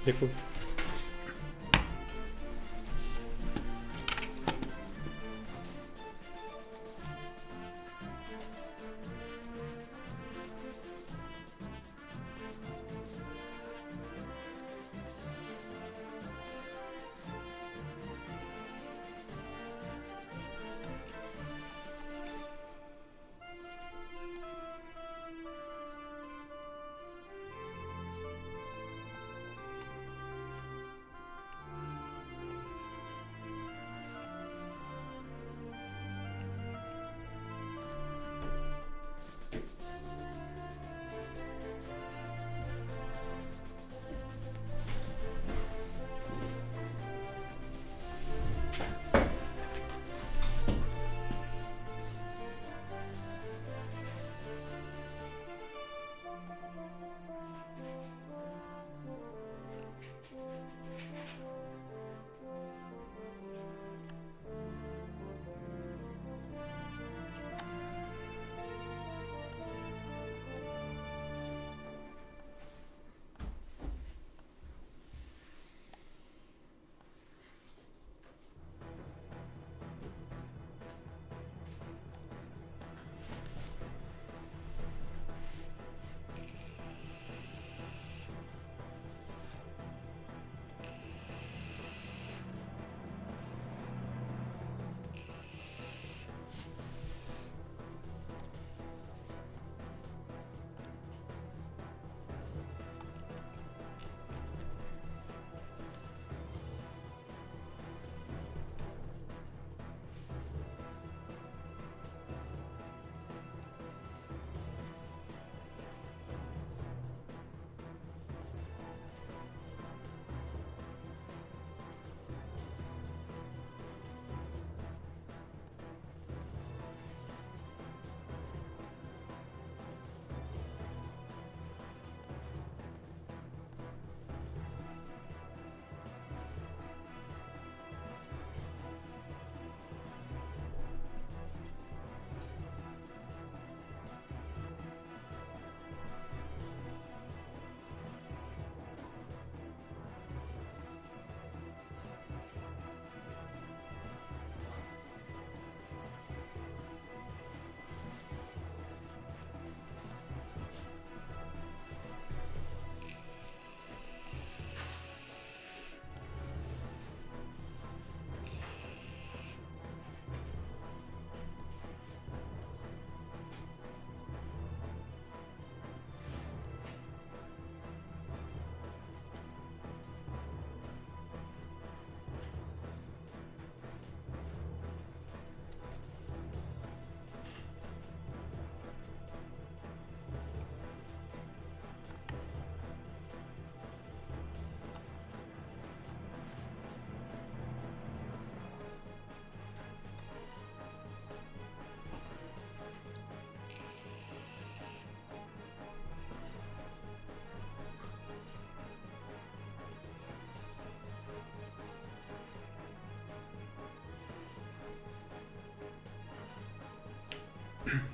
Děkuji.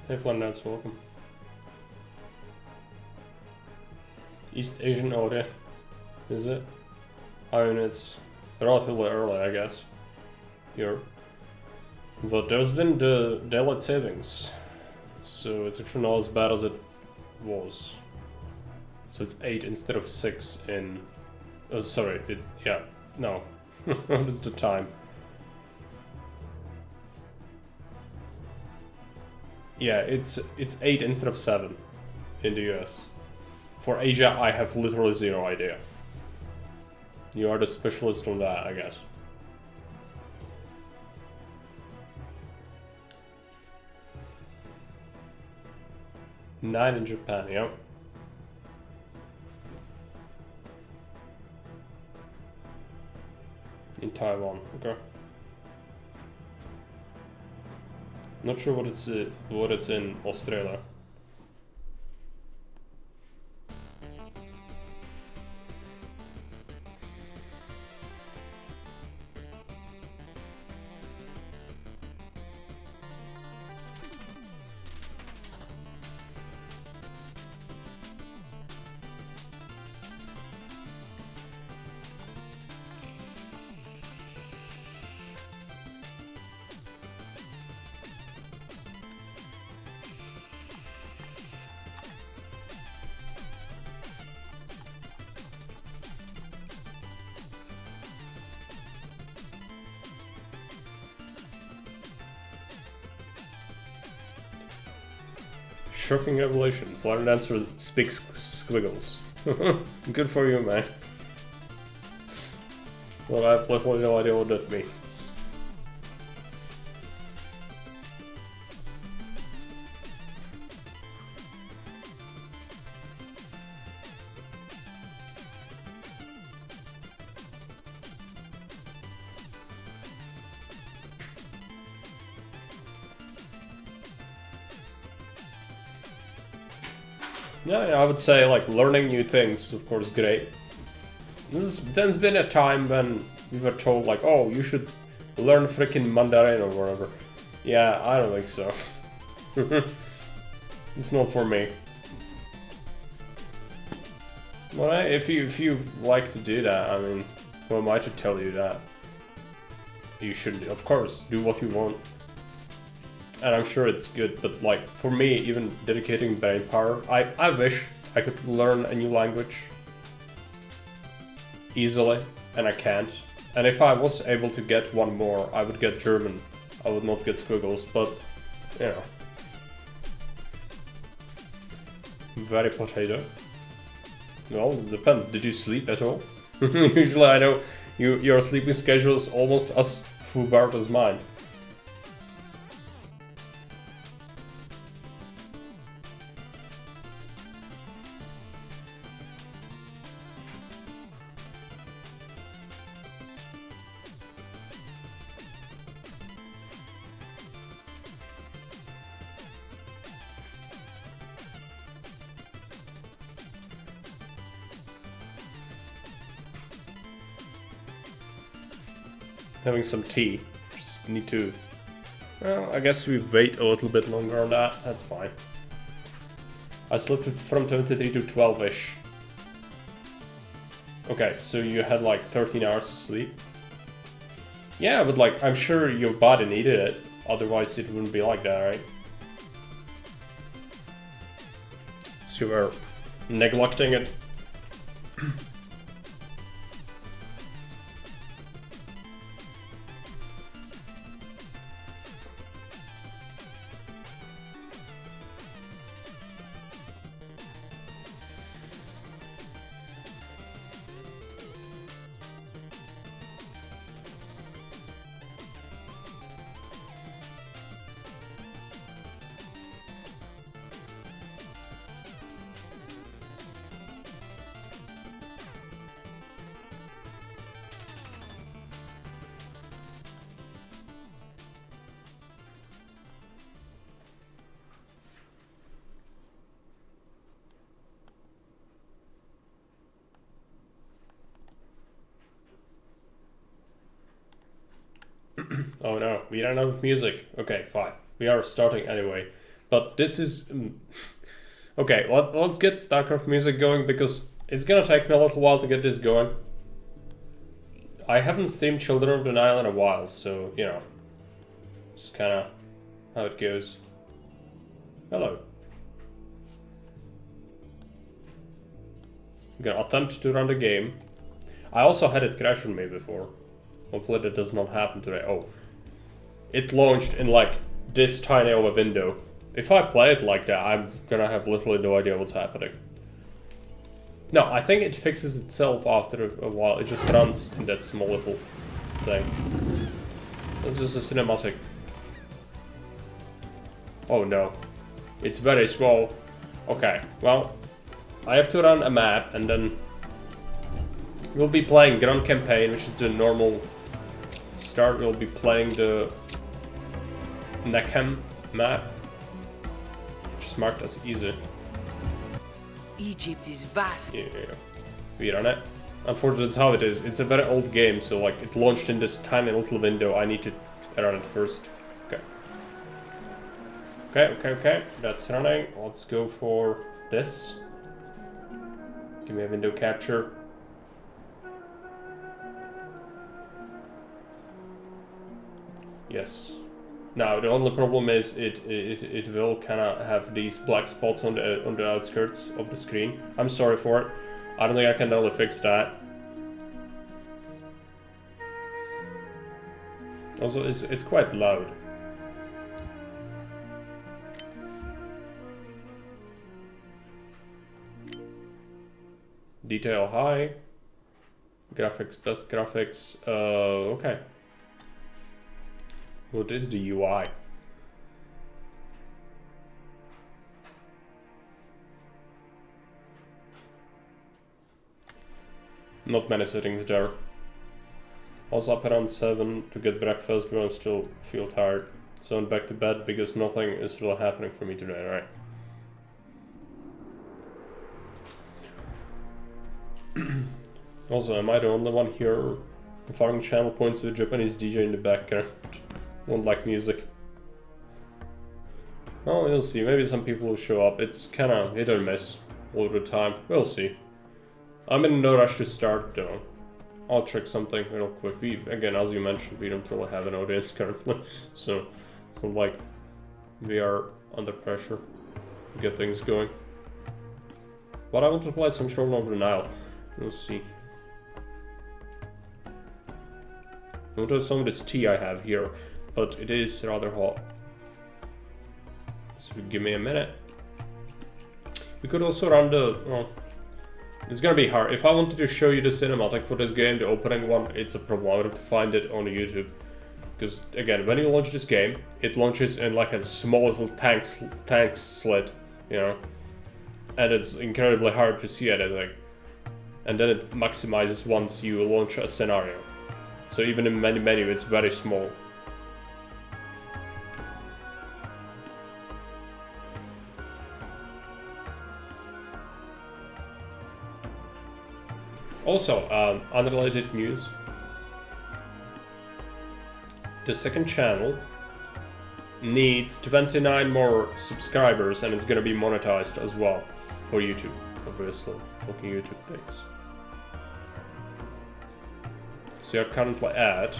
Hey Flanders, welcome. East Asian order, is it? I mean, it's relatively early, I guess. Here. But there's been the daylight savings, so it's actually not as bad as it was. So it's 8 instead of 6 in... Oh, sorry, yeah, no. What is the time? Yeah, it's 8 instead of 7 in the US. For Asia, I have literally zero idea. You are the specialist on that, I guess. Nine in Japan, yeah. In Taiwan, okay. Not sure what it's in Australia. Shocking revelation. Flight dancer speaks squiggles. Good for you, man. Well, I have literally no idea what that means. Yeah, I would say like learning new things, of course, great. There's been a time when we were told like, oh, you should learn freaking Mandarin or whatever. Yeah, I don't think so. It's not for me. Well, if you like to do that, I mean, who am I to tell you that? You should, of course, do what you want. And I'm sure it's good, but like, for me, even dedicating brain power, I wish I could learn a new language easily, and I can't. And if I was able to get one more, I would get German. I would not get squiggles, but, you know. Very potato. Well, it depends. Did you sleep at all? Usually I know your sleeping schedule is almost as foobarred as mine. Having some tea. Just need to... Well, I guess we wait a little bit longer on that. That's fine. I slept from 23 to 12-ish. Okay, so you had like 13 hours of sleep? Yeah, but like, I'm sure your body needed it. Otherwise it wouldn't be like that, right? So you were neglecting it. Oh no, we ran out of music. Okay, fine. We are starting anyway. But this is... Okay, let's get StarCraft music going, because it's gonna take me a little while to get this going. I haven't streamed Children of the Nile in a while, so, you know. Just kinda how it goes. Hello. I'm gonna attempt to run the game. I also had it crash on me before. Hopefully that does not happen today. Oh. It launched in like this tiny of a window. If I play it like that, I'm gonna have literally no idea what's happening. No, I think it fixes itself after a while. It just runs in that small little thing. It's just a cinematic. Oh no. It's very small. Okay, well, I have to run a map and then we'll be playing Grand Campaign, which is the normal start. We'll be playing the Nechem map, which is marked as easy. Egypt is vast. Yeah. We run it. Unfortunately, that's how it is. It's a very old game, so like it launched in this tiny little window. I need to run it first. Okay. That's running. Let's go for this. Give me a window capture. Yes. Now the only problem is it will kind of have these black spots on the outskirts of the screen. I'm sorry for it. I don't think I can really fix that. Also, it's quite loud. Detail high. Graphics, best graphics. Okay. What is the UI? Not many settings there. Also up around 7 to get breakfast when I still feel tired. So I'm back to bed because nothing is really happening for me today, right? Also, am I the only one here farming channel points with a Japanese DJ in the background? Won't like music. Well, we'll see. Maybe some people will show up. It's kinda hit or miss all the time. We'll see. I'm in no rush to start though. I'll check something real quick. We, again, as you mentioned, we don't really have an audience currently. So like, we are under pressure to get things going. But I want to play some Children of the Nile. We'll see. I want to have some of this tea I have here, but it is rather hot. So give me a minute. We could also run the, well, it's gonna be hard. If I wanted to show you the cinematic for this game, the opening one, it's a problem. I would have to find it on YouTube. Because, again, when you launch this game, it launches in like a small little tank slit, you know? And it's incredibly hard to see anything. And then it maximizes once you launch a scenario. So even in menu, it's very small. Also, unrelated news. The second channel needs 29 more subscribers and it's gonna be monetized as well for YouTube, obviously, talking YouTube things. So you're currently at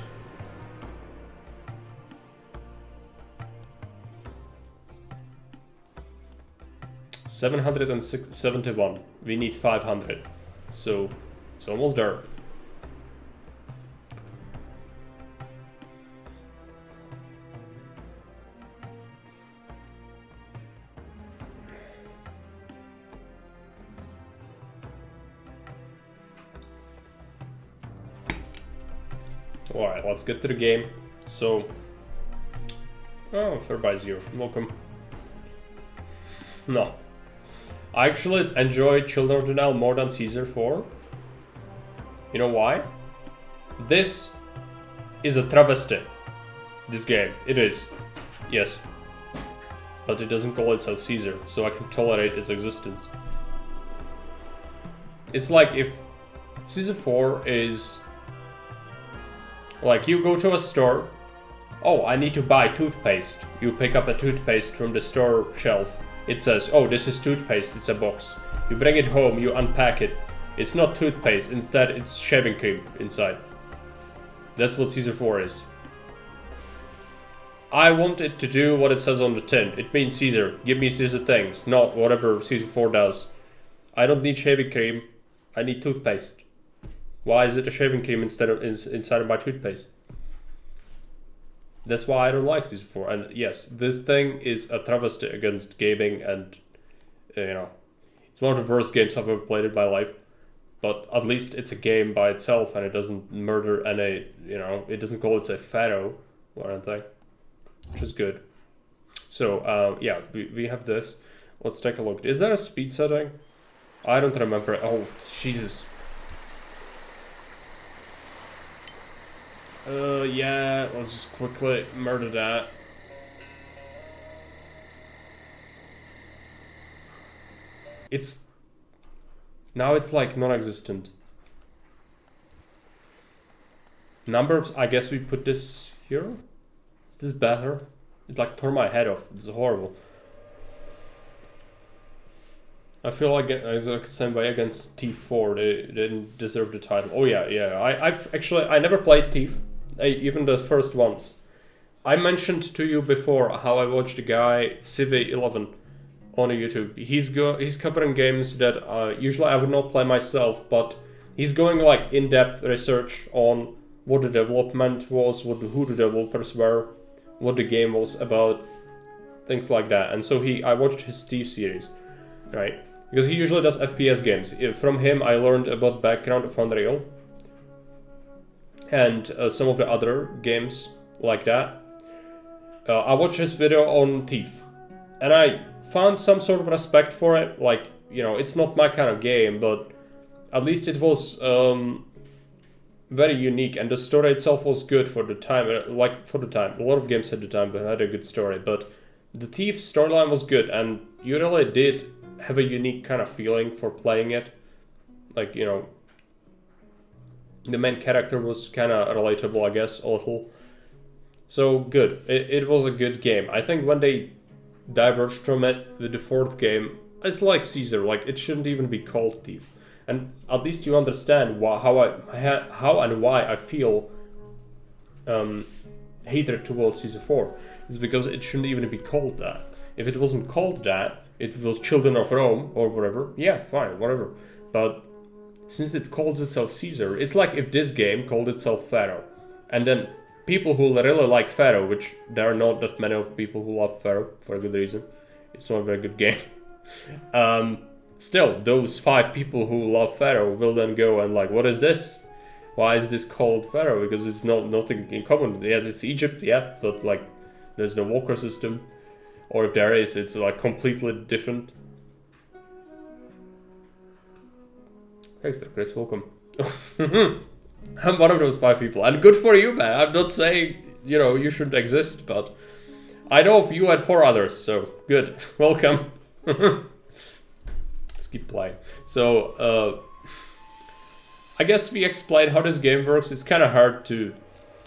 771. We need 500. So it's almost there. Alright, let's get to the game. So, oh, Fair by Zero, welcome. No. I actually enjoy Children of the Nile more than Caesar 4. You know why? This is a travesty. This game, it is. Yes. But it doesn't call itself Caesar, so I can tolerate its existence. It's like if Caesar 4 is... like, you go to a store, oh, I need to buy toothpaste. You pick up a toothpaste from the store shelf. It says, oh, this is toothpaste, it's a box. You bring it home, you unpack it. It's not toothpaste, instead it's shaving cream inside. That's what Caesar 4 is. I want it to do what it says on the tin. It means Caesar. Give me Caesar things, not whatever Caesar 4 does. I don't need shaving cream, I need toothpaste. Why is it a shaving cream instead of inside of my toothpaste? That's why I don't like Caesar 4. And yes, this thing is a travesty against gaming, and you know, it's one of the worst games I've ever played in my life. But at least it's a game by itself, and it doesn't murder any, you know, it doesn't call it a pharaoh or anything, which is good. So yeah, we have this. Let's take a look. Is there a speed setting? I don't remember. Oh, Jesus. Yeah, let's just quickly murder that. Now it's like non-existent. Number of, I guess we put this here? Is this better? It like tore my head off, it's horrible. I feel like it's the same way against Thief 4, they didn't deserve the title. Oh yeah, I never played Thief. Even the first ones. I mentioned to you before how I watched a guy, Civi11, on YouTube. He's covering games that usually I would not play myself, but he's going like in-depth research on what the development was, who the developers were, what the game was about, things like that. And so I watched his Thief series, right? because he usually does FPS games. From him, I learned about background of Unreal and some of the other games like that. I watched his video on Thief, and I found some sort of respect for it. Like, you know, it's not my kind of game, but at least it was very unique, and the story itself was good for the time. Like, for the time, a lot of games at the time had a good story, but the Thief storyline was good, and you really did have a unique kind of feeling for playing it. Like, you know, the main character was kind of relatable, I guess, a little. So good. It was a good game. I think when they diverged from it with the fourth game, it's like Caesar. Like, it shouldn't even be called Thief. And at least you understand how and why I feel hatred towards Caesar 4. It's because it shouldn't even be called that. If it wasn't called that, it was Children of Rome or whatever. Yeah, fine, whatever. But since it calls itself Caesar, it's like if this game called itself Pharaoh, and then people who really like Pharaoh, which there are not that many of people who love Pharaoh for a good reason. It's not a very good game. Still, those 5 people who love Pharaoh will then go and like, what is this? Why is this called Pharaoh? Because it's nothing in common. Yeah, it's Egypt, yeah, but like there's no walker system. Or if there is, it's like completely different. Thanks there, Chris, welcome. I'm one of those 5 people, and good for you, man. I'm not saying, you know, you shouldn't exist, but I know of you and 4 others, so good. Welcome. Let's keep playing. So, I guess we explained how this game works. It's kind of hard to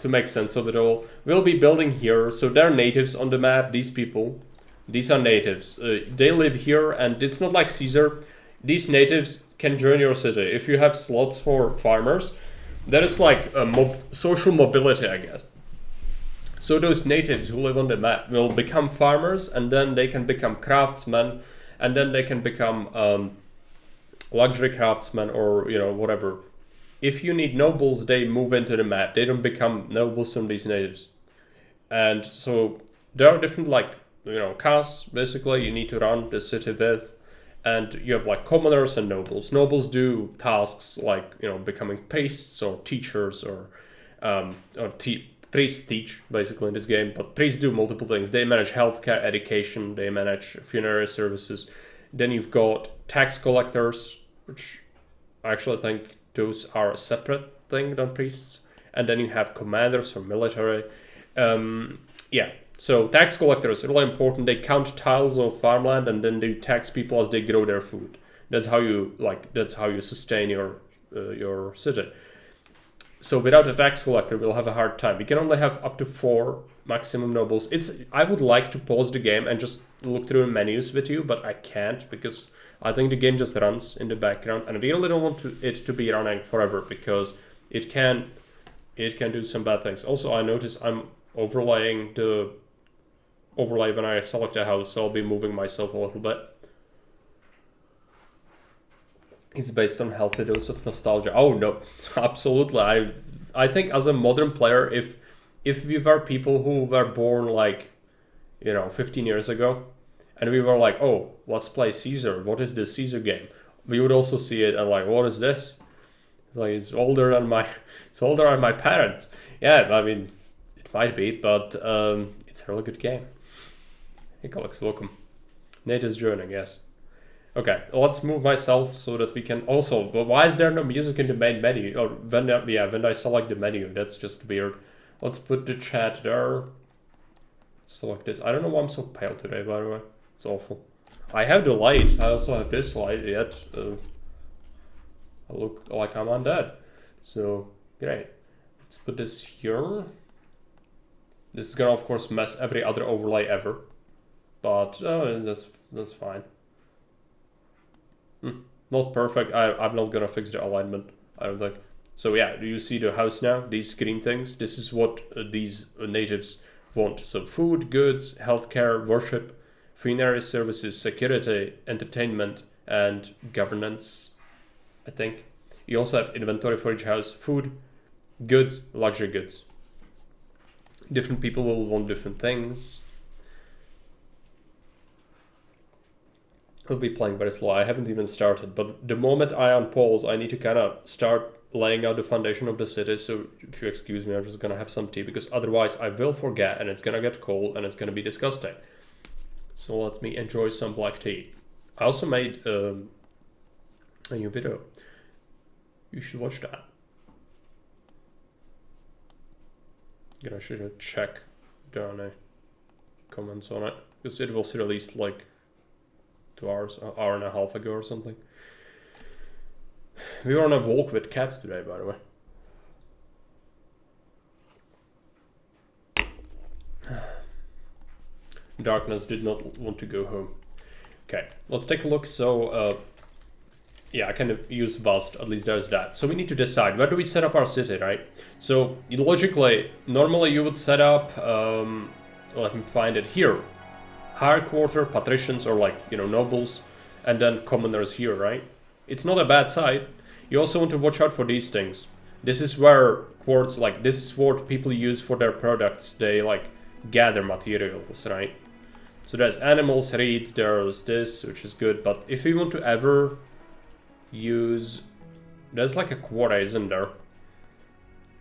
make sense of it all. We'll be building here, so there are natives on the map, these people. These are natives. They live here, and it's not like Caesar. These natives can join your city. If you have slots for farmers, that is like a social mobility, I guess. So those natives who live on the map will become farmers, and then they can become craftsmen, and then they can become luxury craftsmen, or, you know, whatever. If you need nobles, they move into the map. They don't become nobles from these natives. And so there are different, like, you know, castes, basically, you need to run the city with. And you have like commoners and nobles. Nobles do tasks like, you know, becoming priests or teachers, or priests teach basically in this game, but priests do multiple things. They manage healthcare, education, they manage funerary services. Then you've got tax collectors, which I actually think those are a separate thing than priests. And then you have commanders or military. Yeah. So tax collectors are really important. They count tiles of farmland, and then they tax people as they grow their food. That's how you sustain your city. So without a tax collector, we'll have a hard time. We can only have up to 4 maximum nobles. I would like to pause the game and just look through the menus with you, but I can't because I think the game just runs in the background, and we really don't want it to be running forever because it can do some bad things. Also, I notice I'm overlaying the overlay when I select a house, so I'll be moving myself a little bit. It's based on healthy dose of nostalgia. Oh no, absolutely. I think as a modern player, if we were people who were born like, you know, 15 years ago, and we were like, oh, let's play Caesar. What is this Caesar game? We would also see it and like, what is this? It's like it's older than my parents. Yeah, I mean, it might be, but it's a really good game. Hey, Alex, welcome. Nate is joining, yes. Okay, let's move myself so that we can also... But why is there no music in the main menu? Or when I select the menu, that's just weird. Let's put the chat there. Select this. I don't know why I'm so pale today, by the way. It's awful. I have the light. I also have this light, yet I look like I'm undead. So, great. Let's put this here. This is gonna, of course, mess every other overlay ever. But that's fine. Not perfect. I'm not gonna fix the alignment, I don't think. So yeah, do you see the house now? These green things? This is what these natives want. So food, goods, healthcare, worship, funerary services, security, entertainment, and governance, I think. You also have inventory for each house. Food, goods, luxury goods. Different people will want different things. I'll be playing very slow. I haven't even started, but the moment I unpause, I need to kind of start laying out the foundation of the city. So if you excuse me, I'm just gonna have some tea because otherwise I will forget and it's gonna get cold and it's gonna be disgusting. So let me enjoy some black tea. I also made a new video. You should watch that. I should check down the comments on it because it was released like 2 hours, an hour and a half ago or something. We were on a walk with cats today, by the way. Darkness did not want to go home. Okay, let's take a look. So, yeah, I can use Vast, at least there's that. So we need to decide, where do we set up our city, right? So, logically, normally you would set up, let me find it here. Higher quarter, patricians, or like, you know, nobles, and then commoners here, right? It's not a bad site. You also want to watch out for these things. This is where quartz, like, this is what people use for their products. They, like, gather materials, right? So there's animals, reeds, there's this, which is good. But if we want to ever use... There's like a quarter, isn't there?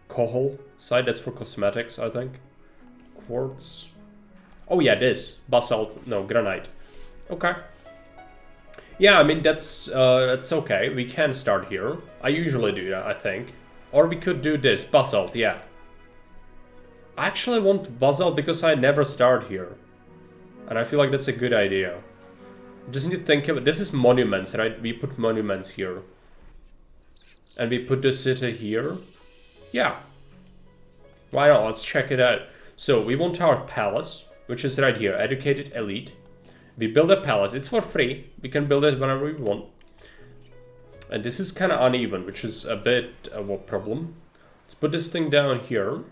Kohol site, that's for cosmetics, I think. Quartz. Oh yeah, this. Basalt, no, granite. Okay. Yeah, I mean, that's okay. We can start here. I usually do that, I think. Or we could do this, basalt, yeah. I actually want basalt because I never start here. And I feel like that's a good idea. Just need to think of it. This is monuments, right? We put monuments here. And we put the city here. Yeah. Why not? Let's check it out. So we want our palace, which is right here. Educated elite. We build a palace. It's for free. We can build it whenever we want. And this is kind of uneven, which is a bit of a problem. Let's put this thing down here.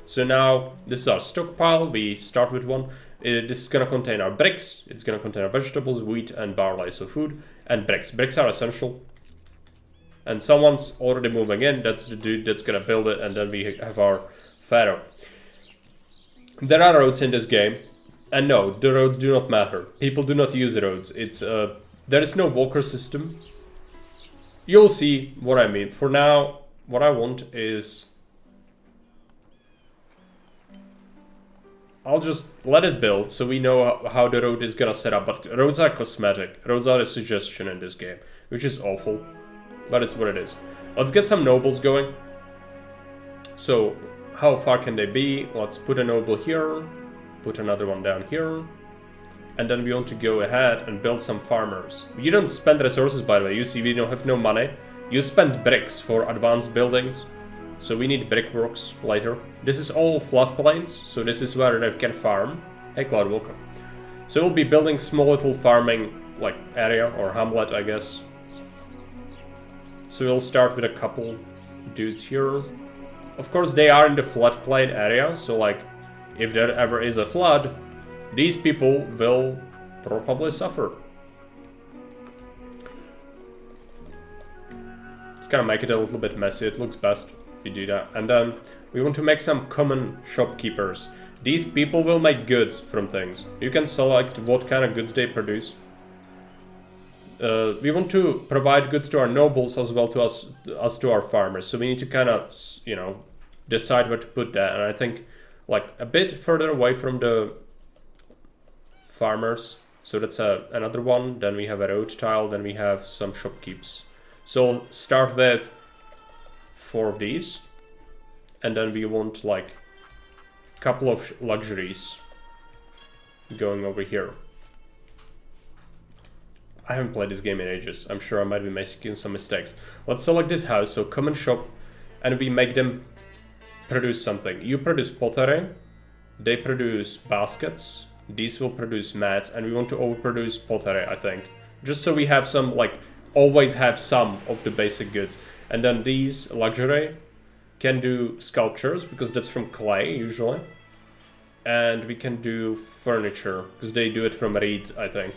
So now, this is our stockpile. We start with one. This is going to contain our bricks. It's going to contain our vegetables, wheat, and barley. So food and bricks. Bricks are essential. And someone's already moving in. That's the dude that's going to build it. And then we have our pharaoh. There are roads in this game. And no, the roads do not matter. People do not use roads. It's there is no walker system. You'll see what I mean. For now, what I want is... I'll just let it build so we know how the road is gonna set up. But roads are cosmetic. Roads are a suggestion in this game, which is awful. But it's what it is. Let's get some nobles going. So, how far can they be? Let's put a noble here. Put another one down here. And then we want to go ahead and build some farmers. You don't spend resources, by the way. You see, we don't have no money. You spend bricks for advanced buildings. So we need brickworks later. This is all floodplains, so this is where they can farm. Hey Cloud, welcome. So we'll be building small little farming like area or hamlet, I guess. So we'll start with a couple dudes here. Of course, they are in the floodplain area, so like if there ever is a flood, these people will probably suffer. It's gonna make it a little bit messy. It looks best if you do that. And then we want to make some common shopkeepers. These people will make goods from things. You can select what kind of goods they produce. We want to provide goods to our nobles as well to us to our farmers. So we need to kind of, you know, decide where to put that. And I think like a bit further away from the farmers. So that's another one. Then we have a road tile. Then we have some shopkeepers. So we'll start with 4 of these. And then we want like a couple of luxuries going over here. I haven't played this game in ages. I'm sure I might be making some mistakes. Let's select this house. So common shop. And we make them produce something. You produce pottery. They produce baskets. These will produce mats. And we want to overproduce pottery, I think. Just so we have some, like, always have some of the basic goods. And then these luxury can do sculptures, because that's from clay, usually. And we can do furniture, because they do it from reeds, I think.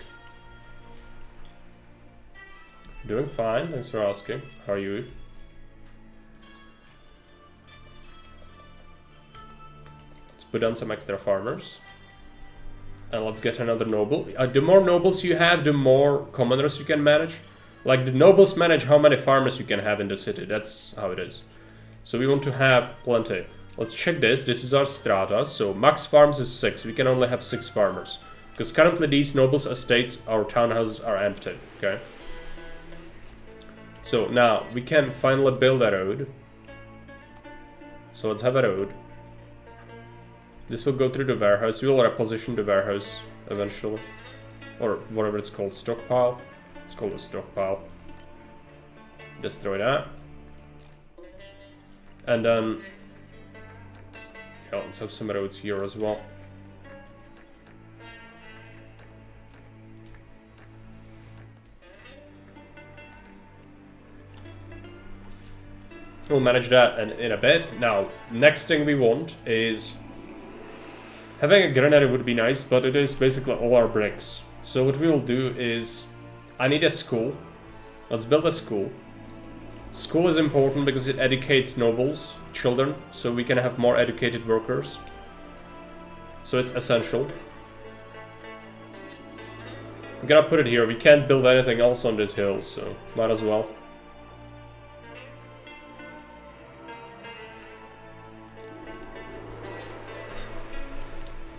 Doing fine, thanks for asking. How are you? Let's put on some extra farmers. And let's get another noble. The more nobles you have, the more commoners you can manage. Like, the nobles manage how many farmers you can have in the city. That's how it is. So we want to have plenty. Let's check this. This is our strata. So max farms is 6. We can only have 6 farmers. Because currently these nobles' estates, our townhouses are empty. Okay. So now we can finally build a road. So let's have a road. This will go through the warehouse. We will reposition the warehouse eventually. Or whatever it's called. Stockpile. It's called a stockpile. Destroy that. And then... yeah, let's have some roads here as well. We'll manage that in a bit. Now, next thing we want is... having a granary would be nice, but it is basically all our bricks. So what we will do is... I need a school. Let's build a school. School is important because it educates nobles, children, so we can have more educated workers. So it's essential. I'm gonna put it here. We can't build anything else on this hill, so might as well.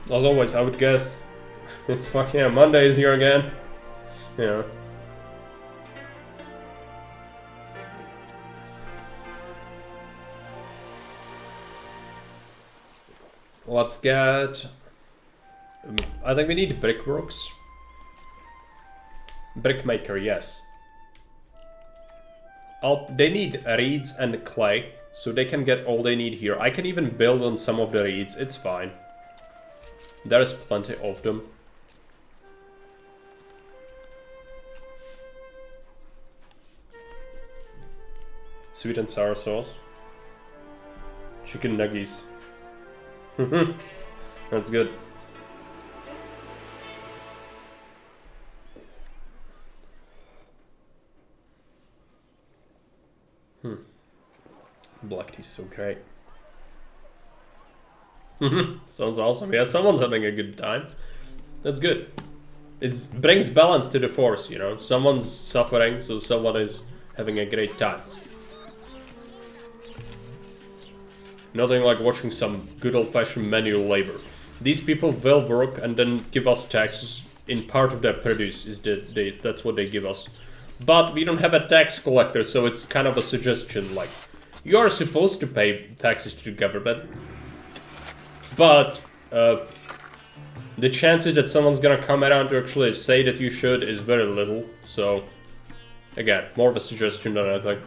As always, I would guess it's fucking yeah, Monday is here again. Yeah. Let's get... I think we need brickworks. Brickmaker, yes. They need reeds and clay, so they can get all they need here. I can even build on some of the reeds, it's fine. There's plenty of them. Sweet and sour sauce. Chicken nuggies. That's good. Black tea's so great. Sounds awesome. Yeah, someone's having a good time. That's good. It brings balance to the force, you know. Someone's suffering, so someone is having a great time. Nothing like watching some good old-fashioned manual labor. These people will work and then give us taxes in part of their produce. That's what they give us. But we don't have a tax collector, so it's kind of a suggestion. Like, you are supposed to pay taxes to the government, but the chances that someone's gonna come around to actually say that you should is very little. So, again, more of a suggestion than anything.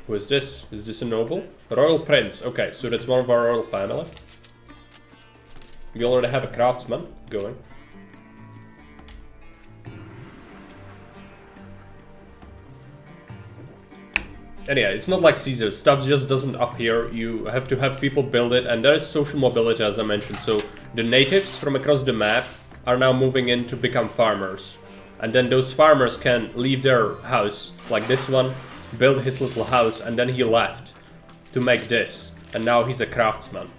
Who is this? Is this a noble? Royal Prince. Okay, so that's one of our royal family. We already have a craftsman going. And yeah, it's not like Caesar. Stuff just doesn't appear. You have to have people build it, and there is social mobility, as I mentioned. So the natives from across the map are now moving in to become farmers. And then those farmers can leave their house, like this one, build his little house, and then he left to make this. And now he's a craftsman.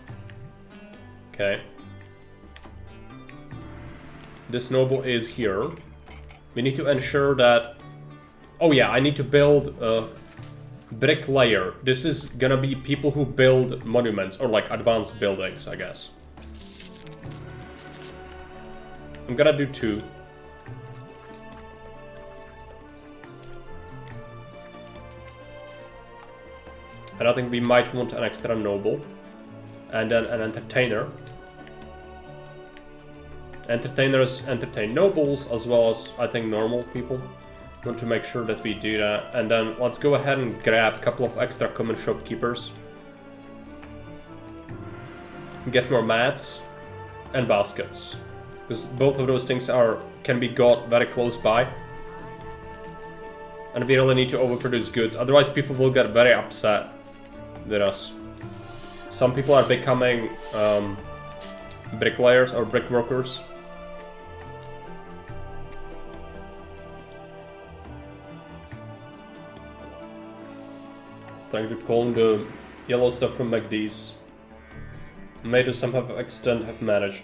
Okay. This noble is here. We need to ensure that... oh yeah, I need to build a bricklayer. This is gonna be people who build monuments, or like advanced buildings, I guess. I'm gonna do 2. And I think we might want an extra noble. And then an entertainer. Entertainers entertain nobles as well as, I think, normal people. Want to make sure that we do that. And then let's go ahead and grab a couple of extra common shopkeepers. Get more mats and baskets. Because both of those things can be got very close by. And we really need to overproduce goods, otherwise people will get very upset with us. Some people are becoming bricklayers or brickworkers. Trying to calm the Yellow stuff from McD's. May to some extent have managed.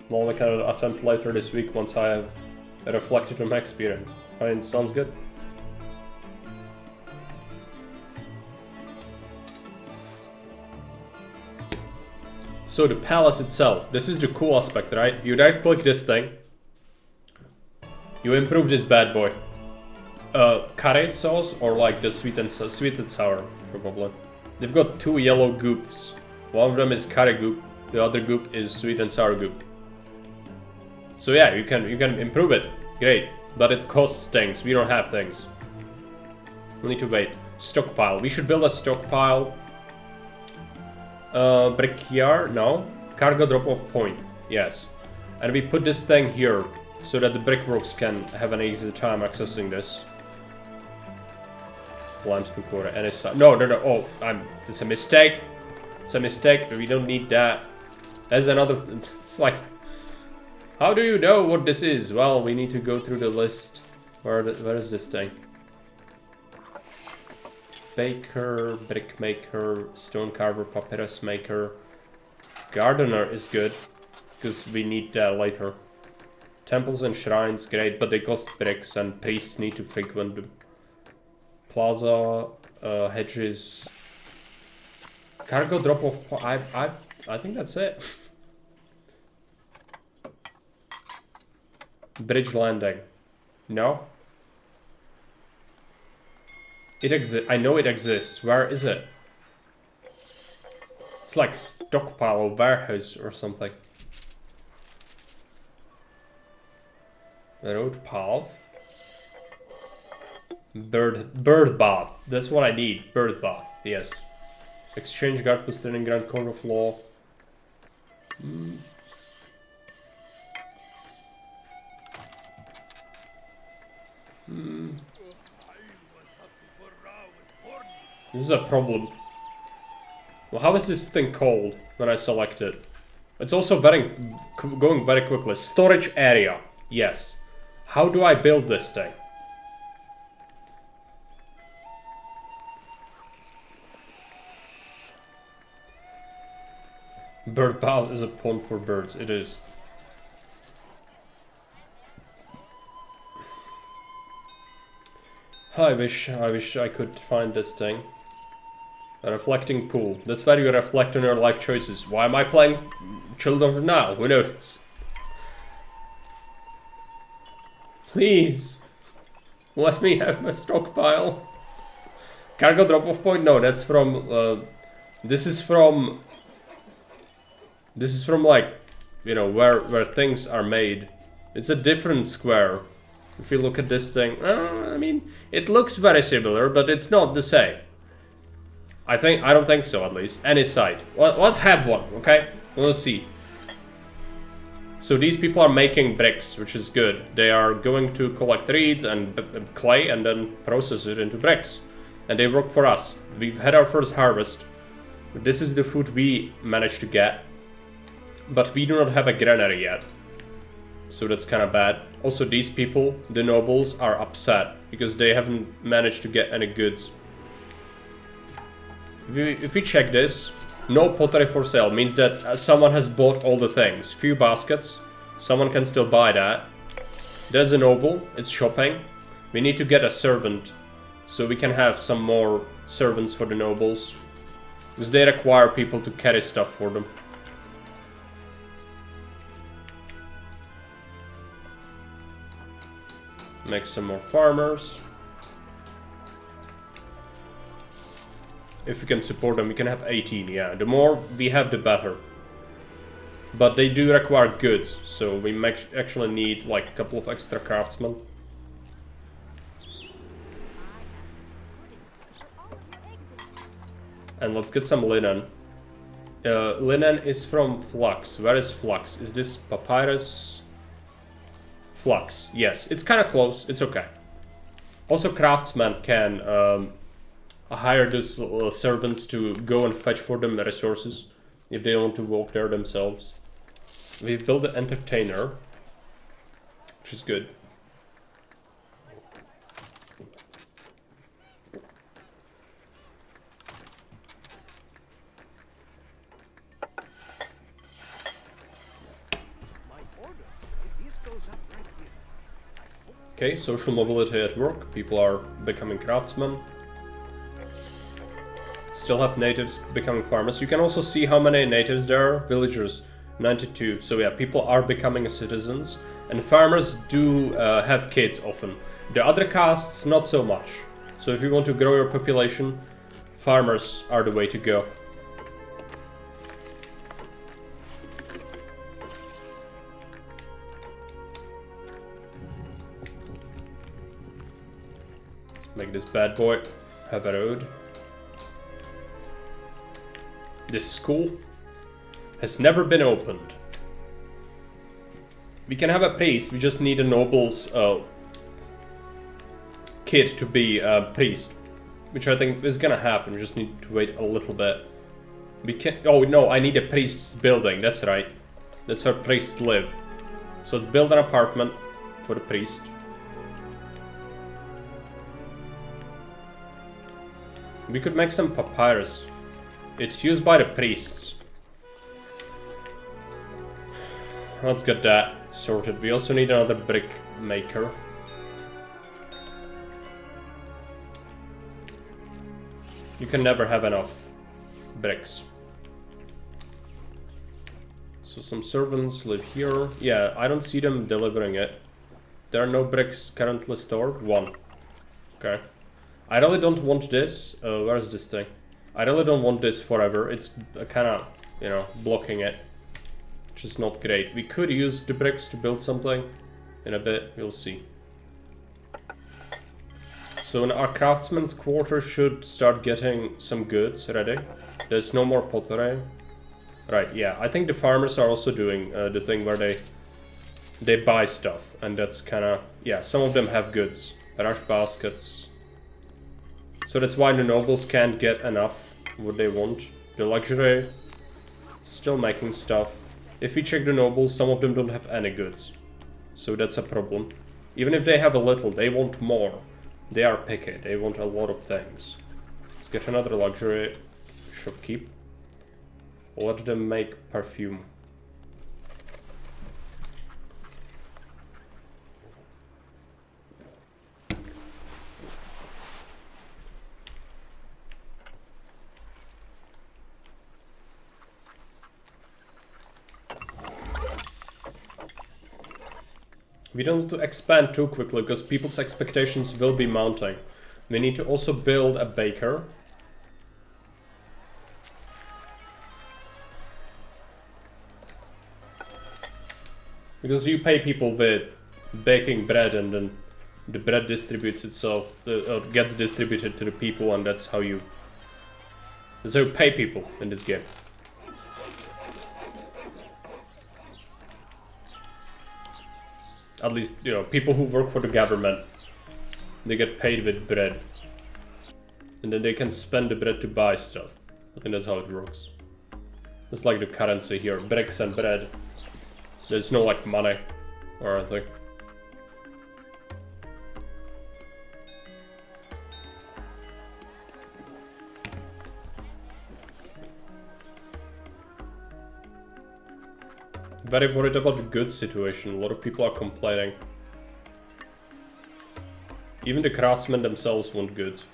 Well, I can attempt later this week once I have reflected on my experience. I mean, sounds good. So the palace itself, this is the cool aspect, right? You right click this thing. You improve this bad boy. Curry sauce or like the sweet and sour, probably. They've got 2 yellow goops. One of them is curry goop, the other goop is sweet and sour goop. So yeah, you can improve it. Great. But it costs things. We don't have things. We need to wait. Stockpile. We should build a stockpile. Brickyard? No. Cargo drop-off point. Yes. And we put this thing here so that the brickworks can have an easy time accessing this. Limestone quarter. And it's no. Oh, it's a mistake. It's a mistake. We don't need that. There's another. It's like, how do you know what this is? Well, we need to go through the list. Where is this thing? Baker, brick maker, stone carver, papyrus maker. Gardener is good because we need that later. Temples and shrines, great, but they cost bricks and priests need to frequent them. Plaza, hedges. Cargo drop off. I think that's it. Bridge landing. No. It exists. I know it exists. Where is it? It's like stockpile or warehouse or something. Road path. Bird bath. That's what I need. Bird bath. Yes. Exchange guard posted in Grand Court of Law. This is a problem. Well, how is this thing called when I select it? It's also going very quickly. Storage area. Yes. How do I build this thing? Bird bath is a pond for birds. It is. I wish I could find this thing. A reflecting pool. That's where you reflect on your life choices. Why am I playing Children of Nile? Who knows? Please. Let me have my stockpile. Cargo drop-off point? No, that's from... This is from like, you know, where things are made. It's a different square. If you look at this thing, I mean, it looks very similar, but it's not the same. I don't think so, at least. Any site. Let's have one, okay? We'll see. So these people are making bricks, which is good. They are going to collect reeds and clay and then process it into bricks. And they work for us. We've had our first harvest. This is the food we managed to get. But we do not have a granary yet. So that's kind of bad. Also, these people, the nobles, are upset because they haven't managed to get any goods. If we check this, no pottery for sale means that someone has bought all the things. Few baskets, someone can still buy that. There's a noble, it's shopping. We need to get a servant so we can have some more servants for the nobles. Because they require people to carry stuff for them. Make some more farmers. If we can support them, we can have 18, yeah. The more we have, the better. But they do require goods, so we actually need like a couple of extra craftsmen. And let's get some linen. Linen is from Flux. Where is Flux? Is this papyrus? Flux, yes. It's kind of close, it's okay. Also, craftsmen can hire these servants to go and fetch for them the resources if they want to walk there themselves. We've built an entertainer, which is good. Okay, social mobility at work. People are becoming craftsmen. Still have natives becoming farmers. You can also see how many natives there are. Villagers, 92. So yeah, people are becoming citizens. And farmers do have kids often. The other castes, not so much. So if you want to grow your population, farmers are the way to go. Make this bad boy have a road. This school has never been opened. We can have a priest, we just need a noble's kid to be a priest. Which I think is gonna happen, we just need to wait a little bit. We can. Oh no, I need a priest's building, that's right. That's where priests live. So let's build an apartment for the priest. We could make some papyrus. It's used by the priests. Let's get that sorted. We also need another brick maker. You can never have enough bricks. So some servants live here. Yeah, I don't see them delivering it. There are no bricks currently stored. 1. Okay. I really don't want this. Where's this thing? I really don't want this forever. It's kind of, you know, blocking it. Which is not great. We could use the bricks to build something in a bit. We'll see. So our craftsman's quarter should start getting some goods ready. There's no more pottery. Right, yeah. I think the farmers are also doing the thing where they buy stuff. And that's kind of... Yeah, some of them have goods. Rush baskets. So that's why the nobles can't get enough what they want. The luxury, still making stuff. If we check the nobles, some of them don't have any goods. So that's a problem. Even if they have a little, they want more. They are picky, they want a lot of things. Let's get another luxury shopkeep. Let them make perfume. We don't need to expand too quickly because people's expectations will be mounting. We need to also build a baker. Because you pay people with baking bread and then the bread distributes itself, gets distributed to the people, and that's how you pay people in this game. At least, you know, people who work for the government, they get paid with bread. And then they can spend the bread to buy stuff. I think that's how it works. It's like the currency here, bricks and bread. There's no, like, money or anything. Very worried about the goods situation. A lot of people are complaining. Even the craftsmen themselves want goods.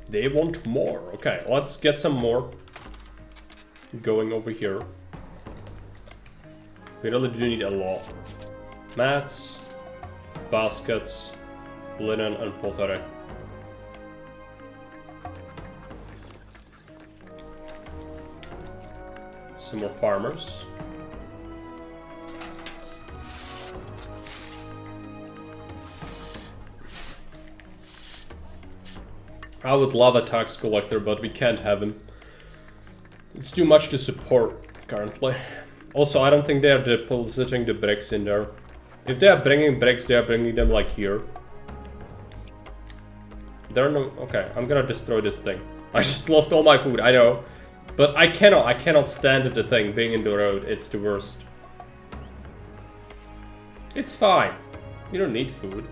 They want more. Okay, let's get some more going over here. We really do need a lot. Mats, baskets, linen, and pottery. Some more farmers. I would love a tax collector, but we can't have him. It's too much to support currently. Also, I don't think they are depositing the bricks in there. If they are bringing bricks, they are bringing them like here. There are no... Okay, I'm gonna destroy this thing. I just lost all my food, I know. But I cannot stand the thing being in the road. It's the worst. It's fine. You don't need food.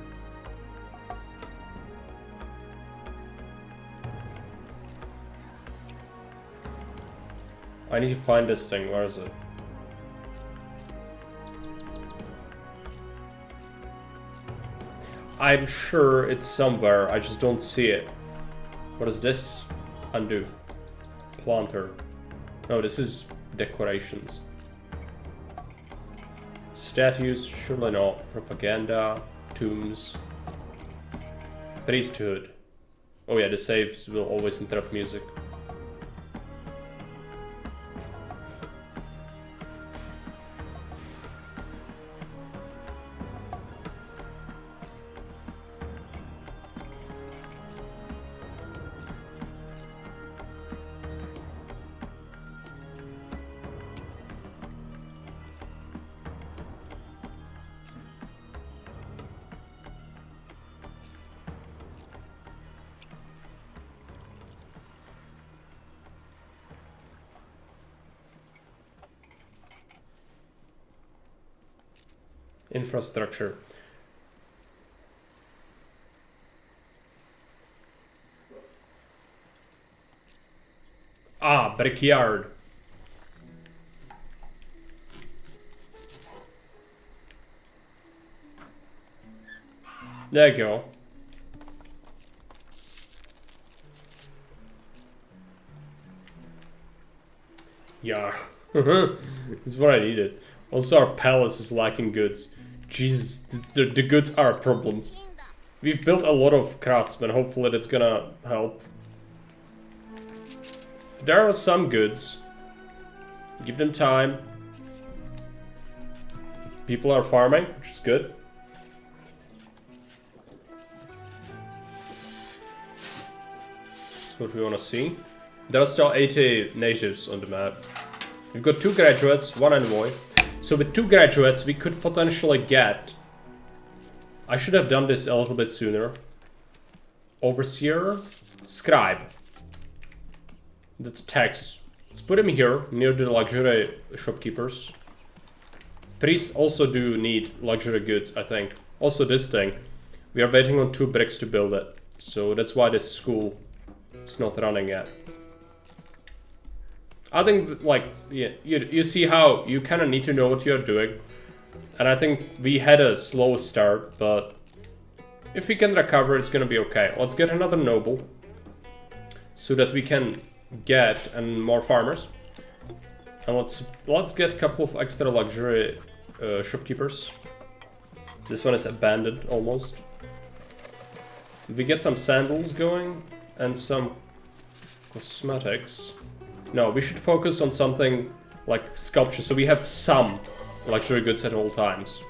I need to find this thing. Where is it? I'm sure it's somewhere, I just don't see it. What is this? Undo. Planter. No, this is decorations. Statues, surely not. Propaganda, tombs. Priesthood. Oh yeah, the saves will always interrupt music. Infrastructure. Ah, brickyard. There you go. Yeah. This is what I needed. Also, our palace is lacking goods. Jesus, the goods are a problem. We've built a lot of craftsmen, hopefully that's gonna help. There are some goods. Give them time. People are farming, which is good. That's what we want to see. There are still 80 natives on the map. We've got 2 graduates, 1 envoy. So with 2 graduates, we could potentially get... I should have done this a little bit sooner. Overseer, scribe. That's tax. Let's put him here, near the luxury shopkeepers. Priests also do need luxury goods, I think. Also this thing. We are waiting on 2 bricks to build it. So that's why this school is not running yet. I think, like, yeah, you see how you kind of need to know what you're doing. And I think we had a slow start, but if we can recover, it's gonna be okay. Let's get another noble, so that we can get more farmers. And let's get a couple of extra luxury shopkeepers. This one is abandoned, almost. We get some sandals going, and some cosmetics. No, we should focus on something like sculpture, so we have some luxury goods at all times.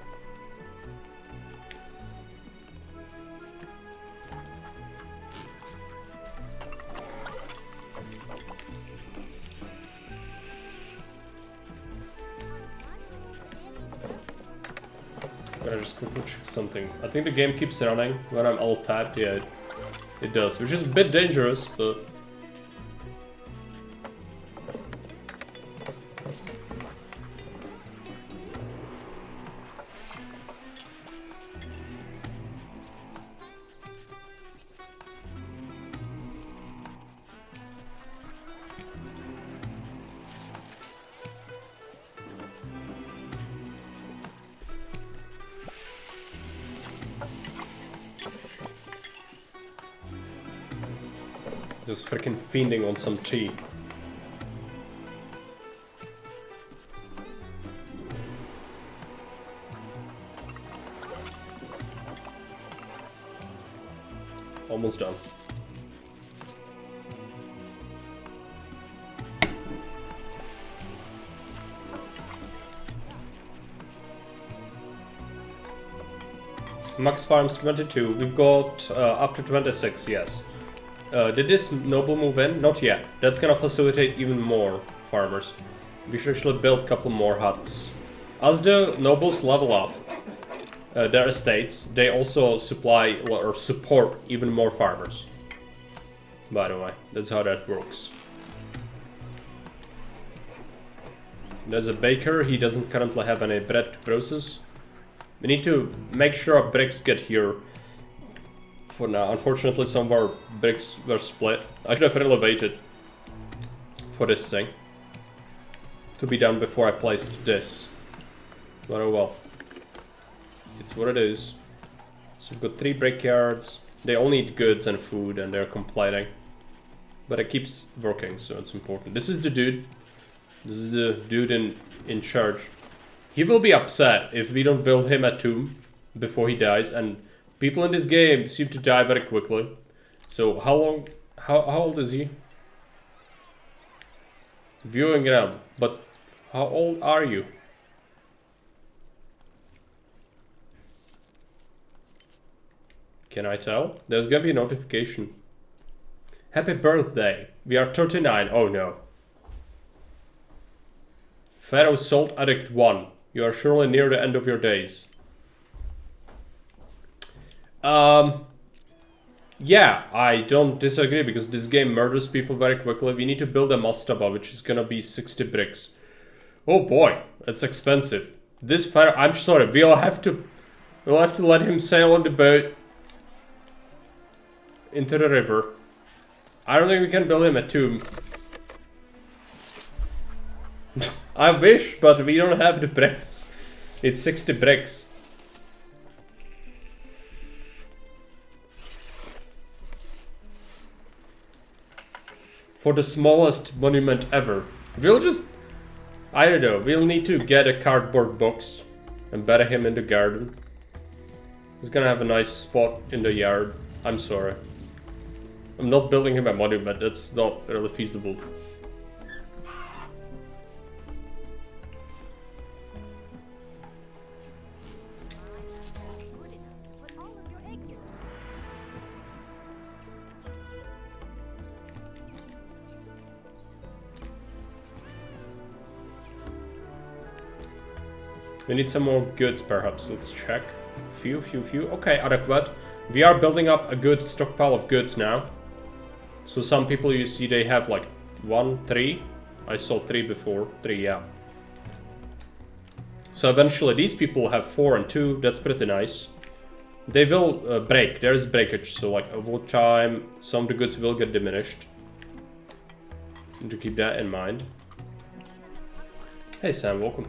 Gotta just quickly check something. I think the game keeps running when I'm alt tabbed. Yeah, it does, which is a bit dangerous, but... Just freaking fiending on some tea. Almost done. Max farms 22. We've got up to 26, yes. Did this noble move in? Not yet. That's gonna facilitate even more farmers. We should actually build a couple more huts. As the nobles level up their estates, they also supply or support even more farmers. By the way, that's how that works. There's a baker, he doesn't currently have any bread to process. We need to make sure our bricks get here. For now, unfortunately some of our bricks were split. I should have really waited for this thing to be done before I placed this. But oh well. It's what it is. So we've got 3 brickyards. They all need goods and food and they're complaining. But it keeps working, so it's important. This is the dude. This is the dude in charge. He will be upset if we don't build him a tomb before he dies. And people in this game seem to die very quickly. So how old is he? Viewing ground. But how old are you? Can I tell? There's gonna be a notification. Happy birthday. We are 39. Oh no. Pharaoh Salt Addict 1. You are surely near the end of your days. Yeah, I don't disagree because this game murders people very quickly. We need to build a mastaba, which is gonna be 60 bricks. Oh boy, that's expensive. This Pharaoh, I'm sorry, we'll have to let him sail on the boat into the river. I don't think we can build him a tomb. I wish, but we don't have the bricks. It's 60 bricks. For the smallest monument ever. We'll just... I don't know, we'll need to get a cardboard box and bury him in the garden. He's gonna have a nice spot in the yard. I'm sorry. I'm not building him a monument, that's not really feasible. We need some more goods, perhaps. Let's check. Few. Okay, adequate. We are building up a good stockpile of goods now. So some people you see, they have like 1, 3. I saw 3 before. 3, yeah. So eventually these people have 4 and 2. That's pretty nice. They will break. There's breakage. So like over time, some of the goods will get diminished. Need to keep that in mind. Hey Sam, welcome.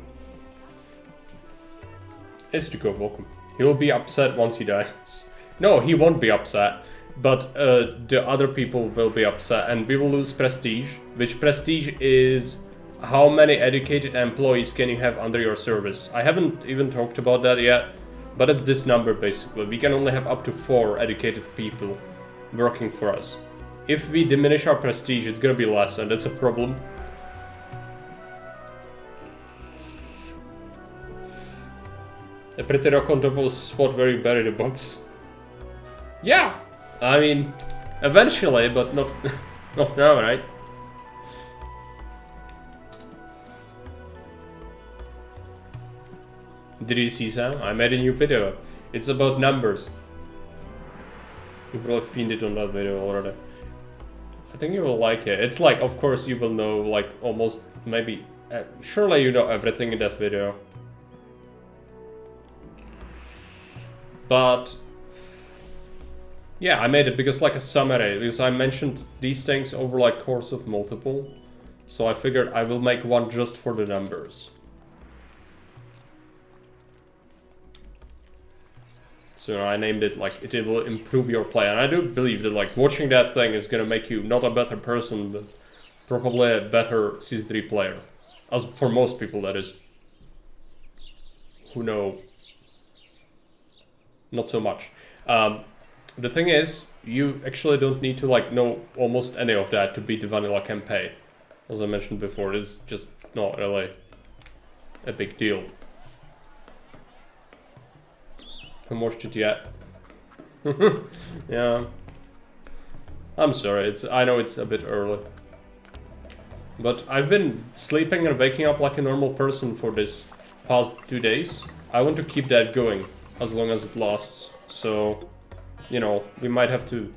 Hey Stuko, welcome. He will be upset once he dies. No, he won't be upset. But the other people will be upset and we will lose prestige. Which prestige is how many educated employees can you have under your service. I haven't even talked about that yet. But it's this number basically. We can only have up to 4 educated people working for us. If we diminish our prestige, it's gonna be less and that's a problem. A pretty recommendable spot where you bury the books. Yeah! I mean, eventually, but not, not now, right? Did you see Sam? I made a new video. It's about numbers. You probably seen it on that video already. I think you will like it. It's like, of course you will know, like, almost, maybe, surely you know everything in that video. But yeah, I made it because like a summary, because I mentioned these things over like course of multiple. So I figured I will make one just for the numbers. So I named it like it will improve your play. And I do believe that like watching that thing is gonna make you not a better person, but probably a better CS3 player. As for most people, that is. Who know not so much. The thing is, you actually don't need to like know almost any of that to beat the vanilla campaign. As I mentioned before, it's just not really a big deal. Haven't watched it yet. Yeah. I'm sorry, I know it's a bit early. But I've been sleeping and waking up like a normal person for this past 2 days. I want to keep that going as long as it lasts. So, you know, we might have to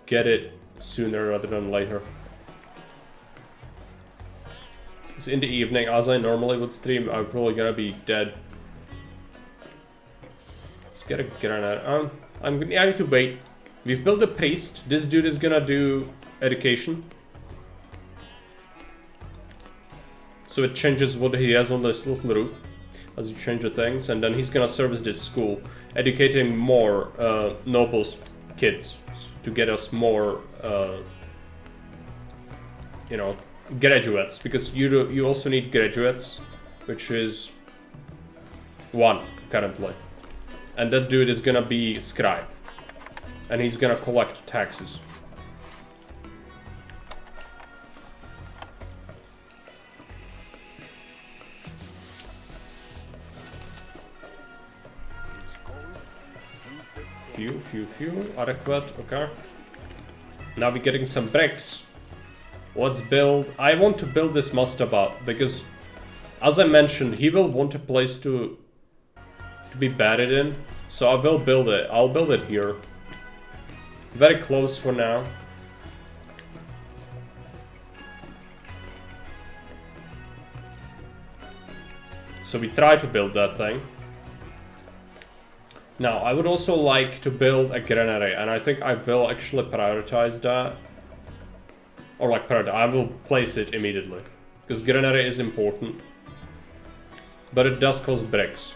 get it sooner rather than later. It's in the evening, as I normally would stream. I'm probably gonna be dead. Let's get a granite. I need to wait. We've built a priest. This dude is gonna do education. So it changes what he has on this little roof. as you change the things, and then he's gonna service this school, educating more nobles' kids to get us more, you know, graduates, because you also need graduates, which is 1 currently, and that dude is gonna be scribe, and he's gonna collect taxes. Few, adequate, okay. Now we're getting some bricks. Let's build, I want to build this mastaba, because, as I mentioned, he will want a place to be buried in, so I will build it. I'll build it here. Very close for now. So we try to build that thing. Now, I would also like to build a granary, and I think I will actually prioritize that. Or like, I will place it immediately. Because granary is important. But it does cost bricks.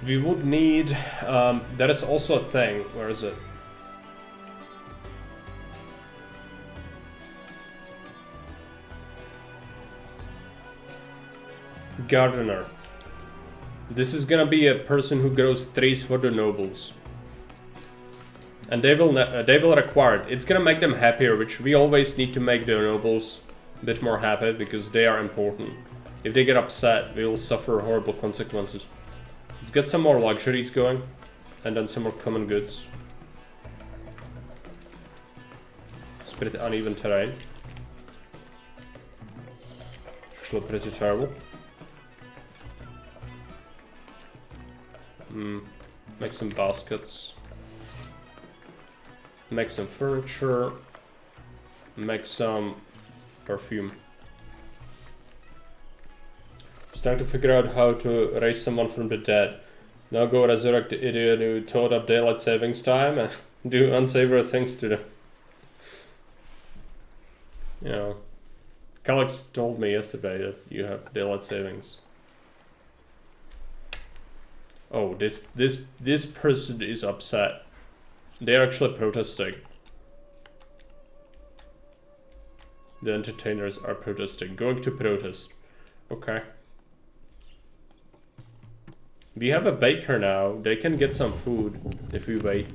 We would need, there is also a thing, where is it? Gardener. This is gonna be a person who grows trees for the nobles. And they will require it. It's gonna make them happier, which we always need to make the nobles a bit more happy, because they are important. If they get upset, we will suffer horrible consequences. Let's get some more luxuries going, and then some more common goods. It's pretty uneven terrain. Still pretty terrible. Make some baskets. Make some furniture. Make some perfume. Trying to figure out how to raise someone from the dead. Now go resurrect the idiot who tore up daylight savings time and do unsavory things to them. You know, Calix told me yesterday that you have daylight savings. Oh, this person is upset. They're actually protesting. The entertainers are protesting. Going to protest. Okay. We have a baker now. They can get some food if we wait.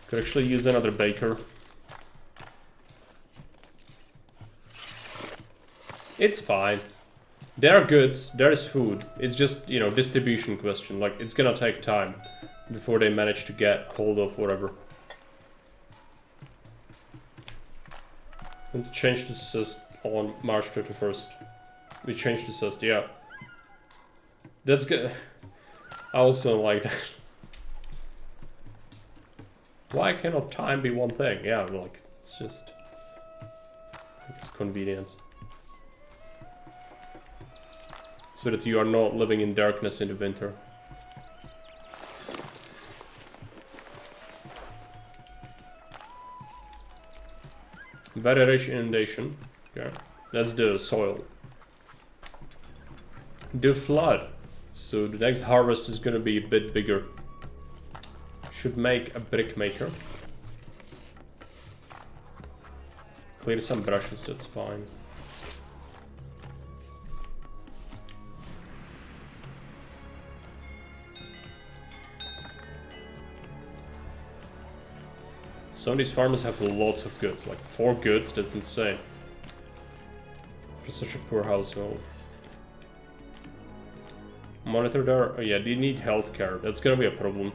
Could actually use another baker. It's fine. There are goods, there is food. It's just, you know, distribution question. Like, it's gonna take time before they manage to get hold of whatever. I'm going to change the syst on March 31st. We changed the syst, yeah. That's good. I also don't like that. Why cannot time be one thing? Yeah, like, it's just... it's convenience. So that you are not living in darkness in the winter. Very rich inundation. Okay. That's the soil. The flood. So the next harvest is gonna be a bit bigger. Should make a brick maker. Clear some brushes, that's fine. Some of these farmers have lots of goods, like 4 goods, that's insane. For such a poor household. Monitor there, oh yeah, they need healthcare, that's gonna be a problem.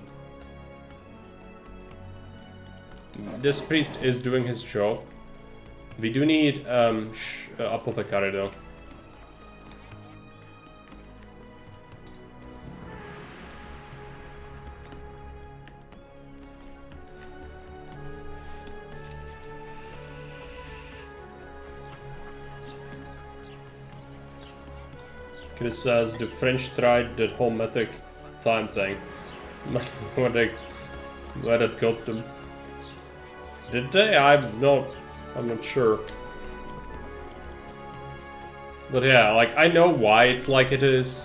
This priest is doing his job. We do need apothecary though. Chris says the French tried that whole mythic time thing. where that got them. Did they? I'm not sure. But yeah, like, I know why it's like it is.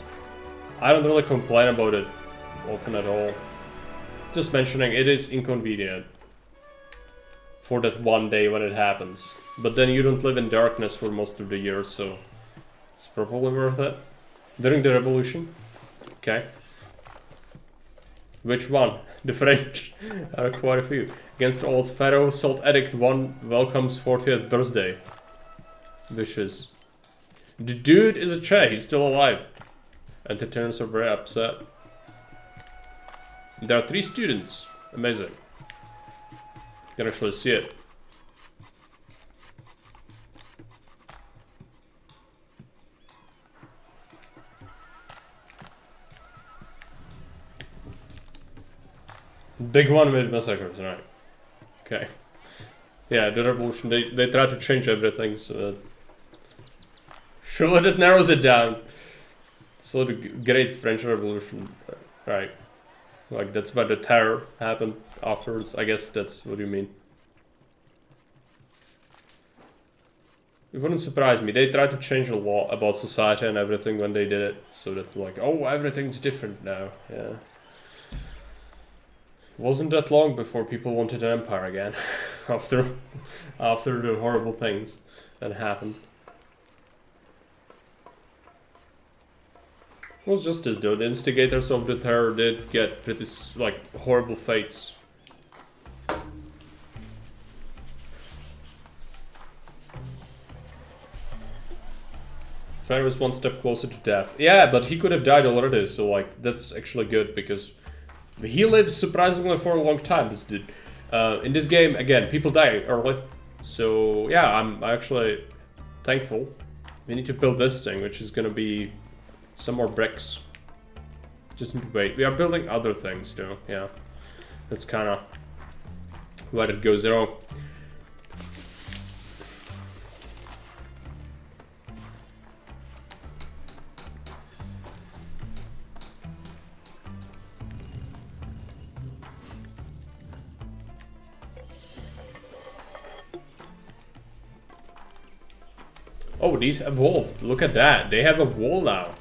I don't really complain about it often at all. Just mentioning it is inconvenient for that one day when it happens. But then you don't live in darkness for most of the year, so it's probably worth it. During the revolution? Okay. Which one? The French. Quite a few. Against old Pharaoh, Salt Addict 1 welcomes 40th birthday. Vicious. The dude is a Che, he's still alive. Entertainers are very upset. There are 3 students. Amazing. You can actually see it. Big one with massacres, right? Okay. Yeah, the revolution, they try to change everything, so surely that narrows it down. So the Great French Revolution, right? Like, that's where the terror happened afterwards. I guess that's what you mean. It wouldn't surprise me. They tried to change the law about society and everything when they did it. So that, like, oh, everything's different now. Yeah. Wasn't that long before people wanted an empire again. after the horrible things that happened. It was justice though. The instigators of the terror did get pretty, like, horrible fates. Pharaoh was one step closer to death. Yeah, but he could have died already, so, like, that's actually good because he lives surprisingly for a long time, this dude. In this game, again, people die early. So, yeah, I'm actually thankful. We need to build this thing, which is gonna be some more bricks. Just need to wait. We are building other things, too. Yeah. That's kind of where it goes wrong. Oh, these evolved. Look at that. They have a wall now.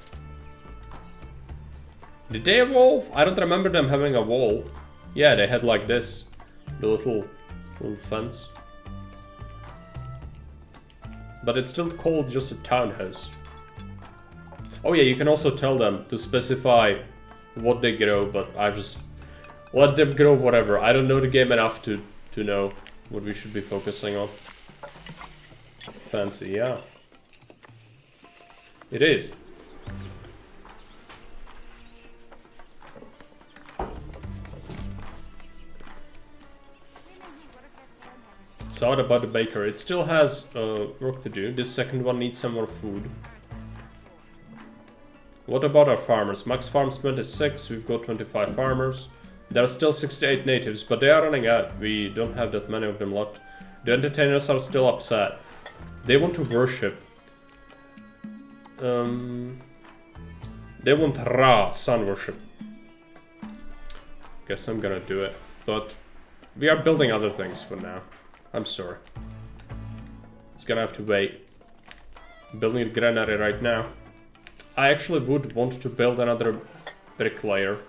Did they evolve? I don't remember them having a wall. Yeah, they had like this. The little fence. But it's still called just a townhouse. Oh yeah, you can also tell them to specify what they grow, but I just let them grow whatever. I don't know the game enough to know what we should be focusing on. Fancy, yeah. It is. So what about the baker? It still has work to do. This second one needs some more food. What about our farmers? Max farms 26, we've got 25 farmers. There are still 68 natives, but they are running out. We don't have that many of them left. The entertainers are still upset. They want to worship. They want Ra, sun worship. Guess I'm gonna do it. But we are building other things for now. I'm sorry. It's gonna have to wait. Building a granary right now. I actually would want to build another bricklayer.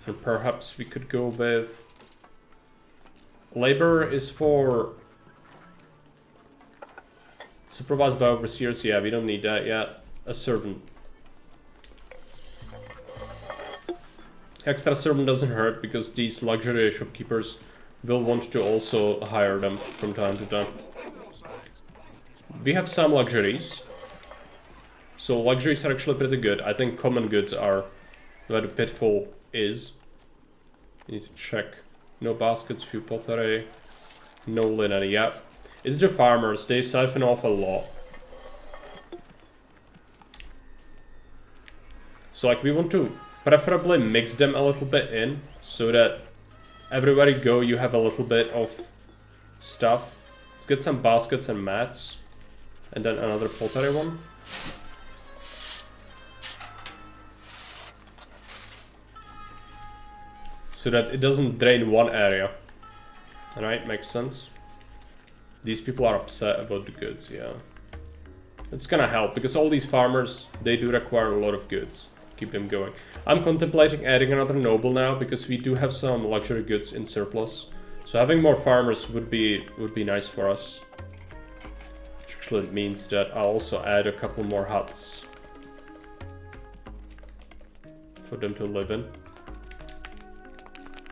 And perhaps we could go with... Labor is for... Supervised by overseers, yeah, we don't need that yet. A servant. Extra servant doesn't hurt because these luxury shopkeepers will want to also hire them from time to time. We have some luxuries. So luxuries are actually pretty good. I think common goods are where the pitfall is. You need to check. No baskets, few pottery. No linen, yeah. It's the farmers, they siphon off a lot. So like we want to preferably mix them a little bit in, so that everywhere you go you have a little bit of stuff. Let's get some baskets and mats. And then another pottery one. So that it doesn't drain one area. Alright, makes sense. These people are upset about the goods, yeah. It's gonna help, because all these farmers, they do require a lot of goods. Keep them going. I'm contemplating adding another noble now, because we do have some luxury goods in surplus. So having more farmers would be nice for us. Which actually means that I'll also add a couple more huts. For them to live in.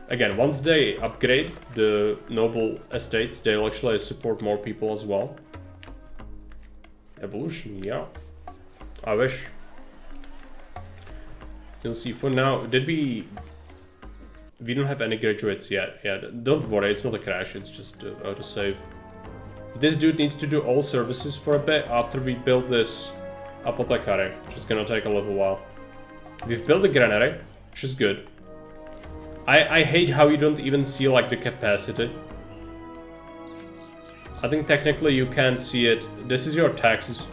Again, once they upgrade the noble estates, they'll actually support more people as well. Evolution, yeah. I wish. You'll see, for now, did we... We don't have any graduates yet. Yeah, don't worry, it's not a crash, it's just auto save. This dude needs to do all services for a bit after we build this apothecary, which is gonna take a little while. We've built a granary, which is good. I hate how you don't even see like the capacity. I think technically you can't see it. This is your taxes.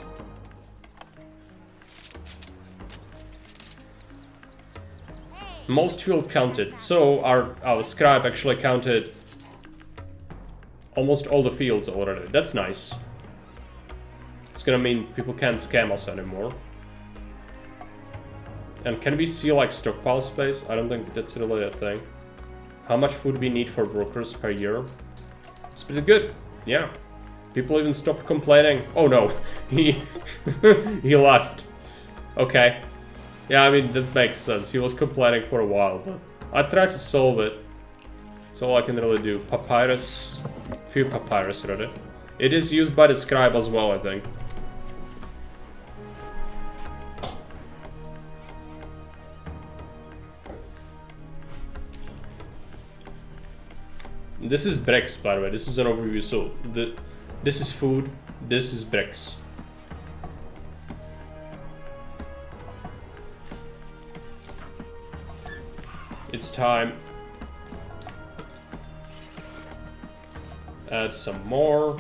Most field counted. So our scribe actually counted almost all the fields already. That's nice. It's gonna mean people can't scam us anymore. And can we see like stockpile space? I don't think that's really a thing. How much food we need for workers per year? It's pretty good. Yeah. People even stopped complaining. Oh no, he left. Okay. Yeah, I mean that makes sense. He was complaining for a while, but I tried to solve it. That's all I can really do. Papyrus, few papyrus ready. It is used by the scribe as well, I think. This is bricks, by the way. This is an overview. So this is food. This is bricks. It's time. Add some more.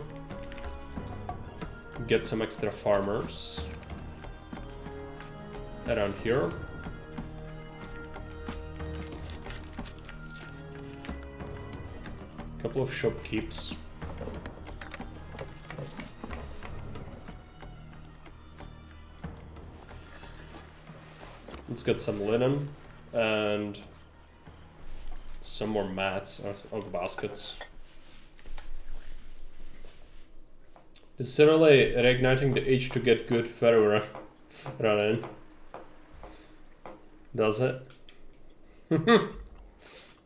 Get some extra farmers around here. Couple of shopkeepers. Let's get some linen and some more mats or baskets. It's really reigniting the itch to get good ferro run in. Does it? At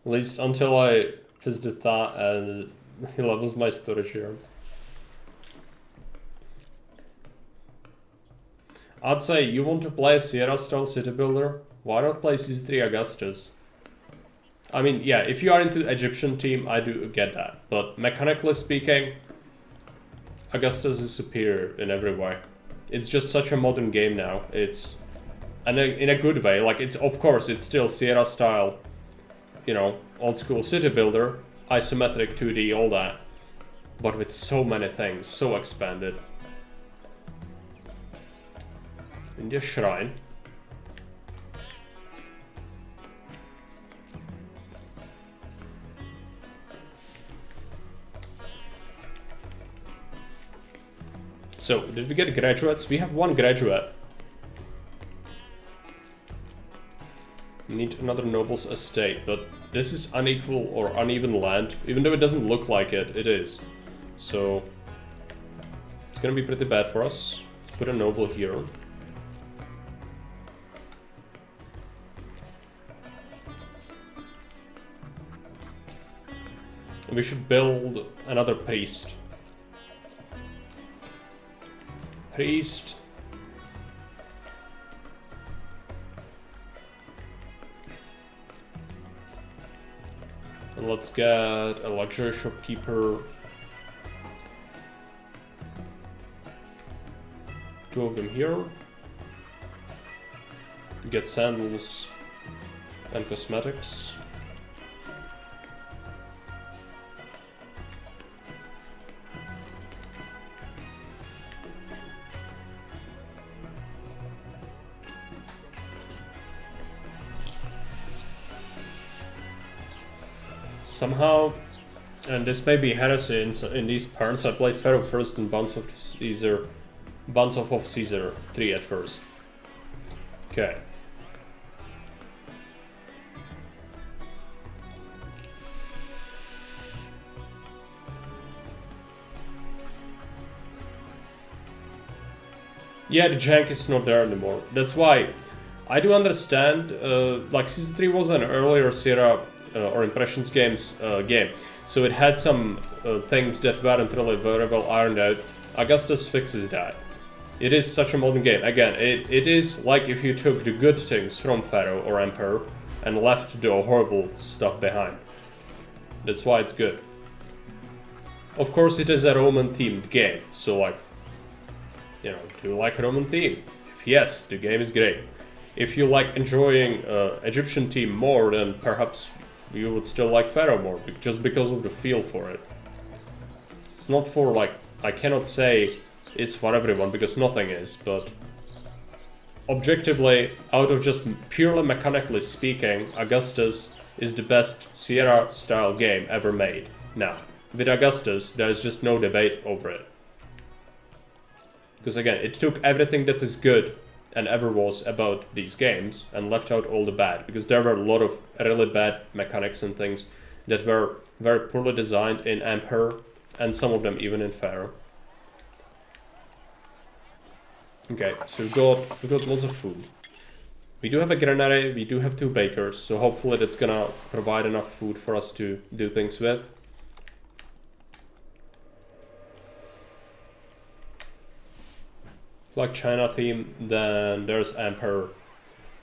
least until I visit that and he levels my storage yards. I'd say you want to play a Sierra style city builder? Why not play C3 Augustus? I mean, yeah, if you are into the Egyptian team, I do get that. But mechanically speaking, Augustus is superior in every way. It's just such a modern game now. It's, and in a good way, like it's, of course, it's still Sierra style, you know, old school city builder, isometric 2D, all that. But with so many things, so expanded. India Shrine. So, did we get graduates? We have one graduate. We need another noble's estate, but this is unequal or uneven land. Even though it doesn't look like it, it is. So, it's gonna be pretty bad for us. Let's put a noble here. We should build another priest. Priest. And let's get a luxury shopkeeper. 2 of them here. Get sandals and cosmetics. somehow, and this may be heresy in these parts, I played Pharaoh first and Bonds of Caesar 3 at first. Okay. Yeah, the jank is not there anymore. That's why I do understand. Like Season 3 was an earlier Sierra or Impressions games game, so it had some things that weren't really very well ironed out. Augustus fixes that. It is such a modern game. Again, it is like if you took the good things from Pharaoh or Emperor and left the horrible stuff behind. That's why it's good. Of course, it is a Roman-themed game, so like, you know, do you like a Roman theme? If yes, the game is great. If you like enjoying Egyptian theme more, then perhaps you would still like Pharaoh more, just because of the feel for it. It's not for like, I cannot say it's for everyone, because nothing is, but objectively, out of just purely mechanically speaking, Augustus is the best Sierra-style game ever made. Now, with Augustus, there is just no debate over it. Because again, it took everything that is good and ever was about these games and left out all the bad, because there were a lot of really bad mechanics and things that were very poorly designed in Emperor, and some of them even in Pharaoh. Okay, so we've got lots of food. We do have a granary, we do have 2 bakers, so hopefully that's gonna provide enough food for us to do things with. Like China theme, then there's Emperor.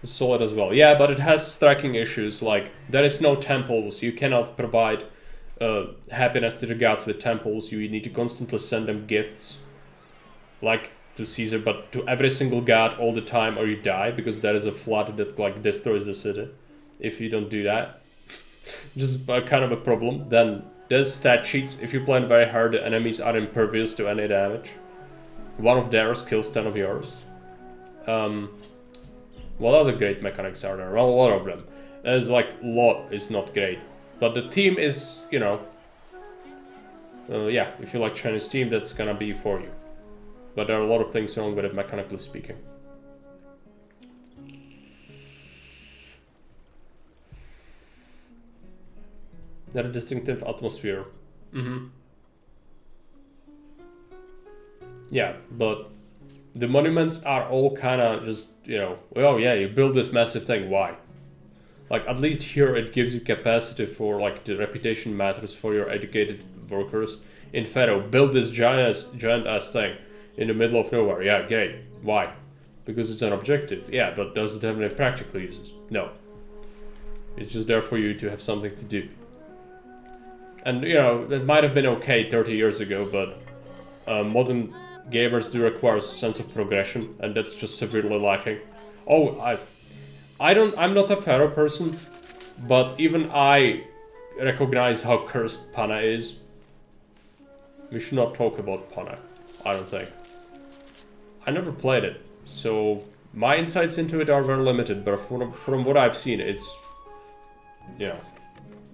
It's solid as well. Yeah, but it has striking issues, like there is no temples, you cannot provide happiness to the gods with temples, you need to constantly send them gifts. Like to Caesar, but to every single god all the time or you die, because there is a flood that like destroys the city. If you don't do that, just kind of a problem. Then there's stat sheets. If you play very hard, the enemies are impervious to any damage. One of theirs kills 10 of yours. What other great mechanics are there? Well, a lot of them. There's like lot is not great, but the team is, you know, yeah, if you like Chinese team, that's gonna be for you. But there are a lot of things wrong with it, mechanically speaking. They're a distinctive atmosphere. Yeah, but the monuments are all kind of just, you know, oh yeah, you build this massive thing, why? Like, at least here it gives you capacity for, like, the reputation matters for your educated workers. In Pharaoh, build this giant-ass thing in the middle of nowhere. Yeah, great. Why? Because it's an objective. Yeah, but does it have any practical uses? No. It's just there for you to have something to do. And, you know, that might have been okay 30 years ago, but modern gamers do require a sense of progression, and that's just severely lacking. Oh, I'm not a Pharaoh person, but even I recognize how cursed Pana is. We should not talk about Pana, I don't think. I never played it, so my insights into it are very limited, but from what I've seen, it's, you know,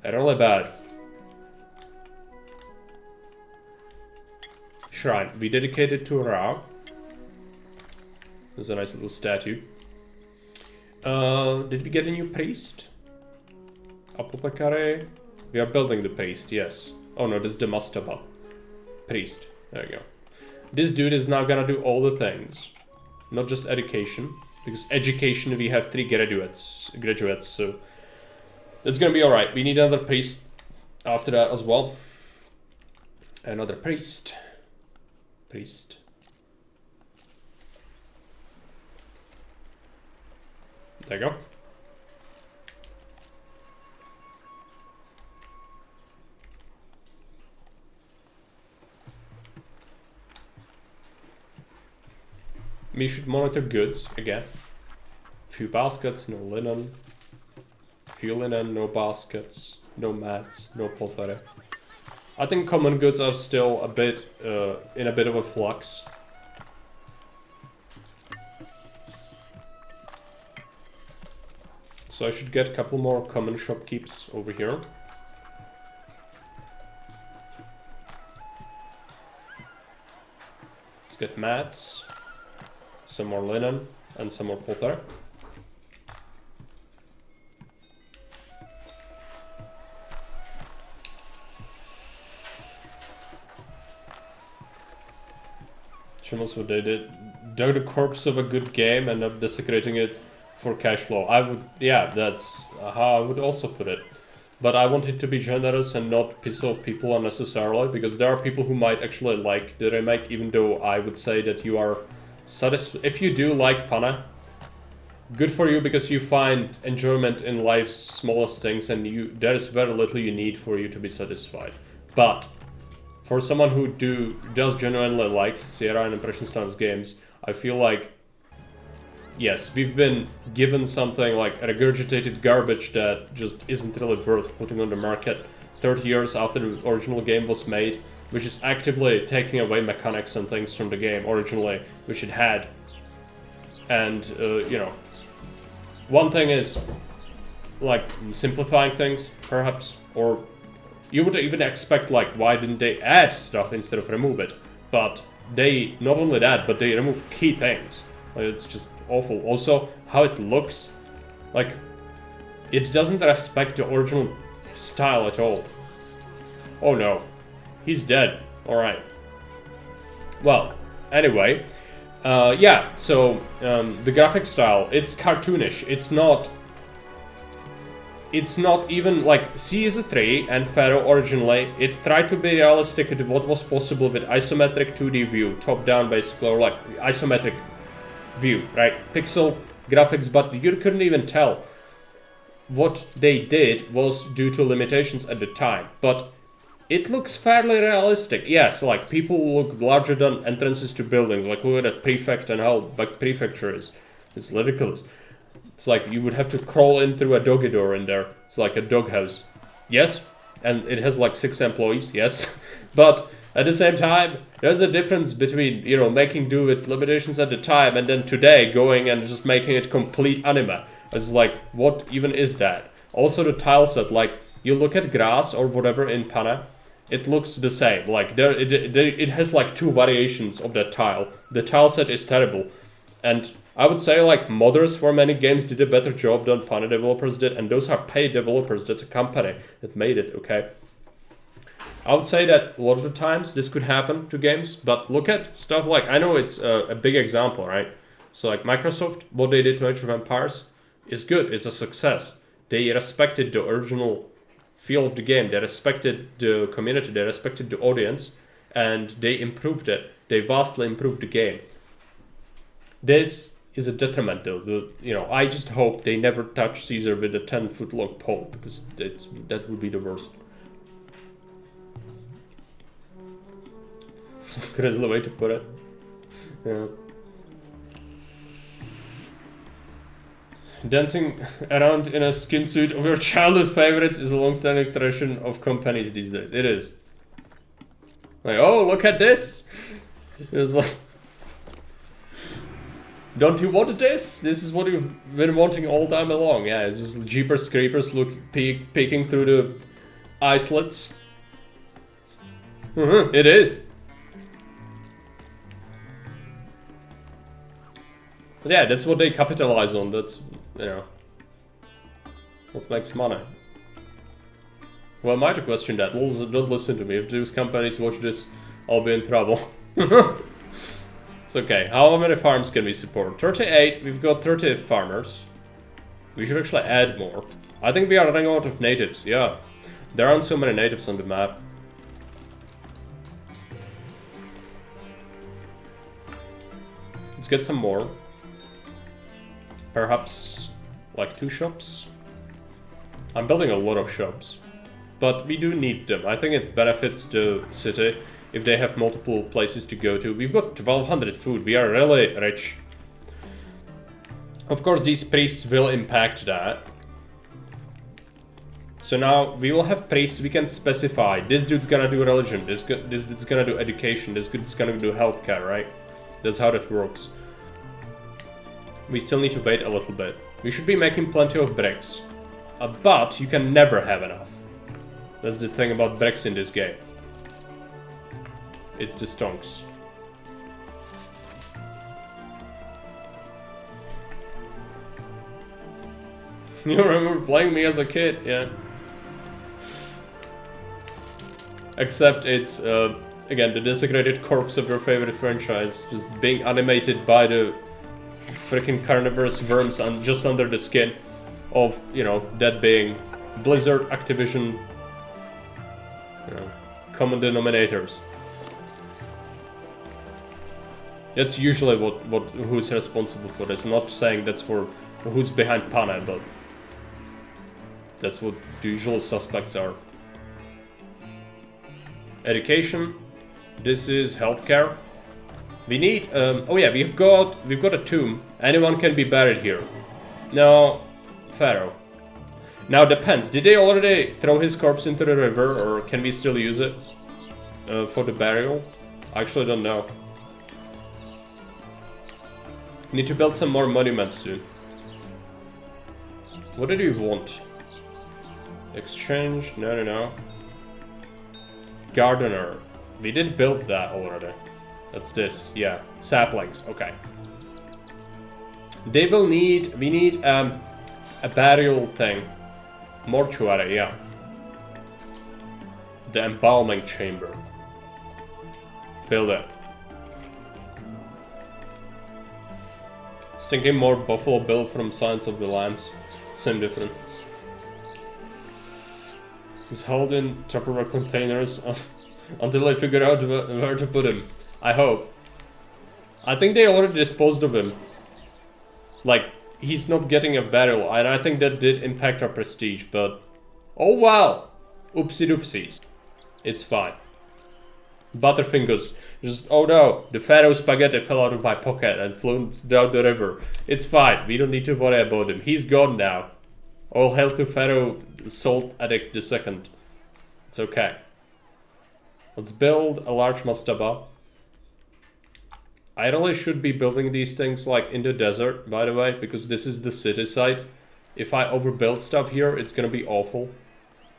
really bad. Shrine. We dedicate it to Ra. There's a nice little statue. Did we get a new priest? Apothecary. We are building the priest, yes. Oh no, this is the mastaba. Priest. There you go. This dude is now gonna do all the things. Not just education. Because education, we have 3 graduates, so that's gonna be alright. We need another priest after that as well. Another priest. There you go. We should monitor goods again. Few baskets, no linen. Few linen, no baskets, no mats, no pottery. I think common goods are still a bit in a bit of a flux. So I should get a couple more common shopkeepers over here. get mats, some more linen, and some more pottery. Almost what they did. Dug the corpse of a good game and up desecrating it for cash flow. I would, yeah, that's how I would also put it. But I want it to be generous and not piss off people unnecessarily, because there are people who might actually like the remake, even though I would say that you are satisfied. If you do like Pana, good for you, because you find enjoyment in life's smallest things, and there is very little you need for you to be satisfied. But for someone who does genuinely like Sierra and Impression Stone's games, I feel like, yes, we've been given something like regurgitated garbage that just isn't really worth putting on the market 30 years after the original game was made, which is actively taking away mechanics and things from the game originally, which it had. And, you know, one thing is, like, simplifying things, perhaps, or you would even expect, like, why didn't they add stuff instead of remove it? But they, not only that, but they remove key things. Like, it's just awful. Also, how it looks, like, it doesn't respect the original style at all. Oh no, he's dead. Alright. Well, anyway, yeah, so, the graphic style, it's cartoonish. It's not even, like, C is a 3, and Pharaoh originally, it tried to be realistic at what was possible with isometric 2D view, top-down basically, or like, isometric view, right? Pixel graphics, but you couldn't even tell. What they did was due to limitations at the time, but it looks fairly realistic. Yes, like, people look larger than entrances to buildings, like, look at that prefect and how big prefecture is. It's ridiculous. It's like you would have to crawl in through a doggy door in there. It's like a doghouse. Yes, and it has like 6 employees, yes. But at the same time, there's a difference between, you know, making do with limitations at the time and then today going and just making it complete anime. It's like, what even is that? Also the tile set, like, you look at grass or whatever in Pana, it looks the same. Like, it has like 2 variations of that tile. The tile set is terrible. And I would say, like, modders for many games did a better job than Pana developers did, and those are paid developers. That's a company that made it, okay? I would say that a lot of the times this could happen to games, but look at stuff like, I know it's a big example, right? So, like, Microsoft, what they did to Age of Empires is good. It's a success. They respected the original feel of the game. They respected the community. They respected the audience, and they improved it. They vastly improved the game. This is a detriment, though. I just hope they never touch Caesar with a 10-foot long pole, because that would be the worst. Good as the way to put it. Yeah. Dancing around in a skin suit of your childhood favorites is a long-standing tradition of companies these days. It is. Like, oh, look at this! It's like, don't you want this? This is what you've been wanting all time along. Yeah, it's just Jeepers Creepers peeking through the eye slits. It is. But yeah, that's what they capitalize on. That's, what makes money. Well, I might have questioned that. Don't listen to me. If those companies watch this, I'll be in trouble. It's okay. How many farms can we support? 38. We've got 30 farmers. We should actually add more. I think we are running out of natives. Yeah. There aren't so many natives on the map. Let's get some more. Perhaps like 2 shops. I'm building a lot of shops, but we do need them. I think it benefits the city if they have multiple places to go to. We've got 1200 food. We are really rich. Of course, these priests will impact that. So now we will have priests. We can specify this dude's gonna do religion, this dude's gonna do education, this dude's gonna do healthcare, right? That's how that works. We still need to wait a little bit. We should be making plenty of bricks. But you can never have enough. That's the thing about bricks in this game. It's the stonks. You remember playing me as a kid, yeah. Except it's, again, the desecrated corpse of your favorite franchise, just being animated by the freaking carnivorous worms just under the skin of, you know, that being Blizzard, Activision, you know, common denominators. That's usually who's responsible for this. I'm not saying that's for who's behind Pana, but that's what the usual suspects are. Education. This is healthcare. We need. Oh yeah, we've got a tomb. Anyone can be buried here. No, Pharaoh. Now depends. Did they already throw his corpse into the river, or can we still use it for the burial? I actually don't know. Need to build some more monuments soon. What did you want? Exchange? No. Gardener. We did build that already. That's this. Yeah. Saplings. Okay. They will need... We need a burial thing. Mortuary, yeah. The embalming chamber. Build it. Thinking more Buffalo Bill from Silence of the Lambs. Same difference. He's held in Tupperware containers until I figure out where to put him. I hope. I think they already disposed of him. Like, he's not getting a burial, and I think that did impact our prestige, but... Oh wow! Oopsie doopsies. It's fine. Butterfingers. Just, oh no, the Pharaoh spaghetti fell out of my pocket and flew down the river. It's fine, we don't need to worry about him. He's gone now. All hail to Pharaoh Salt Addict II. It's okay. Let's build a large mastaba. I really should be building these things like in the desert, by the way, because this is the city site. If I overbuild stuff here, it's gonna be awful.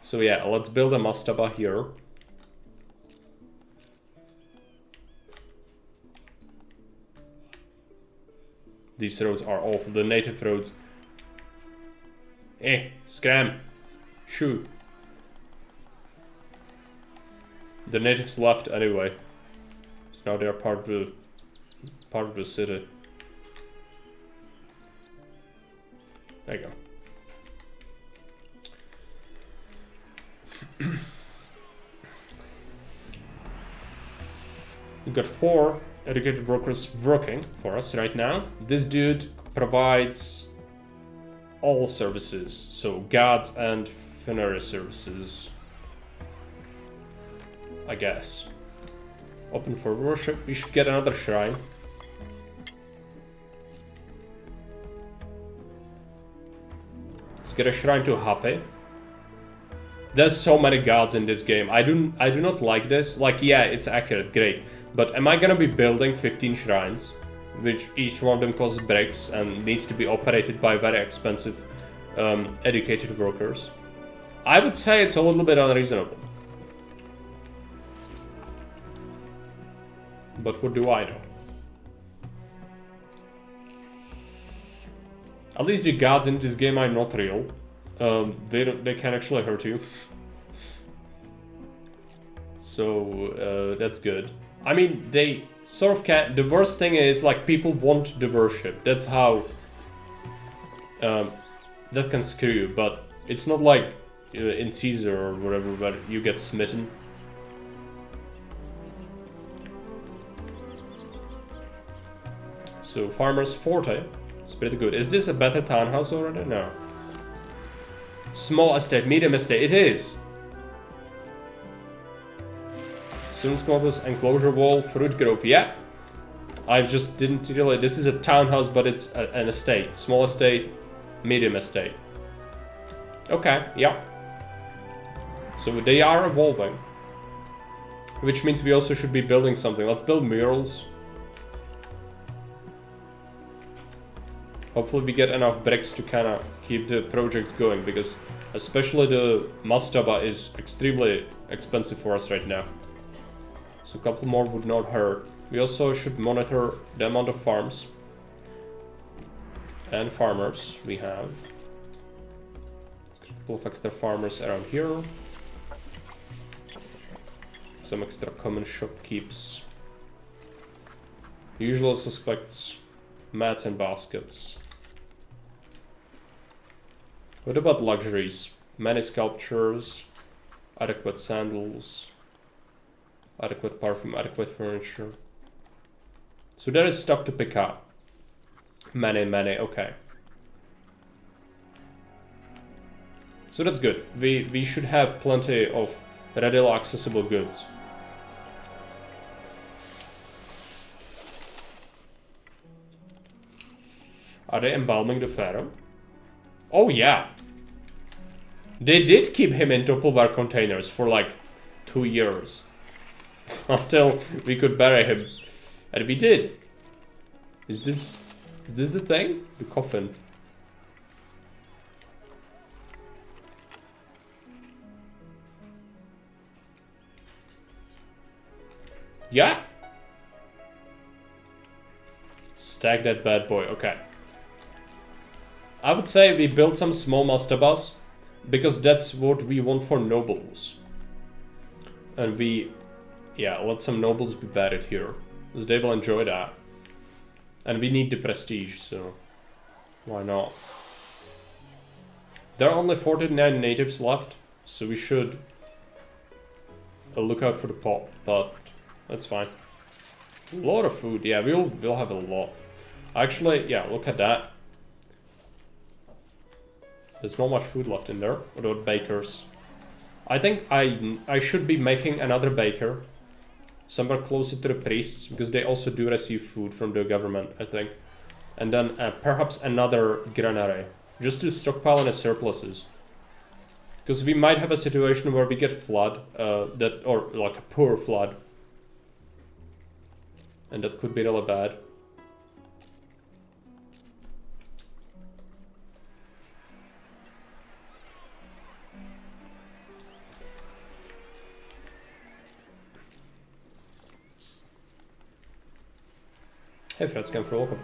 So yeah, let's build a mastaba here. These roads are awful, the native roads. Scram. Shoo. The natives left anyway. So now they are part of the city. There you go. We've got 4 educated workers working for us right now. This dude provides all services, so gods and funerary services, I guess. Open for worship. We should get another shrine. Let's get a shrine to Hape. There's so many gods in this game. I do not like this. Like, yeah, it's accurate, great. But am I gonna be building 15 shrines, which each one of them costs bricks and needs to be operated by very expensive, educated workers? I would say it's a little bit unreasonable. But what do I know? At least the gods in this game are not real. They can actually hurt you. So that's good. I mean, they sort of can. The worst thing is, like, people want the worship. That's how that can screw you. But it's not like in Caesar or whatever where you get smitten. So Farmer's Forte, it's pretty good. Is this a better townhouse already? No. Small estate, medium estate, it is. Students' quarters, enclosure wall, fruit grove, yeah. I just didn't really, this is a townhouse, but it's an estate. Small estate, medium estate. Okay, yeah. So they are evolving. Which means we also should be building something. Let's build murals. Hopefully we get enough bricks to kind of keep the projects going, because especially the mastaba is extremely expensive for us right now. So a couple more would not hurt. We also should monitor the amount of farms and farmers we have. Couple of extra farmers around here. Some extra common shopkeepers. Usual suspects. Mats and baskets. What about luxuries? Many sculptures. Adequate sandals. Adequate perfume, adequate furniture. So there is stuff to pick up. Many, okay. So that's good. We should have plenty of readily accessible goods. Are they embalming the pharaoh? Oh yeah. They did keep him in Tupperware containers for like 2 years. Until we could bury him. And we did. Is this the thing? The coffin. Yeah. Stack that bad boy. Okay. I would say we build some small mastabas. Because that's what we want for nobles. And yeah, let some nobles be buried here. Because they will enjoy that. And we need the prestige, so why not? There are only 49 natives left, so we should look out for the pop, but that's fine. A lot of food, yeah, we'll have a lot. Actually, yeah, look at that. There's not much food left in there. What about bakers? I think I should be making another baker somewhere closer to the priests, because they also do receive food from the government, I think. And then perhaps another granary, just to stockpile any surpluses. Because we might have a situation where we get flood, or like a poor flood. And that could be really bad. Hey Fred, Scam for welcome.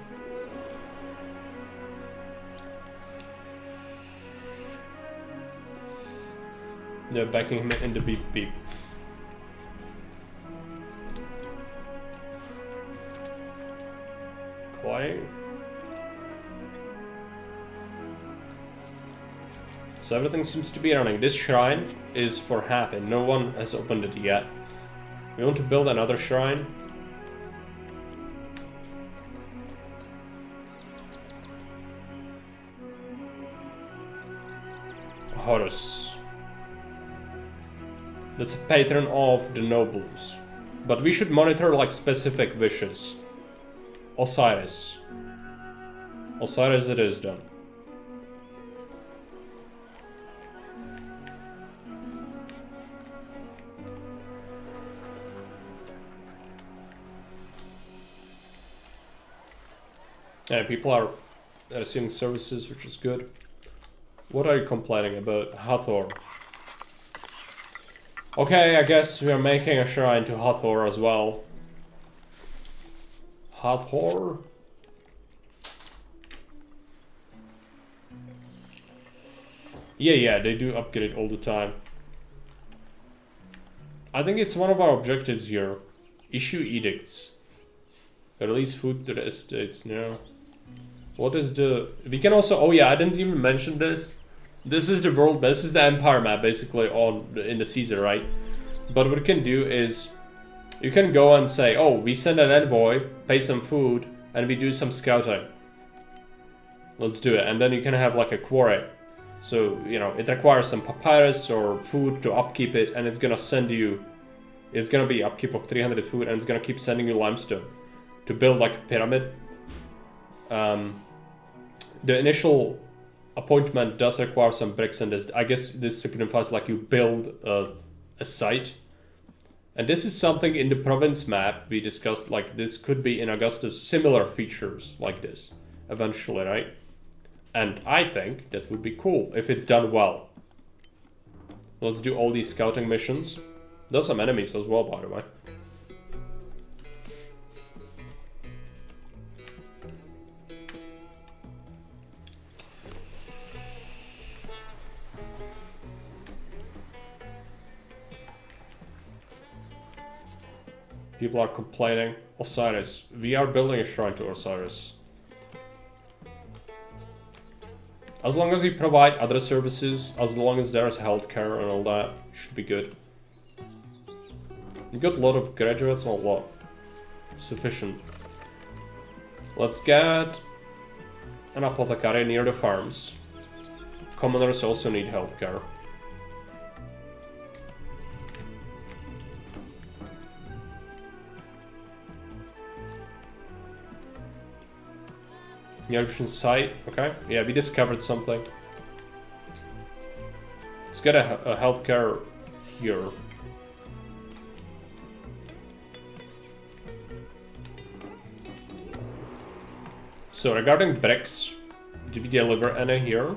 They're backing him in the beep beep. Quiet. So everything seems to be running. This shrine is for Happy. No one has opened it yet. We want to build another shrine. Horus. That's a patron of the nobles. But we should monitor like specific wishes. Osiris. Osiris it is then. Yeah, people are receiving services, which is good. What are you complaining about? Hathor. Okay, I guess we are making a shrine to Hathor as well. Hathor? Yeah, they do upgrade all the time. I think it's one of our objectives here. Issue edicts. Release food to the estates, no. What is the... We can also... Oh yeah, I didn't even mention this. This is the world... This is the empire map, basically, in the Caesar, right? But what you can do is... You can go and say, oh, we send an envoy, pay some food, and we do some scouting. Let's do it. And then you can have, like, a quarry. So, you know, it requires some papyrus or food to upkeep it, and it's gonna send you... It's gonna be upkeep of 300 food, and it's gonna keep sending you limestone to build, like, a pyramid. The initial appointment does require some bricks, and this, I guess this signifies like you build a site. And this is something in the province map we discussed, like this could be in Augustus, similar features like this eventually, right? And I think that would be cool if it's done well. Let's do all these scouting missions. There's some enemies as well, by the way. People are complaining. Osiris. We are building a shrine to Osiris. As long as we provide other services, as long as there's healthcare and all that, should be good. You got a lot of graduates, or what? Sufficient. Let's get an apothecary near the farms. Commoners also need healthcare. Egyptian site, okay. Yeah, we discovered something. Let's get a healthcare here. So regarding bricks, did we deliver any here?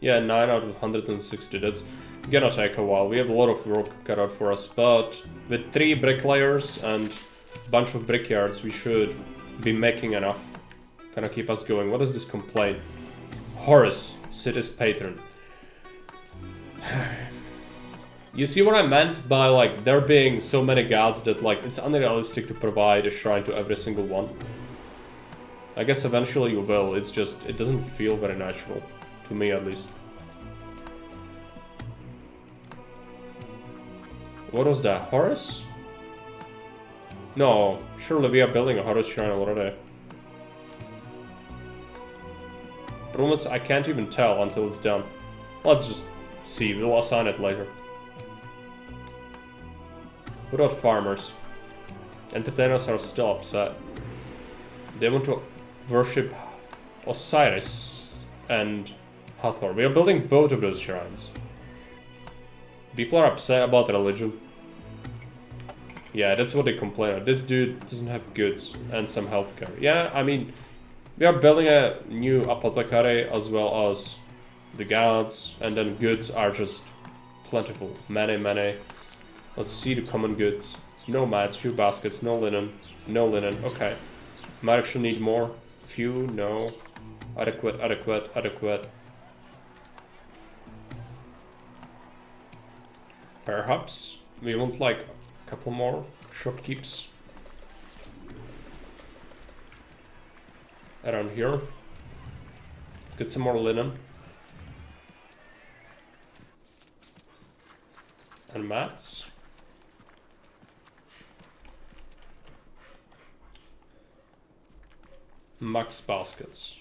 Yeah, 9 out of 160, that's gonna take a while. We have a lot of work cut out for us, but with 3 bricklayers and a bunch of brickyards, we should be making enough. Gonna keep us going. What is this complaint? Horus, city's patron. You see what I meant by like there being so many gods that like it's unrealistic to provide a shrine to every single one. I guess eventually you will, it's just, it doesn't feel very natural. To me at least. What was that? Horus? No, surely we are building a Horus shrine already. Problem is, I can't even tell until it's done. Let's just see, we'll assign it later. What about farmers? Entertainers are still upset. They want to worship Osiris and Hathor. We are building both of those shrines. People are upset about religion. Yeah, that's what they complain about. This dude doesn't have goods and some healthcare. Yeah, I mean, we are building a new apothecary as well as the gods, and then goods are just plentiful. Many. Let's see the common goods. No mats, few baskets, no linen. No linen, okay. Might actually need more. Few, no. Adequate. Perhaps we want like a couple more shopkeepers around here. Let's get some more linen. And mats. Max baskets.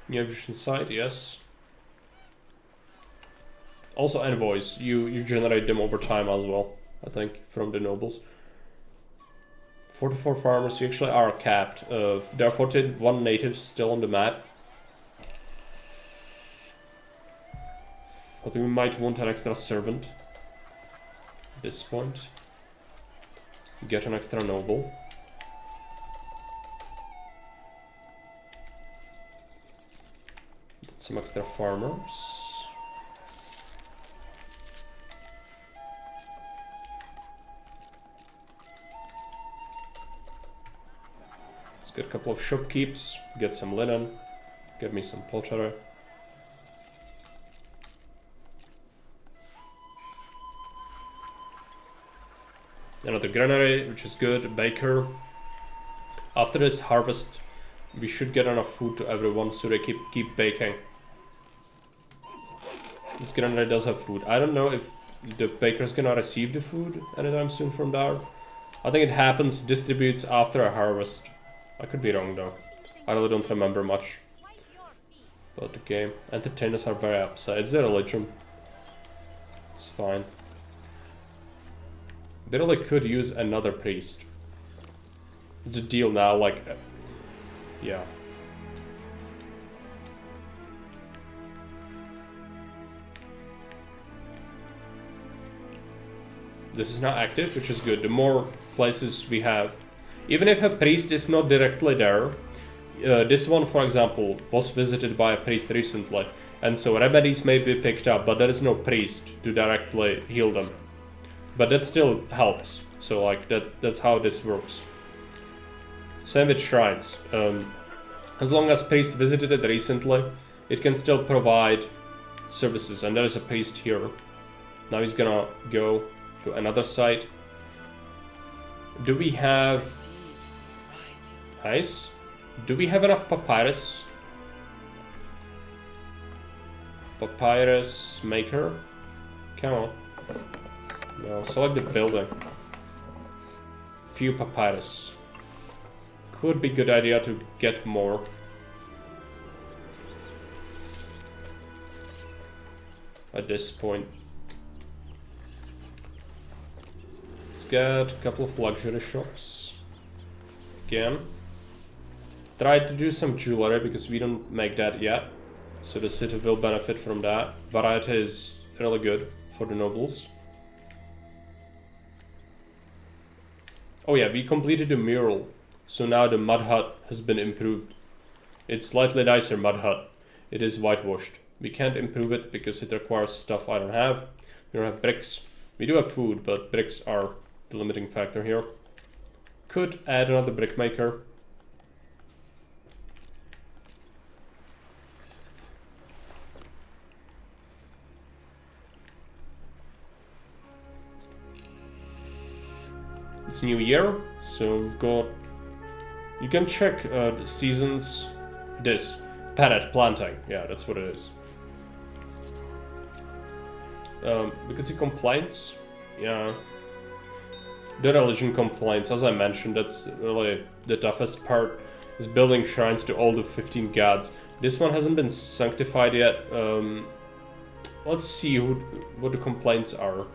New Egyptian site, yes. Also envoys, you generate them over time as well, I think, from the nobles. 44 farmers, you actually are capped. There are 41 natives still on the map. But we might want an extra servant at this point. Get an extra noble. Some extra farmers. Let's get a couple of shopkeepers, get some linen, get me some pottery. Another granary, which is good. Baker. After this harvest, we should get enough food to everyone, so they keep baking. This granary does have food. I don't know if the baker's gonna receive the food anytime soon from there. I think it happens, distributes after a harvest. I could be wrong though. I really don't remember much about the game. Entertainers are very upset. It's their religion. It's fine. They really could use another priest. It's a deal now, like... yeah. This is now active, which is good. The more places we have. Even if a priest is not directly there, this one, for example, was visited by a priest recently. And so remedies may be picked up, but there is no priest to directly heal them. But that still helps. So like that's how this works. Same with shrines. As long as priest visited it recently, it can still provide services. And there is a priest here. Now he's gonna go to another site. Do we have... Nice. Do we have enough papyrus? Papyrus maker? Come on. No, select the building. Few papyrus. Could be good idea to get more. At this point. Let's get a couple of luxury shops. Again. Try to do some jewelry because we don't make that yet. So the city will benefit from that. Variety is really good for the nobles. Oh yeah, we completed the mural. So now the mud hut has been improved. It's slightly nicer mud hut. It is whitewashed. We can't improve it because it requires stuff I don't have. We don't have bricks. We do have food, but bricks are the limiting factor here. Could add another brick maker. It's New Year, so we've got... You can check the seasons. This. Paddock planting. Yeah, that's what it is. Because he complains. Yeah. The religion complains. As I mentioned, that's really the toughest part. Is building shrines to all the 15 gods. This one hasn't been sanctified yet. Let's see what the complaints are.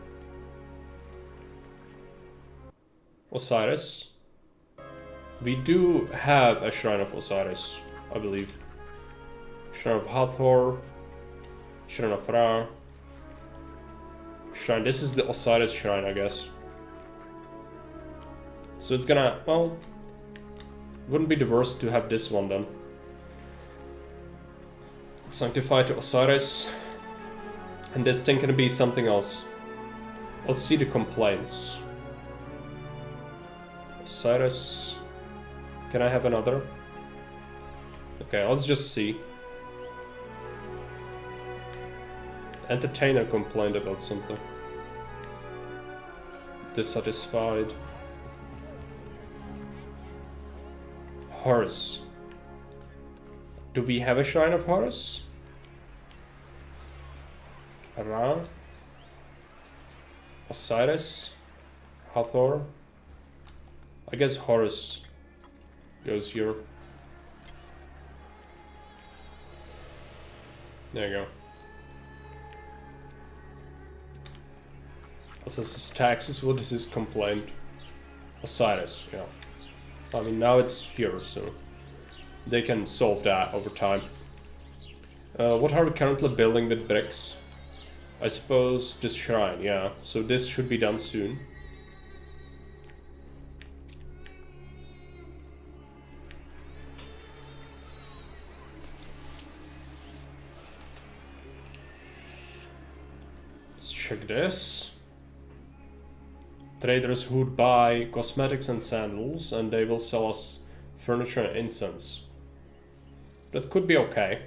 Osiris. We do have a shrine of Osiris, I believe. Shrine of Hathor. Shrine of Ra. Shrine. This is the Osiris shrine, I guess. So it's gonna, well, wouldn't be the worst to have this one then. Sanctified to Osiris. And this thing can be something else. Let's see the complaints. Osiris. Can I have another? Okay, let's just see. Entertainer complained about something. Dissatisfied. Horus. Do we have a shrine of Horus? Ra? Osiris? Hathor? I guess Horus goes here. There you go. Assesses taxes, what is his complaint? Osiris, yeah. I mean, now it's here, so they can solve that over time. What are we currently building with bricks? I suppose this shrine, yeah. So this should be done soon. Let's check this. Traders who would buy cosmetics and sandals, and they will sell us furniture and incense. That could be okay.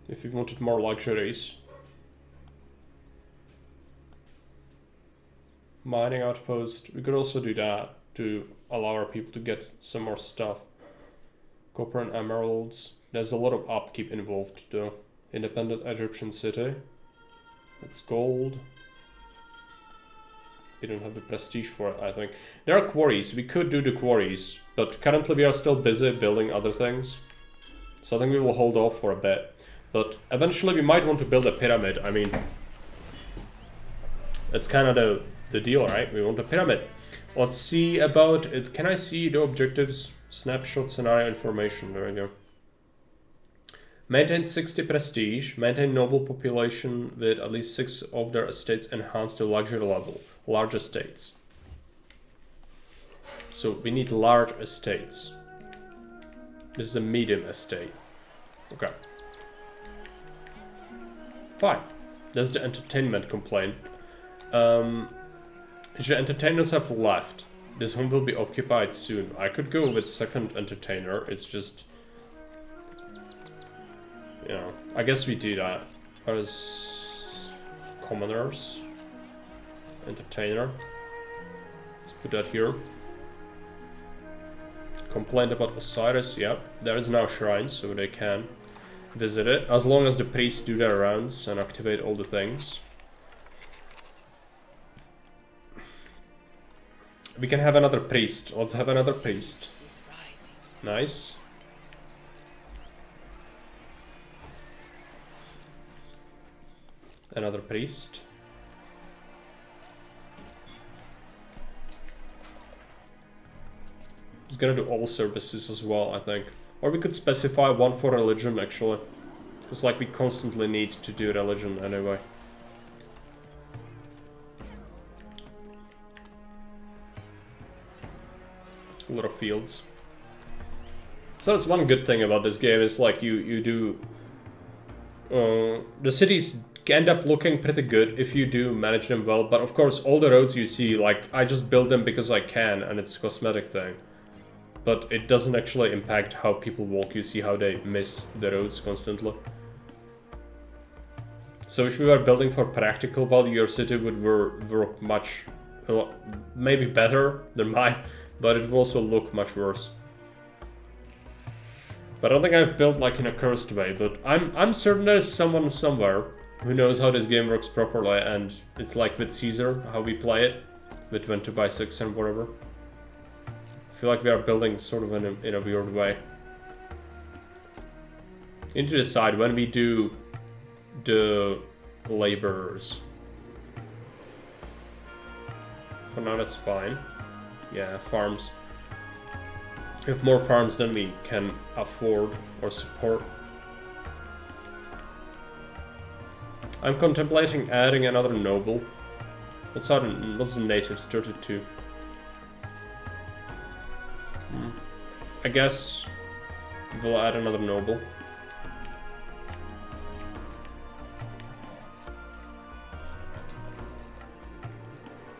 If we wanted more luxuries. Mining outpost. We could also do that to allow our people to get some more stuff. Copper and emeralds. There's a lot of upkeep involved though. Independent Egyptian city. That's gold. We don't have the prestige for it, I think. There are quarries. We could do the quarries. But currently we are still busy building other things. So I think we will hold off for a bit. But eventually we might want to build a pyramid. I mean, that's kind of the deal, right? We want a pyramid. Let's see about it. Can I see the objectives? Snapshot, scenario information. There we go. Maintain 60 prestige. Maintain noble population with at least 6 of their estates enhanced to luxury level. Large estates. So we need large estates. This is a medium estate. Okay. Fine. That's the entertainment complaint. The entertainers have left. This home will be occupied soon. I could go with second entertainer. It's just... You know, I guess we do that. commoners. Entertainer. Let's put that here. Complained about Osiris, yep. There is now shrine, so they can visit it. As long as the priests do their rounds and activate all the things. We can have another priest. Let's have another priest. Nice. Another priest. He's gonna do all services as well, I think. Or we could specify one for religion, actually. Because, like, we constantly need to do religion anyway. A lot of fields. So that's one good thing about this game, is like you do... the cities end up looking pretty good if you do manage them well, but of course all the roads you see, like, I just build them because I can and it's a cosmetic thing. But it doesn't actually impact how people walk. You see how they miss the roads constantly. So if you were building for practical value, your city would work much, maybe better than mine, but it will also look much worse. But I don't think I've built like in a cursed way, but I'm certain there's someone somewhere who knows how this game works properly, and it's like with Caesar, how we play it, with 20x6 and whatever. I feel like we are building sort of in a weird way. You need to decide when we do the laborers. For now that's fine. Yeah, farms. We have more farms than we can afford or support. I'm contemplating adding another noble. What's the natives? 32. I guess we'll add another noble.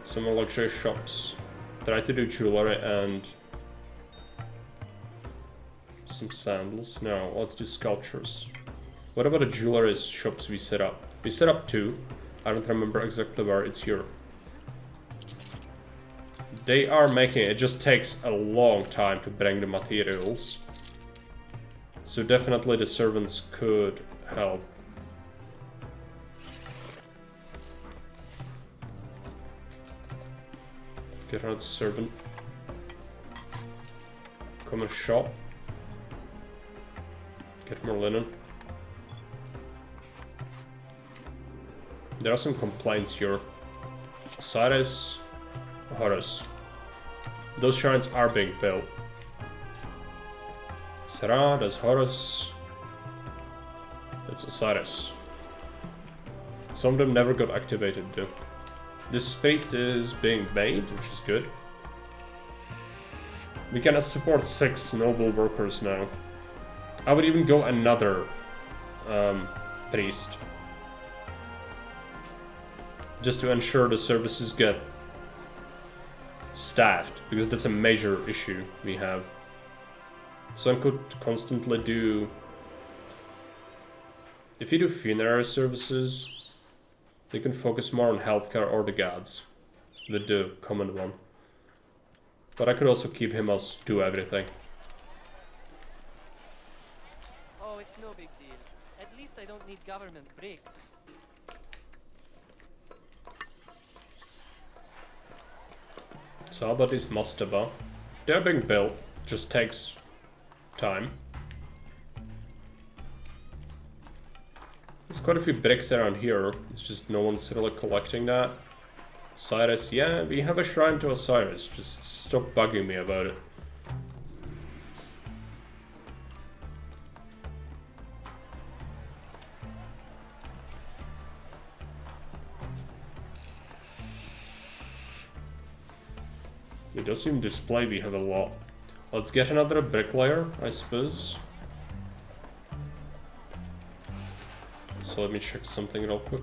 Some more luxury shops. Try to do jewelry and some sandals. No, let's do sculptures. What about the jewelry shops we set up? We set up 2. I don't remember exactly where. It's here. They are making it. It just takes a long time to bring the materials. So definitely the servants could help. Get another servant. Common shop. Get more linen. There are some complaints here. Osiris, Horus. Those shrines are being built. Sarah, that's Horus. That's Osiris. Some of them never got activated though. This priest is being made, which is good. We can support 6 noble workers now. I would even go another priest. Just to ensure the services get staffed, because that's a major issue we have. So I could constantly do... If you do funerary services, you can focus more on healthcare or the gods with the common one. But I could also keep him as do everything. Oh, it's no big deal. At least I don't need government bricks. So how about these mastaba? They're being built, just takes time. There's quite a few bricks around here, it's just no one's really collecting that. Osiris, yeah, we have a shrine to Osiris, just stop bugging me about it. It does seem display we have a lot. Let's get another bricklayer, I suppose. So let me check something real quick.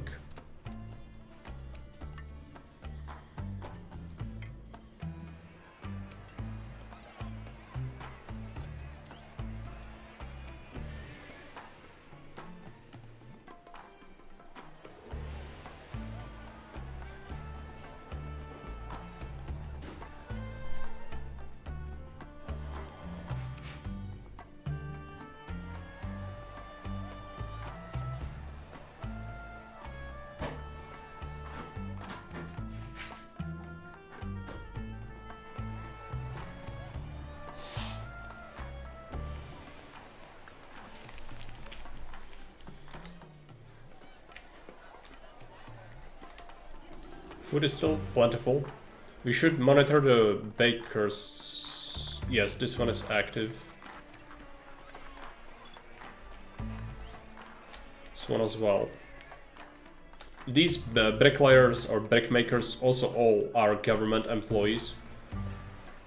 Food is still plentiful. We should monitor the bakers. Yes, this one is active. This one as well. These bricklayers or brickmakers also all are government employees.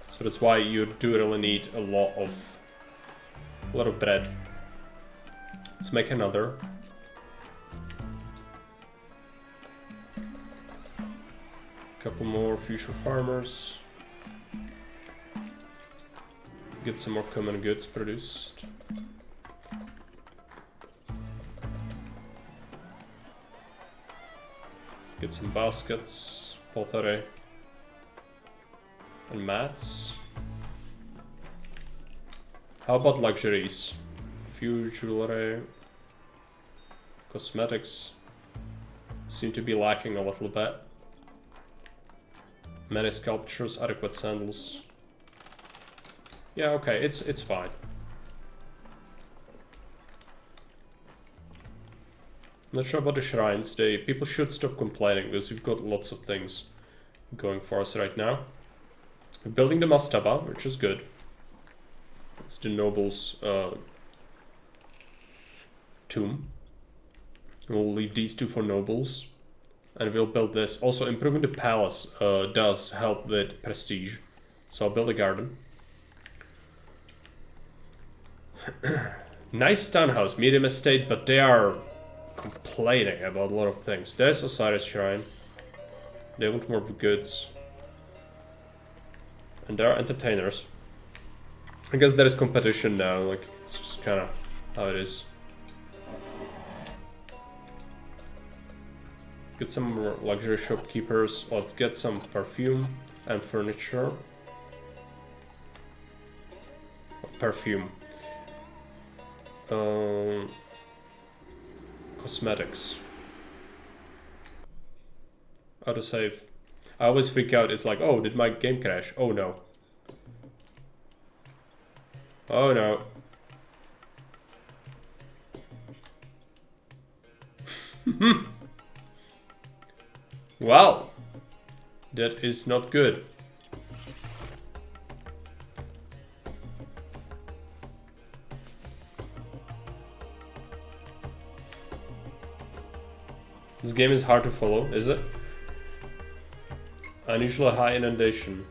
So that's why you do really need a lot of bread. Let's make another. Couple more future farmers. Get some more common goods produced. Get some baskets, pottery, and mats. How about luxuries? Few jewelry, cosmetics seem to be lacking a little bit. Many sculptures, adequate sandals. Yeah, okay, it's fine. Not sure about the shrines. People should stop complaining because we've got lots of things going for us right now. We're building the mastaba, which is good. It's the noble's tomb. We'll leave these two for nobles. And we'll build this. Also, improving the palace does help with prestige. So I'll build a garden. Nice townhouse, medium estate, but they are complaining about a lot of things. There's Osiris Shrine. They want more goods. And there are entertainers. I guess there is competition now, like, it's just kind of how it is. Get some more luxury shopkeepers. Let's get some perfume and furniture. Perfume. Cosmetics. Autosave. I always freak out. It's like, oh, did my game crash? Oh no. Oh no. Wow. That is not good. This game is hard to follow, is it? Unusually high inundation.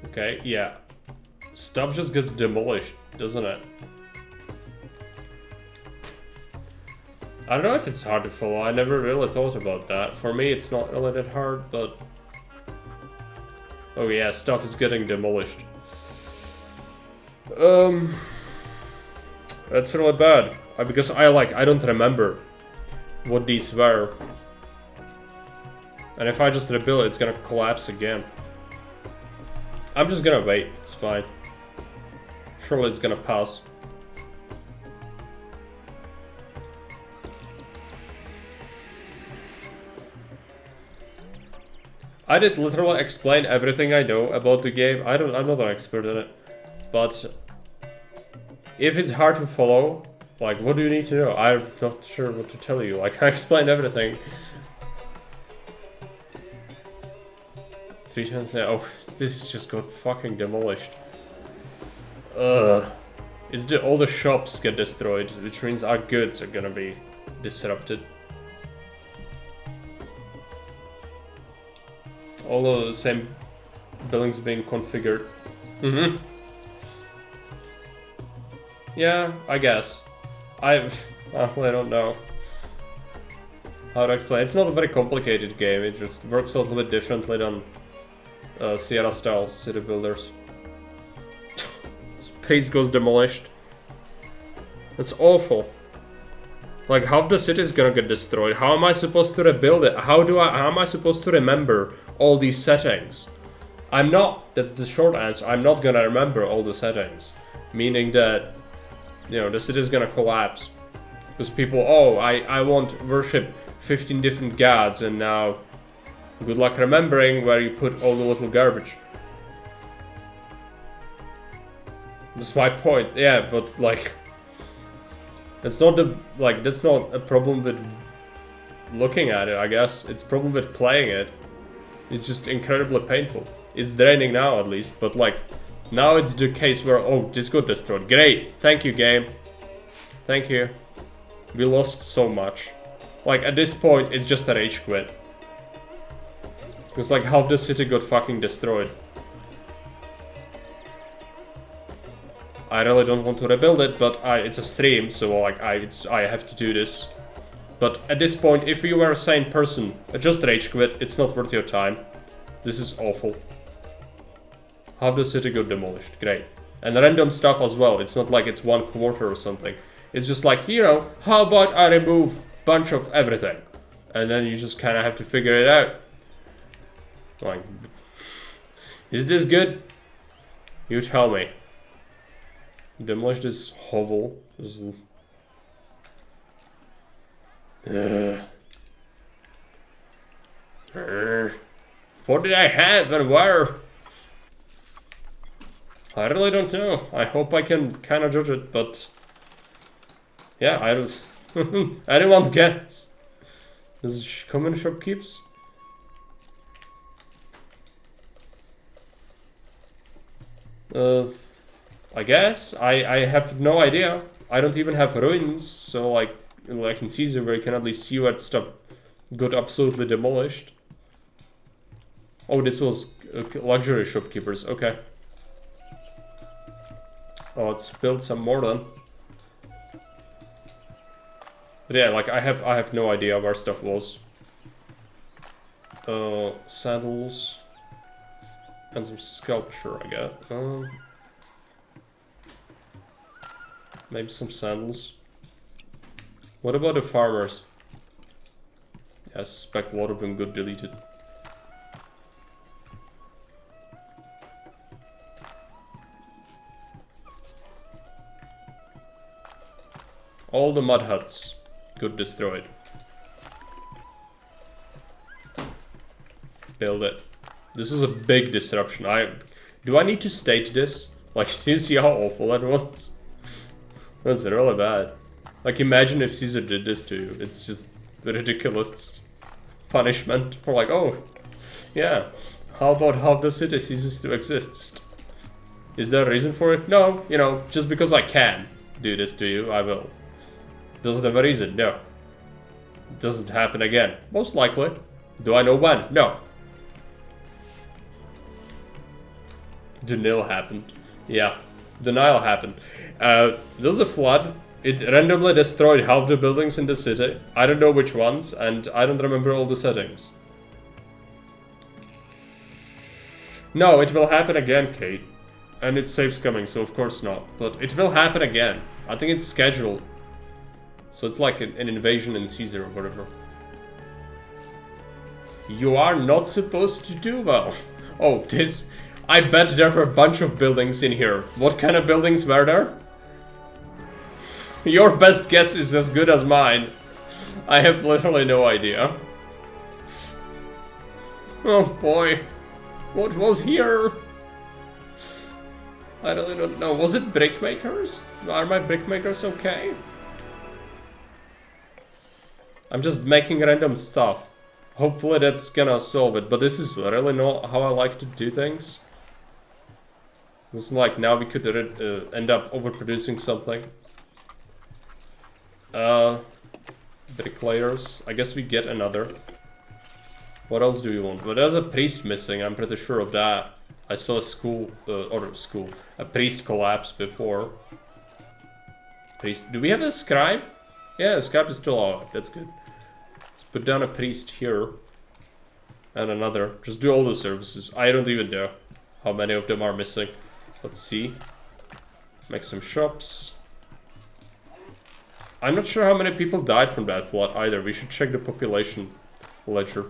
Okay, yeah. Stuff just gets demolished, doesn't it? I don't know if it's hard to follow. I never really thought about that. For me, it's not really that hard, but... Oh yeah, stuff is getting demolished. That's really bad. Because I don't remember what these were. And if I just rebuild it, it's gonna collapse again. I'm just gonna wait. It's fine. Surely it's gonna pass. I did literally explain everything I know about the game. I'm not an expert in it. But if it's hard to follow, like, what do you need to know? I'm not sure what to tell you. Like, I explained everything. 3 times now. Oh, this just got fucking demolished. It's all the shops get destroyed, which means our goods are gonna be disrupted. All of the same buildings being configured. Yeah, I guess. I don't know how to explain. It's not a very complicated game. It just works a little bit differently than Sierra style city builders. Space goes demolished. That's awful. Like, half the city is gonna get destroyed. How am I supposed to rebuild it? How am I supposed to remember all these settings? I'm not. That's the short answer. I'm not gonna remember all the settings. Meaning that, you know, the city is gonna collapse. Because people, oh, I want worship 15 different gods, and now good luck remembering where you put all the little garbage. That's my point. Yeah, but like, That's not the, like, that's not a problem with looking at it, I guess. It's a problem with playing it. It's just incredibly painful. It's draining now, at least, but like, now it's the case where, oh, this got destroyed. Great, thank you, game. Thank you. We lost so much. Like, at this point, it's just a rage quit. Because like, half the city got fucking destroyed. I really don't want to rebuild it, but it's a stream, so like, I have to do this. But at this point, if you were a sane person, just rage quit, it's not worth your time. This is awful. Half the city got demolished, great. And random stuff as well, it's not like it's 1/4 or something. It's just like, you know, how about I remove a bunch of everything? And then you just kind of have to figure it out. Like, is this good? You tell me. Demolish this hovel. What did I have and where? I really don't know. I hope I can kind of judge it, but yeah, I don't. Anyone's guess. This is common shopkeeps. I guess I have no idea. I don't even have ruins, so like in Caesar, where you can at least see where stuff got absolutely demolished. Oh, this was luxury shopkeepers. Okay. Oh, let's build some more then. But yeah, like I have no idea where stuff was. Saddles and some sculpture, I guess. Maybe some sandals. What about the farmers? Yeah, I suspect a lot of them got deleted. All the mud huts got destroyed. Build it. This was a big disruption. Do I need to state this? Like, do you see how awful that was? That's really bad. Like, imagine if Caesar did this to you. It's just ridiculous punishment for like, oh, yeah. How about half the city ceases to exist? Is there a reason for it? No, you know, just because I can do this to you, I will. Does it have a reason? No. Does it happen again? Most likely. Do I know when? No. The Nile happened. Yeah, the Nile happened. There was a flood. It randomly destroyed half the buildings in the city. I don't know which ones, and I don't remember all the settings. No, it will happen again, Kate. And it's safe coming, so of course not. But it will happen again. I think it's scheduled. So it's like an invasion in Caesar or whatever. You are not supposed to do well. Oh, this... I bet there were a bunch of buildings in here. What kind of buildings were there? Your best guess is as good as mine. I have literally no idea. Oh boy. What was here? I really don't know. Was it brickmakers? Are my brickmakers okay? I'm just making random stuff. Hopefully that's gonna solve it, but this is really not how I like to do things. It's like now we could end up overproducing something. Bricklayers. I guess we get another. What else do we want? Well, there's a priest missing, I'm pretty sure of that. I saw a a priest collapse before. Priest. Do we have a scribe? Yeah, the scribe is still alive. That's good. Let's put down a priest here. And another. Just do all the services. I don't even know how many of them are missing. Let's see. Make some shops. I'm not sure how many people died from that flood either. We should check the population ledger.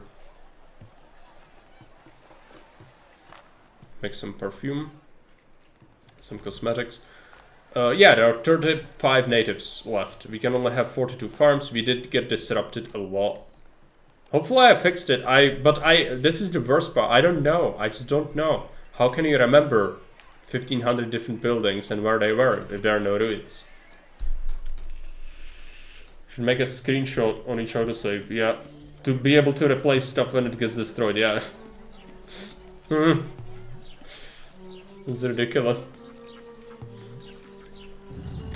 Make some perfume. Some cosmetics. Yeah, there are 35 natives left. We can only have 42 farms. We did get disrupted a lot. Hopefully I fixed it. This is the worst part. I don't know. I just don't know. How can you remember 1,500 different buildings and where they were if there are no ruins? Should make a screenshot on each autosave, yeah. To be able to replace stuff when it gets destroyed, yeah. It's ridiculous.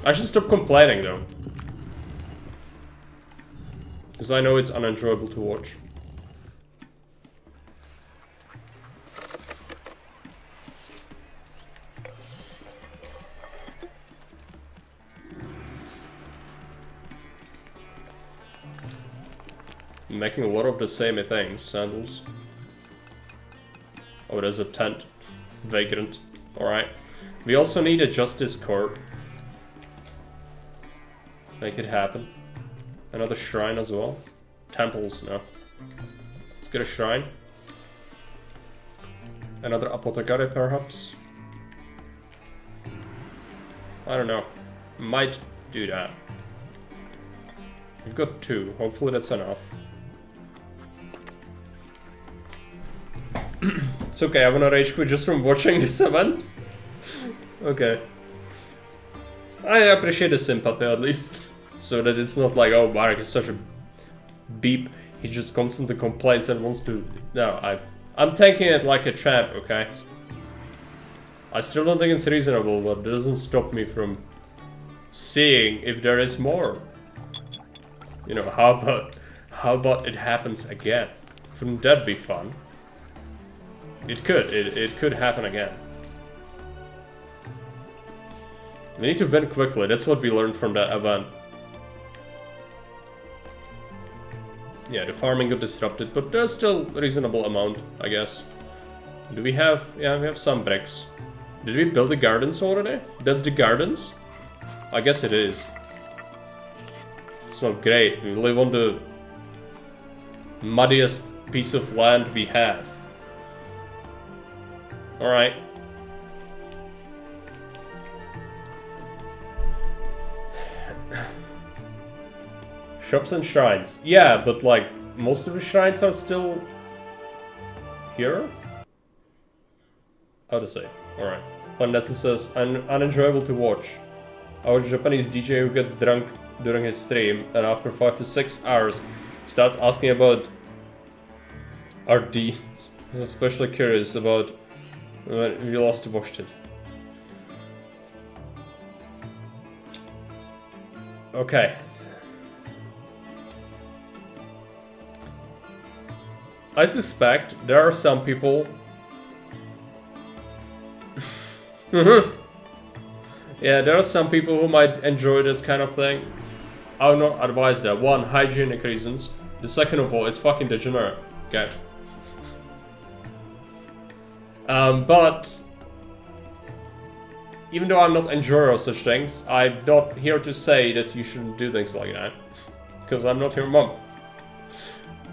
I should stop complaining though. Because I know it's unenjoyable to watch. Making a lot of the same things. Sandals. Oh, there's a tent. Vagrant. Alright. We also need a justice court. Make it happen. Another shrine as well. Temples, no. Let's get a shrine. Another apothecary, perhaps. I don't know. Might do that. We've got 2. Hopefully that's enough. It's okay, I wanna rage quit just from watching this event. Okay. I appreciate the sympathy at least. So that it's not like, oh, Mark is such a beep. He just constantly complains and wants to... No, I'm taking it like a champ, okay? I still don't think it's reasonable, but it doesn't stop me from seeing if there is more. You know, how about it happens again? Wouldn't that be fun? It could happen again. We need to win quickly, that's what we learned from that event. Yeah, the farming got disrupted, but there's still a reasonable amount, I guess. Do we have... Yeah, we have some bricks. Did we build the gardens already? That's the gardens? I guess it is. It's not great, we live on the muddiest piece of land we have. Alright. Shops and shrines. Yeah, but like, most of the shrines are still... here? How to say? Alright. Fanetsu says, unenjoyable to watch. Our Japanese DJ who gets drunk during his stream, and after 5 to 6 hours, starts asking about RD. He's especially curious about when we last watched it. Okay. I suspect there are some people... Yeah, there are some people who might enjoy this kind of thing. I would not advise that. 1, hygienic reasons. The second of all, it's fucking degenerate. Okay. But... even though I'm not an enjoyer of such things, I'm not here to say that you shouldn't do things like that. Because I'm not your mom.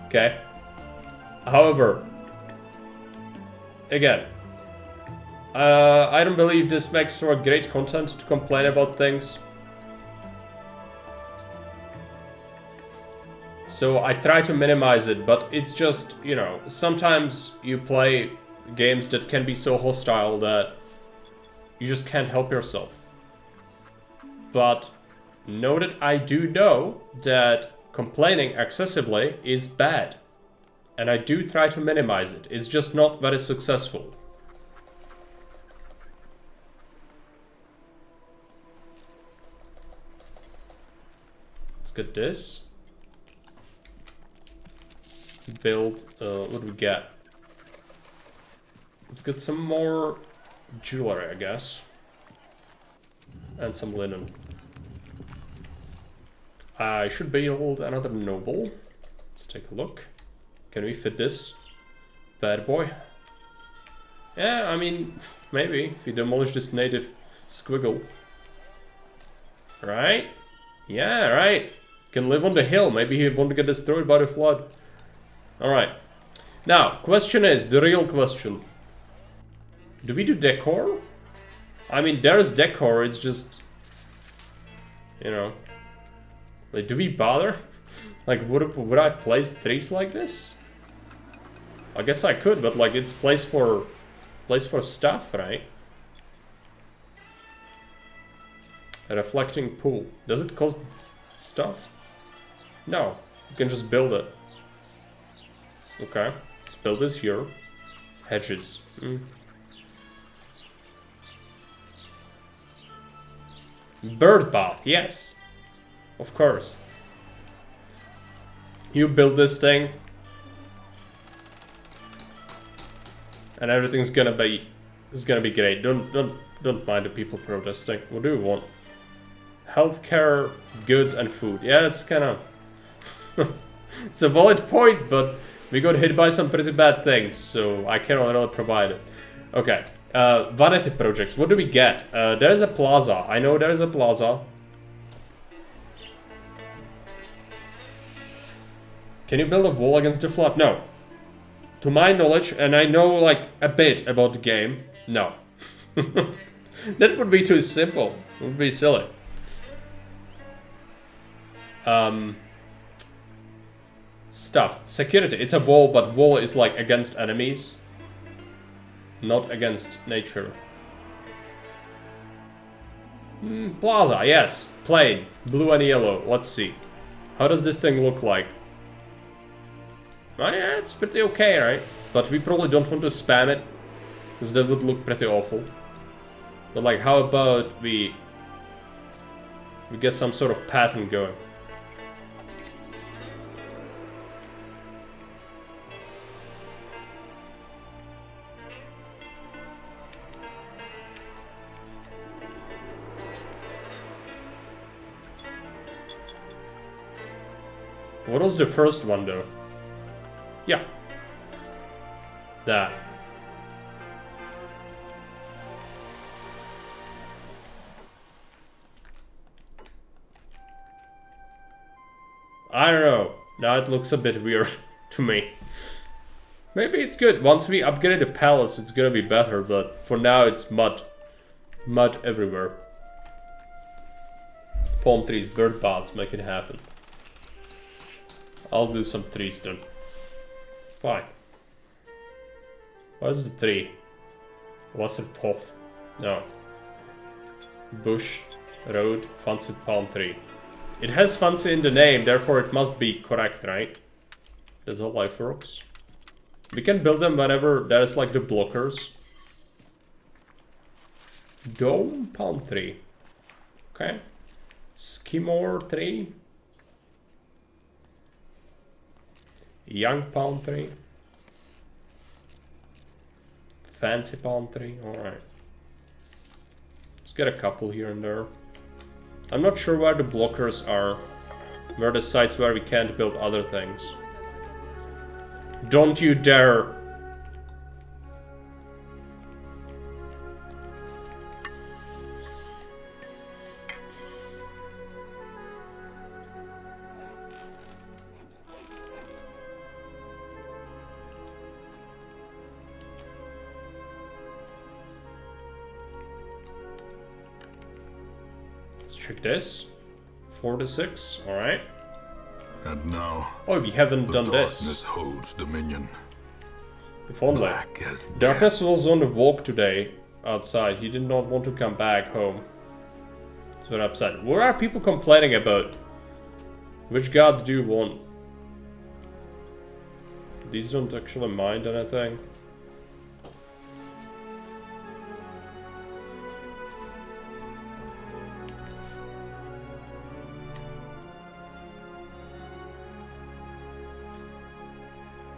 Okay? However, again, I don't believe this makes for great content to complain about things. So I try to minimize it, but it's just, you know, sometimes you play games that can be so hostile that you just can't help yourself. But know that I do know that complaining excessively is bad. And I do try to minimize it. It's just not very successful. Let's get this. Build, what do we get? Let's get some more jewelry, I guess. And some linen. I should build another noble. Let's take a look. Can we fit this bad boy? Yeah, I mean, maybe, if we demolish this native squiggle. Right? Yeah, right. Can live on the hill. Maybe he won't get destroyed by the flood. Alright. Now, question is, the real question. Do we do decor? I mean, there's decor, it's just... you know... like, do we bother? Like, would I place trees like this? I guess I could, but like, it's place for stuff, right? A reflecting pool. Does it cost stuff? No, you can just build it. Okay, let's build this here. Hedges. Bird bath, yes. Of course. You build this thing. And everything's gonna be great. Don't mind the people protesting. What do we want? Healthcare, goods, and food. Yeah, it's kind of it's a valid point, but we got hit by some pretty bad things, so I cannot really provide it. Okay, vanity projects. What do we get? There's a plaza. I know there's a plaza. Can you build a wall against the flood? No. To my knowledge, and I know like a bit about the game, no. That would be too simple. It would be silly. Stuff. Security. It's a wall, but wall is like against enemies. Not against nature. Plaza, yes. Plain. Blue and yellow. Let's see. How does this thing look like? Oh, yeah, it's pretty okay, right? But we probably don't want to spam it, because that would look pretty awful. But like, how about we get some sort of pattern going? What was the first one though? Yeah. That. I don't know. Now it looks a bit weird to me. Maybe it's good. Once we upgrade the palace, it's gonna be better, but for now it's mud. Mud everywhere. Palm trees, bird baths, make it happen. I'll do some trees then. Fine. What is the tree? Wasserhof. No. Bush, road, fancy palm tree. It has fancy in the name, therefore it must be correct, right? There's all life rocks. We can build them whenever there's like the blockers. Dome palm tree. Okay. Skimore tree. Young palm tree. Fancy palm tree. Alright. Let's get a couple here and there. I'm not sure where the blockers are. Where the sites where we can't build other things. Don't you dare! Check this. 4 to 6, alright. And now, oh, we haven't done this. Darkness holds dominion. If only. Black as death. Darkness was on the walk today outside. He did not want to come back home. So I'm upset. What are people complaining about? Which gods do you want? These don't actually mind anything.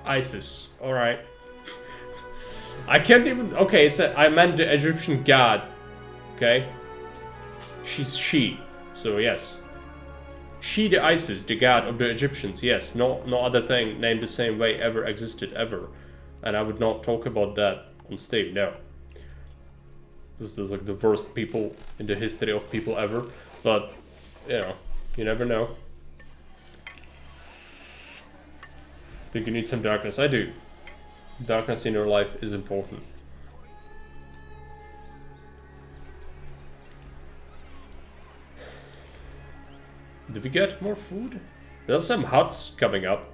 Isis. Alright. I can't even... okay, I meant the Egyptian god. Okay? She's she. So, yes. She the Isis, the god of the Egyptians. Yes, no other thing named the same way ever existed, ever. And I would not talk about that on stage, no. This is like the worst people in the history of people ever. But, you know, you never know. Think you need some darkness? I do. Darkness in your life is important. Did we get more food? There's some huts coming up.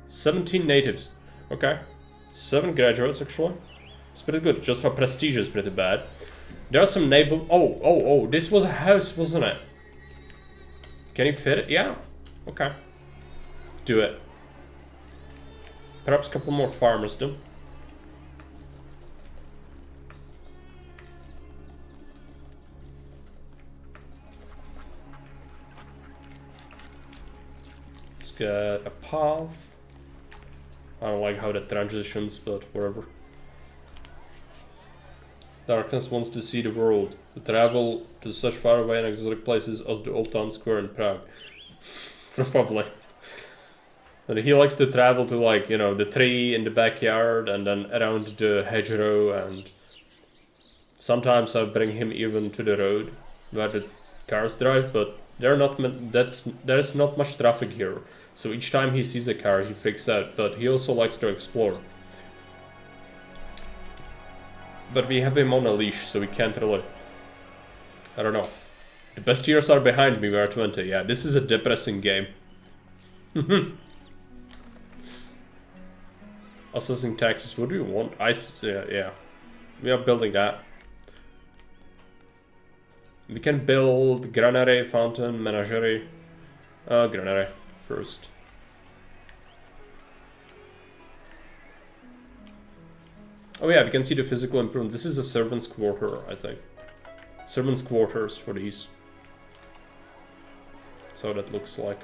17 natives. Okay. 7 graduates actually. It's pretty good. Just for prestige is pretty bad. There are some naval... oh, this was a house, wasn't it? Can you fit it? Yeah. Okay. Do it. Perhaps a couple more farmers do. Let's get a path. I don't like how that transitions, but whatever. Darkness wants to see the world, to travel to such faraway and exotic places as the Old Town Square in Prague. Probably. But he likes to travel to, like, you know, the tree in the backyard and then around the hedgerow, and sometimes I bring him even to the road where the cars drive, but there's not much traffic here. So each time he sees a car, he freaks out, but he also likes to explore. But we have him on a leash, so we can't really... I don't know. The best years are behind me, we are 20. Yeah, this is a depressing game. Assessing taxes, what do you want? Yeah. We are building that. We can build granary, fountain, menagerie. Granary first. Oh yeah, we can see the physical improvement. This is a servant's quarter, I think. Servant's quarters for these. That's how that looks like.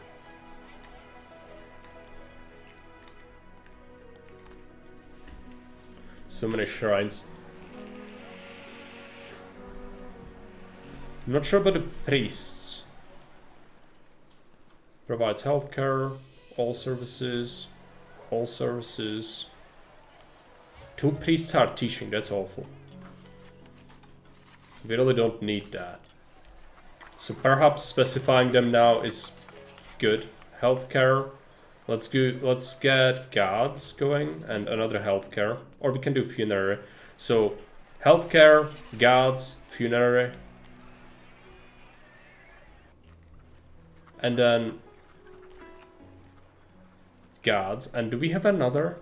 So many shrines. I'm not sure about the priests. Provides healthcare, all services. 2 priests are teaching, that's awful. We really don't need that. So perhaps specifying them now is good. Healthcare. Let's get gods going and another healthcare. Or we can do funerary. So healthcare, gods, funerary. And then gods. And do we have another?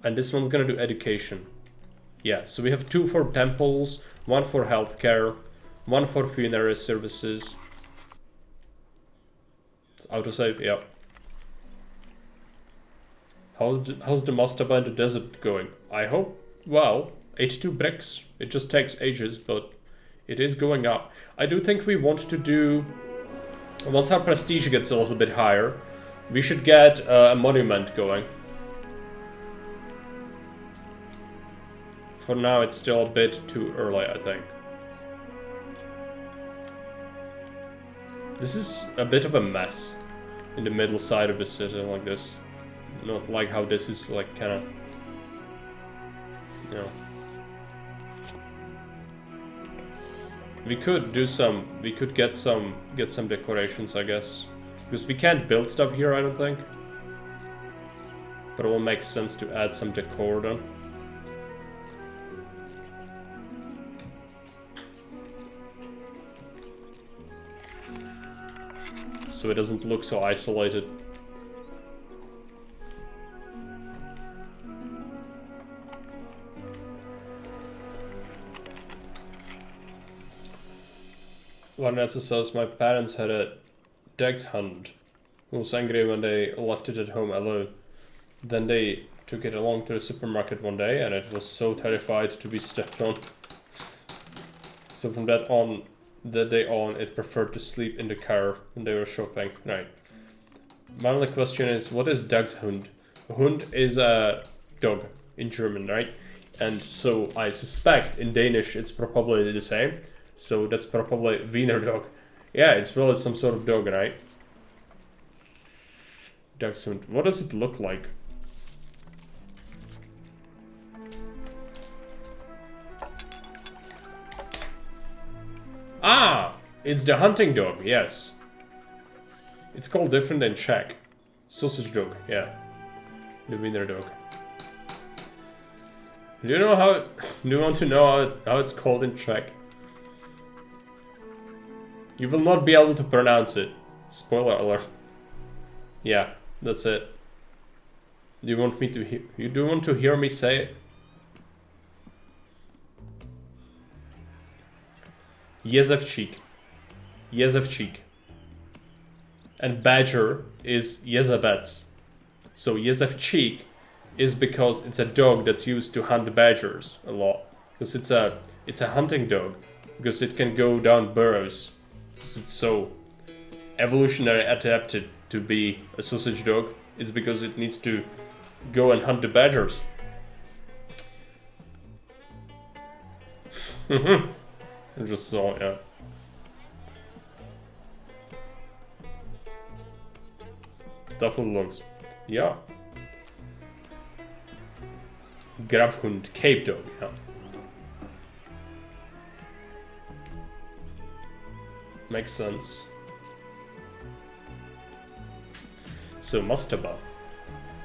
And this one's gonna do education. Yeah, so we have 2 for temples, 1 for healthcare, 1 for funerary services. Autosave, yeah. How's the mastaba in the desert going? I hope, well, 82 bricks. It just takes ages, but it is going up. I do think we want to do, once our prestige gets a little bit higher, we should get a monument going. For now, it's still a bit too early, I think. This is a bit of a mess in the middle side of the city like this. Not like how this is like kind of, you know. We could do some. We could get some decorations, I guess, because we can't build stuff here, I don't think. But it will make sense to add some decor then. So it doesn't look so isolated. Vanessa says, my parents had a Dex hunt who was angry when they left it at home alone. Then they took it along to the supermarket one day and it was so terrified to be stepped on. So from that day on, it preferred to sleep in the car when they were shopping. Right. My only question is, what is Dachshund? Hund is a dog in German, right? And so I suspect in Danish it's probably the same. So that's probably Wiener dog. Yeah, it's really some sort of dog, right? Dachshund. What does it look like? Ah! It's the hunting dog, yes. It's called different in Czech. Sausage dog, yeah. The Wiener dog. Do you know how... do you want to know how it's called in Czech? You will not be able to pronounce it. Spoiler alert. Yeah, that's it. Do you want me to hear... You do want to hear me say it? Jezevčík. Jezevčík. and badger is Yezavets. So Yezavchik is because it's a dog that's used to hunt badgers a lot. Because it's a hunting dog. Because it can go down burrows. It's so evolutionary adapted to be a sausage dog. It's because it needs to go and hunt the badgers. I just saw, yeah. Staffellungs. Yeah. Grafhund, Cape Dog, yeah. Makes sense. So, Mastaba.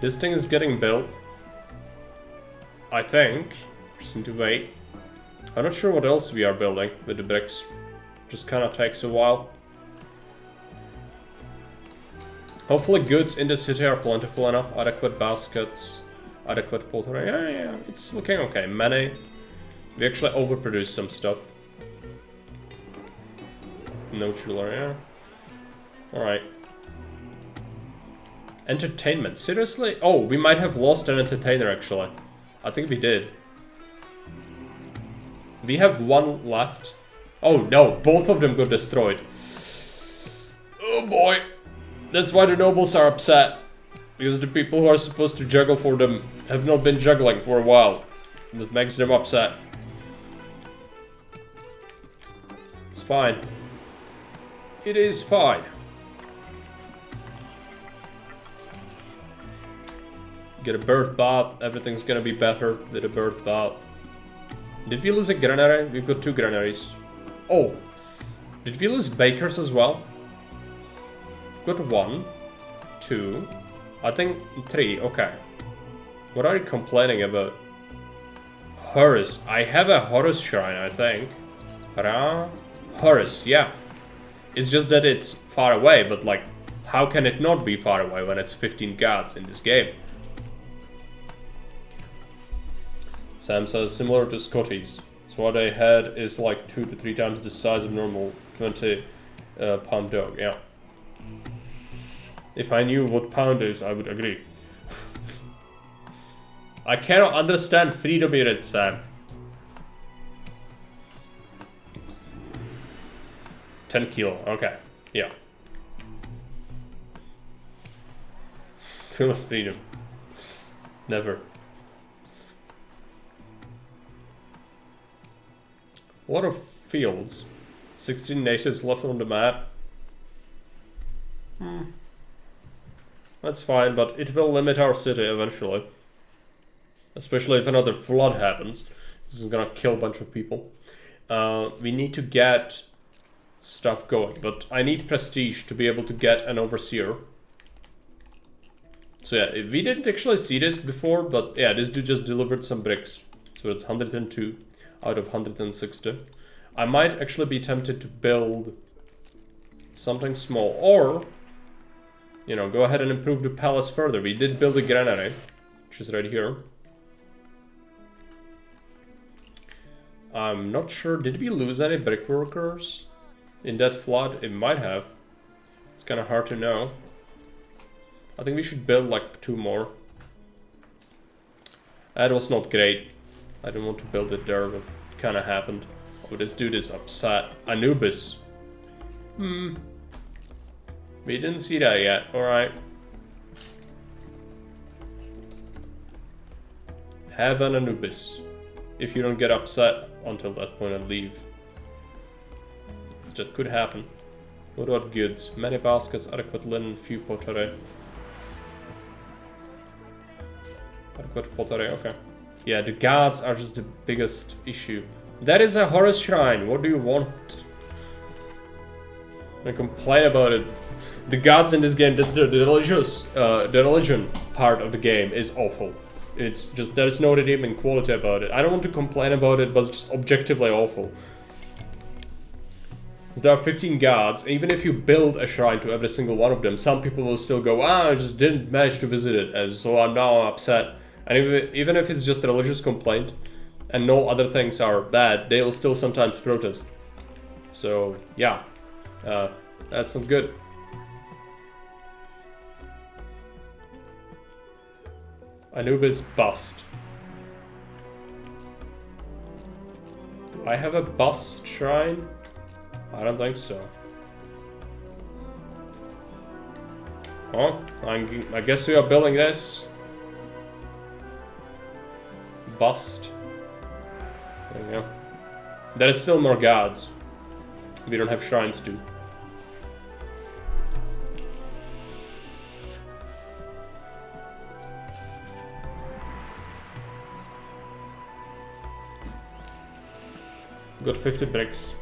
This thing is getting built. I think. Just need to wait. I'm not sure what else we are building with the bricks. Just kind of takes a while. Hopefully goods in the city are plentiful enough. Adequate baskets. Adequate pottery. Yeah, it's looking okay. Many. We actually overproduce some stuff. No jewelry, yeah. Alright. Entertainment. Seriously? Oh, we might have lost an entertainer actually. I think we did. We have one left. Oh no, both of them got destroyed. Oh boy. That's why the nobles are upset. Because the people who are supposed to juggle for them have not been juggling for a while. That makes them upset. It's fine. It is fine. Get a bird bath. Everything's gonna be better with a bird bath. Did we lose a granary? We've got 2 granaries. Oh. Did we lose bakers as well? Got 1, 2, I think 3, okay. What are you complaining about? Horus. I have a Horus shrine, I think. Horus, yeah. It's just that it's far away, but like, how can it not be far away when it's 15 gods in this game? Sam says similar to Scotties. So what they had is like 2 to 3 times the size of normal 20 pound dog, yeah. If I knew what pound is, I would agree. I cannot understand freedom unit, Sam. 10 kilo, okay, yeah. Feel of freedom. Never. A lot of fields. 16 natives left on the map. That's fine, but it will limit our city eventually. Especially if another flood happens. This is gonna kill a bunch of people. We need to get stuff going, but I need prestige to be able to get an overseer. So yeah, we didn't actually see this before, but yeah, this dude just delivered some bricks. So it's 102 out of 160. I might actually be tempted to build something small, or, you know, go ahead and improve the palace further. We did build a granary, which is right here. I'm not sure, did we lose any brick workers in that flood? It might have. It's kind of hard to know. I think we should build like 2 more. That was not great. I didn't want to build it there, but it kind of happened. Oh, this dude is upset. Anubis. We didn't see that yet. Alright. Have an Anubis. If you don't get upset until that point and leave. That could happen. What about goods? Many baskets, adequate linen, few pottery. Adequate pottery, okay. Yeah, the gods are just the biggest issue. That is a Horus shrine. What do you want? I complain about it. The gods in this game, that's the religion part of the game is awful. It's just, there's no redeeming quality about it. I don't want to complain about it, but it's just objectively awful. There are 15 gods, even if you build a shrine to every single one of them, some people will still go, I just didn't manage to visit it, and so I'm now upset. And even if it's just a religious complaint, and no other things are bad, they will still sometimes protest. So, yeah. That's not good. Anubis bust. Do I have a bust shrine? I don't think so. Oh, I guess we are building this. Bust. There we go. There is still more gods. We don't have shrines too. Got 50 bricks.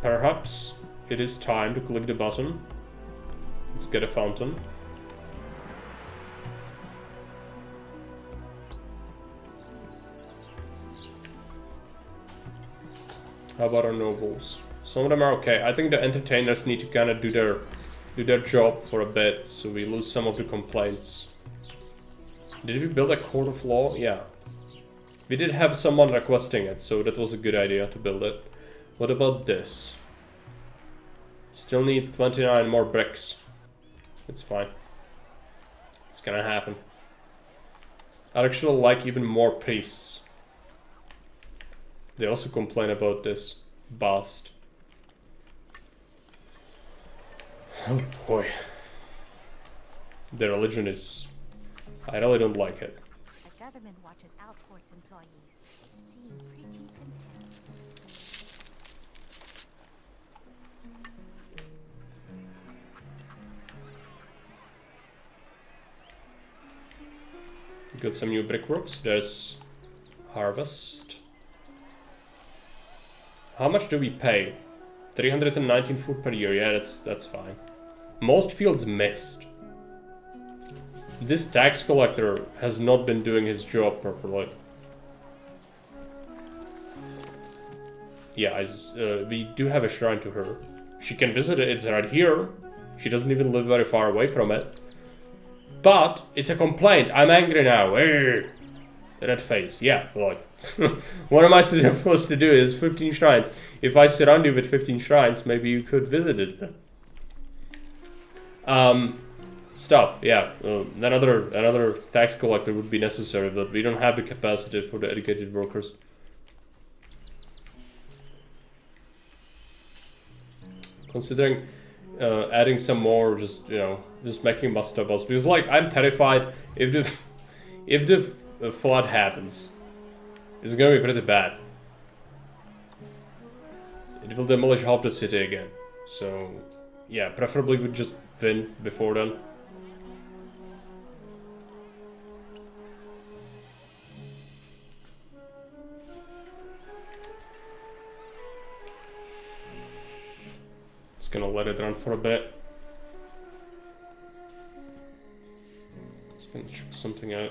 Perhaps it is time to click the button. Let's get a fountain. How about our nobles? Some of them are okay. I think the entertainers need to kind of do their job for a bit, so we lose some of the complaints. Did we build a court of law? Yeah. We did have someone requesting it, so that was a good idea to build it. What about this? Still need 29 more bricks. It's fine. It's gonna happen. I'd actually like even more priests. They also complain about this bust. Oh boy. Their religion is... I really don't like it. The government watches out for its employees. Seem pretty content. Got some new brickworks. There's harvest. How much do we pay? 319 food per year. Yeah, that's fine. Most fields missed. This tax collector has not been doing his job properly. Yeah, we do have a shrine to her. She can visit it. It's right here. She doesn't even live very far away from it. But it's a complaint. I'm angry now. Red face. Yeah, like, what am I supposed to do? There's 15 shrines. If I surround you with 15 shrines, maybe you could visit it. Stuff. Yeah. Another tax collector would be necessary, but we don't have the capacity for the educated workers. Considering adding some more, just just making master boss, because like I'm terrified if the flood happens, it's gonna be pretty bad. It will demolish half the city again. So yeah, preferably we just win before then. Just gonna let it run for a bit. Just gonna check something out.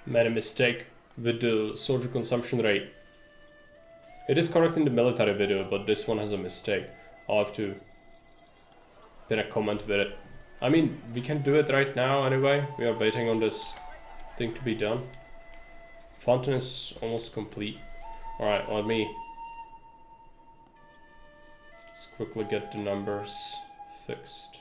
Made a mistake with the soldier consumption rate. It is correct in the military video, but this one has a mistake. I'll have to pin a comment with it. I mean, we can do it right now anyway. We are waiting on this thing to be done. Fountain is almost complete. Alright, let me just quickly get the numbers fixed.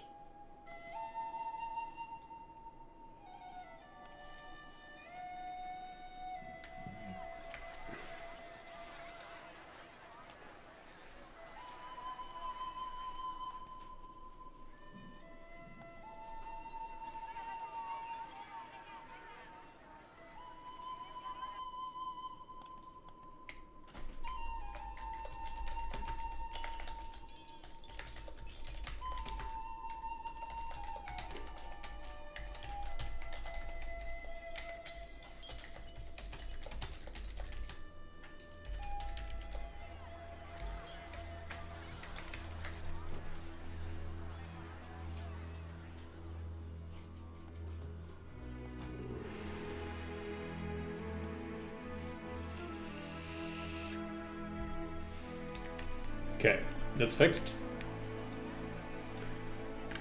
Okay, that's fixed.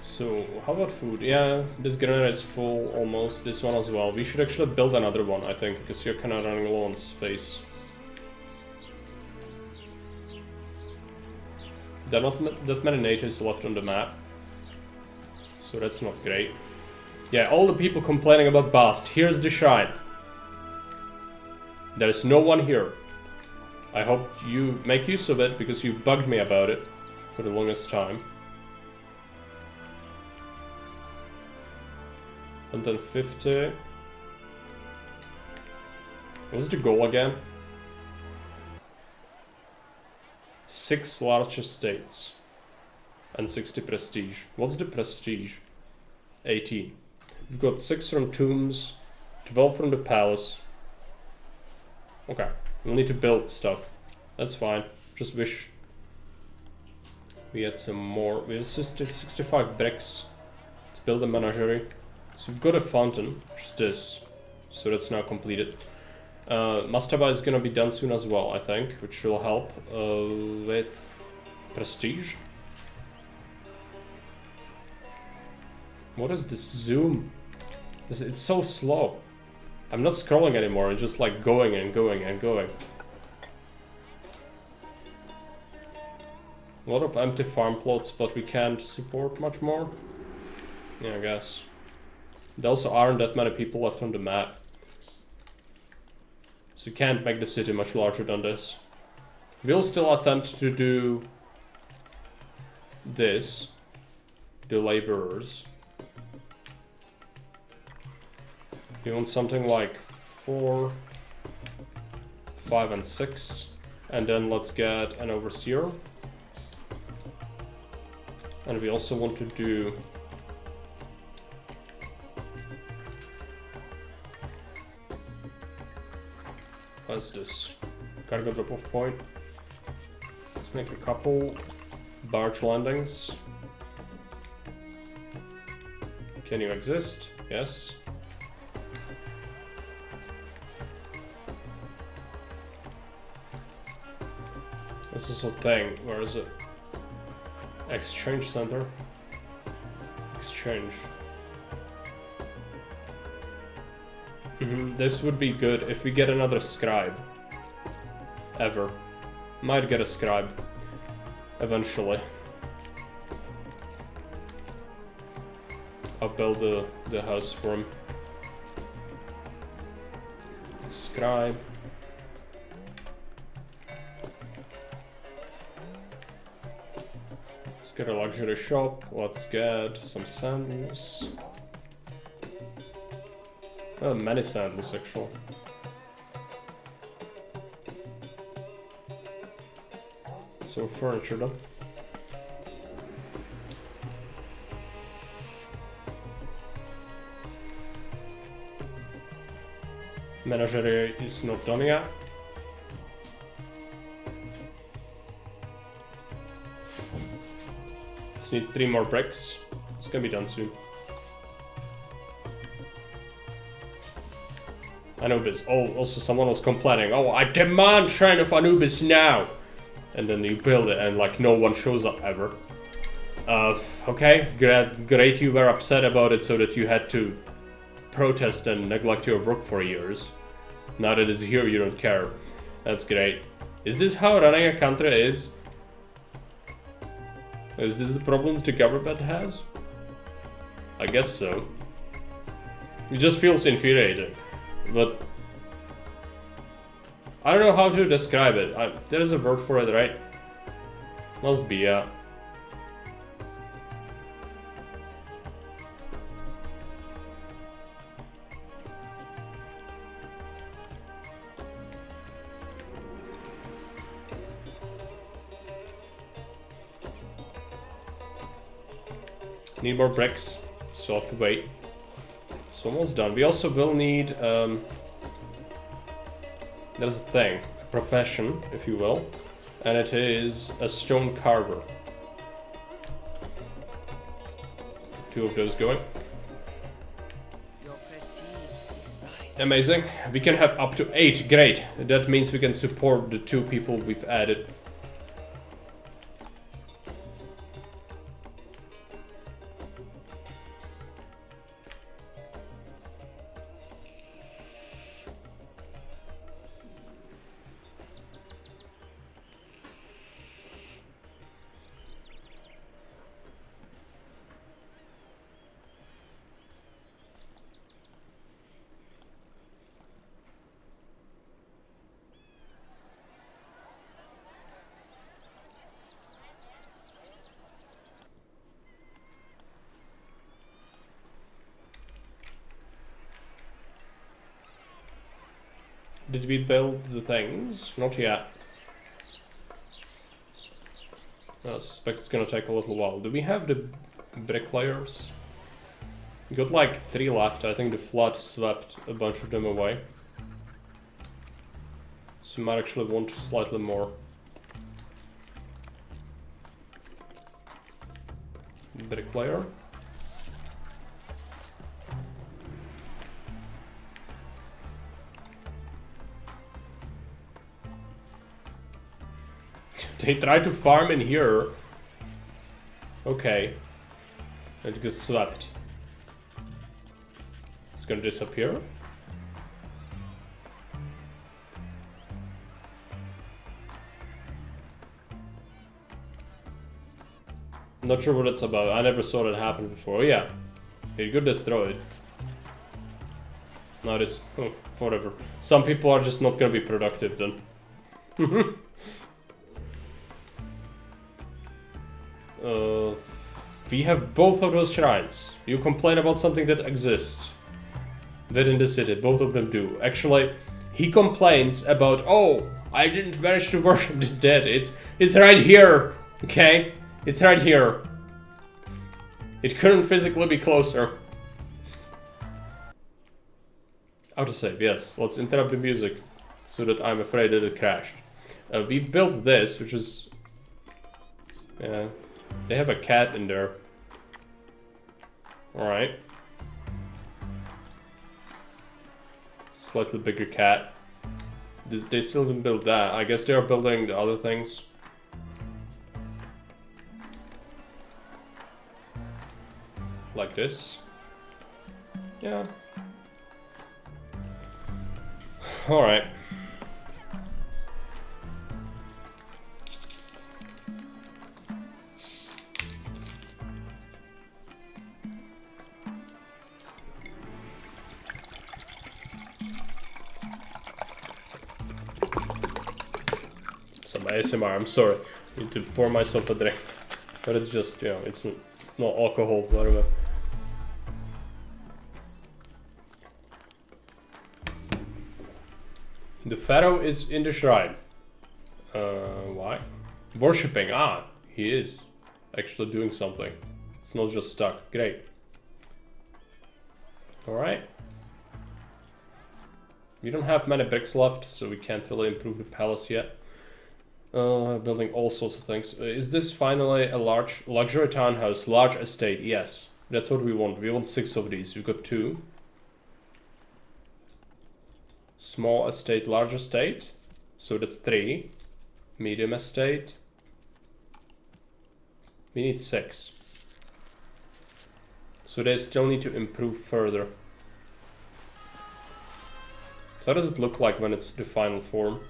So, how about food? Yeah, this granite is full almost. This one as well. We should actually build another one, I think, because you're kind of running low on space. There are not that many natives left on the map, so that's not great. Yeah, all the people complaining about Bast. Here's the shrine. There's no one here. I hope you make use of it, because you bugged me about it for the longest time. 150. What's the goal again? 6 large estates and 60 prestige. What's the prestige? 18. We've got 6 from tombs, 12 from the palace. Okay, we'll need to build stuff. That's fine. Just wish we had some more. We have 65 bricks to build a menagerie. So we've got a fountain, which is this. So that's now completed. Mastaba is gonna be done soon as well, I think, which will help with prestige. What is this zoom? It's so slow. I'm not scrolling anymore, it's just like going and going and going. A lot of empty farm plots, but we can't support much more. Yeah, I guess. There also aren't that many people left on the map. So you can't make the city much larger than this. We'll still attempt to do this. The laborers. You want something like 4, 5 and 6. And then let's get an overseer. And we also want to do what's this? Cargo drop-off point. Let's make a couple barge landings. Can you exist? Yes. This is a thing. Where is it? Exchange center. Exchange. This would be good if we get another scribe. Ever. Might get a scribe. Eventually. I'll build the house for him. Scribe. Let's get a luxury shop. Let's get some sandals. Oh, many sandals actually. So furniture then. Menagerie is not done yet. This needs 3 more bricks. It's gonna be done soon. Anubis. Oh, also someone was complaining. Oh, I demand Shrine of Anubis now! And then you build it and like no one shows up ever. Okay, great you were upset about it so that you had to protest and neglect your work for years. Now that it's here, you don't care. That's great. Is this how running a country is? Is this the problems the government has? I guess so. It just feels infuriating. But I don't know how to describe it. There's a word for it, right? Must be, yeah. Need more bricks, so I'll have to wait. It's almost done. We also will need, there's a thing, a profession, if you will, and it is a stone carver. 2 of those going. Your prestige is rising. Amazing. We can have up to 8. Great. That means we can support the 2 people we've added. Did we build the things? Not yet. I suspect it's gonna take a little while. Do we have the bricklayers? We got like 3 left. I think the flood swept a bunch of them away. So we might actually want slightly more. Bricklayer. They try to farm in here. Okay. It gets swept. It's gonna disappear. Not sure what it's about. I never saw that happen before. Yeah. It got destroyed. Now this... Oh, whatever. Some people are just not gonna be productive then. We have both of those shrines. You complain about something that exists within the city. Both of them do. Actually, he complains about, oh, I didn't manage to worship this dead. It's right here. Okay? It's right here. It couldn't physically be closer. Autosave, yes. Let's interrupt the music so that I'm afraid that it crashed. We've built this, which is... Yeah. They have a cat in there. Alright. Slightly bigger cat. They still didn't build that. I guess they are building the other things. Like this. Yeah. Alright. Some ASMR, I'm sorry. I need to pour myself a drink. But it's just, you know, it's not alcohol, whatever. The pharaoh is in the shrine. Why? Worshipping. Ah, he is actually doing something. It's not just stuck. Great. Alright. We don't have many bricks left, so we can't really improve the palace yet. Building all sorts of things. Is this finally a large luxury townhouse, large estate? Yes, that's what we want. We want 6 of these. We've got 2. Small estate, large estate. So that's 3. Medium estate. We need 6. So they still need to improve further. So how does it look like when it's the final form?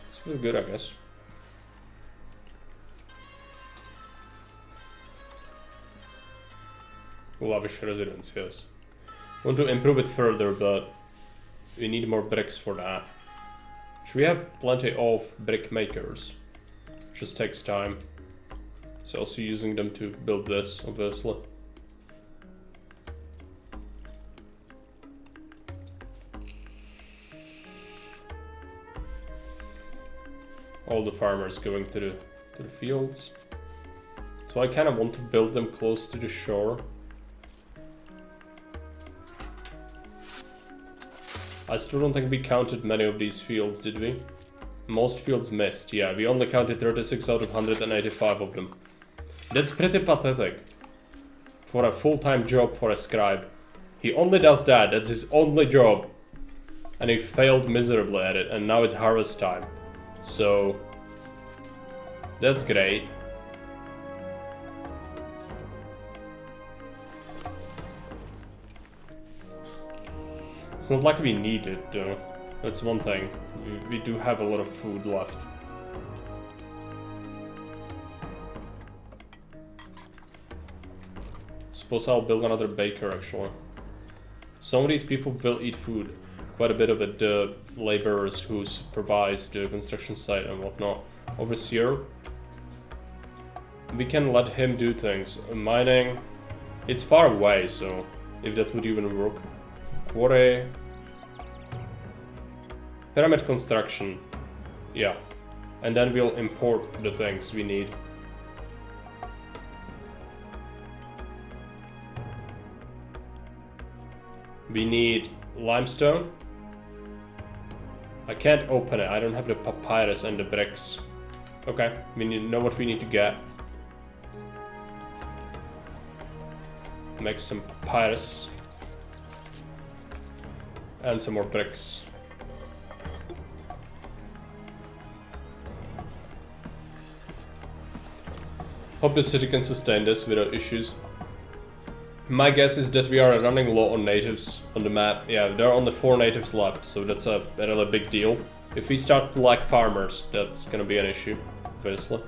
It's pretty good, I guess. Lavish residence, yes. Want to improve it further, but we need more bricks for that. Should we have plenty of brick makers? Just takes time. It's also using them to build this, obviously. All the farmers going to the fields. So I kind of want to build them close to the shore. I still don't think we counted many of these fields, did we? Most fields missed, yeah. We only counted 36 out of 185 of them. That's pretty pathetic. For a full-time job for a scribe. He only does that, that's his only job. And he failed miserably at it, and now it's harvest time. So... that's great. It's not like we need it, though. That's one thing. We do have a lot of food left. Suppose I'll build another baker, actually. Some of these people will eat food. Quite a bit of it, the laborers who supervise the construction site and whatnot. Overseer. We can let him do things. Mining. It's far away, so if that would even work. quarry. Pyramid construction. Yeah. And then we'll import the things we need. We need limestone. I can't open it. I don't have the papyrus and the bricks. Okay, we need to know what we need to get. Make some papyrus. And some more bricks. Hope the city can sustain this without issues. My guess is that we are running low on natives on the map. Yeah, there are only 4 natives left, so that's a really big deal. If we start to lack farmers, that's gonna be an issue, obviously.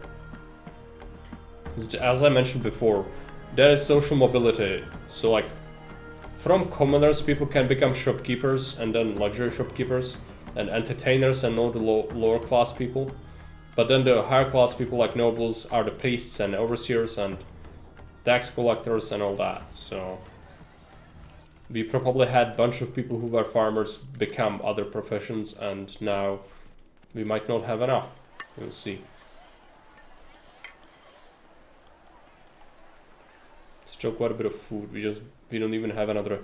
As I mentioned before, there is social mobility. So like, from commoners, people can become shopkeepers and then luxury shopkeepers and entertainers and all the lower class people. But then the higher class people like nobles are the priests and overseers and tax collectors and all that. So we probably had a bunch of people who were farmers become other professions, and now we might not have enough. We'll see. Still quite a bit of food. We don't even have another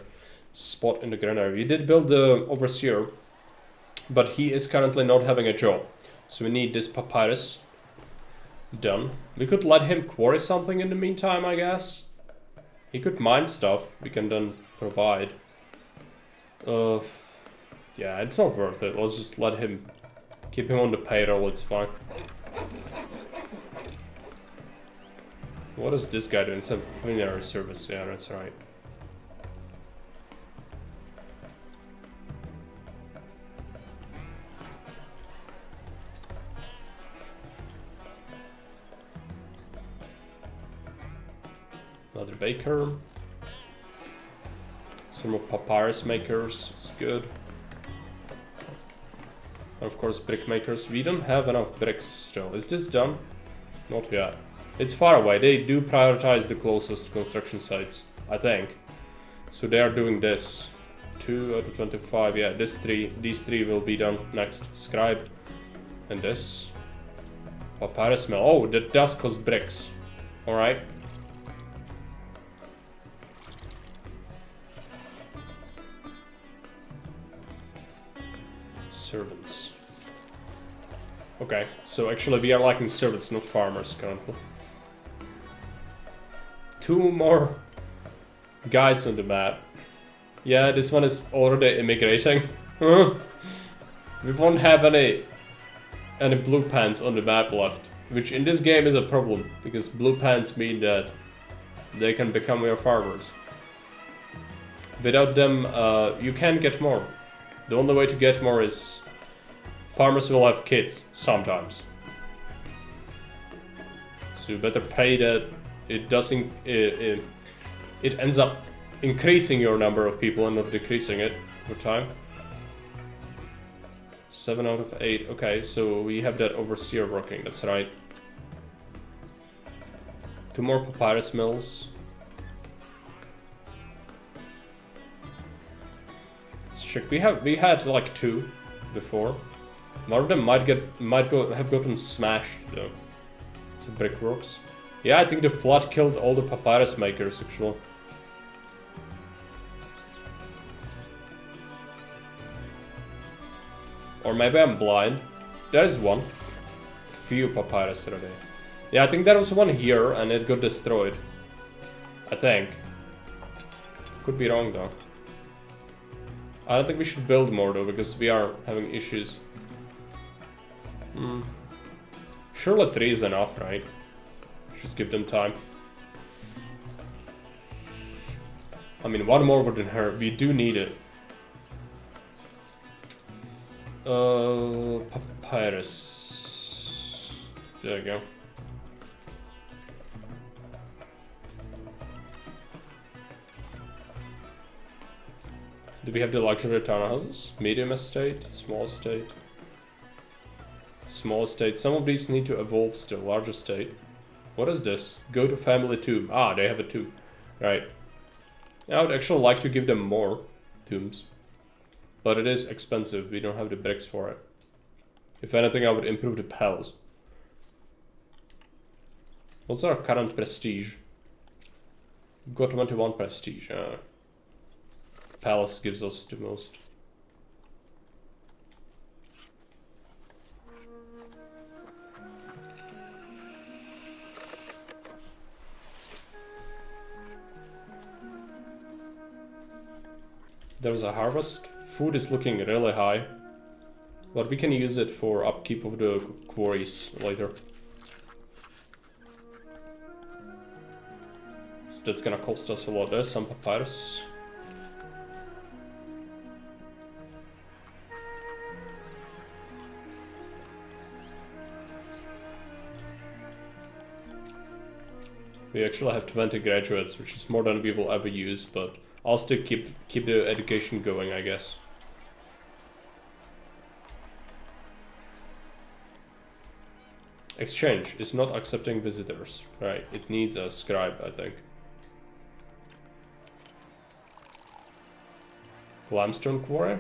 spot in the granary. We did build the overseer, but he is currently not having a job. So we need this papyrus done. We could let him quarry something in the meantime, I guess. He could mine stuff we can then provide. Yeah, it's not worth it. Let's just let him, keep him on the payroll, it's fine. What is this guy doing? Some veterinary service, yeah, that's right. Another baker. Some more papyrus makers, it's good. And of course brick makers. We don't have enough bricks still. Is this done? Not yet. It's far away. They do prioritize the closest construction sites, I think. So they are doing this. 2 out of 25, yeah, these three will be done next. Scribe. And this. Papyrus mill. Oh, that does cost bricks. Alright. Servants. Okay, so actually we are lacking servants, not farmers currently. 2 more guys on the map. Yeah, this one is already immigrating. We won't have any blue pants on the map left, which in this game is a problem, because blue pants mean that they can become your farmers. Without them, you can't get more. The only way to get more is farmers will have kids sometimes. So you better pay that. It doesn't. It ends up increasing your number of people and not decreasing it over time. 7 out of 8. Okay, so we have that overseer working. That's right. 2 more papyrus mills. Let's check. We had like 2 before. One of them might have gotten smashed though. So brickworks. Yeah, I think the flood killed all the papyrus makers actually. Or maybe I'm blind. There is one. Few papyrus already. Yeah, I think there was one here and it got destroyed. I think. Could be wrong though. I don't think we should build more though, because we are having issues. Surely 3 is enough, right? Just give them time. I mean, 1 more wouldn't hurt. We do need it. Papyrus. There you go. Do we have the luxury townhouses? Medium estate, small estate. Small estate. Some of these need to evolve still. Large estate. What is this? Go to family tomb. Ah, they have a tomb. Right. I would actually like to give them more tombs. But it is expensive, we don't have the bricks for it. If anything, I would improve the pals. What's our current prestige? We've got 21 prestige. Palace gives us the most. There's a harvest. Food is looking really high. But we can use it for upkeep of the quarries later. So that's gonna cost us a lot. There's some papyrus. We actually have 20 graduates, which is more than we will ever use, but I'll still keep the education going, I guess. Exchange is not accepting visitors. Right, it needs a scribe, I think. Limestone quarry?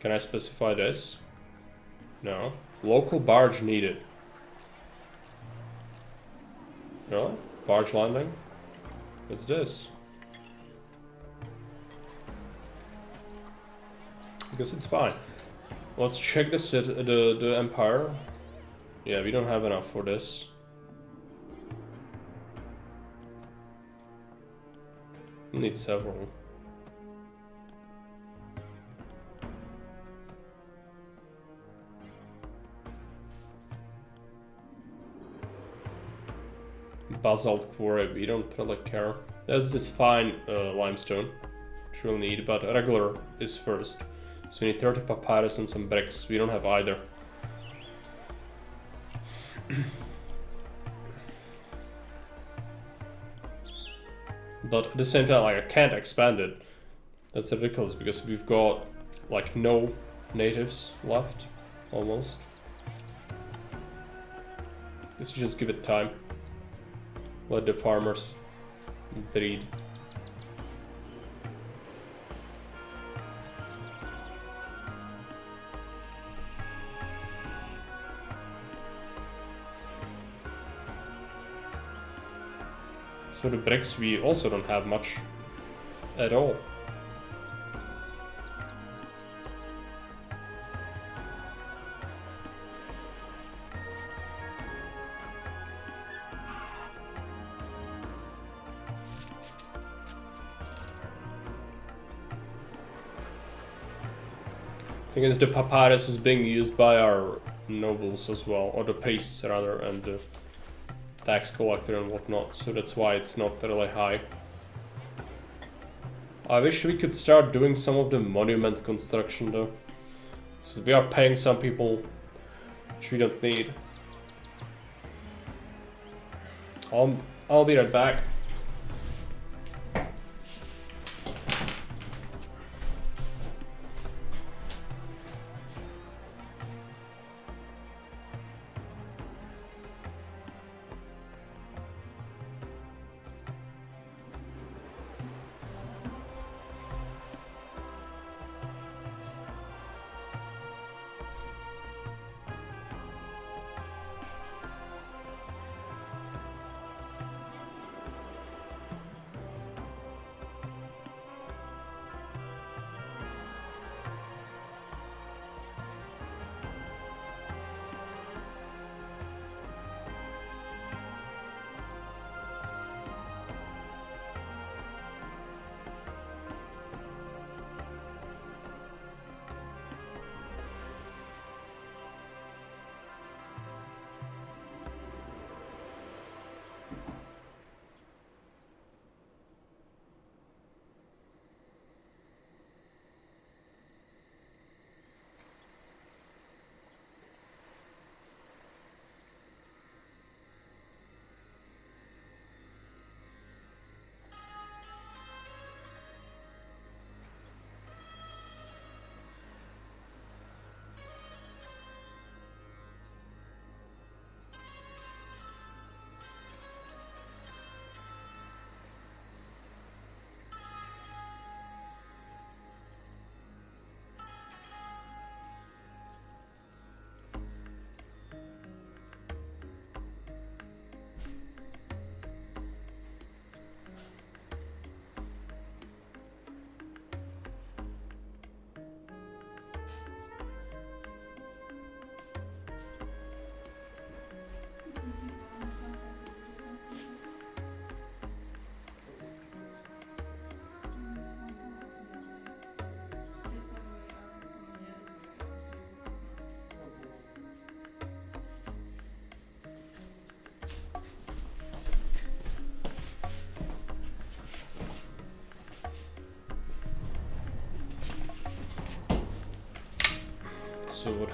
Can I specify this? No. Local barge needed. Really? Barge landing? What's this? I guess it's fine. Let's check the empire. Yeah, we don't have enough for this. We need several. Basalt quarry, we don't really care. There's this fine limestone, which we'll need, but regular is first. So we need 30 papyrus and some bricks. We don't have either. But at the same time, like, I can't expand it. That's ridiculous because we've got like no natives left, almost. Let's just give it time. Let the farmers breed. So the bricks, we also don't have much at all. Thing is, the papyrus is being used by our nobles as well, or the priests rather, and the tax collector and whatnot, so that's why it's not really high. I wish we could start doing some of the monument construction though. So we are paying some people which we don't need. I'll be right back.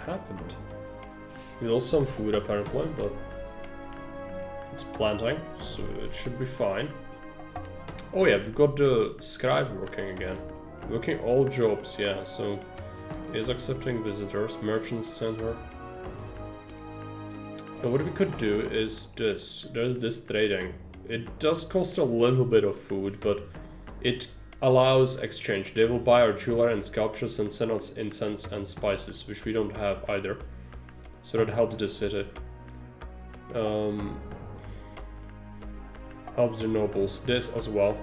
happened? We lost some food apparently, but it's planting, so it should be fine. Oh yeah, we've got the scribe working again. Working all jobs, yeah, so is accepting visitors, merchant center. And what we could do is this. There's this trading. It does cost a little bit of food, but it allows exchange. They will buy our jewelry and sculptures and send us incense and spices, which we don't have either. So that helps the city. Helps the nobles. This as well.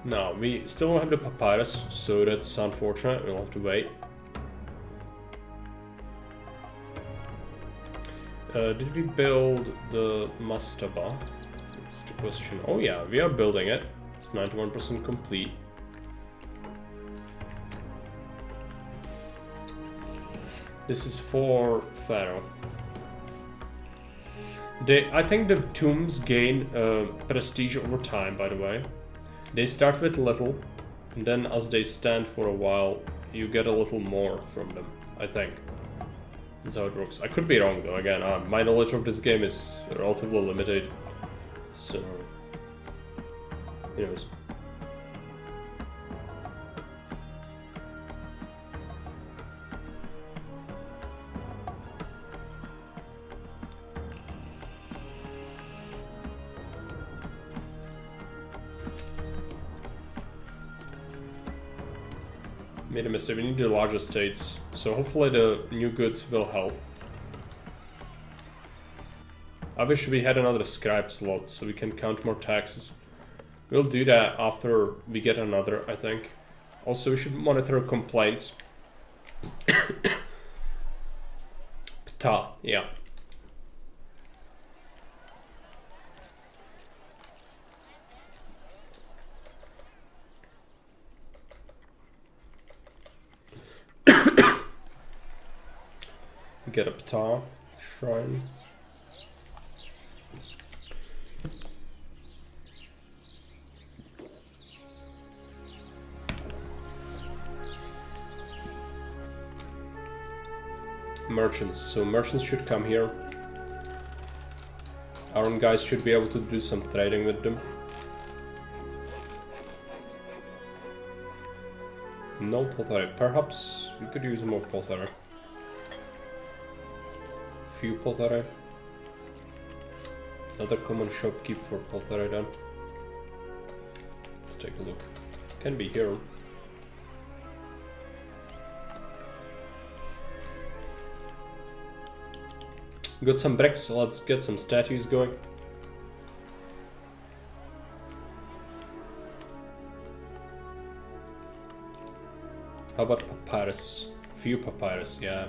Now, we still don't have the papyrus, so that's unfortunate. We'll have to wait. Did we build the mastaba? That's the question. Oh yeah, we are building it. It's 91% complete. This is for Pharaoh. I think the tombs gain prestige over time, by the way. They start with little, and then as they stand for a while, you get a little more from them, I think. That's how it works. I could be wrong though, again, my knowledge of this game is relatively limited, so... Anyways. Made a mistake, we need the larger states, so hopefully the new goods will help. I wish we had another scribe slot so we can count more taxes. We'll do that after we get another, I think. Also, we should monitor complaints. Ptah, yeah. Get a Ptah shrine. Merchants. So merchants should come here. Our own guys should be able to do some trading with them. No pottery. Perhaps we could use more pottery. Few pottery. Another common shopkeep for pottery then. Let's take a look. Can be here. Got some bricks, so let's get some statues going. How about papyrus? Few papyrus, yeah.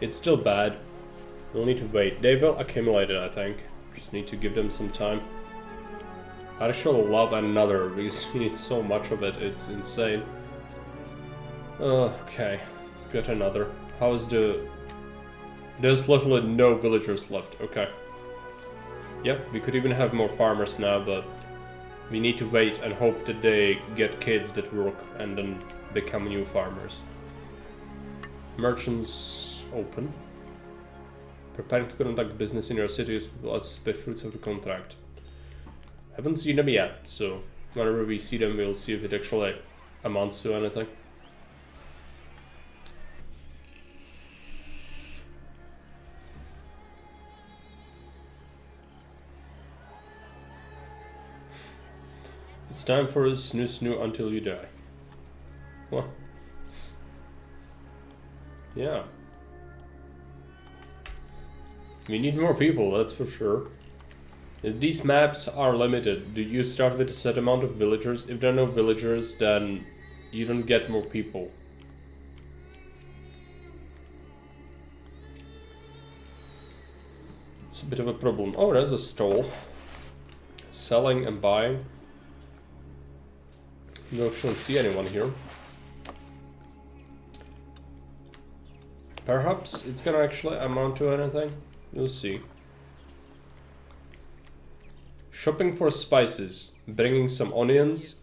It's still bad. We'll need to wait. They will accumulate it, I think. Just need to give them some time. I'd actually love another because we need so much of it. It's insane. Okay, let's get another. How's the... There's literally no villagers left. Okay. Yep, we could even have more farmers now, but we need to wait and hope that they get kids that work and then become new farmers. Merchants open. Preparing to conduct business in your cities, let's the fruits of the contract. Haven't seen them yet, so whenever we see them, we'll see if it actually amounts to anything. It's time for a snoo until you die. What? Yeah. We need more people, that's for sure. These maps are limited. Do you start with a set amount of villagers? If there are no villagers, then you don't get more people. It's a bit of a problem. Oh, there's a stall. Selling and buying. You don't actually see anyone here. Perhaps it's gonna actually amount to anything. We'll see. Shopping for spices. Bringing some onions,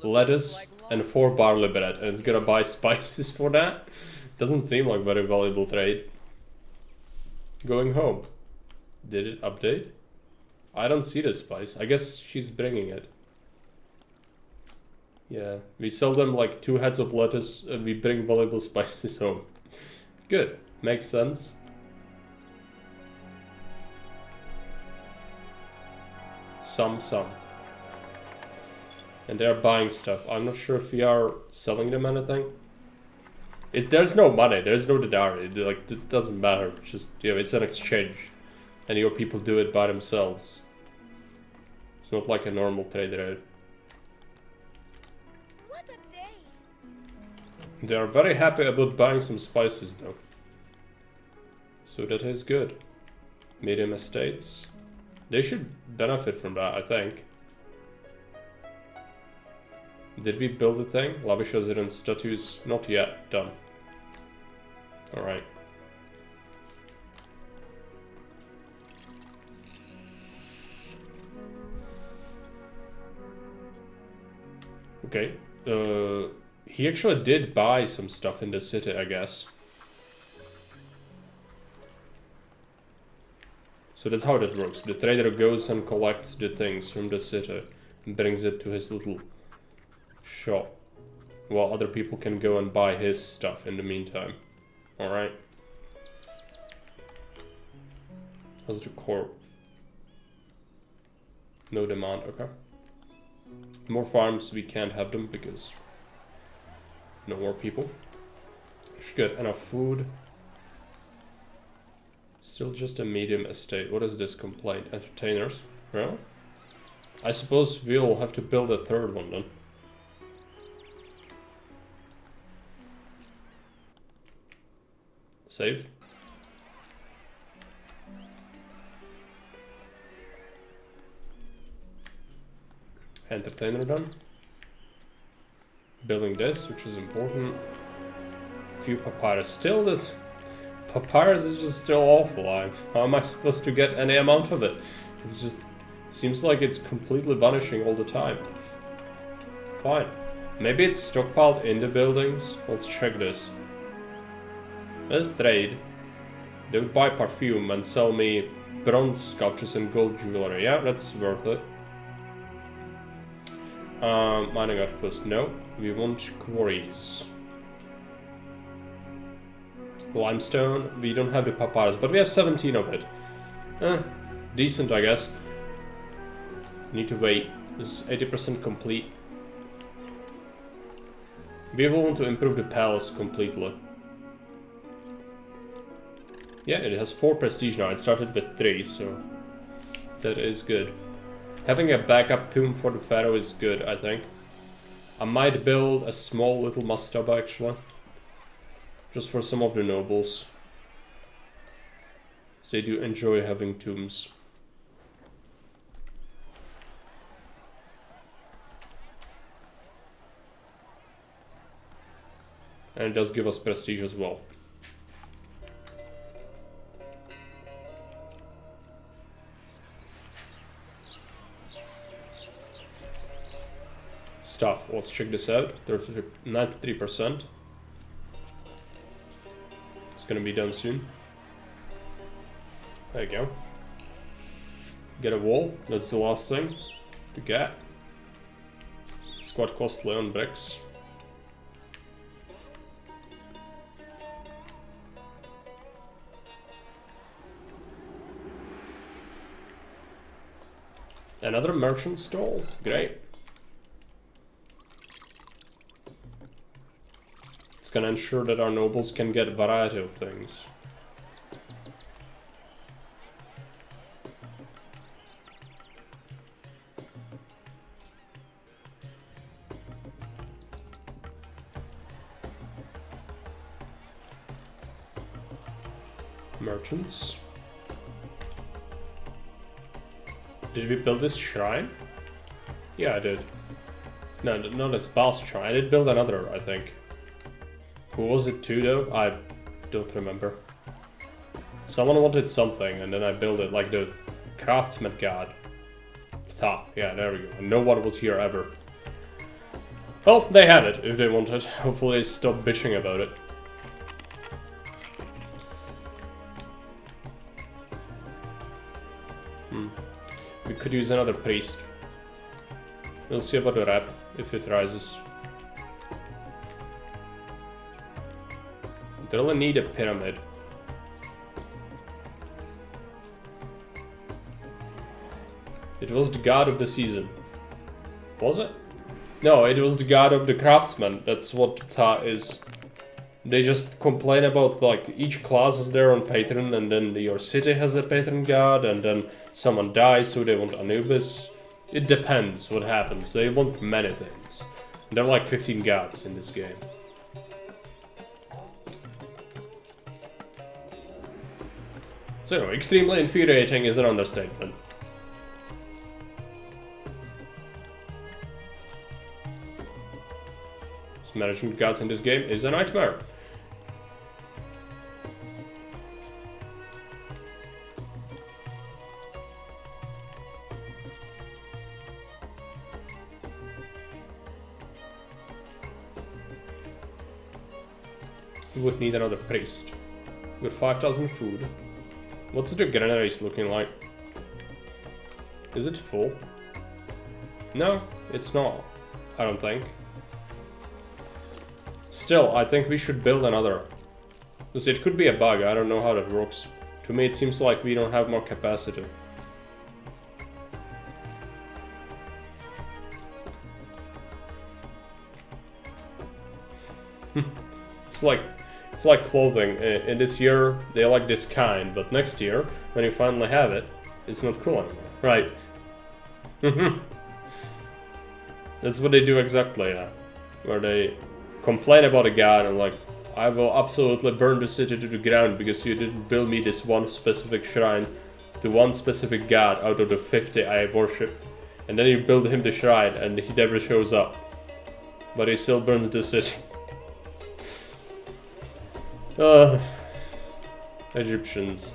lettuce, and 4 barley bread. And it's gonna buy spices for that? Doesn't seem like very valuable trade. Going home. Did it update? I don't see the spice. I guess she's bringing it. Yeah, we sell them like 2 heads of lettuce and we bring valuable spices home. Good, makes sense. Some. And they're buying stuff. I'm not sure if we are selling them anything. There's no money, there's no dinar. It doesn't matter. It's just, you know, it's an exchange. And your people do it by themselves. It's not like a normal trade rate. What a day! They are very happy about buying some spices though. So that is good. Medium estates. They should benefit from that, I think. Did we build the thing? Lavish resident statues? Not yet. Done. Alright. Okay. He actually did buy some stuff in the city, I guess. So that's how that works. The trader goes and collects the things from the city and brings it to his little shop, while other people can go and buy his stuff in the meantime. Alright. How's the core? No demand, okay. More farms, we can't have them because no more people. Should get enough food. Still just a medium estate. What is this complaint? Entertainers? Well, I suppose we'll have to build a third one then. Save. Entertainer done. Building this, which is important. Few papyrus. Still, this papyrus is just still awful. How am I supposed to get any amount of it? It's just seems like it's completely vanishing all the time. Fine. Maybe it's stockpiled in the buildings. Let's check this. Let's trade. They would buy perfume and sell me bronze sculptures and gold jewelry. Yeah, that's worth it. Mining outpost. No. We want quarries. Limestone. We don't have the papyrus, but we have 17 of it. Decent, I guess. Need to wait. This is 80% complete. We will want to improve the palace completely. Yeah, it has 4 prestige now. It started with 3, so that is good. Having a backup tomb for the pharaoh is good, I think. I might build a small little mastaba actually. Just for some of the nobles. They do enjoy having tombs. And it does give us prestige as well. Stuff. Let's check this out. There's 93%. It's gonna be done soon. There you go. Get a wall. That's the last thing to get. It's quite costly on bricks. Another merchant stall. Great. It's gonna ensure that our nobles can get a variety of things. Merchants. Did we build this shrine? Yeah, I did. No, that's Baal's shrine. I did build another, I think. Who was it to though? I don't remember. Someone wanted something and then I built it, like the craftsman god. Yeah, there we go. And no one was here ever. Well, they had it if they wanted. Hopefully they stop bitching about it. We could use another priest. We'll see about the rep, if it rises. They really need a pyramid. It was the god of the season. Was it? No, it was the god of the craftsman. That's what Ptah is. They just complain about like each class has their own patron, and then your city has a patron god, and then someone dies, so they want Anubis. It depends what happens. They want many things. There are like 15 gods in this game. So, extremely infuriating is an understatement. So managing gods in this game is a nightmare. We would need another priest. With 5,000 food. What's the granaries looking like? Is it full? No, it's not. I don't think. Still, I think we should build another. Because it could be a bug, I don't know how that works. To me it seems like we don't have more capacity. It's like clothing. In this year, they like this kind, but next year, when you finally have it, it's not cool anymore. Right. That's what they do exactly, yeah. Where they complain about a god and like, I will absolutely burn the city to the ground because you didn't build me this one specific shrine to one specific god out of the 50 I worship. And then you build him the shrine and he never shows up. But he still burns the city. Egyptians.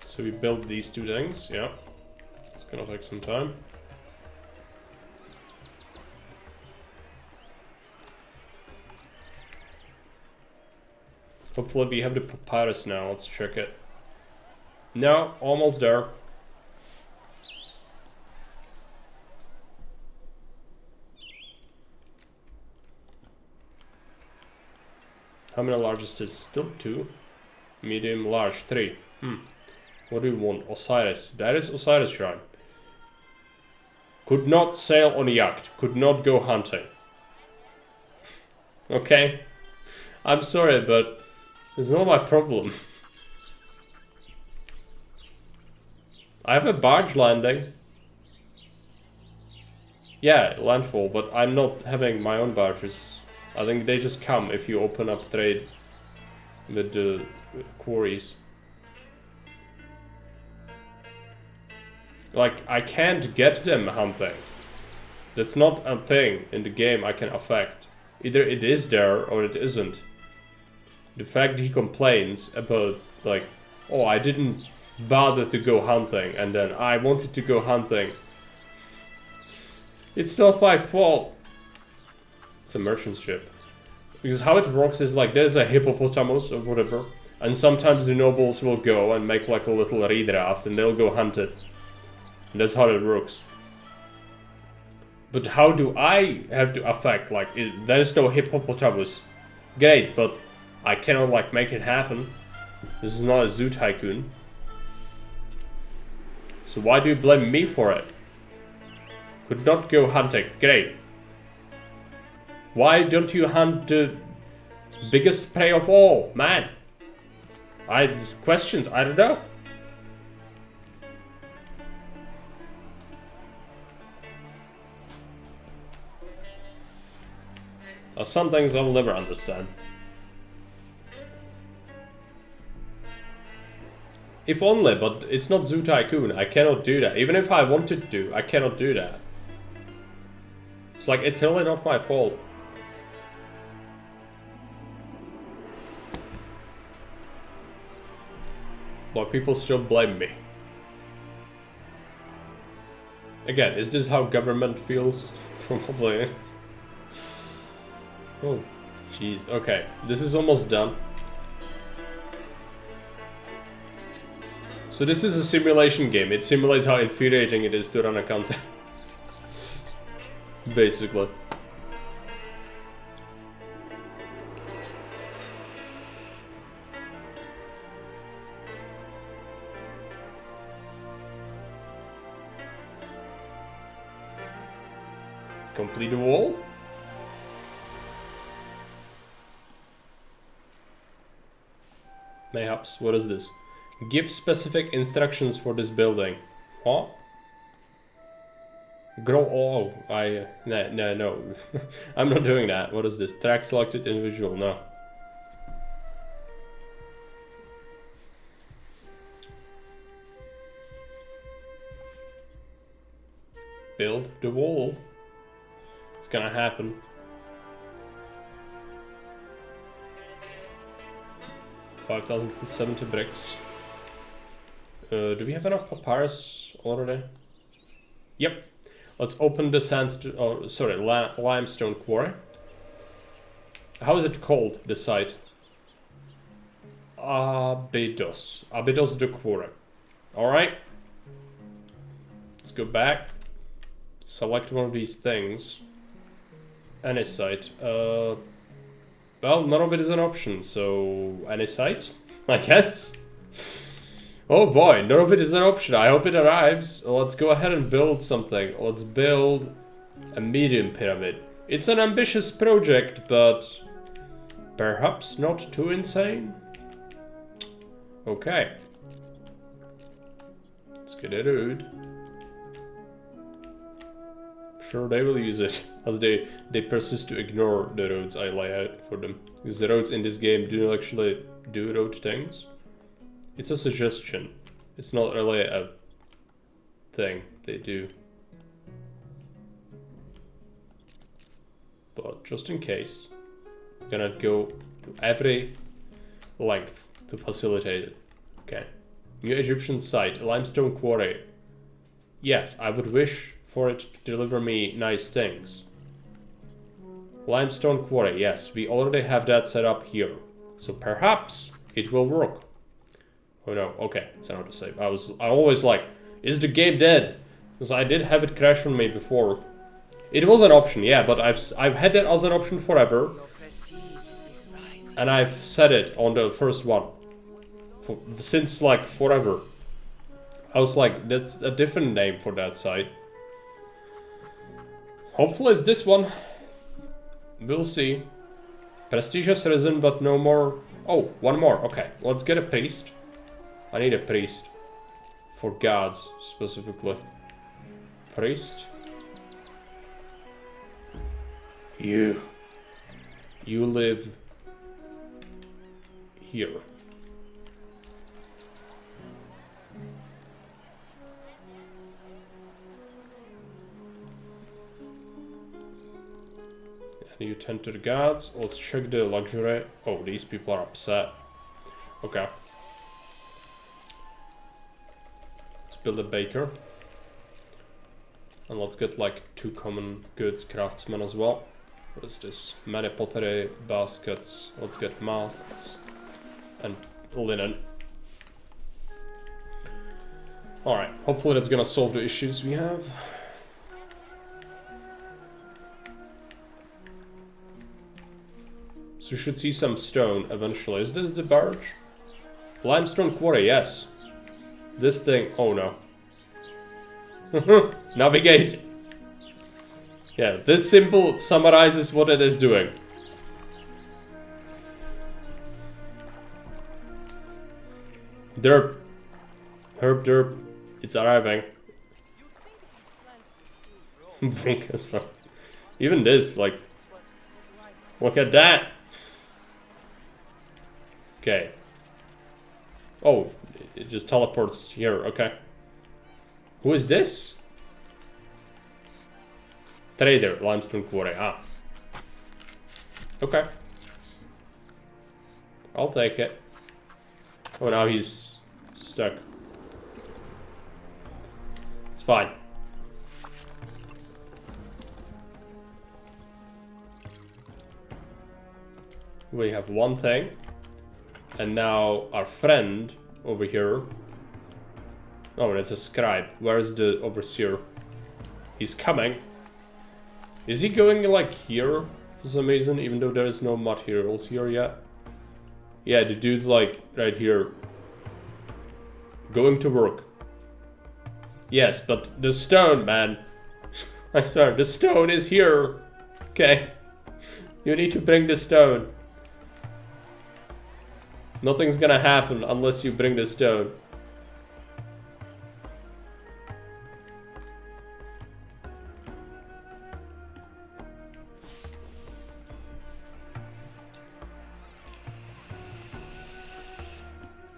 So we build these two things, yeah. It's gonna take some time. Hopefully we have the papyrus now, let's check it. No, almost there. How many large is this? Still 2. Medium, large, 3. What do we want? Osiris. That is Osiris shrine. Could not sail on a yacht. Could not go hunting. Okay. I'm sorry, but it's not my problem. I have a barge landing. Yeah, landfall, but I'm not having my own barges. I think they just come if you open up trade with the quarries. Like, I can't get them hunting. That's not a thing in the game I can affect. Either it is there or it isn't. The fact he complains about, like, oh, I didn't bother to go hunting, and then I wanted to go hunting. It's not my fault. It's a merchant ship. Because how it works is like, there's a hippopotamus or whatever, and sometimes the nobles will go and make like a little redraft, and they'll go hunt it. And that's how it works. But how do I have to affect, like, there is no hippopotamus. Great, but I cannot like make it happen. This is not a zoo tycoon. So why do you blame me for it? Could not go hunting. Great. Why don't you hunt the biggest prey of all, man? Questions, I don't know. Some things I'll never understand. If only, but it's not Zoo Tycoon. I cannot do that. Even if I wanted to, I cannot do that. It's like, it's really not my fault. But people still blame me. Again, is this how government feels? Probably is. Oh, jeez. Okay, this is almost done. So this is a simulation game. It simulates how infuriating it is to run a country. Basically. Complete a wall? Mayhaps. What is this? Give specific instructions for this building. What? Grow all. No. I'm not doing that. What is this? Track selected individual. No. Build the wall. It's gonna happen. $5,070 bricks. Do we have enough papyrus already? Yep. Let's open the limestone quarry. How is it called, the site? Abydos. Abydos the quarry. Alright. Let's go back. Select one of these things. Any site. Well, none of it is an option, so any site, I guess. Oh boy, none of it is an option. I hope it arrives. Let's go ahead and build something. Let's build a medium pyramid. It's an ambitious project, but perhaps not too insane. Okay. Let's get it rude. Sure, they will use it, as they persist to ignore the roads I lay out for them. Because the roads in this game do not actually do road things. It's a suggestion. It's not really a thing they do. But just in case, I'm gonna go to every length to facilitate it. Okay. New Egyptian site, limestone quarry. Yes, I would wish for it to deliver me nice things. Limestone quarry, yes, we already have that set up here. So perhaps it will work. Oh no, okay, it's not the same. I'm always like, is the game dead? Because I did have it crash on me before. It was an option, yeah, but I've had that as an option forever. And I've set it on the first one. Since like forever. I was like, that's a different name for that site. Hopefully it's this one. We'll see. Prestige has risen, but no more. Oh, one more. Okay, let's get a priest. I need a priest. For gods, specifically. Priest. You live here. You tend to the gods. Let's check the luxury. Oh, these people are upset. Okay. Let's build a baker. And let's get like 2 common goods craftsmen as well. What is this? Many pottery baskets. Let's get masts and linen. Alright, hopefully that's gonna solve the issues we have. So you should see some stone eventually. Is this the barge? Limestone quarry, yes. This thing, oh no. Navigate. Yeah, this symbol summarizes what it is doing. Derp. Herb derp. It's arriving. Think as well. Even this, like, look at that. Okay. Oh, it just teleports here. Okay. Who is this? Trader, limestone quarry. Ah. Okay. I'll take it. Oh, now he's stuck. It's fine. We have one thing. And now our friend over here. Oh, it's a scribe. Where is the overseer? He's coming. Is he going like here for some reason, even though there is no materials here yet? Yeah, the dude's like right here. Going to work. Yes, but the stone, man. I swear, the stone is here. Okay. You need to bring the stone. Nothing's gonna happen unless you bring the stone.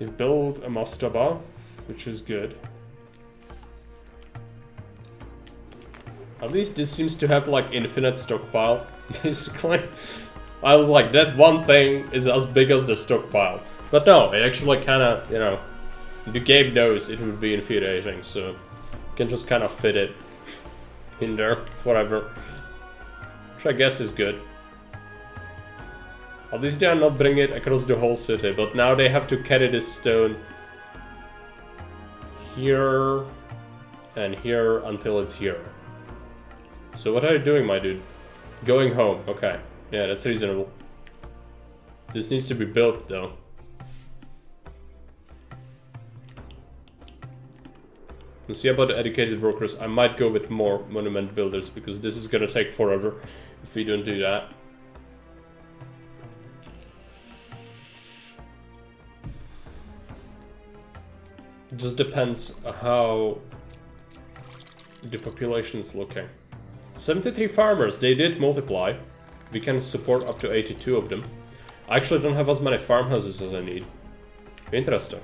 You've built a mastaba, which is good. At least this seems to have like infinite stockpile, basically. I was like, that one thing is as big as the stockpile. But no, it actually kinda, you know, the game knows it would be infuriating, so you can just kind of fit it in there forever. Which I guess is good. At least they are not bringing it across the whole city, but now they have to carry this stone here and here until it's here. So what are you doing, my dude? Going home, okay. Yeah, that's reasonable. This needs to be built, though. We'll see about the educated workers. I might go with more monument builders, because this is gonna take forever if we don't do that. It just depends how the population is looking. 73 farmers, they did multiply. We can support up to 82 of them. I actually don't have as many farmhouses as I need. Interesting.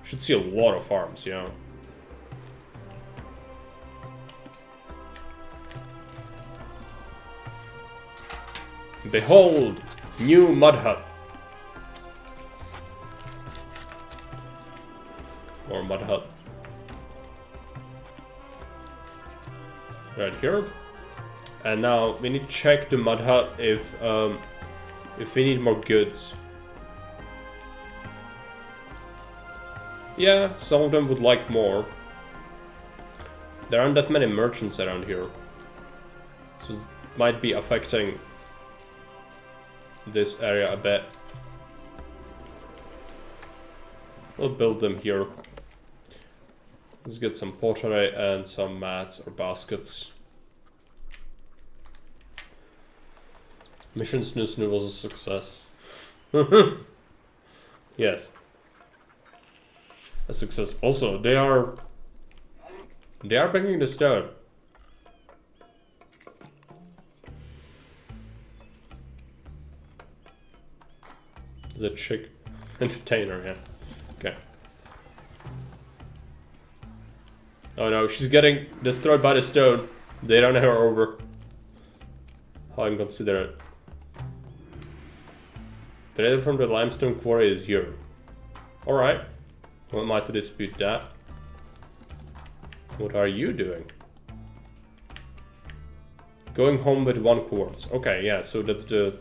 Should see a lot of farms, yeah. Behold, new mud hut. Or mud hut. Right here. And now we need to check the mud hut if we need more goods. Yeah, some of them would like more. There aren't that many merchants around here, so it might be affecting this area a bit. We'll build them here. Let's get some pottery and some mats or baskets. Mission Snoo Snoo was a success. Yes. A success. Also, they are bringing the stone. The chick entertainer, yeah. Okay. Oh no, she's getting destroyed by the stone. They run her over. How inconsiderate. Trader from the limestone quarry is here. Alright. What am I to dispute that? What are you doing? Going home with 1 quartz. Okay, yeah, so that's the...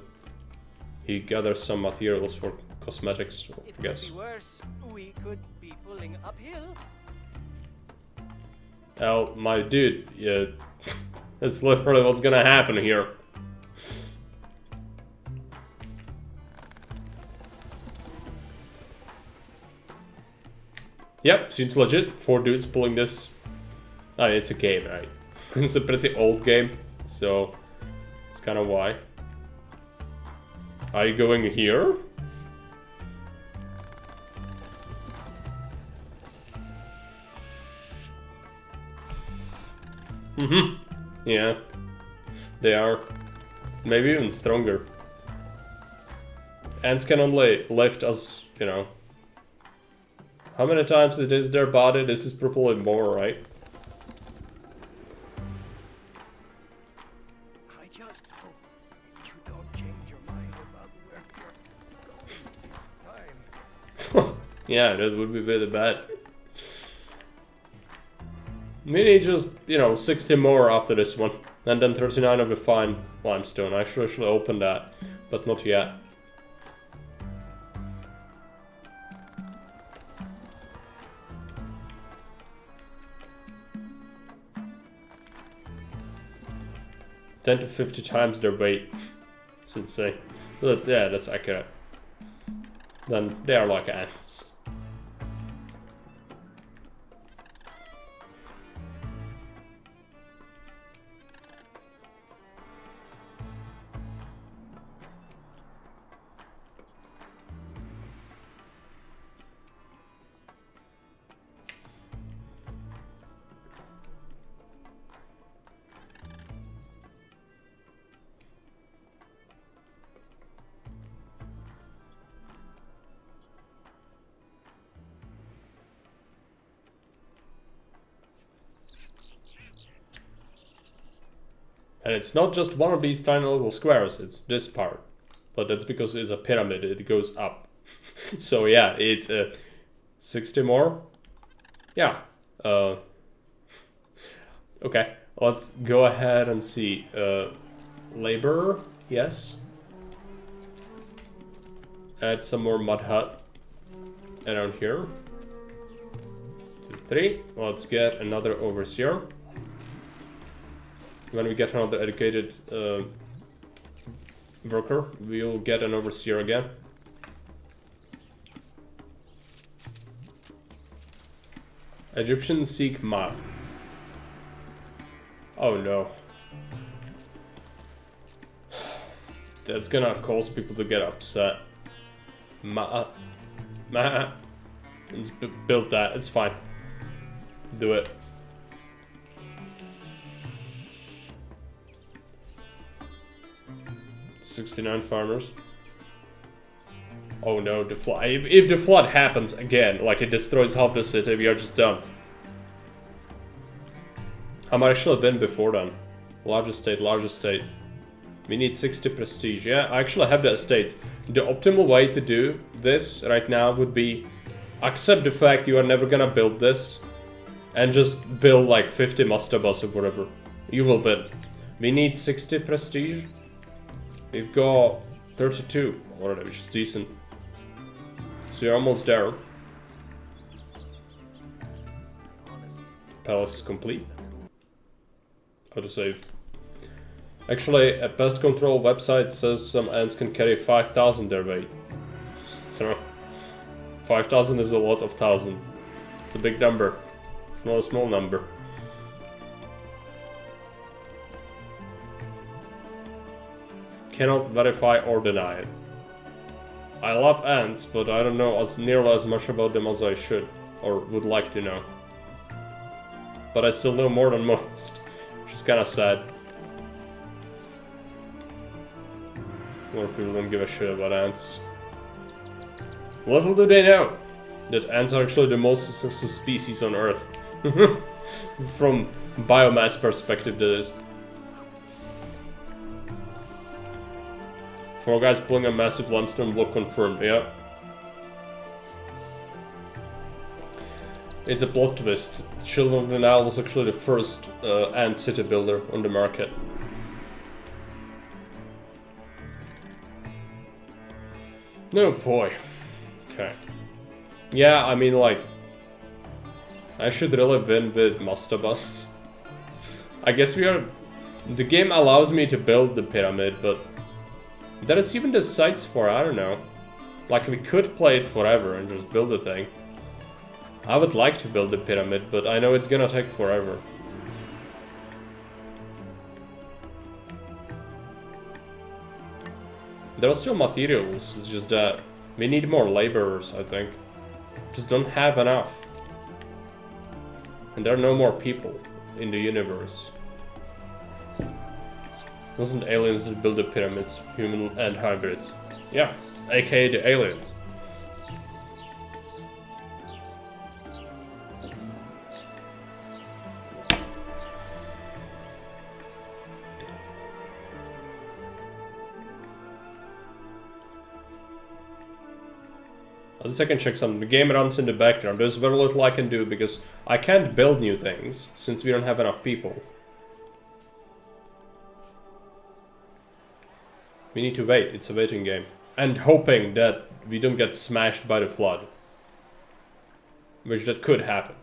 He gathers some materials for cosmetics, I guess. It could be worse. We could be pulling uphill. Oh, my dude, yeah. That's literally what's gonna happen here. Yep, seems legit. 4 dudes pulling this. I mean, it's a game, right? It's a pretty old game, so it's kind of why. Are you going here? Yeah, they are. Maybe even stronger. Ants can only lift as, you know. How many times it is their body? This is probably more, right? I just hope you don't change your mind about where you're going this time. Yeah, that would be really bad. We need just, you know, 60 more after this one. And then 39 of the fine limestone. I should open that, but not yet. $10 to 50 times their weight, should say. But yeah, that's accurate. Then they are like ants. And it's not just one of these tiny little squares, it's this part. But that's because it's a pyramid, it goes up. So yeah, it's 60 more. Yeah. Okay, let's go ahead and see. Labor, yes. Add some more mud hut around here. 2, 3. Let's get another overseer. When we get another educated worker, we'll get an overseer again. Egyptians seek map. Oh no. That's gonna cause people to get upset. Let's build that, it's fine. Do it. $69 farmers. Oh no, the flood. If the flood happens again, like it destroys half the city, we are just done. How much should have been before then? Largest state, largest state. We need 60 prestige. Yeah, I actually have the estates. The optimal way to do this right now would be accept the fact you are never gonna build this and just build like 50 mastabas or whatever. You will win. We need 60 prestige. We've got 32 already, which is decent. So you're almost there. Palace is complete. Autosave. Actually, a pest control website says some ants can carry 5,000 their weight. So 5,000 is a lot of thousand. It's a big number. It's not a small number. Cannot verify or deny it. I love ants, but I don't know nearly as much about them as I should, or would like to know. But I still know more than most, which is kinda sad. More people don't give a shit about ants. Little do they know that ants are actually the most successful species on Earth. From biomass perspective, that is. 4 guys pulling a massive limestone block confirmed, yeah. It's a plot twist. Children of the Nile was actually the first ant city builder on the market. No boy. Okay. Yeah, I mean like... I should really win with mastabas. I guess we are... The game allows me to build the pyramid, but... There is even the sites for it, I don't know. Like, we could play it forever and just build the thing. I would like to build the pyramid, but I know it's gonna take forever. There are still materials, it's just that we need more laborers, I think. Just don't have enough. And there are no more people in the universe. Wasn't aliens that build the pyramids, human and hybrids? Yeah, aka the aliens. At least I can check something. The game runs in the background. There's very little I can do because I can't build new things since we don't have enough people. We need to wait. It's a waiting game. And hoping that we don't get smashed by the flood. Which that could happen.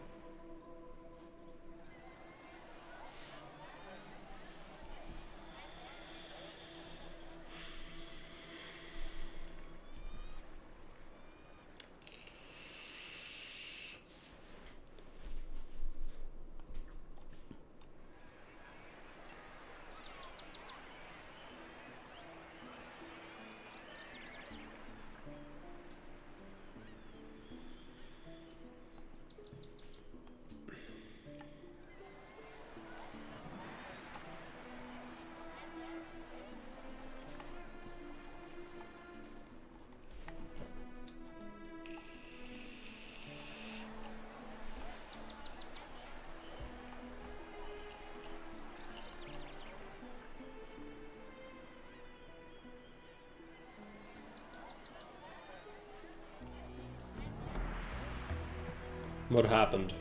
What happened?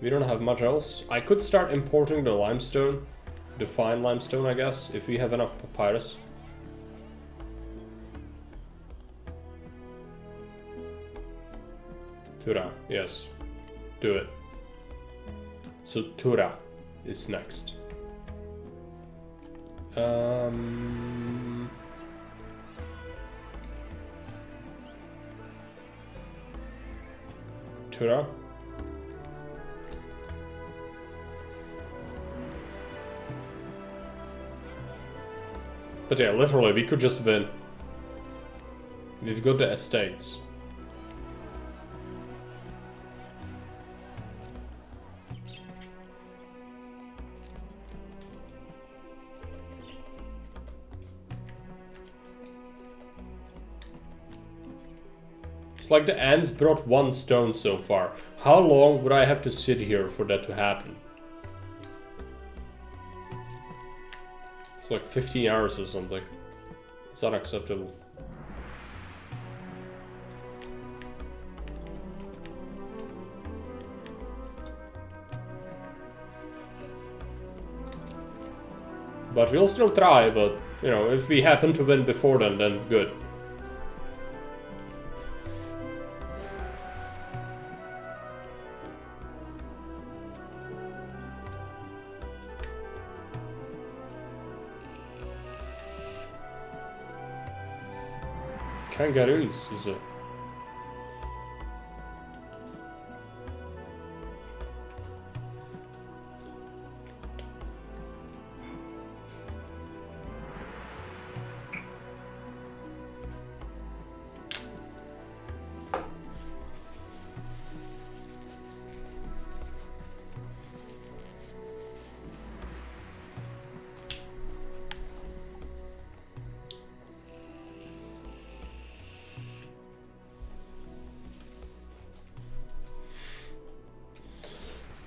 We don't have much else. I could start importing the limestone. The fine limestone, I guess, if we have enough papyrus. Tura, yes. Do it. So Tura is next. Tura. But yeah, literally, we could just win. We've got the estates. It's like the ants brought one stone so far. How long would I have to sit here for that to happen? It's like 15 hours or something. It's unacceptable. But we'll still try, but, you know, if we happen to win before then good. Kangaroos, is it?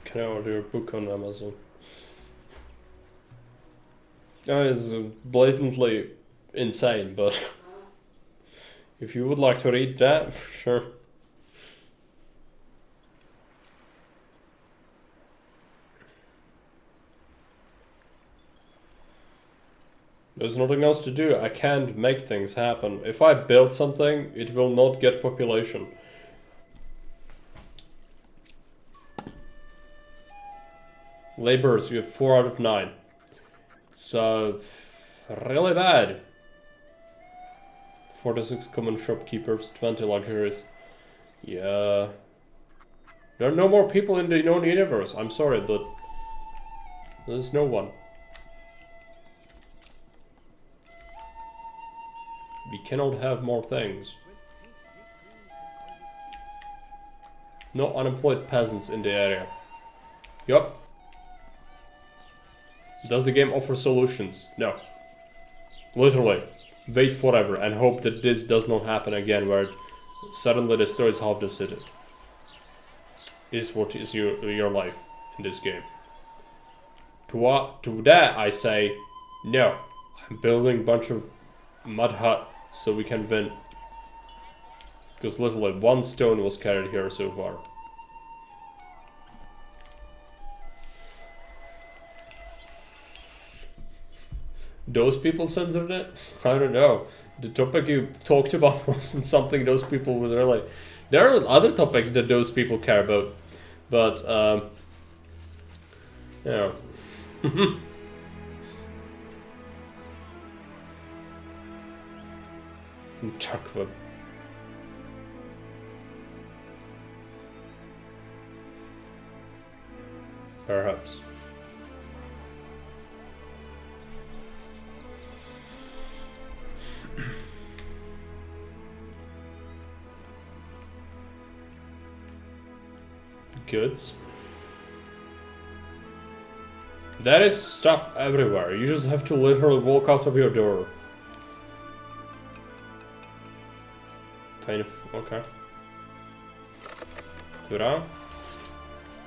Can I order a book on Amazon? It's blatantly insane, but if you would like to read that, sure. There's nothing else to do. I can't make things happen. If I build something, it will not get population. Laborers, you have 4 out of 9. It's really bad. 46 common shopkeepers, 20 luxuries. Yeah. There are no more people in the known universe. I'm sorry, but there's no one. We cannot have more things. No unemployed peasants in the area. Yup. Does the game offer solutions? No. Literally, wait forever and hope that this does not happen again, where it suddenly destroys half the city. Is what is your life in this game. To that I say, no. I'm building a bunch of mud hut so we can win. Because literally one stone was carried here so far. Those people censored it? I don't know. The topic you talked about wasn't something those people would really... There are other topics that those people care about. But, yeah. Chuckwood. Perhaps. Goods. There is stuff everywhere. You just have to literally walk out of your door. Kind of, okay. Tura.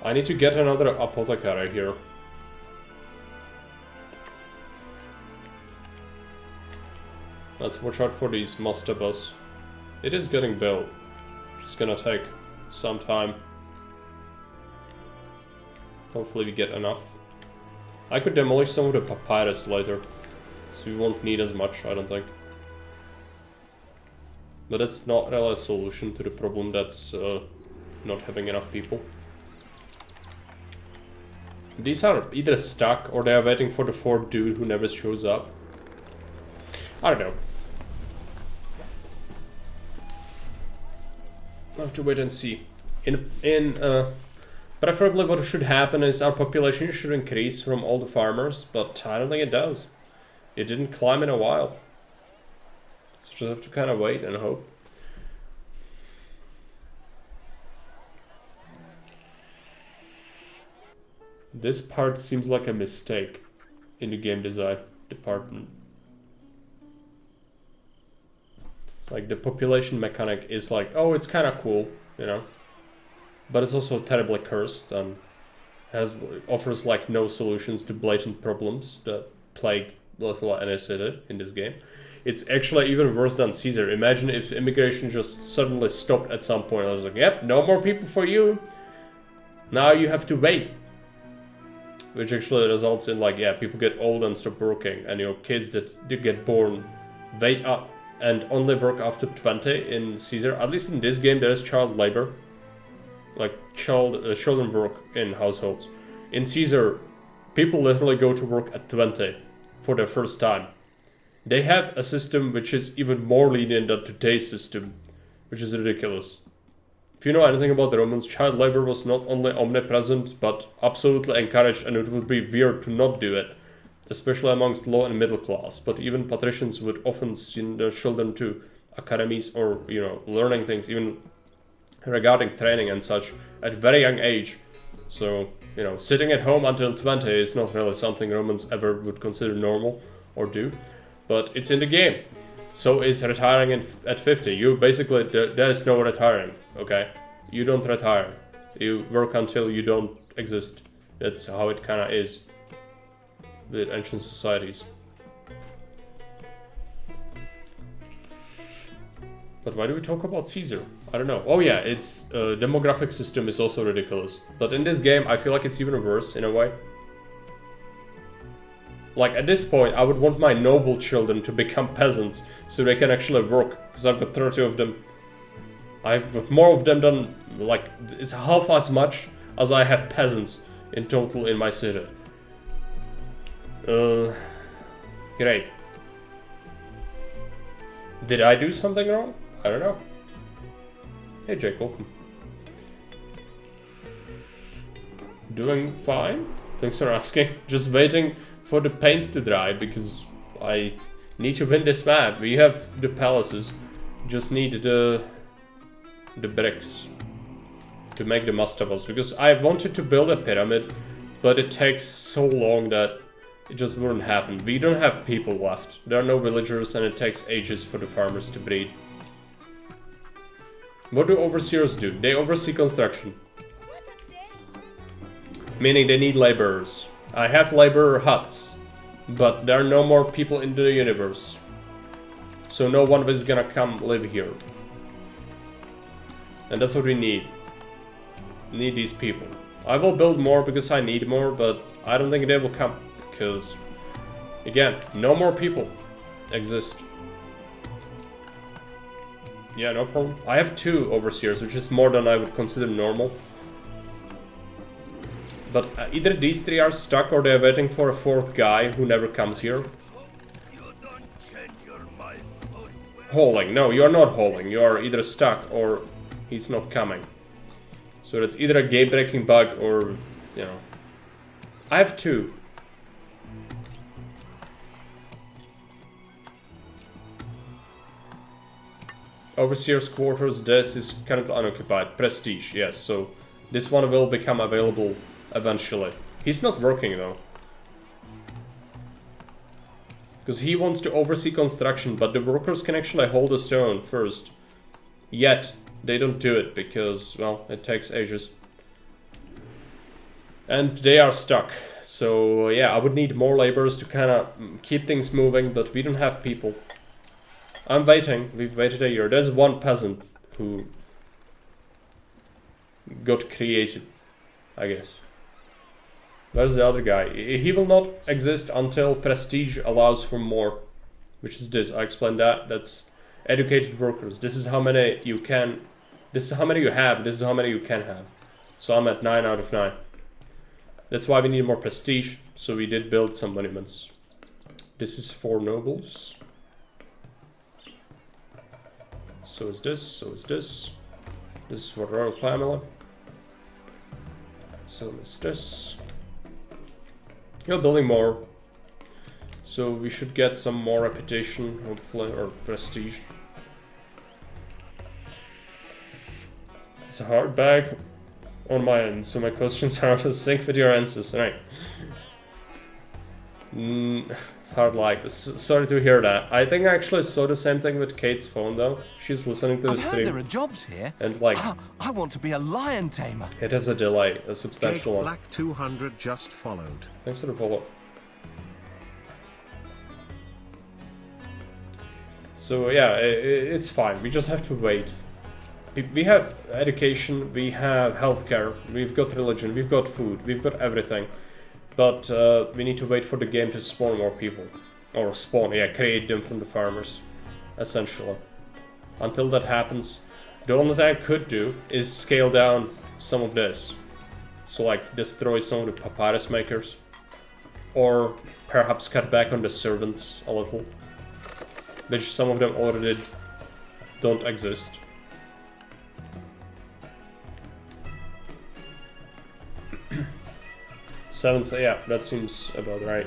I need to get another apothecary here. Let's watch out for these mastabas. It is getting built. It's gonna take some time. Hopefully we get enough. I could demolish some of the papyrus later. So we won't need as much, I don't think. But that's not really a solution to the problem that's not having enough people. These are either stuck or they are waiting for the fourth dude who never shows up. I don't know. I'll have to wait and see. Preferably what should happen is our population should increase from all the farmers, but I don't think it does. It didn't climb in a while. So just have to kind of wait and hope. This part seems like a mistake in the game design department. Like the population mechanic is like, oh, it's kind of cool, you know. But it's also terribly cursed and offers like no solutions to blatant problems that plague literally any city in this game. It's actually even worse than Caesar. Imagine if immigration just suddenly stopped at some point. I was like, yep, no more people for you. Now you have to wait. Which actually results in like, yeah, people get old and stop working. And your kids that get born wait up and only work after 20 in Caesar. At least in this game there is child labor. Like children work in households. In Caesar, people literally go to work at 20 for their first time. They have a system which is even more lenient than today's system, which is ridiculous. If you know anything about the Romans, child labor was not only omnipresent, but absolutely encouraged, and it would be weird to not do it, especially amongst low and middle class. But even patricians would often send their children to academies or, you know, learning things, even regarding training and such, at very young age. So, you know, sitting at home until 20 is not really something Romans ever would consider normal or do. But it's in the game. So is retiring at 50. You basically, there's no retiring, okay? You don't retire. You work until you don't exist. That's how it kind of is with ancient societies. But why do we talk about Caesar? I don't know. Oh yeah, its demographic system is also ridiculous. But in this game, I feel like it's even worse in a way. Like at this point, I would want my noble children to become peasants so they can actually work. Because I've got 30 of them. I've more of them than, like, it's half as much as I have peasants in total in my city. Great. Did I do something wrong? I don't know. Hey Jake, welcome. Doing fine? Thanks for asking. Just waiting for the paint to dry because I need to win this map. We have the palaces. Just need the bricks to make the mastabas, because I wanted to build a pyramid, but it takes so long that it just wouldn't happen. We don't have people left. There are no villagers and it takes ages for the farmers to breed. What do overseers do? They oversee construction. Meaning they need laborers. I have laborer huts, but there are no more people in the universe. So no one is gonna come live here. And that's what we need. We need these people. I will build more because I need more, but I don't think they will come. Because, again, no more people exist. Yeah, no problem. I have 2 overseers, which is more than I would consider normal. But either these 3 are stuck or they're waiting for a 4th guy who never comes here. Hauling. No, you're not hauling. You are either stuck or he's not coming. So that's either a game-breaking bug or, you know. I have 2. Overseer's quarters, this is currently unoccupied. Prestige, yes, so this one will become available eventually. He's not working though. Because he wants to oversee construction, but the workers can actually hold the stone first. Yet, they don't do it because, well, it takes ages. And they are stuck. So, yeah, I would need more laborers to kind of keep things moving, but we don't have people. I'm waiting. We've waited a year. There's one peasant who got created, I guess. Where's the other guy? He will not exist until prestige allows for more. Which is this. I explained that. That's educated workers. This is how many you can... This is how many you have. This is how many you can have. So I'm at 9 out of 9. That's why we need more prestige. So we did build some monuments. This is for nobles. So is this, so is this. This is for royal family. So is this. You're building more. So we should get some more reputation, hopefully, or prestige. It's a hard bag on my end, so my questions are out of sync with your answers. Right. It's hard like. Sorry to hear that. I think I actually saw the same thing with Kate's phone though. She's listening to the I've stream. heard there are jobs here. And like, I want to be a lion tamer. it has a delay, a substantial one. Black 200 just followed. Thanks for the follow. So yeah, it's fine. We just have to wait. We have education, we have healthcare, we've got religion, we've got food, we've got everything. But we need to wait for the game to spawn more people. Or spawn, yeah, create them from the farmers. Essentially. Until that happens, the only thing I could do is scale down some of this. So like destroy some of the papyrus makers. Or perhaps cut back on the servants a little. Which some of them already don't exist. Seven, so yeah, that seems about right.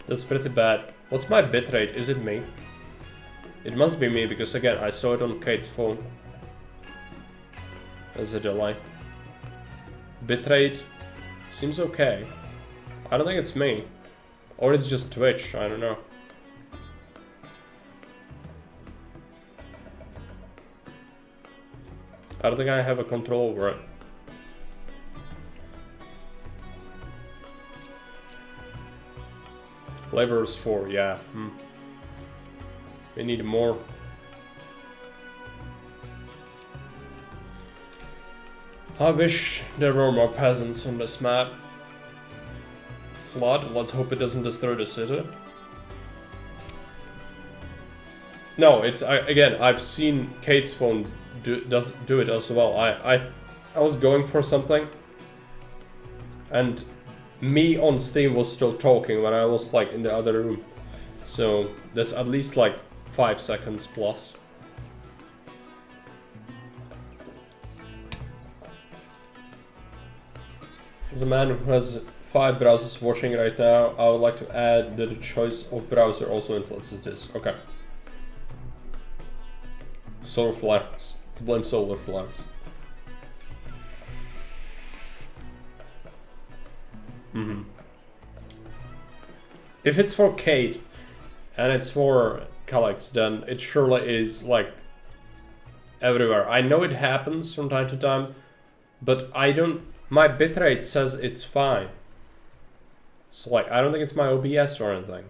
That's pretty bad. What's my bitrate? Is it me? It must be me because again, I saw it on Kate's phone. There's a delay. Bitrate seems okay. I don't think it's me. Or it's just Twitch, I don't know. I don't think I have a control over it. Laborers 4, yeah. We need more. I wish there were more peasants on this map. Flood, let's hope it doesn't destroy the city. No, it's again, I've seen Kate's phone do it as well. I was going for something and me on Steam was still talking when I was like in the other room. So that's at least like 5 seconds plus. As a man who has 5 browsers watching right now, I would like to add that the choice of browser also influences this. Okay. Solar flares. Let's blame solar flares. If it's for Kate and it's for Calyx, then it surely is like everywhere. I know it happens from time to time, but I don't. My bitrate says it's fine. So like, I don't think it's my OBS or anything.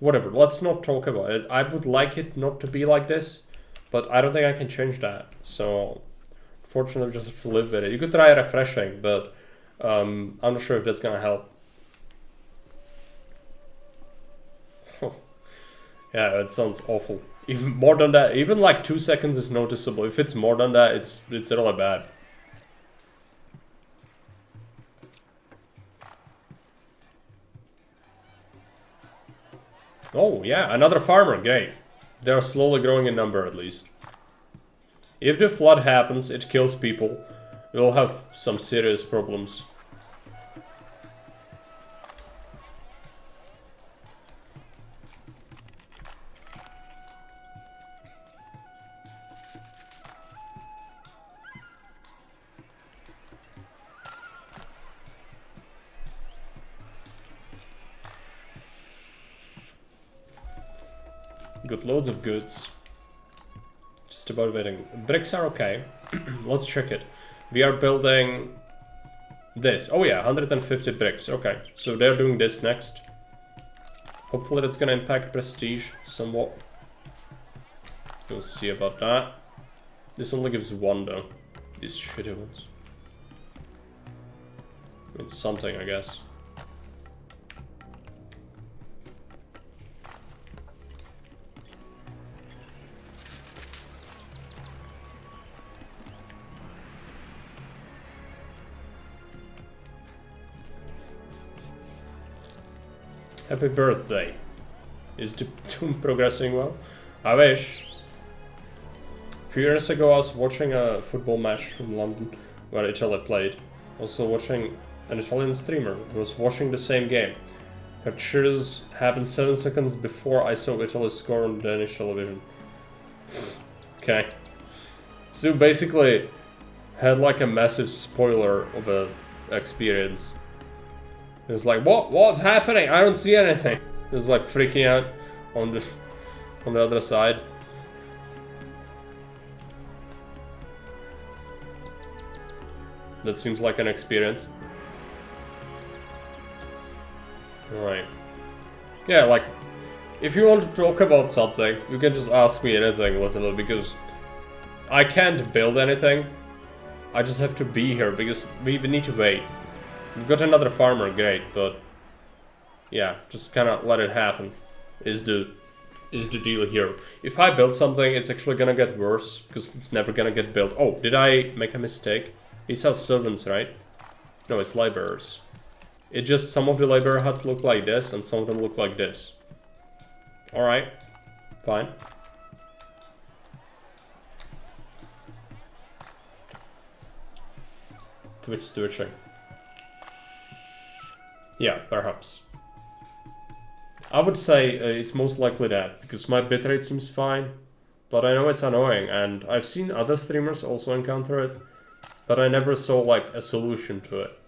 Whatever, let's not talk about it. I would like it not to be like this, but I don't think I can change that. So, fortunately, we just have to live with it. You could try refreshing, but I'm not sure if that's gonna help. Yeah, it sounds awful. Even more than that, even like 2 seconds is noticeable. If it's more than that, it's really bad. Oh yeah, another farmer, great. They're slowly growing in number at least. If the flood happens, it kills people, we'll have some serious problems. Got loads of goods. Just about waiting. Bricks are okay. Let's check it. We are building this. Oh yeah, 150 bricks. Okay, so they're doing this next. Hopefully that's gonna impact prestige somewhat. We'll see about that. This only gives 1 though. These shitty ones. It's something, I guess. Happy birthday. Is the tomb progressing well? I wish. A few years ago I was watching a football match from London where Italy played. Also watching an Italian streamer who was watching the same game. Her cheers happened 7 seconds before I saw Italy score on Danish television. Okay. So basically had like a massive spoiler of a experience. It was like, what's happening? I don't see anything. It was like freaking out on the other side. That seems like an experience. Alright. Yeah, like, if you want to talk about something, you can just ask me anything, literally, because I can't build anything. I just have to be here, because we need to wait. We've got another farmer, great, but yeah, just kind of let it happen is the deal here. If I build something, it's actually gonna get worse, because it's never gonna get built. Oh, did I make a mistake? These are servants, right? No, it's laborers. It just, some of the laborer huts look like this, and some of them look like this. Alright, fine. Twitch switching. Yeah, perhaps. I would say it's most likely that, because my bitrate seems fine, but I know it's annoying, and I've seen other streamers also encounter it, but I never saw like a solution to it.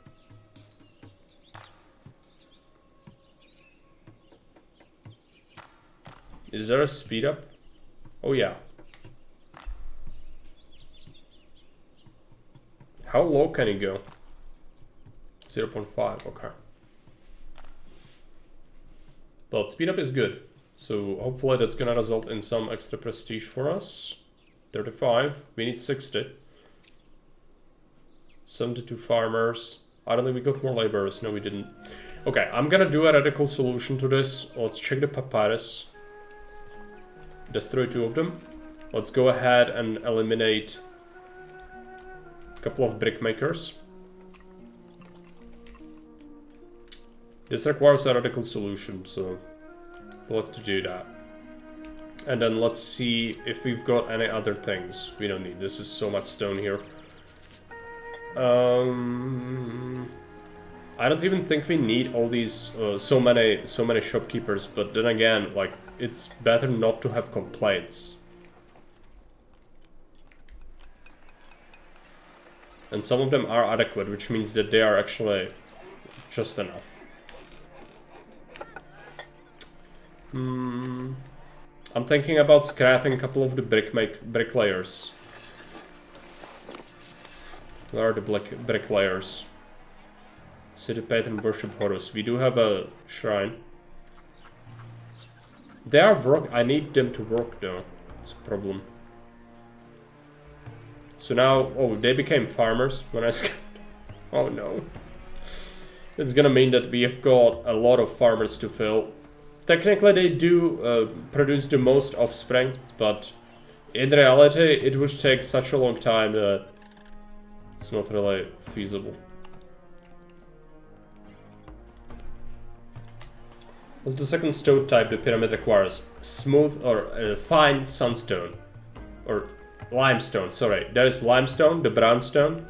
Is there a speed up? Oh yeah. How low can it go? 0.5, okay. But speed up is good, so hopefully that's gonna result in some extra prestige for us. 35, we need 60. 72 farmers. I don't think we got more laborers, no we didn't. Okay, I'm gonna do a radical solution to this. Let's check the papyrus. Destroy 2 of them. Let's go ahead and eliminate a couple of brick makers. This requires a radical solution, so we'll have to do that. And then let's see if we've got any other things. We don't need, this is so much stone here. I don't even think we need all these, so many shopkeepers, but then again, like, it's better not to have complaints. And some of them are adequate, which means that they are actually just enough. I'm thinking about scrapping a couple of the bricklayers. Where are the bricklayers? City patron worship Horus. We do have a shrine. They are work. I need them to work though. It's a problem. So now, oh, they became farmers when I skipped. Oh no. It's gonna mean that we have got a lot of farmers to fill. Technically, they do produce the most offspring, but in reality, it would take such a long time that it's not really feasible. What's the second stone type the pyramid requires? Smooth or fine sandstone. Or limestone, sorry. There is limestone, the brown stone,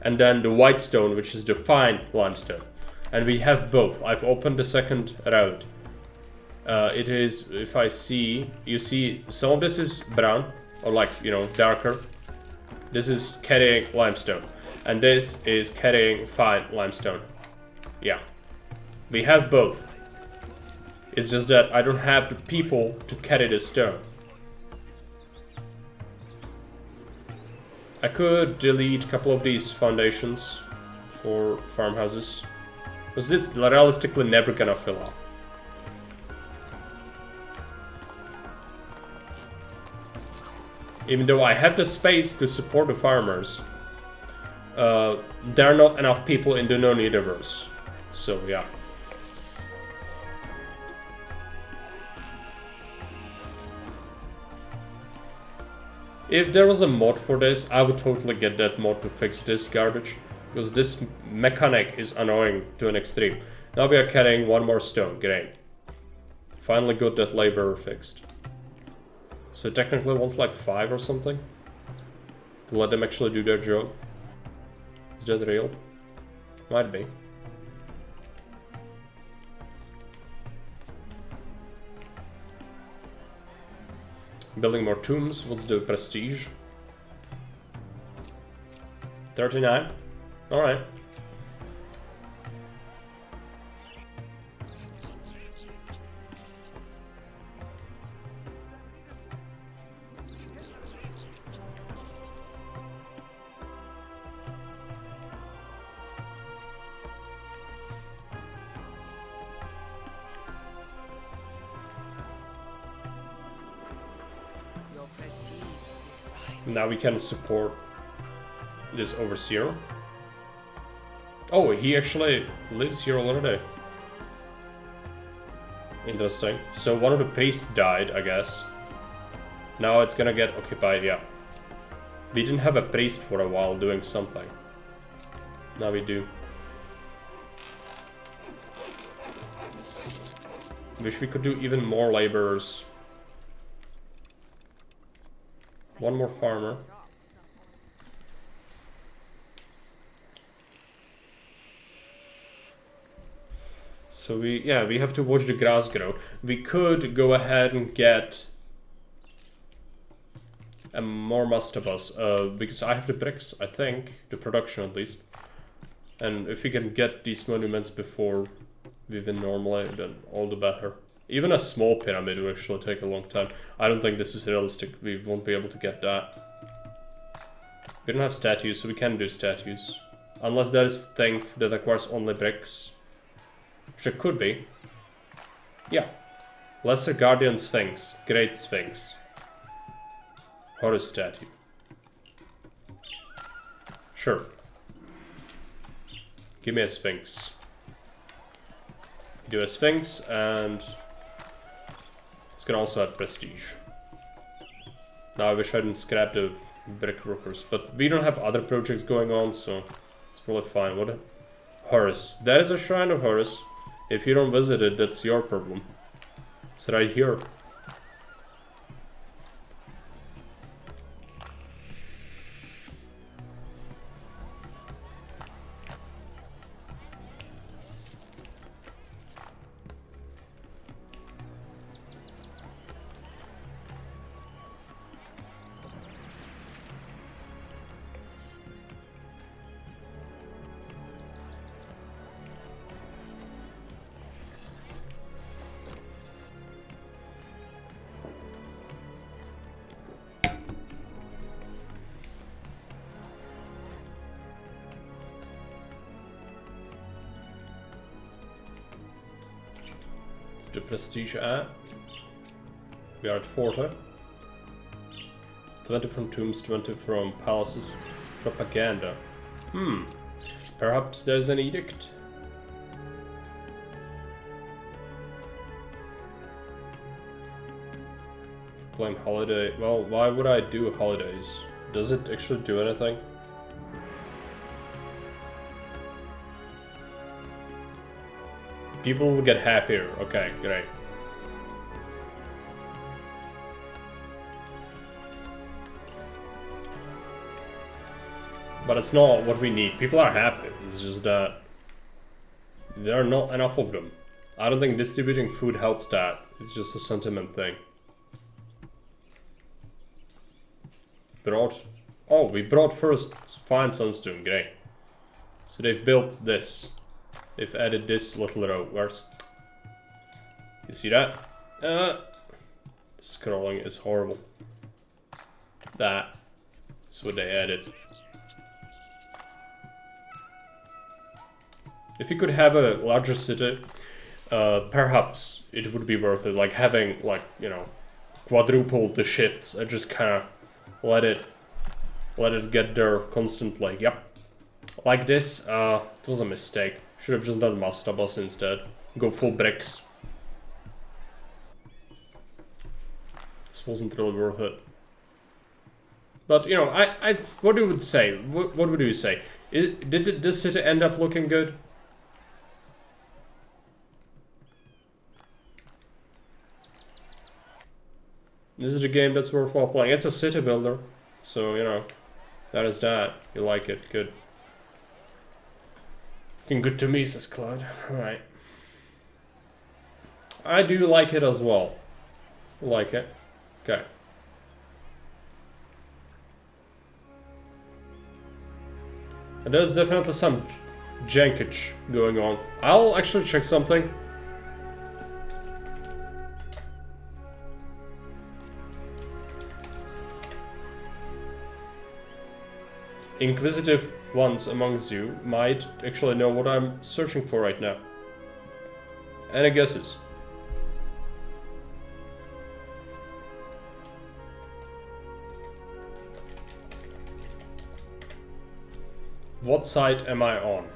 and then the white stone, which is the fine limestone. And we have both. I've opened the second route. It is, if I see, you see, some of this is brown, or like, you know, darker. This is carrying limestone. And this is carrying fine limestone. Yeah. We have both. It's just that I don't have the people to carry the stone. I could delete a couple of these foundations for farmhouses. Because this realistically never gonna fill up. Even though I have the space to support the farmers, there are not enough people in the known universe. So yeah. If there was a mod for this, I would totally get that mod to fix this garbage. Because this mechanic is annoying to an extreme. Now we are carrying one more stone, great. Finally got that laborer fixed. So technically wants like 5 or something. To let them actually do their job. Is that real? Might be. Building more tombs, what's the prestige? 39? Alright. Your prestige is rising. Now we can support this overseer. Oh, he actually lives here already. Interesting. So one of the priests died, I guess. Now it's gonna get occupied, yeah. We didn't have a priest for a while doing something. Now we do. Wish we could do even more laborers. One more farmer. So we have to watch the grass grow. We could go ahead and get more mastabas, because I have the bricks, I think, the production at least. And if we can get these monuments before we win normally, then all the better. Even a small pyramid will actually take a long time. I don't think this is realistic, we won't be able to get that. We don't have statues, so we can do statues. Unless there is a thing that requires only bricks. Which it could be. Yeah. Lesser Guardian Sphinx. Great Sphinx. Horus statue. Sure. Give me a Sphinx. Do a Sphinx and it's gonna also add prestige. Now I wish I didn't scrap the brick workers, but we don't have other projects going on, so it's probably fine. What? Horus. There is a shrine of Horus. If you don't visit it, that's your problem. It's right here. The prestige at. We are at 40. 20 from tombs, 20 from palaces. Propaganda. Perhaps there's an edict. Claim holiday. Well, why would I do holidays? Does it actually do anything? People will get happier. Okay, great. But it's not what we need. People are happy. It's just that there are not enough of them. I don't think distributing food helps that. It's just a sentiment thing. Oh, we brought first fine sunstone. Great. So they've built this. They've added this little row. Where's... You see that? Scrolling is horrible. That's what they added. If you could have a larger city, perhaps it would be worth it. Like having, like, you know, quadruple the shifts and just kind of let it get there constantly. Yep. Like this, it was a mistake. Should have just done mastabas instead. Go full bricks. This wasn't really worth it. But, you know, what you would say? What would you say? Did this city end up looking good? This is a game that's worthwhile playing. It's a city builder, so, you know, that is that. You like it, good. Looking good to me, says Claude. Alright. I do like it as well. Like it. Okay. And there's definitely some jankage going on. I'll actually check something. Inquisitive ones amongst you might actually know what I'm searching for right now. Any guesses? What site am I on?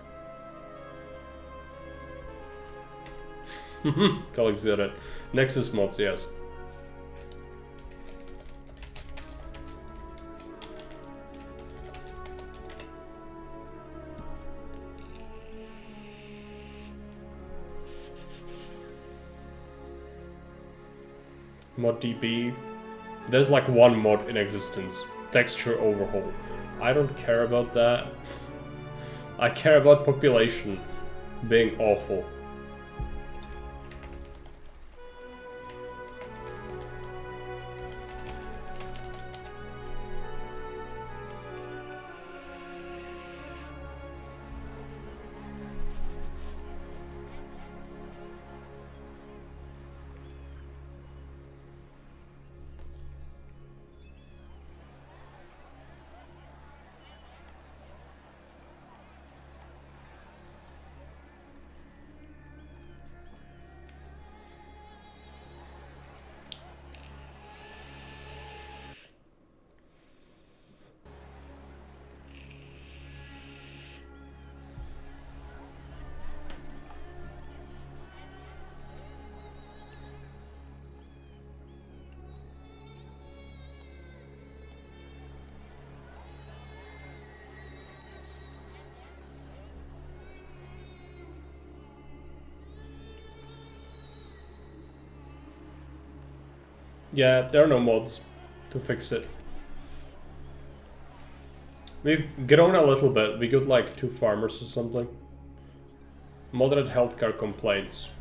Colleagues got it. Nexus mods, yes. Mod DB. There's like one mod in existence. Texture overhaul. I don't care about that. I care about population being awful. Yeah, there are no mods to fix it. We've grown a little bit. We got like 2 farmers or something. Moderate healthcare complaints.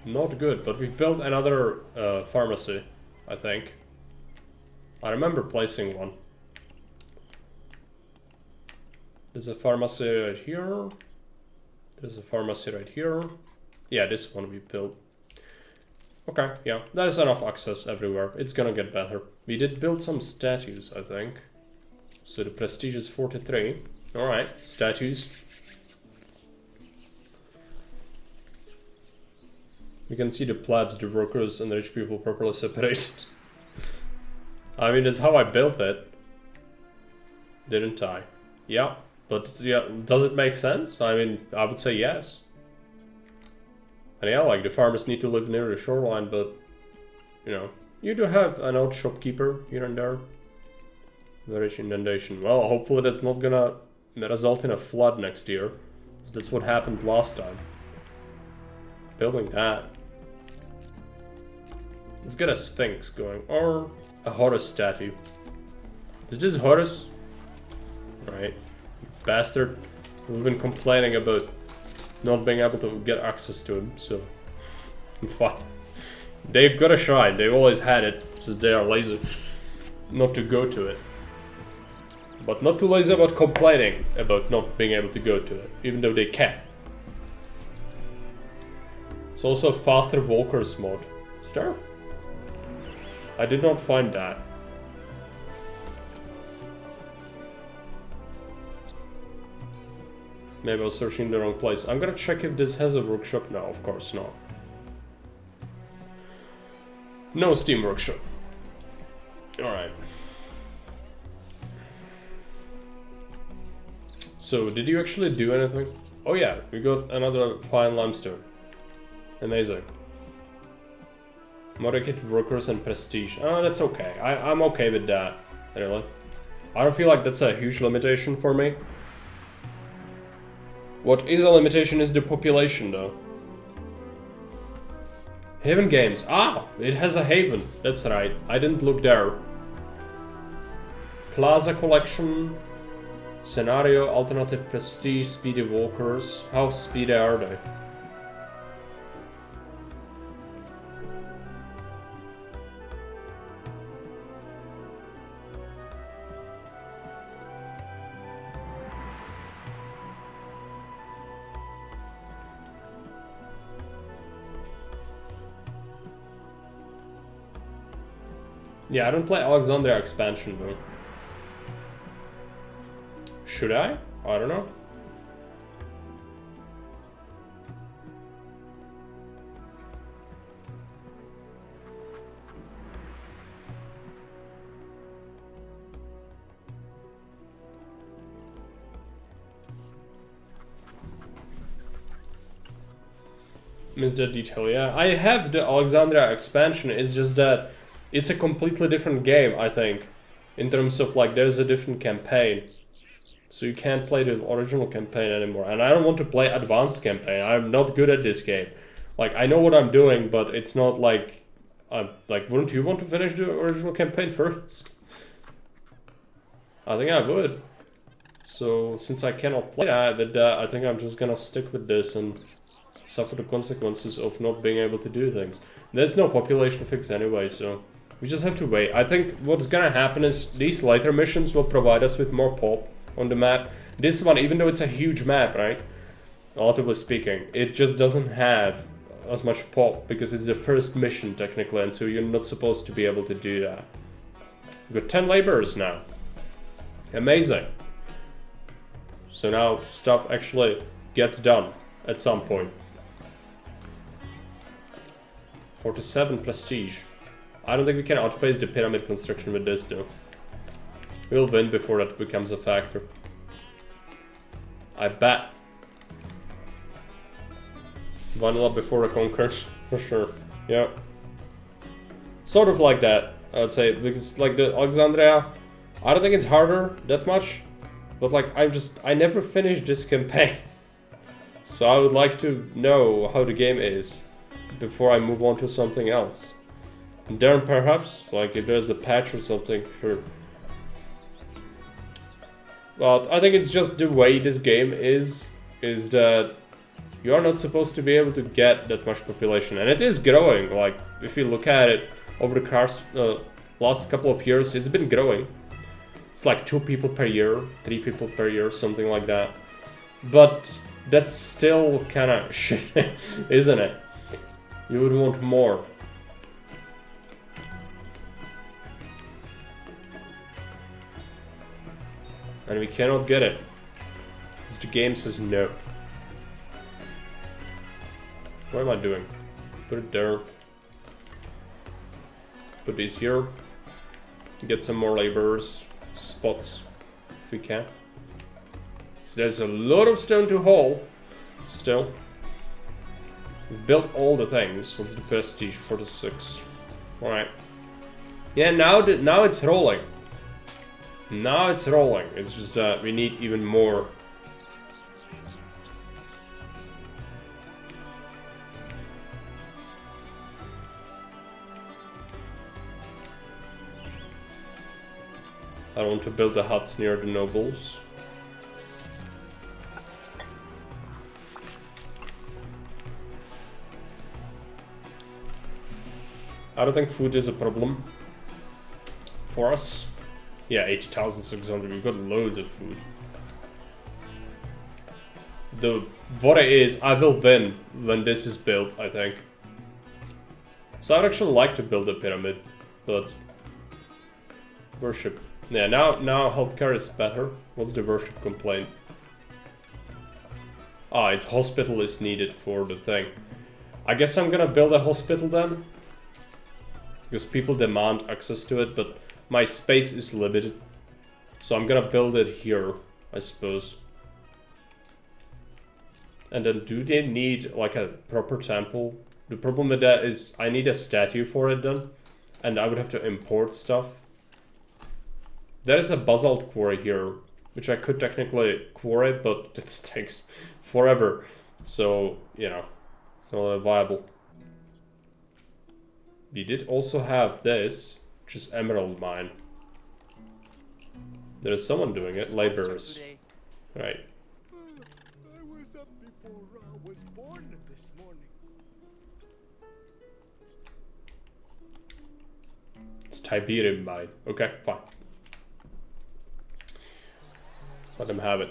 Not good, but we've built another pharmacy, I think. I remember placing one. There's a pharmacy right here. There's a pharmacy right here. Yeah, this one we built. Okay, yeah, there's enough access everywhere. It's gonna get better. We did build some statues, I think. So the prestige is 43. Alright, statues. You can see the plebs, the workers, and the rich people properly separated. I mean, that's how I built it. Didn't I? Yeah. But, yeah, does it make sense? I mean, I would say yes. And yeah, like, the farmers need to live near the shoreline, but, you know, you do have an old shopkeeper here and there. Various inundation. Well, hopefully that's not gonna result in a flood next year. That's what happened last time. Building that. Let's get a sphinx going, or a Horus statue. Is this Horus? Right. Bastard. We've been complaining about not being able to get access to him, so... fine. They've got a shrine, they've always had it, since they are lazy not to go to it. But not too lazy about complaining about not being able to go to it, even though they can. It's also a faster walkers mod. Is there? I did not find that. Maybe I was searching in the wrong place. I'm gonna check if this has a workshop. No, of course not. No Steam workshop. Alright. So, did you actually do anything? Oh yeah, we got another fine limestone. Amazing. Motivated workers and prestige. Oh, that's okay. I'm okay with that, really. I don't feel like that's a huge limitation for me. What is a limitation is the population, though. Haven Games. Ah, it has a haven. That's right. I didn't look there. Plaza Collection. Scenario, alternative prestige, speedy walkers. How speedy are they? Yeah, I don't play Alexandria expansion though. Should I? I don't know. Missed that detail, yeah. I have the Alexandria expansion, it's just that it's a completely different game, I think. In terms of, like, there's a different campaign. So you can't play the original campaign anymore. And I don't want to play advanced campaign. I'm not good at this game. Like, I know what I'm doing, but it's not like... wouldn't you want to finish the original campaign first? I think I would. So, since I cannot play that, I think I'm just gonna stick with this and suffer the consequences of not being able to do things. There's no population fix anyway, so... we just have to wait. I think what's gonna happen is these later missions will provide us with more pop on the map. This one, even though it's a huge map, right? Relatively speaking, it just doesn't have as much pop because it's the first mission technically, and so you're not supposed to be able to do that. We've got 10 laborers now. Amazing. So now stuff actually gets done at some point. 47 prestige. I don't think we can outpace the pyramid construction with this though. We'll win before that becomes a factor. I bet. Vanilla before the Conquerors, for sure. Yeah. Sort of like that, I would say, because like the Alexandria, I don't think it's harder that much, but like I never finished this campaign. So I would like to know how the game is before I move on to something else. And then perhaps, like if there's a patch or something, sure. But I think it's just the way this game is that you are not supposed to be able to get that much population. And it is growing, like if you look at it over the last couple of years, it's been growing. It's like 2 people per year, 3 people per year, something like that. But that's still kind of shit, isn't it? You would want more. And we cannot get it, because the game says no. What am I doing? Put it there. Put these here. Get some more laborers. Spots, if we can. So there's a lot of stone to haul. Still. We've built all the things. What's the prestige? 46. Alright. Yeah, now it's rolling. Now it's rolling. It's just that we need even more. I want to build the huts near the nobles. I don't think food is a problem for us. Yeah, 8,600. We've got loads of food. What it is, I will win when this is built, I think. So I'd actually like to build a pyramid, but worship. Yeah, now healthcare is better. What's the worship complaint? Ah, its hospital is needed for the thing. I guess I'm gonna build a hospital then. Because people demand access to it, but my space is limited. So I'm gonna build it here, I suppose. And then do they need like a proper temple? The problem with that is I need a statue for it then. And I would have to import stuff. There is a basalt quarry here, which I could technically quarry, but it takes forever. So, you know, it's not viable. We did also have this, which is emerald mine. There is someone doing it, laborers. Right. I was up before I was born this morning. It's Tiberium mine. Okay, fine. Let them have it.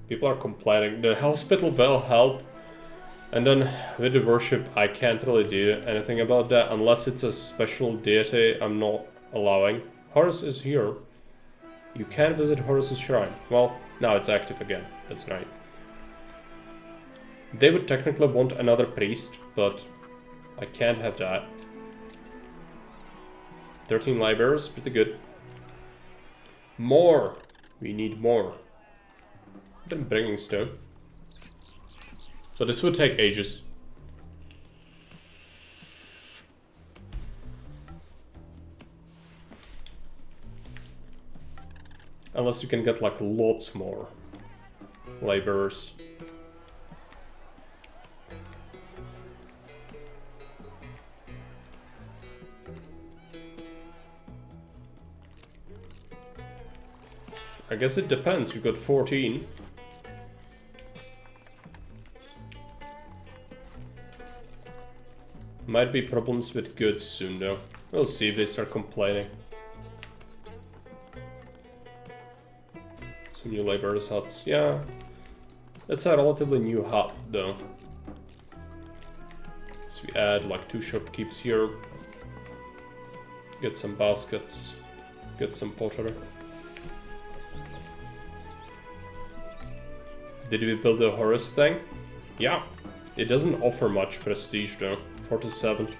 People are complaining. The hospital will help. And then with the worship, I can't really do anything about that unless it's a special deity I'm not allowing. Horus is here. You can visit Horus's shrine. Well, now it's active again. That's right. They would technically want another priest, but I can't have that. 13 laborers, pretty good. More! We need more. I've been bringing stone. But this would take ages. Unless you can get like lots more laborers. I guess it depends. We've got 14. Might be problems with goods soon though. We'll see if they start complaining. Some new laborers huts. Yeah. It's a relatively new hut though. So we add like 2 shopkeepers here. Get some baskets. Get some pottery. Did we build a Horus thing? Yeah. It doesn't offer much prestige though. 47.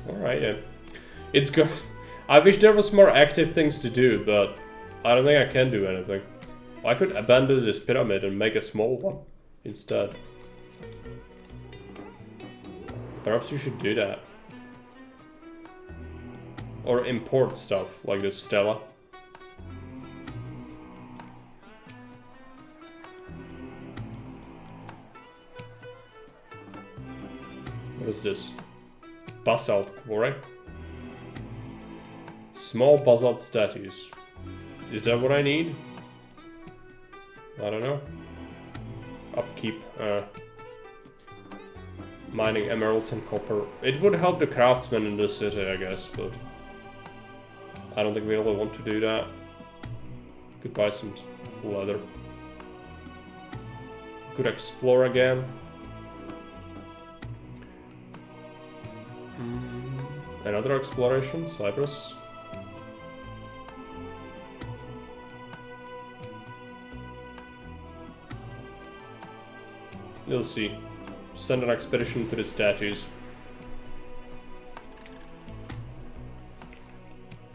Alright, yeah. It's good. I wish there was more active things to do, but I don't think I can do anything. I could abandon this pyramid and make a small one instead. Perhaps you should do that. Or import stuff, like this Stella. What is this? Basalt quarry? Small basalt statues. Is that what I need? I don't know. Upkeep. Mining emeralds and copper. It would help the craftsmen in the city, I guess, but I don't think we really want to do that. Could buy some leather. Could explore again. Another exploration, Cyprus. We'll see. Send an expedition to the statues.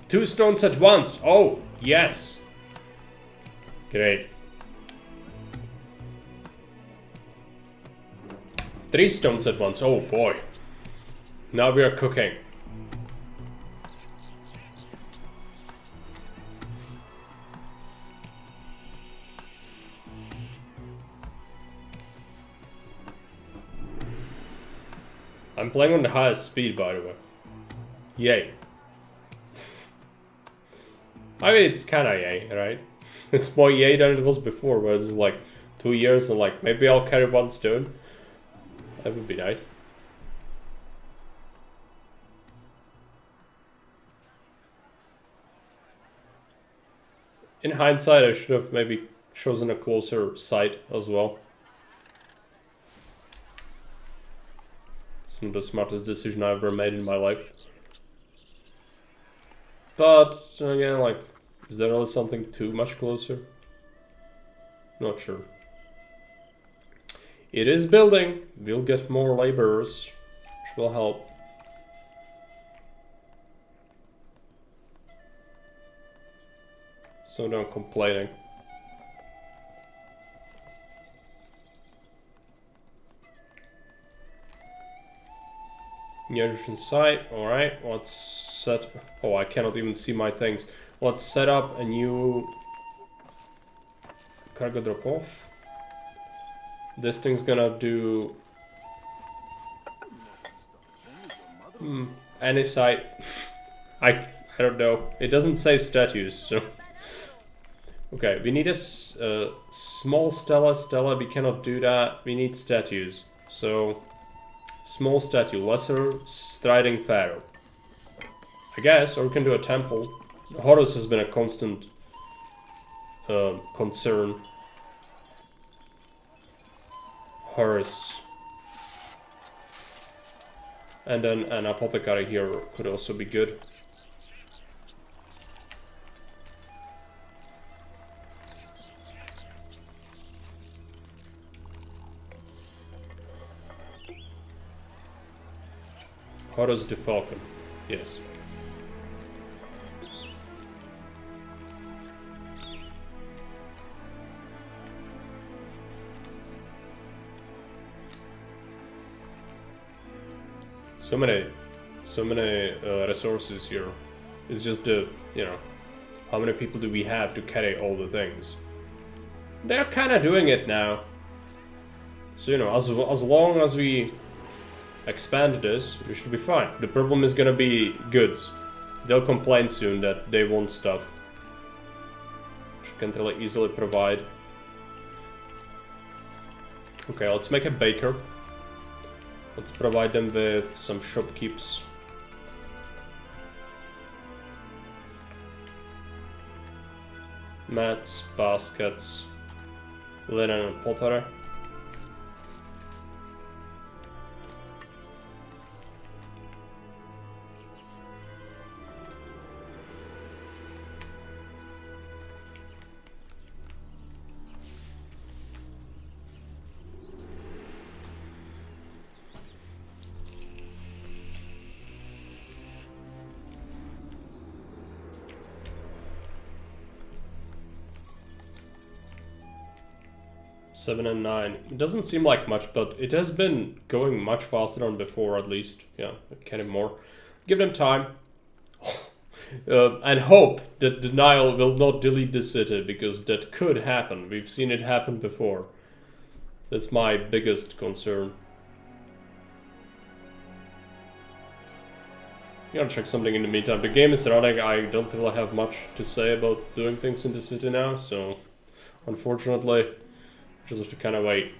2 stones at once! Oh, yes! Great. 3 stones at once, oh boy. Now we are cooking. I'm playing on the highest speed, by the way. Yay. I mean, it's kinda yay, right? It's more yay than it was before, where it's like 2 years and like, maybe I'll carry 1 stone. That would be nice. In hindsight, I should have maybe chosen a closer site as well. It's not the smartest decision I ever made in my life. But, again, like, is there really something too much closer? Not sure. It is building. We'll get more laborers, which will help. So no complaining. The Egyptian site, alright, let's set... Oh, I cannot even see my things. Let's set up a new cargo drop off. This thing's gonna do... any site. I don't know. It doesn't say statues, so... Okay, we need a small stela, we cannot do that. We need statues. So, small statue, lesser striding pharaoh. I guess, or we can do a temple. Horus has been a constant concern. Horus. And then an apothecary here could also be good. Horus the Falcon, yes. So many resources here. It's just you know, how many people do we have to carry all the things? They're kind of doing it now. So you know, as long as we expand this, we should be fine. The problem is gonna be goods. They'll complain soon that they want stuff, which can really easily provide. Okay, let's make a baker. Let's provide them with some shopkeeps. Mats, baskets, linen and pottery. Seven and 9. It doesn't seem like much, but it has been going much faster than before, at least. Yeah, getting more. Give them time. And hope that the Nile will not delete the city, because that could happen. We've seen it happen before. That's my biggest concern. I'm gonna check something in the meantime. The game is running. I don't really have much to say about doing things in the city now, so unfortunately, just have to kind of wait.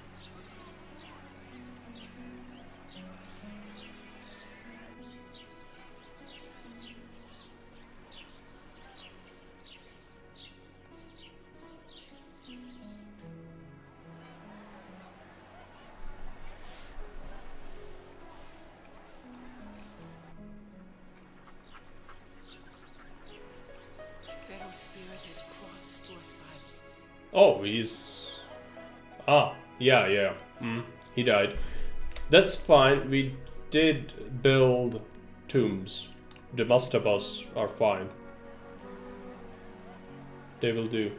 Pharaoh's spirit is crossed to Osiris. Oh, he's... Ah, yeah. He died. That's fine. We did build tombs. The mastabas are fine. They will do.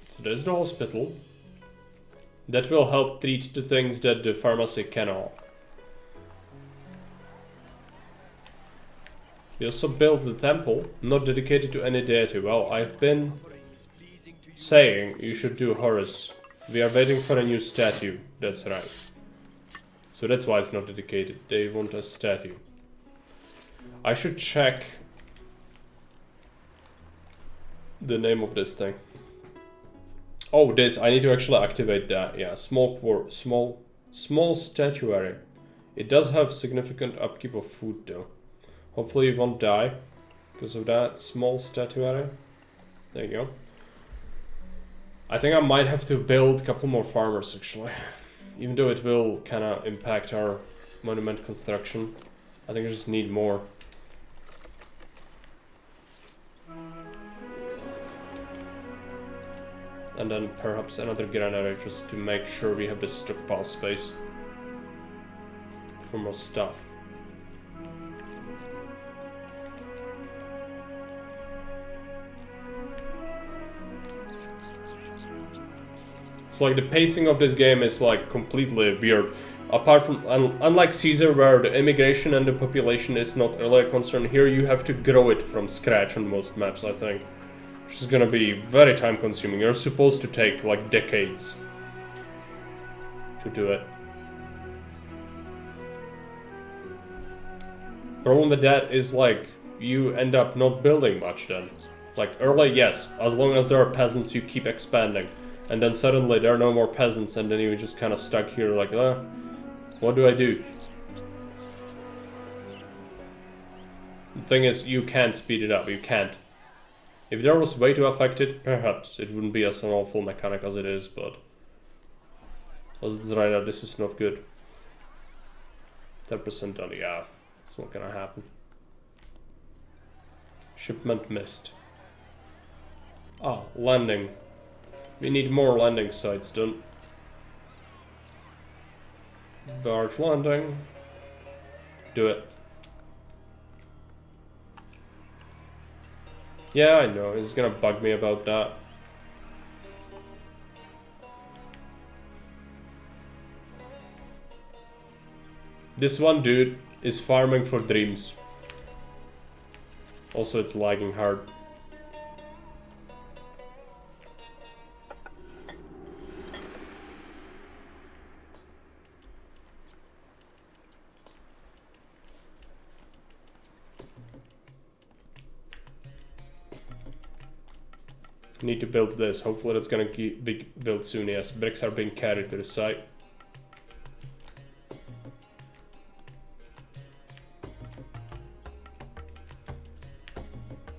So there's the hospital. That will help treat the things that the pharmacy cannot. We also built the temple, not dedicated to any deity. Well, I've been saying you should do Horus. We are waiting for a new statue. That's right. So that's why it's not dedicated. They want a statue. I should check the name of this thing. Oh, this. I need to actually activate that. Yeah, small statuary. It does have significant upkeep of food though. Hopefully you won't die because of that small statuary. There you go. I think I might have to build a couple more farmers actually. Even though it will kind of impact our monument construction. I think I just need more. And then perhaps another granary just to make sure we have the stockpile space for more stuff. It's like the pacing of this game is like completely weird. Apart from, unlike Caesar where the immigration and the population is not really a concern, here you have to grow it from scratch on most maps, I think. Which is gonna be very time consuming. You're supposed to take like decades to do it. Problem with that is like you end up not building much then. Like early, yes, as long as there are peasants you keep expanding. And then suddenly there are no more peasants and then you're just kind of stuck here like, what do I do? The thing is, you can't speed it up, you can't. If there was a way to affect it, perhaps it wouldn't be as an awful mechanic as it is, but as it's right now, this is not good. 10% on, yeah, it's not gonna happen. Shipment missed. Ah, landing. We need more landing sites done. Barge landing. Do it. Yeah, I know, it's gonna bug me about that. This one dude is farming for dreams. Also, it's lagging hard. Need to build this. Hopefully that's gonna be built soon. Yes, bricks are being carried to the site.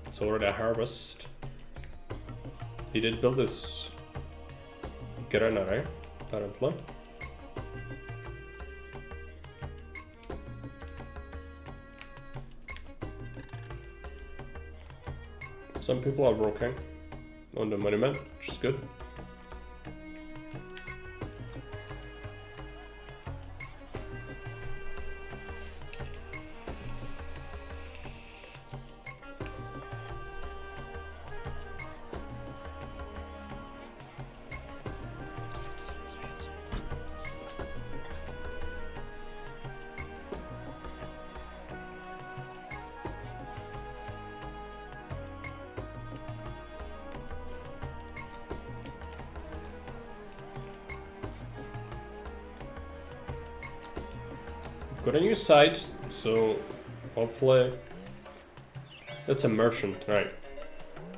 It's already a harvest. He did build this granary, apparently. Some people are working on the monument, which is good. Got a new site, so hopefully that's a merchant, right?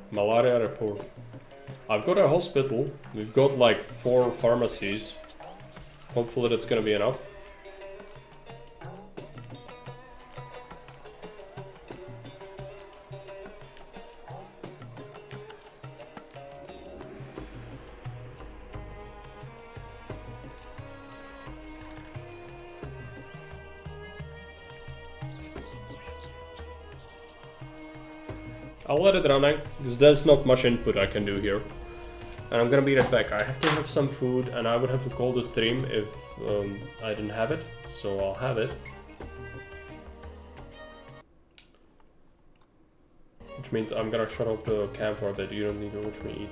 Malaria report. I've got a hospital. We've got like 4 pharmacies. Hopefully that's gonna be enough. I'll let it running, because there's not much input I can do here. and I'm gonna be right back. I have to have some food, and I would have to call the stream if I didn't have it, so I'll have it. Which means I'm gonna shut off the cam for a bit. You don't need to watch me eat.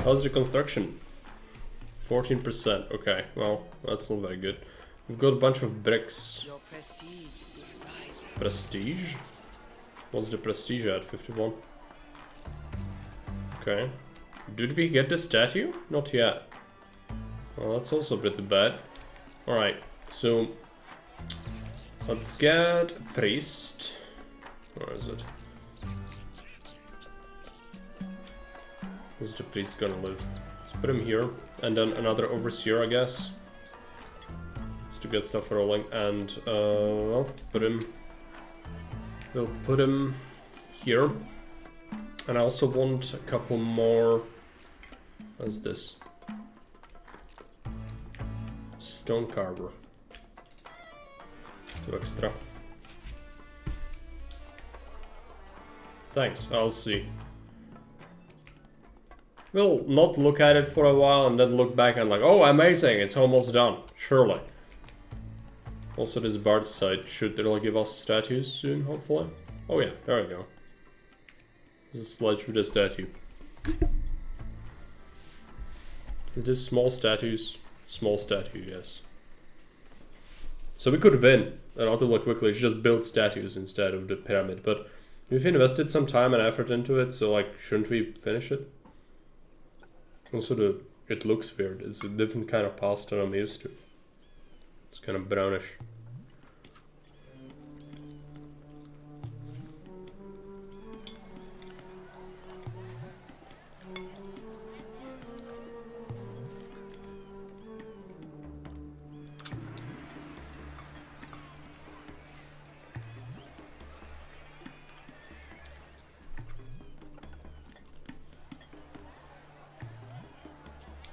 How's the construction? 14%. Okay, well, that's not very good. We've got a bunch of bricks. Your prestige is rising. Prestige? What's the prestige at? 51. Okay. Did we get the statue? Not yet. Well, that's also pretty bad. Alright, so let's get a priest. Where is it? Where's the priest gonna live? Let's put him here, and then another overseer, I guess, just to get stuff rolling. And well, we'll put him here. And I also want a couple more. What's this? Stone carver. 2 extra. Thanks, I'll see. We'll not look at it for a while and then look back and like, oh, amazing, it's almost done. Surely. Also, this bard site should it'll give us statues soon, hopefully. Oh yeah, there we go. There's a sledge with a statue. Is this small statues? Small statue, yes. So we could win, and I'll do it quickly, just build statues instead of the pyramid, but We've invested some time and effort into it, so like, shouldn't we finish it? Also, it looks weird. It's a different kind of pasta I'm used to. It's kind of brownish.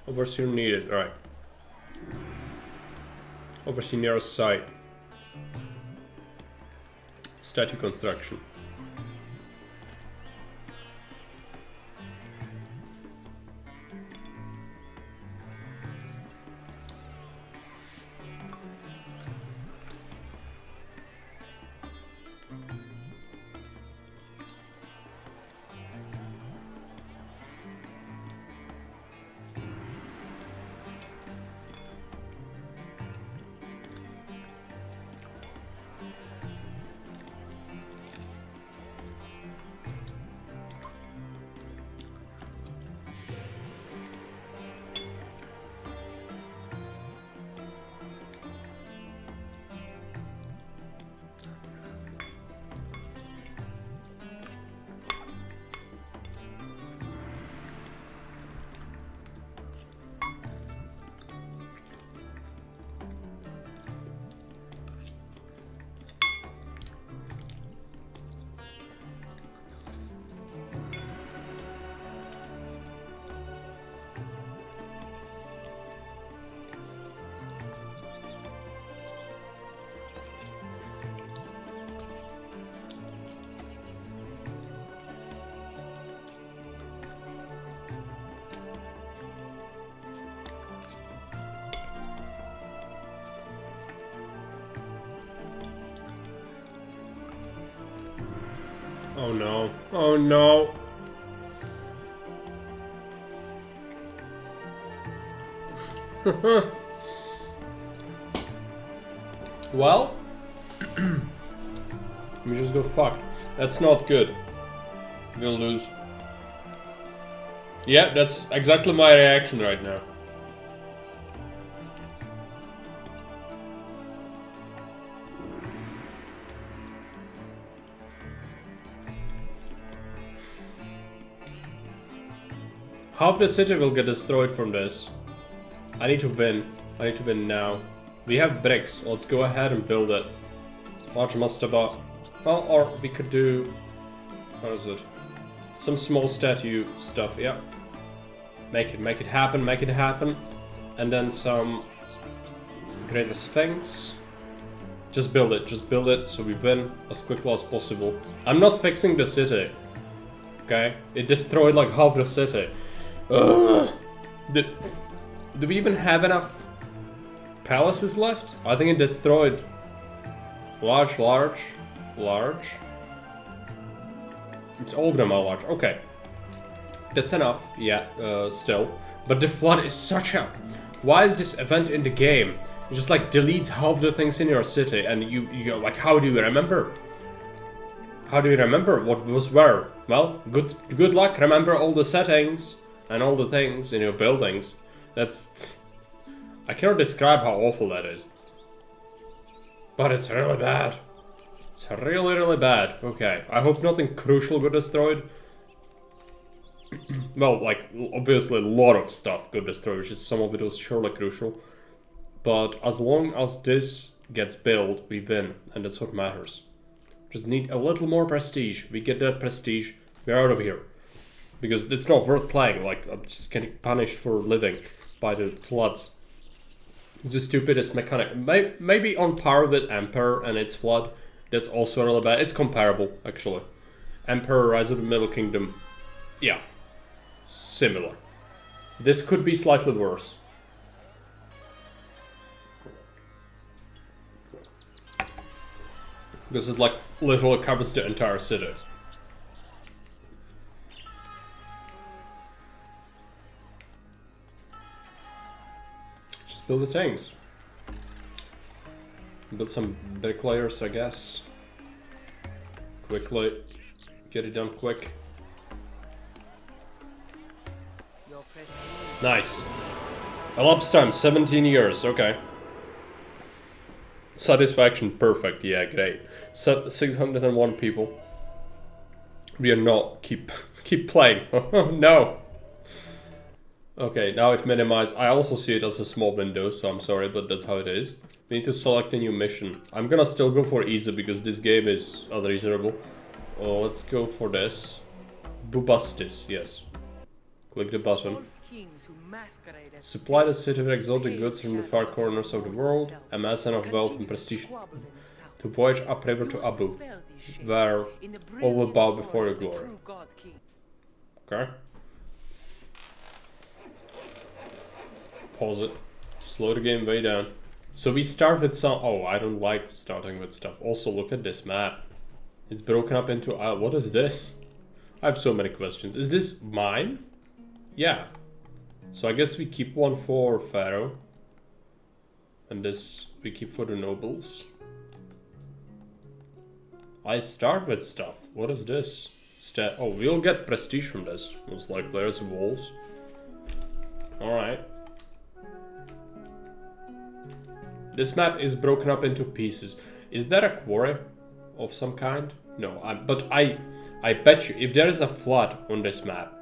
Overseer needed, alright. Overseer nearest site. Statue construction. Oh no. Oh no. Well, we just go fucked. That's not good. We'll lose. Yeah, that's exactly my reaction right now. Half the city will get destroyed from this. I need to win. I need to win now. We have bricks. Let's go ahead and build it. Large mastaba. Well, or we could do... What is it? Some small statue stuff, yeah. Make it happen, make it happen. And then some... Greater Sphinx. Just build it so we win as quickly as possible. I'm not fixing the city. Okay? It destroyed like half the city. Ugh. Do we even have enough palaces left? I think it destroyed large. It's all of them are large. Okay. That's enough. Yeah, still. But the flood is such a... Why is this event in the game? It just like deletes half the things in your city and you go like, how do you remember? How do you remember what was where? Well, good luck. Remember all the settings and all the things in your buildings. That's... I cannot describe how awful that is. But it's really bad. It's really, really bad. Okay, I hope nothing crucial got destroyed. Well, like, obviously a lot of stuff got destroyed, which is some of it was surely crucial. But as long as this gets built, we win, and that's what matters. Just need a little more prestige. We get that prestige, we're out of here. Because it's not worth playing, like, I'm just getting punished for living by the floods. It's the stupidest mechanic. Maybe on par with Emperor and its flood. That's also really bad. It's comparable, actually. Emperor, Rise of the Middle Kingdom. Yeah. Similar. This could be slightly worse. Because it, like, literally covers the entire city. Just build the things. Build some bricklayers, I guess. Quickly. Get it done quick. Your prestige. Nice. Elapsed time 17 years. Okay. Satisfaction perfect. Yeah, great. 601 people. We are not keep playing. No. Okay, now it minimized. I also see it as a small window, so I'm sorry, but that's how it is. We need to select a new mission. I'm gonna still go for easy because this game is unreasonable. Oh, let's go for this. Bubastis, yes. Click the button. False kings who masquerade as Supply the city with exotic goods from the far corners of the world. Amass enough wealth and prestige squabble in the south. to voyage upriver to Abu, Spell these shades where in the all will brilliant bow glory before your of the glory. true God King. Okay. Pause it. Slow the game way down. So we start with some... Oh, I don't like starting with stuff. Also, look at this map. It's broken up into... what is this? I have so many questions. Is this mine? Yeah. So I guess we keep one for Pharaoh. And this we keep for the nobles. I start with stuff. What is this? Oh, we'll get prestige from this. Most likely there's walls. Alright. This map is broken up into pieces. Is there a quarry of some kind? No, but I bet you if there is a flood on this map,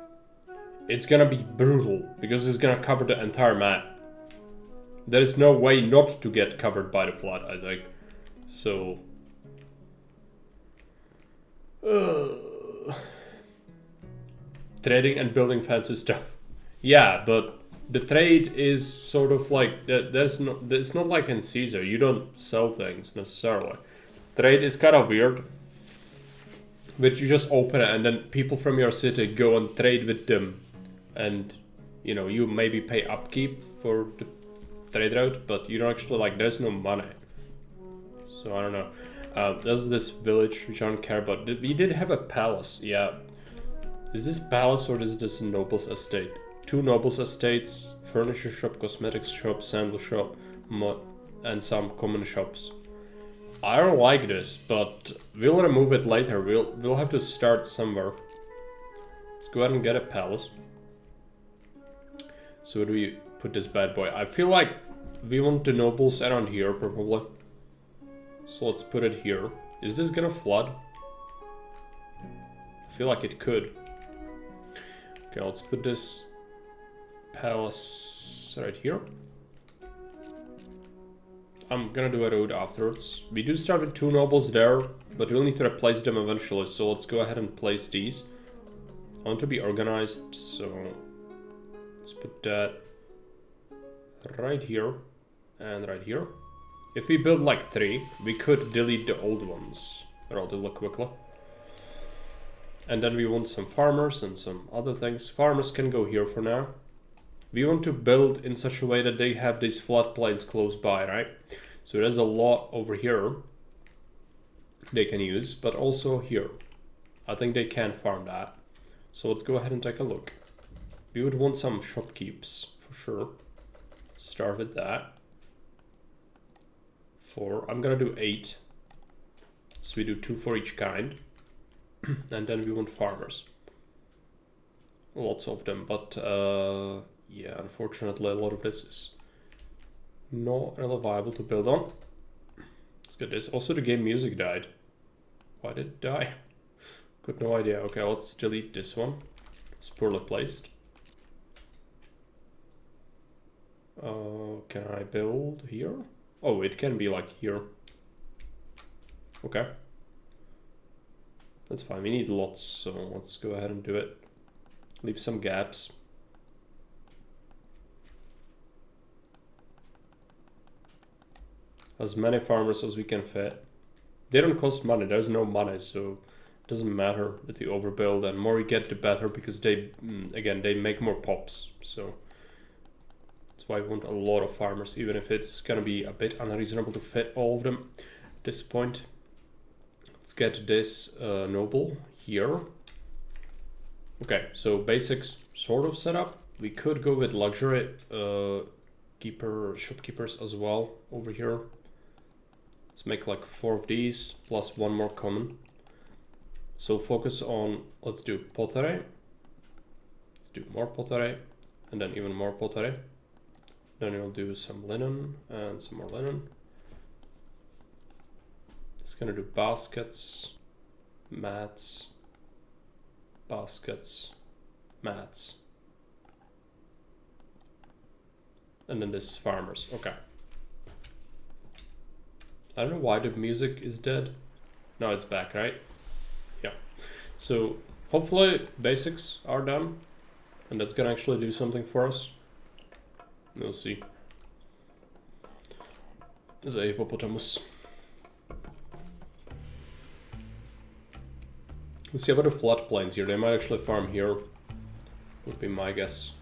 it's gonna be brutal because it's gonna cover the entire map. There is no way not to get covered by the flood, I think. So... trading and building fancy stuff. Yeah, but the trade is sort of like it's not like in Caesar. You don't sell things necessarily. Trade is kind of weird, but you just open it and then people from your city go and trade with them, and you know you maybe pay upkeep for the trade route, but you don't actually like. There's no money, so I don't know. There's this village which I don't care about. We did have a palace, yeah. Is this palace or is this a noble's estate? 2 nobles' estates, furniture shop, cosmetics shop, sandal shop, and some common shops. I don't like this, but we'll remove it later. We'll have to start somewhere. Let's go ahead and get a palace. So where do we put this bad boy? I feel like we want the nobles around here, probably. So let's put it here. Is this gonna flood? I feel like it could. Okay, let's put this palace right here. I'm gonna do a road afterwards. We do start with 2 nobles there, but we'll need to replace them eventually, so let's go ahead and place these. I want to be organized, so let's put that right here and right here. If we build like 3, we could delete the old ones relatively quickly. And then we want some farmers and some other things. Farmers can go here for now. We want to build in such a way that they have these floodplains close by, right? So there's a lot over here they can use, but also here. I think they can farm that. So let's go ahead and take a look. We would want some shopkeepers for sure. Start with that. 4. I'm gonna do 8. So we do 2 for each kind. And then we want farmers. Lots of them, but yeah, unfortunately a lot of this is not really viable to build on. Let's get this. Also the game music died. Why did it die? Got no idea. Okay, let's delete this one. It's poorly placed. Can I build here? Oh, it can be like here. Okay. That's fine. We need lots, so let's go ahead and do it. Leave some gaps. As many farmers as we can fit. They don't cost money. There's no money, so it doesn't matter that you overbuild. And more you get, the better, because they, again, they make more pops. So that's why we want a lot of farmers, even if it's gonna be a bit unreasonable to fit all of them at this point. Let's get this noble here. Okay, so basics sort of set up. We could go with luxury shopkeepers as well over here. Let's make like 4 of these plus 1 more common. So focus on, let's do pottery. Let's do more pottery, and then even more pottery. Then we'll do some linen and some more linen. It's gonna do baskets, mats, baskets, mats. And then this farmers, okay. I don't know why the music is dead. No, it's back, right? Yeah. So hopefully basics are done. And that's gonna actually do something for us. We'll see. There's a hippopotamus. Let's see about the floodplains here. They might actually farm here. Would be my guess.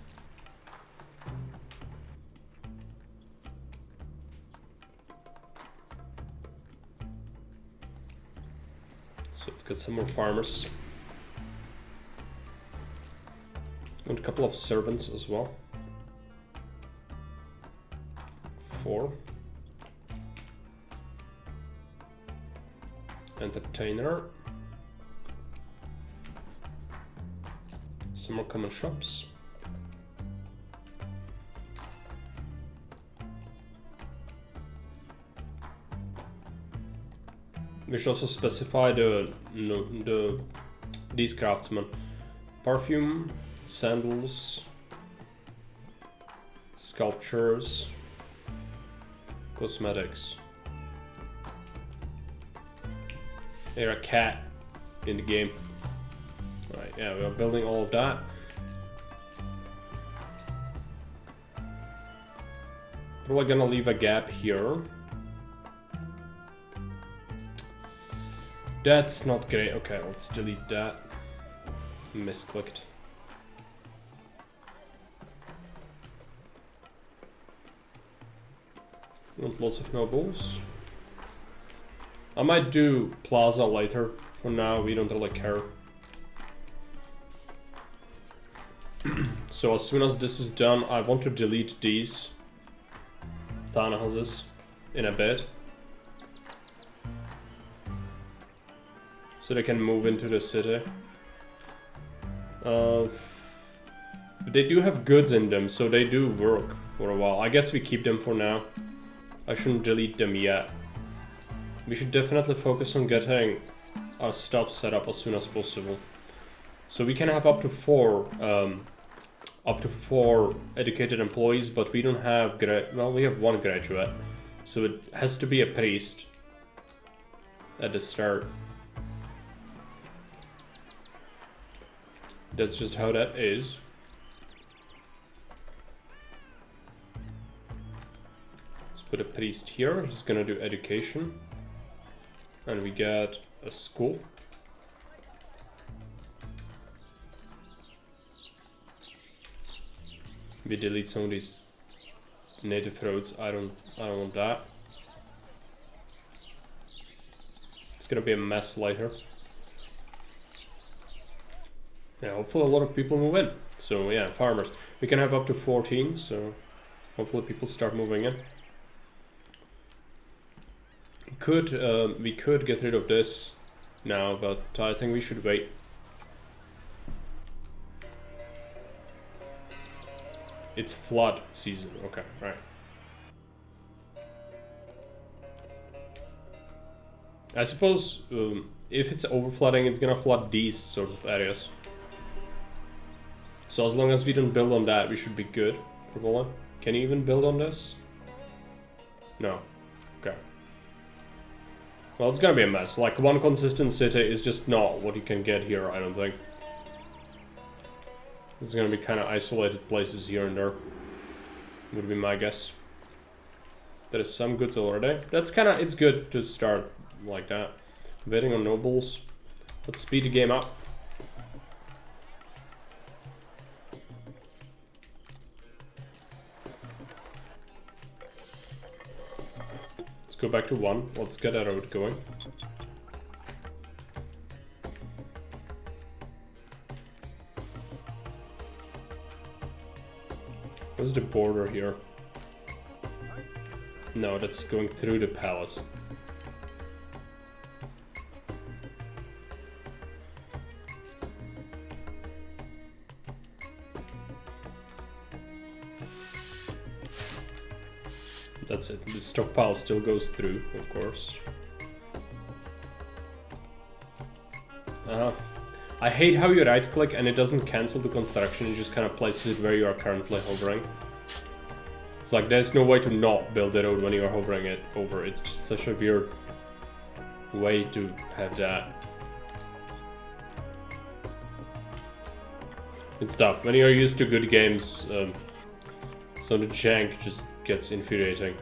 So let's get some more farmers. And a couple of servants as well. 4. Entertainer. Some more common shops. We should also specify these craftsmen. Perfume, sandals, sculptures, cosmetics. They're a cat in the game. Right, yeah, we are building all of that. Probably gonna leave a gap here. That's not great. Okay, let's delete that. Misclicked. Want lots of nobles. I might do plaza later. For now, we don't really care. So as soon as this is done, I want to delete these townhouses in a bit. So they can move into the city. But they do have goods in them, so they do work for a while. I guess we keep them for now. I shouldn't delete them yet. We should definitely focus on getting our stuff set up as soon as possible. So we can have up to 4 educated employees, but we don't have well, we have 1 graduate. So it has to be a priest at the start. That's just how that is. Let's put a priest here. He's gonna do education. And we get a school. We delete some of these native roads. I don't want that. It's gonna be a mess later. Yeah, hopefully a lot of people move in. So yeah, farmers. We can have up to 14, so hopefully people start moving in. We could get rid of this now, but I think we should wait. It's flood season. Okay, right. I suppose if it's overflooding, it's gonna flood these sorts of areas. So as long as we don't build on that, we should be good. Probably. Can you even build on this? No. Okay. Well, it's gonna be a mess. Like, one consistent city is just not what you can get here, I don't think. There's gonna be kind of isolated places here and there. Would be my guess. There is some goods already. That's kind of, it's good to start like that. Waiting on nobles. Let's speed the game up. Go back to 1. Let's get a road going. What's the border here? No, that's going through the palace. That's it. The stockpile still goes through, of course. I hate how you right click and it doesn't cancel the construction, it just kind of places it where you are currently hovering. It's like there's no way to not build the road when you are hovering it over. It's just such a weird way to have that. It's tough. When you're used to good games, so the jank just gets infuriating.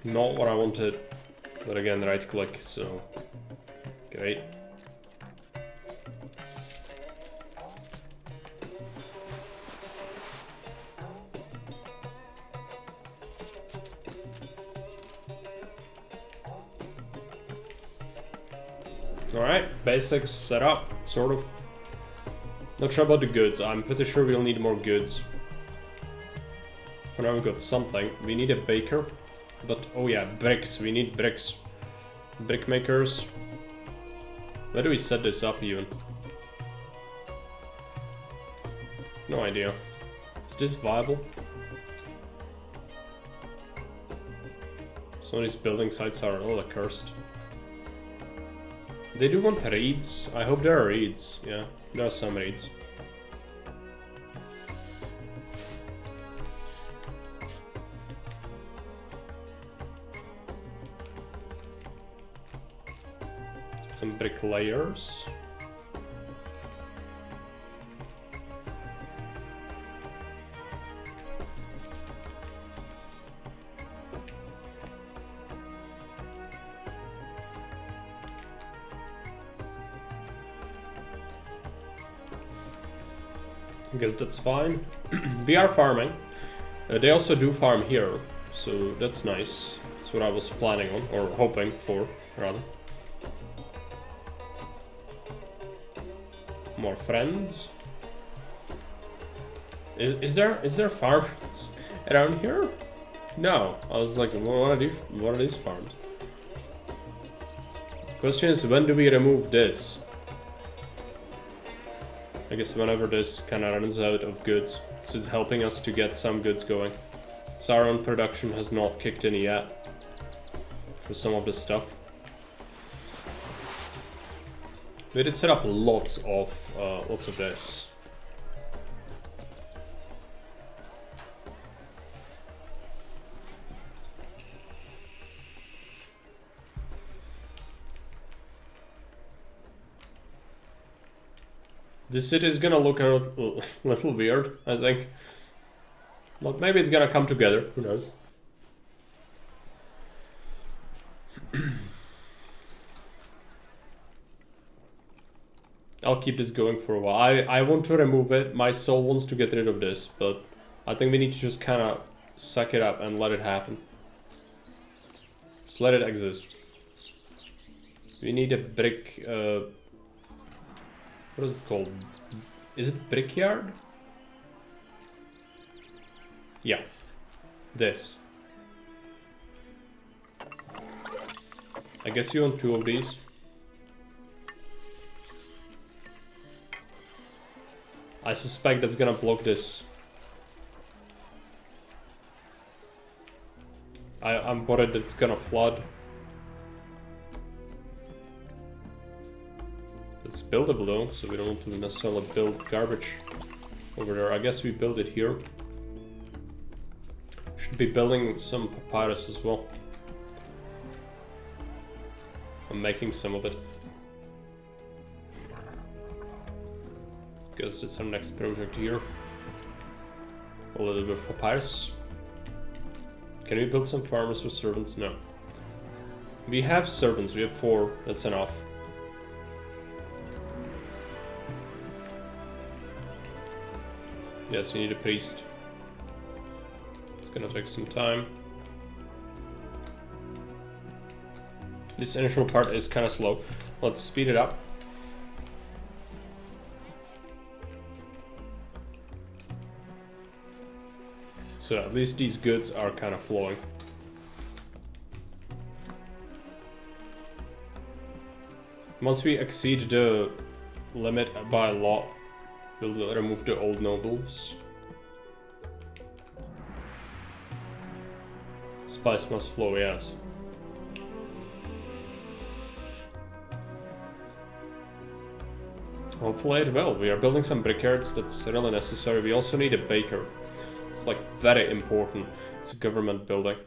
Not what I wanted, but again, right click, so great. Alright, basics set up, sort of. Not sure about the goods, I'm pretty sure we'll need more goods. For now we got something. We need a baker. But, oh yeah, bricks. We need bricks. Brick makers. Where do we set this up even? No idea. Is this viable? Some of these building sites are all accursed. They do want reeds. I hope there are reeds. Yeah, there are some reeds. Some bricklayers. I guess that's fine. We are farming. They also do farm here, so that's nice. That's what I was planning on, or hoping for, rather. More friends. Is there farms around here? No. I was like, what are these farms? Question is, when do we remove this? I guess whenever this kind of runs out of goods. So it's helping us to get some goods going. So our own production has not kicked in yet for some of this stuff. We did set up lots of this. This city is gonna look a little weird, I think. But maybe it's gonna come together, who knows. I'll keep this going for a while. I want to remove it. My soul wants to get rid of this, but I think we need to just kind of suck it up and let it happen. Just let it exist. We need a brick... what is it called? Is it brickyard? Yeah. This. I guess you want 2 of these. I suspect that's gonna block this. I'm worried that it's gonna flood. It's buildable though, so we don't want to necessarily build garbage over there. I guess we build it here. Should be building some papyrus as well. I'm making some of it. Guess that's our next project here. A little bit of papyrus. Can we build some farmers or servants? No. We have servants, we have 4, that's enough. Yes, you need a priest. It's gonna take some time. This initial part is kind of slow. Let's speed it up. So at least these goods are kind of flowing. Once we exceed the limit by a lot, We'll remove the old nobles. Spice must flow, yes. Hopefully it will. We are building some brickyards, that's really necessary. We also need a baker. It's like very important. It's a government building.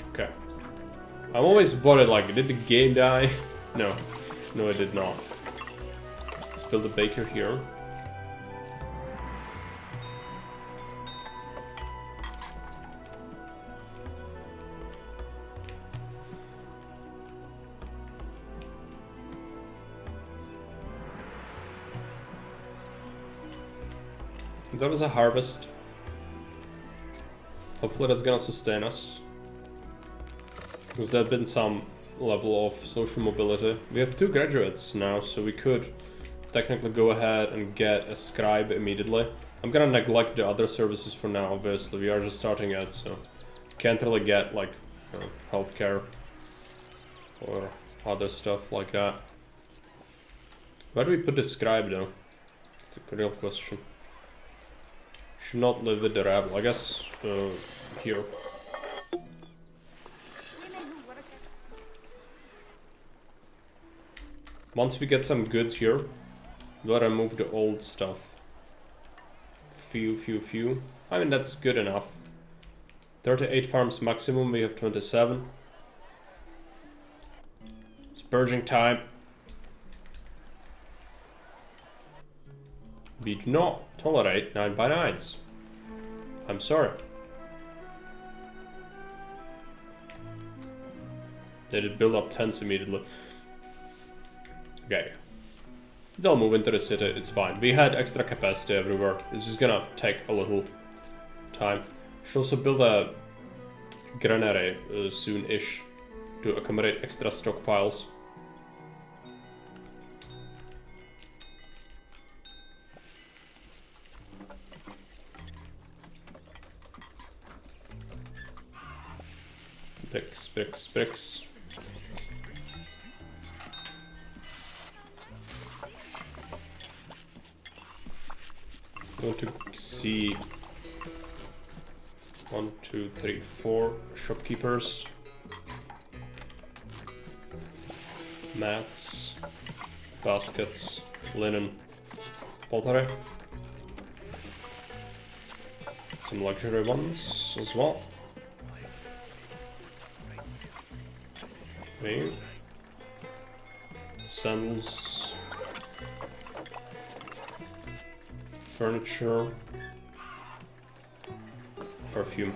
Okay. I'm always worried, like, did the game die? No. No, it did not. Let's build a baker here. There was a harvest. Hopefully that's gonna sustain us. Because there's been some level of social mobility. We have 2 graduates now, so we could technically go ahead and get a scribe immediately. I'm gonna neglect the other services for now, obviously. We are just starting out, so can't really get like healthcare or other stuff like that. Where do we put the scribe though? It's a real question. Should not live with the rabble. I guess here. Once we get some goods here, we'll remove the old stuff. Few. I mean, that's good enough. 38 farms maximum, we have 27. It's purging time. We do not tolerate 9x9s. I'm sorry. They did build up tents immediately. Okay. They'll move into the city, it's fine. We had extra capacity everywhere. It's just gonna take a little time. Should also build a granary soon-ish to accommodate extra stockpiles. Bricks. I want to see 1, 2, 3, 4 shopkeepers. Mats, baskets, linen, pottery. Some luxury ones as well. 3. Sandals. Furniture. Perfume.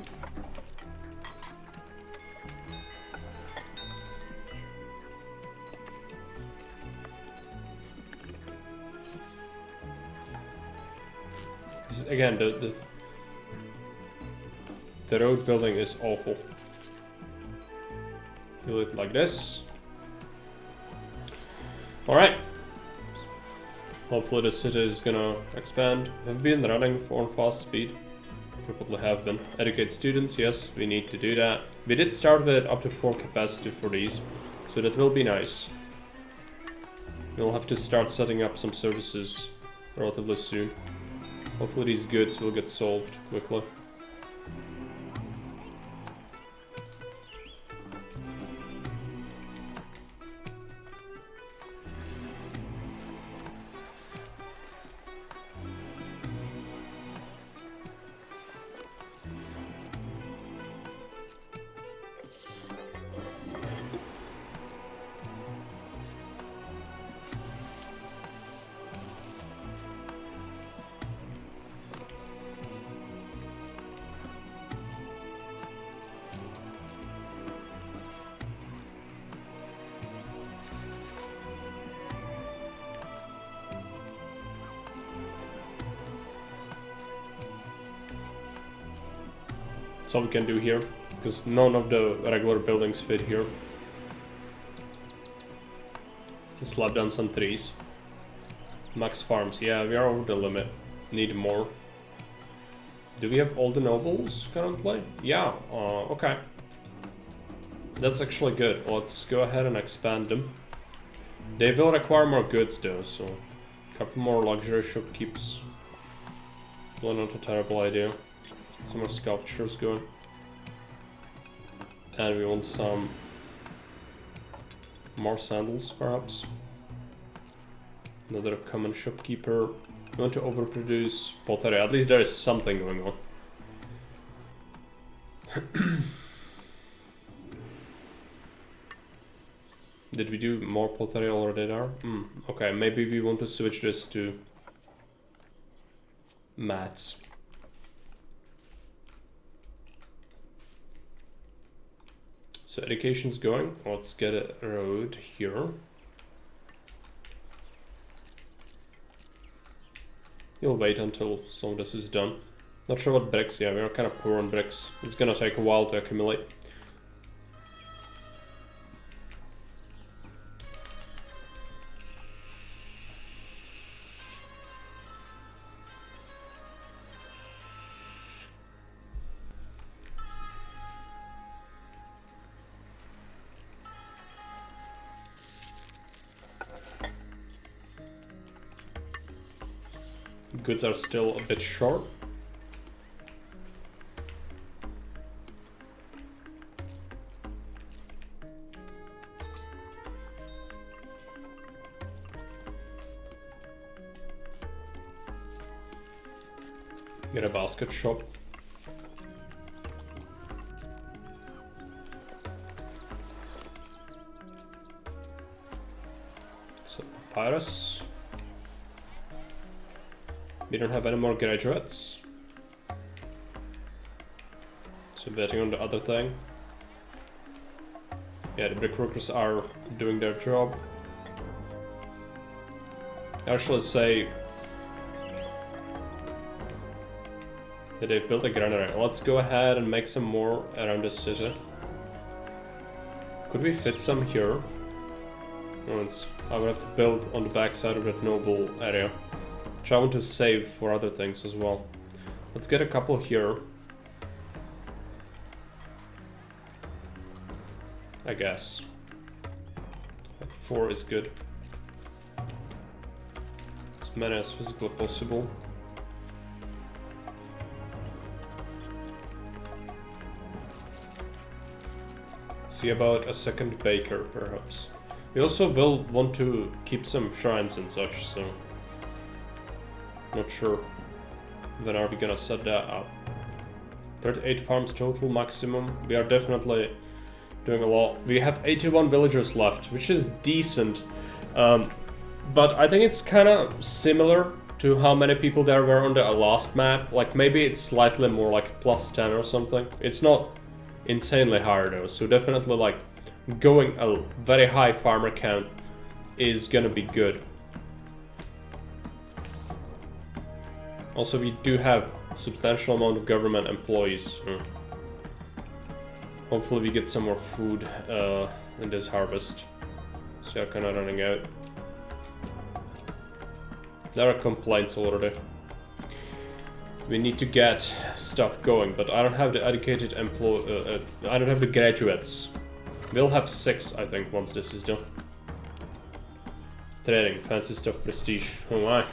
This is, again, the road building is awful. Do it like this. Alright. Hopefully the city is gonna expand. Have been running on fast speed. Probably have been. Educate students, yes, we need to do that. We did start with up to 4 capacity for these, so that will be nice. We'll have to start setting up some services relatively soon. Hopefully these goods will get solved quickly. That's all we can do here, because none of the regular buildings fit here. Let's just slap down some trees. Max farms, yeah, we are over the limit. Need more. Do we have all the nobles currently? Yeah, okay. That's actually good. Let's go ahead and expand them. They will require more goods though, so a couple more luxury shopkeepers. Well, not a terrible idea. Let's get some more sculptures going. And we want some more sandals, perhaps. Another common shopkeeper. We want to overproduce pottery. At least there is something going on. Did we do more pottery already there? Okay, maybe we want to switch this to mats. So education's going. Let's get a road here. You'll wait until some of this is done. Not sure what bricks, yeah, we're kind of poor on bricks. It's gonna take a while to accumulate. Goods are still a bit short. Get a basket shop. So, papyrus. We don't have any more graduates. So betting on the other thing. Yeah, the brickworkers are doing their job. I should say that they've built a granary. Let's go ahead and make some more around the city. Could we fit some here? No, I would have to build on the backside of that noble area. Which I want to save for other things as well. Let's get a couple here. I guess. 4 is good. As many as physically possible. See about a second baker, perhaps. We also will want to keep some shrines and such, so... Not sure when are we gonna set that up. 38 farms total maximum. We are definitely doing a lot. We have 81 villagers left, which is decent. But I think it's kind of similar to how many people there were on the last map. Like maybe it's slightly more like plus 10 or something. It's not insanely higher though. So definitely like going a very high farmer count is gonna be good. Also, we do have a substantial amount of government employees. Hopefully we get some more food in this harvest. So they're kind of running out. There are complaints already. We need to get stuff going, but I don't have the educated I don't have the graduates. We'll have 6, I think, once this is done. Trading, fancy stuff, prestige. Oh my.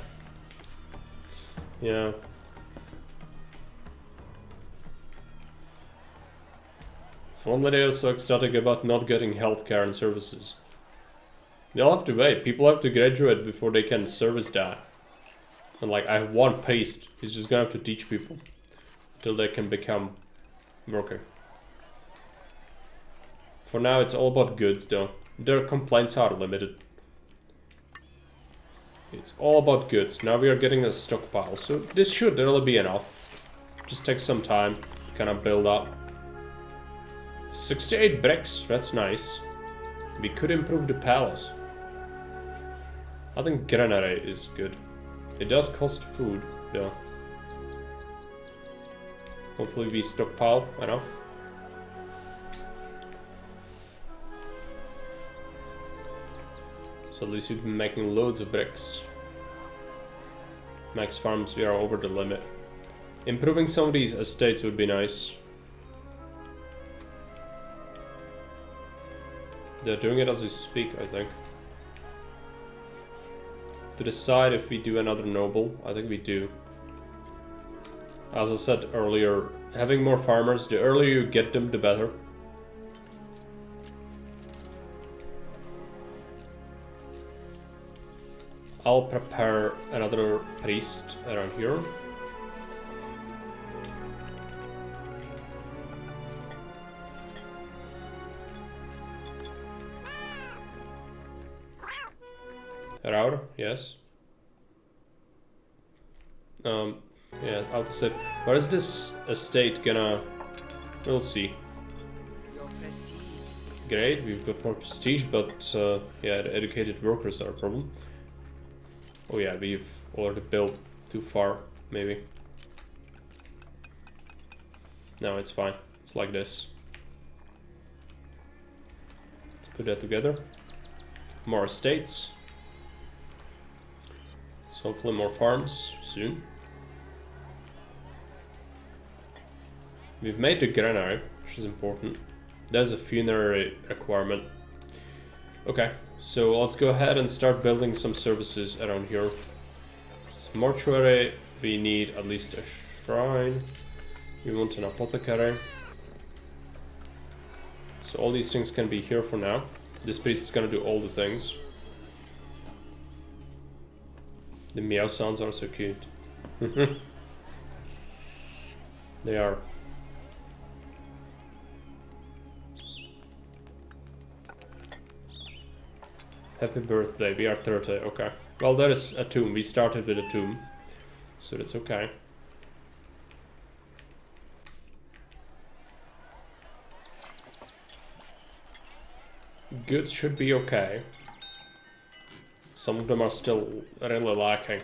Yeah. If only they are so ecstatic about not getting healthcare and services. They'll have to wait. People have to graduate before they can service that. And like, I have one priest. He's just gonna have to teach people till they can become worker. For now, it's all about goods, though. Their complaints are limited. It's all about goods. Now we are getting a stockpile, so this should really be enough. Just takes some time to kind of build up. 68 bricks, that's nice. We could improve the palace. I think granary is good. It does cost food, though. Hopefully we stockpile enough. So at least we've been making loads of bricks. Max farms, we are over the limit. Improving some of these estates would be nice. They're doing it as we speak, I think. to decide if we do another noble. I think we do. As I said earlier, having more farmers, the earlier you get them, the better. I'll prepare another priest around here. Around, yes. Yeah, I'll just say, where is this estate gonna... We'll see. Your prestige is Great, we've got more prestige, but yeah, the educated workers are a problem. Oh yeah, we've already built too far, maybe. No, it's fine. It's like this. Let's put that together. More estates. So hopefully more farms soon. We've made the granary, which is important. There's a funerary requirement. Okay, so let's go ahead and start building some services around here. Mortuary, we need at least a shrine. We want an apothecary. So all these things can be here for now. This priest is gonna do all the things. The meow sounds are so cute. They are. Happy birthday, we are 30, okay. Well, there is a tomb, we started with a tomb. So that's okay. Goods should be okay. Some of them are still really lacking.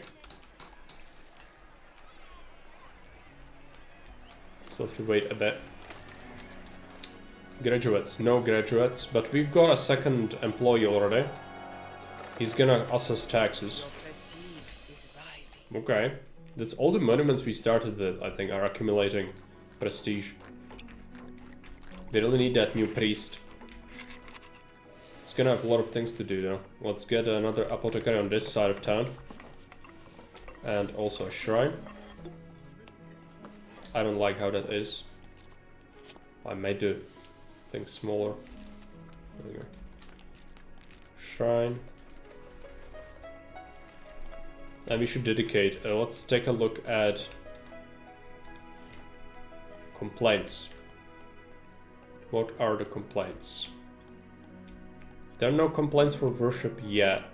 So have to wait a bit. Graduates, no graduates, but we've got a second employee already. He's gonna assess taxes. your prestige is rising. Okay. That's all the monuments we started with, I think, are accumulating prestige. We really need that new priest. He's gonna have a lot of things to do though. Let's get another apothecary on this side of town. And also a shrine. I don't like how that is. I made the thing smaller. There we go. Shrine. And we should dedicate. Let's take a look at complaints. What are the complaints? There are no complaints for worship yet.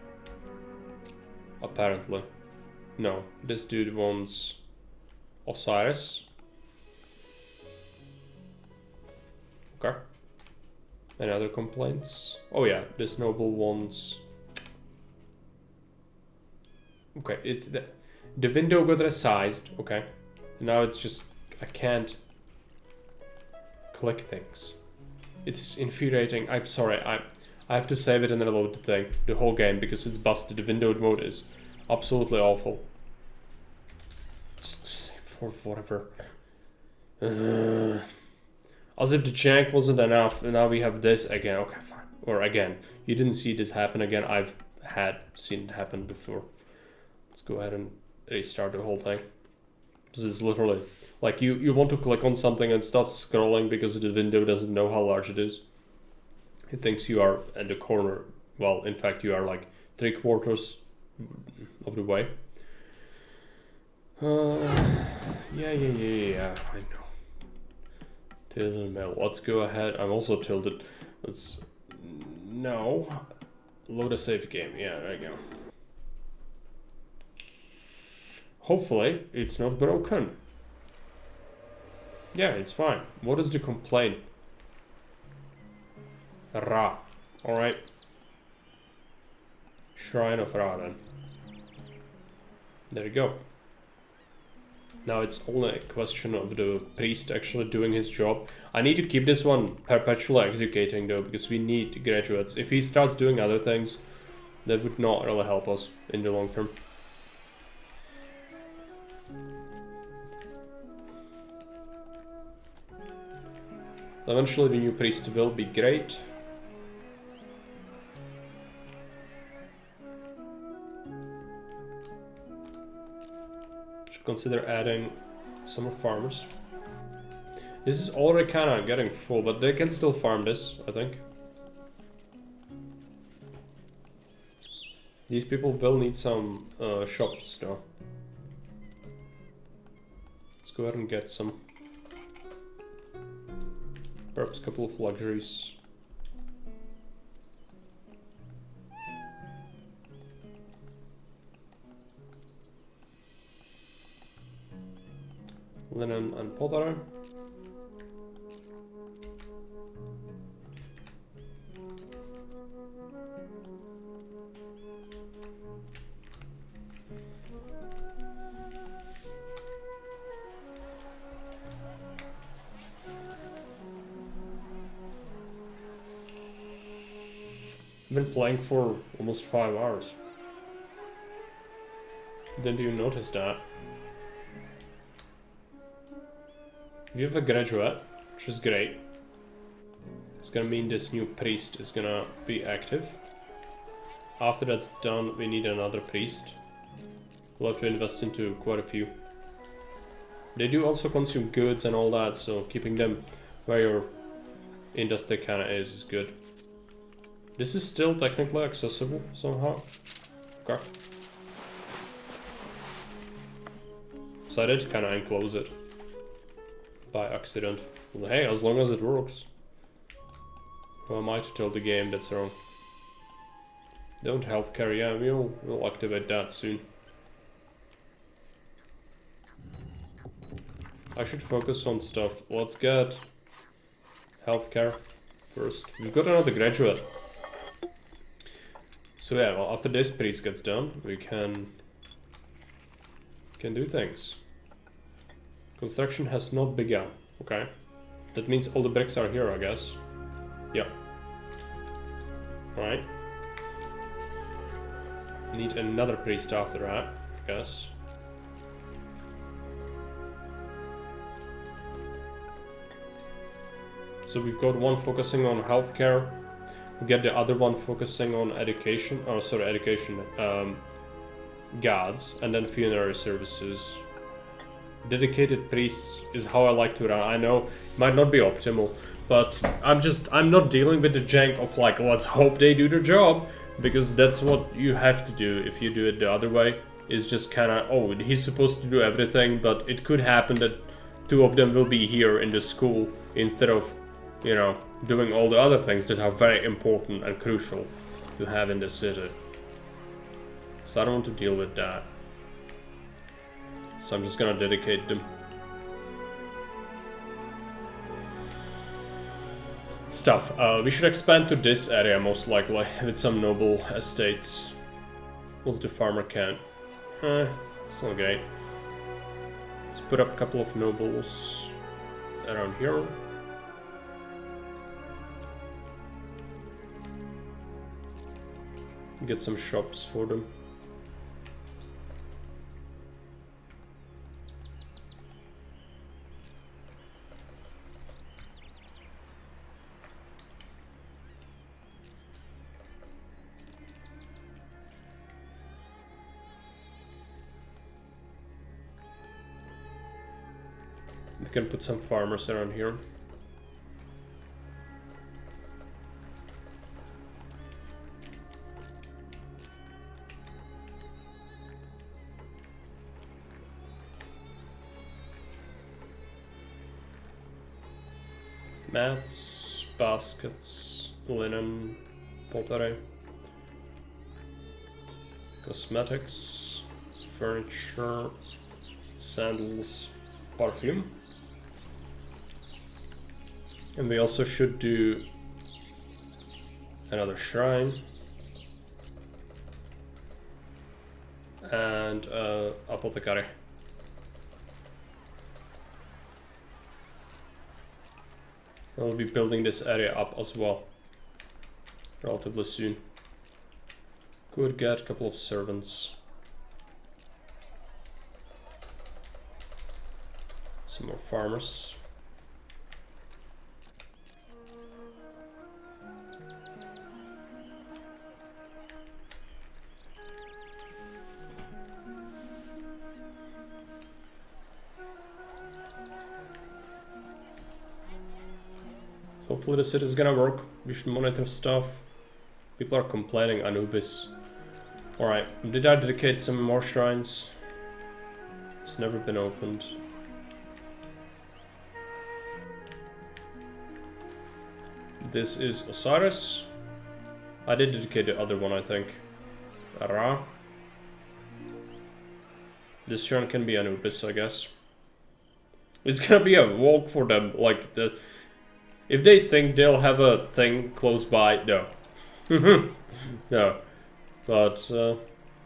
Apparently. No, this dude wants Osiris. Okay. Any other complaints? Oh yeah, this noble wants... Okay, it's the window got resized, okay. Now it's just, I can't click things. It's infuriating. I'm sorry, I have to save it and reload the thing, the whole game, because it's busted. The windowed mode is absolutely awful. Just save for whatever. As if the jank wasn't enough, and now we have this again. Okay, fine. Or again. You didn't see this happen again. I've seen it happen before. Let's go ahead and restart the whole thing. This is literally like you want to click on something and start scrolling because the window doesn't know how large it is. It thinks you are at the corner. Well, in fact, you are like 3/4 of the way. Yeah, I know. Tilted mail. Let's go ahead. I'm also tilted. Let's... No. Load a save game. Yeah, there you go. Hopefully, it's not broken. Yeah, it's fine. What is the complaint? Ra. Alright. Shrine of Ra then. There you go. Now it's only a question of the priest actually doing his job. I need to keep this one perpetually executing though, because we need graduates. If he starts doing other things, that would not really help us in the long term. Eventually the new priest will be great. Should consider adding some more farmers. This is already kind of getting full, but they can still farm this, I think. These people will need some shops though. Let's go ahead and get some. Perhaps a couple of luxuries. Linen and pottery. I've been playing for almost 5 hours. Didn't you notice that? You have a graduate, which is great. It's gonna mean this new priest is gonna be active. After that's done, we need another priest. We'll have to invest into quite a few. They do also consume goods and all that, so keeping them where your industry kinda is good. This is still technically accessible somehow. Okay. So I did kinda enclose it. By accident. Well, hey, as long as it works. Who am I to tell the game that's wrong? Don't healthcare, yeah, we'll activate that soon. I should focus on stuff. Let's get healthcare first. We've got another graduate. So yeah, well, after this priest gets done, we can do things. Construction has not begun. Okay. That means all the bricks are here, I guess. Yeah. Alright. Need another priest after that, I guess. So we've got one focusing on healthcare. We get the other one focusing on education. Oh, sorry, education. Guards, and then funerary services. Dedicated priests is how I like to run. I know it might not be optimal, but I'm not dealing with the jank of like, let's hope they do their job, because that's what you have to do if you do it the other way. Is just kinda, oh, he's supposed to do everything, but it could happen that 2 of them will be here in the school instead of, you know, doing all the other things that are very important and crucial to have in the city. So I don't want to deal with that. So I'm just gonna dedicate them. Stuff. We should expand to this area most likely with some noble estates. What's the farmer count? It's not great. Let's put up a couple of nobles around here. Get some shops for them. We can put some farmers around here. Mats, baskets, linen, pottery, cosmetics, furniture, sandals, perfume. And we also should do another shrine and apothecary. I'll be building this area up as well relatively soon. Could get a couple of servants. Some more farmers. Hopefully the city is gonna work. We should monitor stuff. People are complaining Anubis. Alright, did I dedicate some more shrines? It's never been opened. This is Osiris. I did dedicate the other one, I think. Ra. This shrine can be Anubis, I guess. It's gonna be a walk for them, like the... If they think they'll have a thing close by, no. No. But,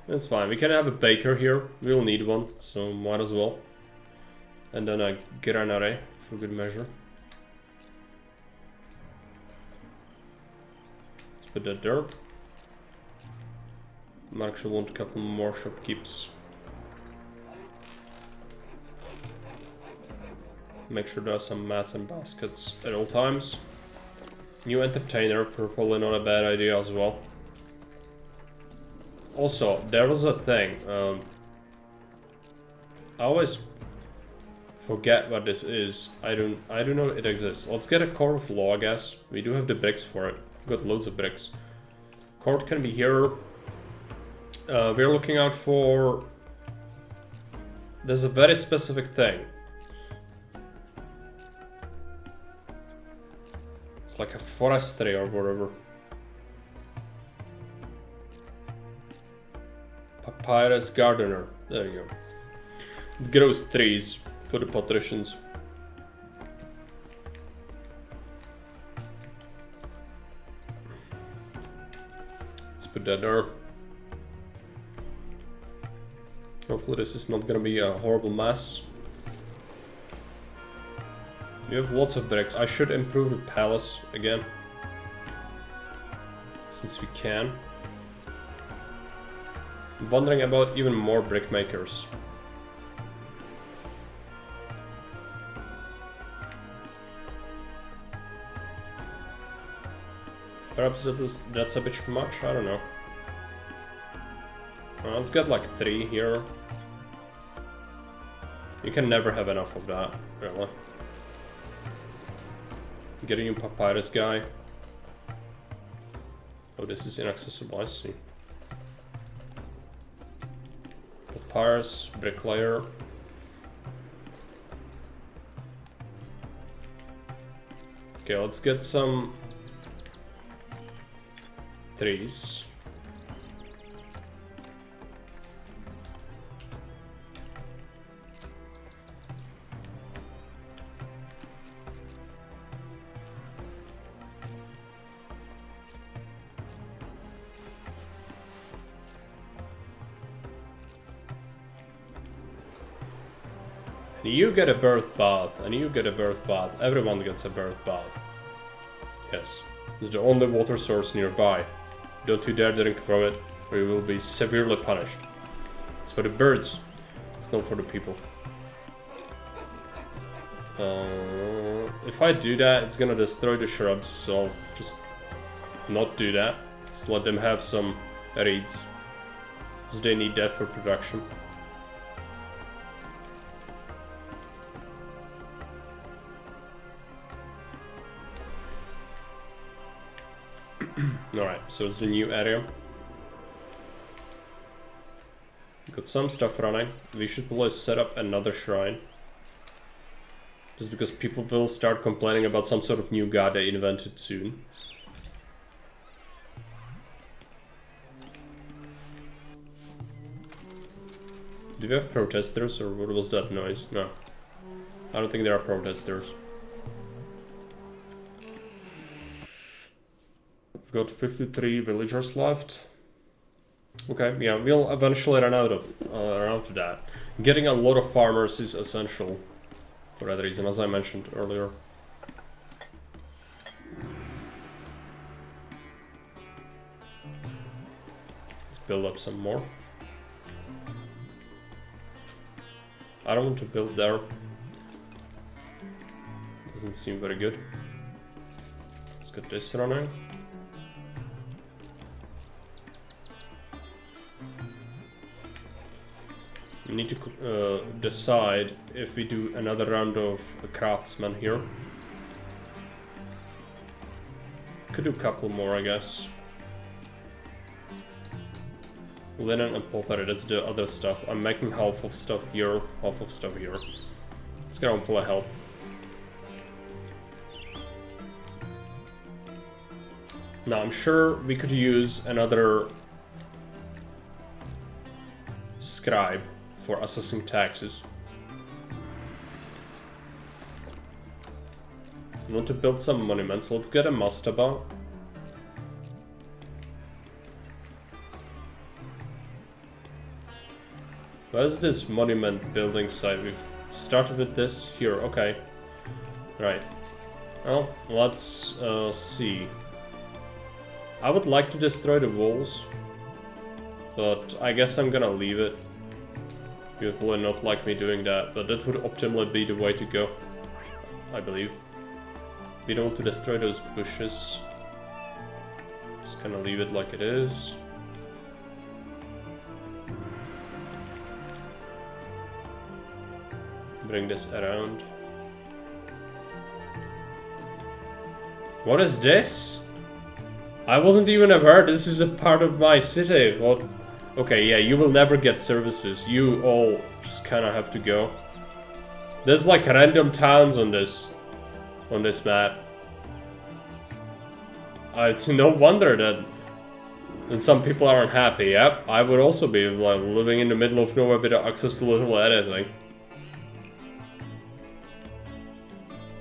it's fine. We can have a baker here. We'll need one, so might as well. And then a granare, for good measure. Let's put that there. I actually want a couple more shopkeepers. Make sure there are some mats and baskets at all times. New entertainer, probably not a bad idea as well. Also, there was a thing. I always forget what this is. I don't know it exists. Let's get a court of law, I guess. We do have the bricks for it. We've got loads of bricks. Court can be here. We're looking out for... There's a very specific thing. It's like a forestry or whatever. Papyrus gardener. There you go. Grows trees for the patricians. Let's put that there. Hopefully this is not gonna be a horrible mess. We have lots of bricks. I should improve the palace again. Since we can. I'm wondering about even more brick makers. Perhaps that's a bit much, I don't know. Let's get like 3 here. You can never have enough of that, really. Getting a papyrus guy. Oh, this is inaccessible, I see. Papyrus, bricklayer. Okay, let's get some trees. You get a birth bath, and you get a birth bath. Everyone gets a birth bath. Yes. It's the only water source nearby. Don't you dare drink from it, or you will be severely punished. It's for the birds. It's not for the people. If I do that, it's gonna destroy the shrubs, so I'll just not do that. Just let them have some reeds. Because they need that for production. Alright, so it's the new area. Got some stuff running. We should probably set up another shrine. Just because people will start complaining about some sort of new god they invented soon. Do we have protesters, or what was that noise? No. I don't think there are protesters. We've got 53 villagers left. Okay, yeah, we'll eventually run out of that. Getting a lot of farmers is essential for that reason, as I mentioned earlier. Let's build up some more. I don't want to build there. Doesn't seem very good. Let's get this running. We need to decide if we do another round of craftsmen here. could do a couple more, I guess. Linen and pottery, that's the other stuff. I'm making half of stuff here, half of stuff here. It's gonna hopefully help. Now, I'm sure we could use another scribe for assessing taxes. I want to build some monuments. Let's get a mastaba. Where's this monument building site? We've started with this here. Okay. Right. Well, let's see. I would like to destroy the walls, but I guess I'm gonna leave it. People will not like me doing that, but that would optimally be the way to go, I believe. We don't want to destroy those bushes. Just gonna leave it like it is. Bring this around. What is this? I wasn't even aware this is a part of my city. What? Okay, yeah, you will never get services. You all just kind of have to go. There's like random towns on this map. No wonder that some people aren't happy. Yep, I would also be like living in the middle of nowhere without access to little anything.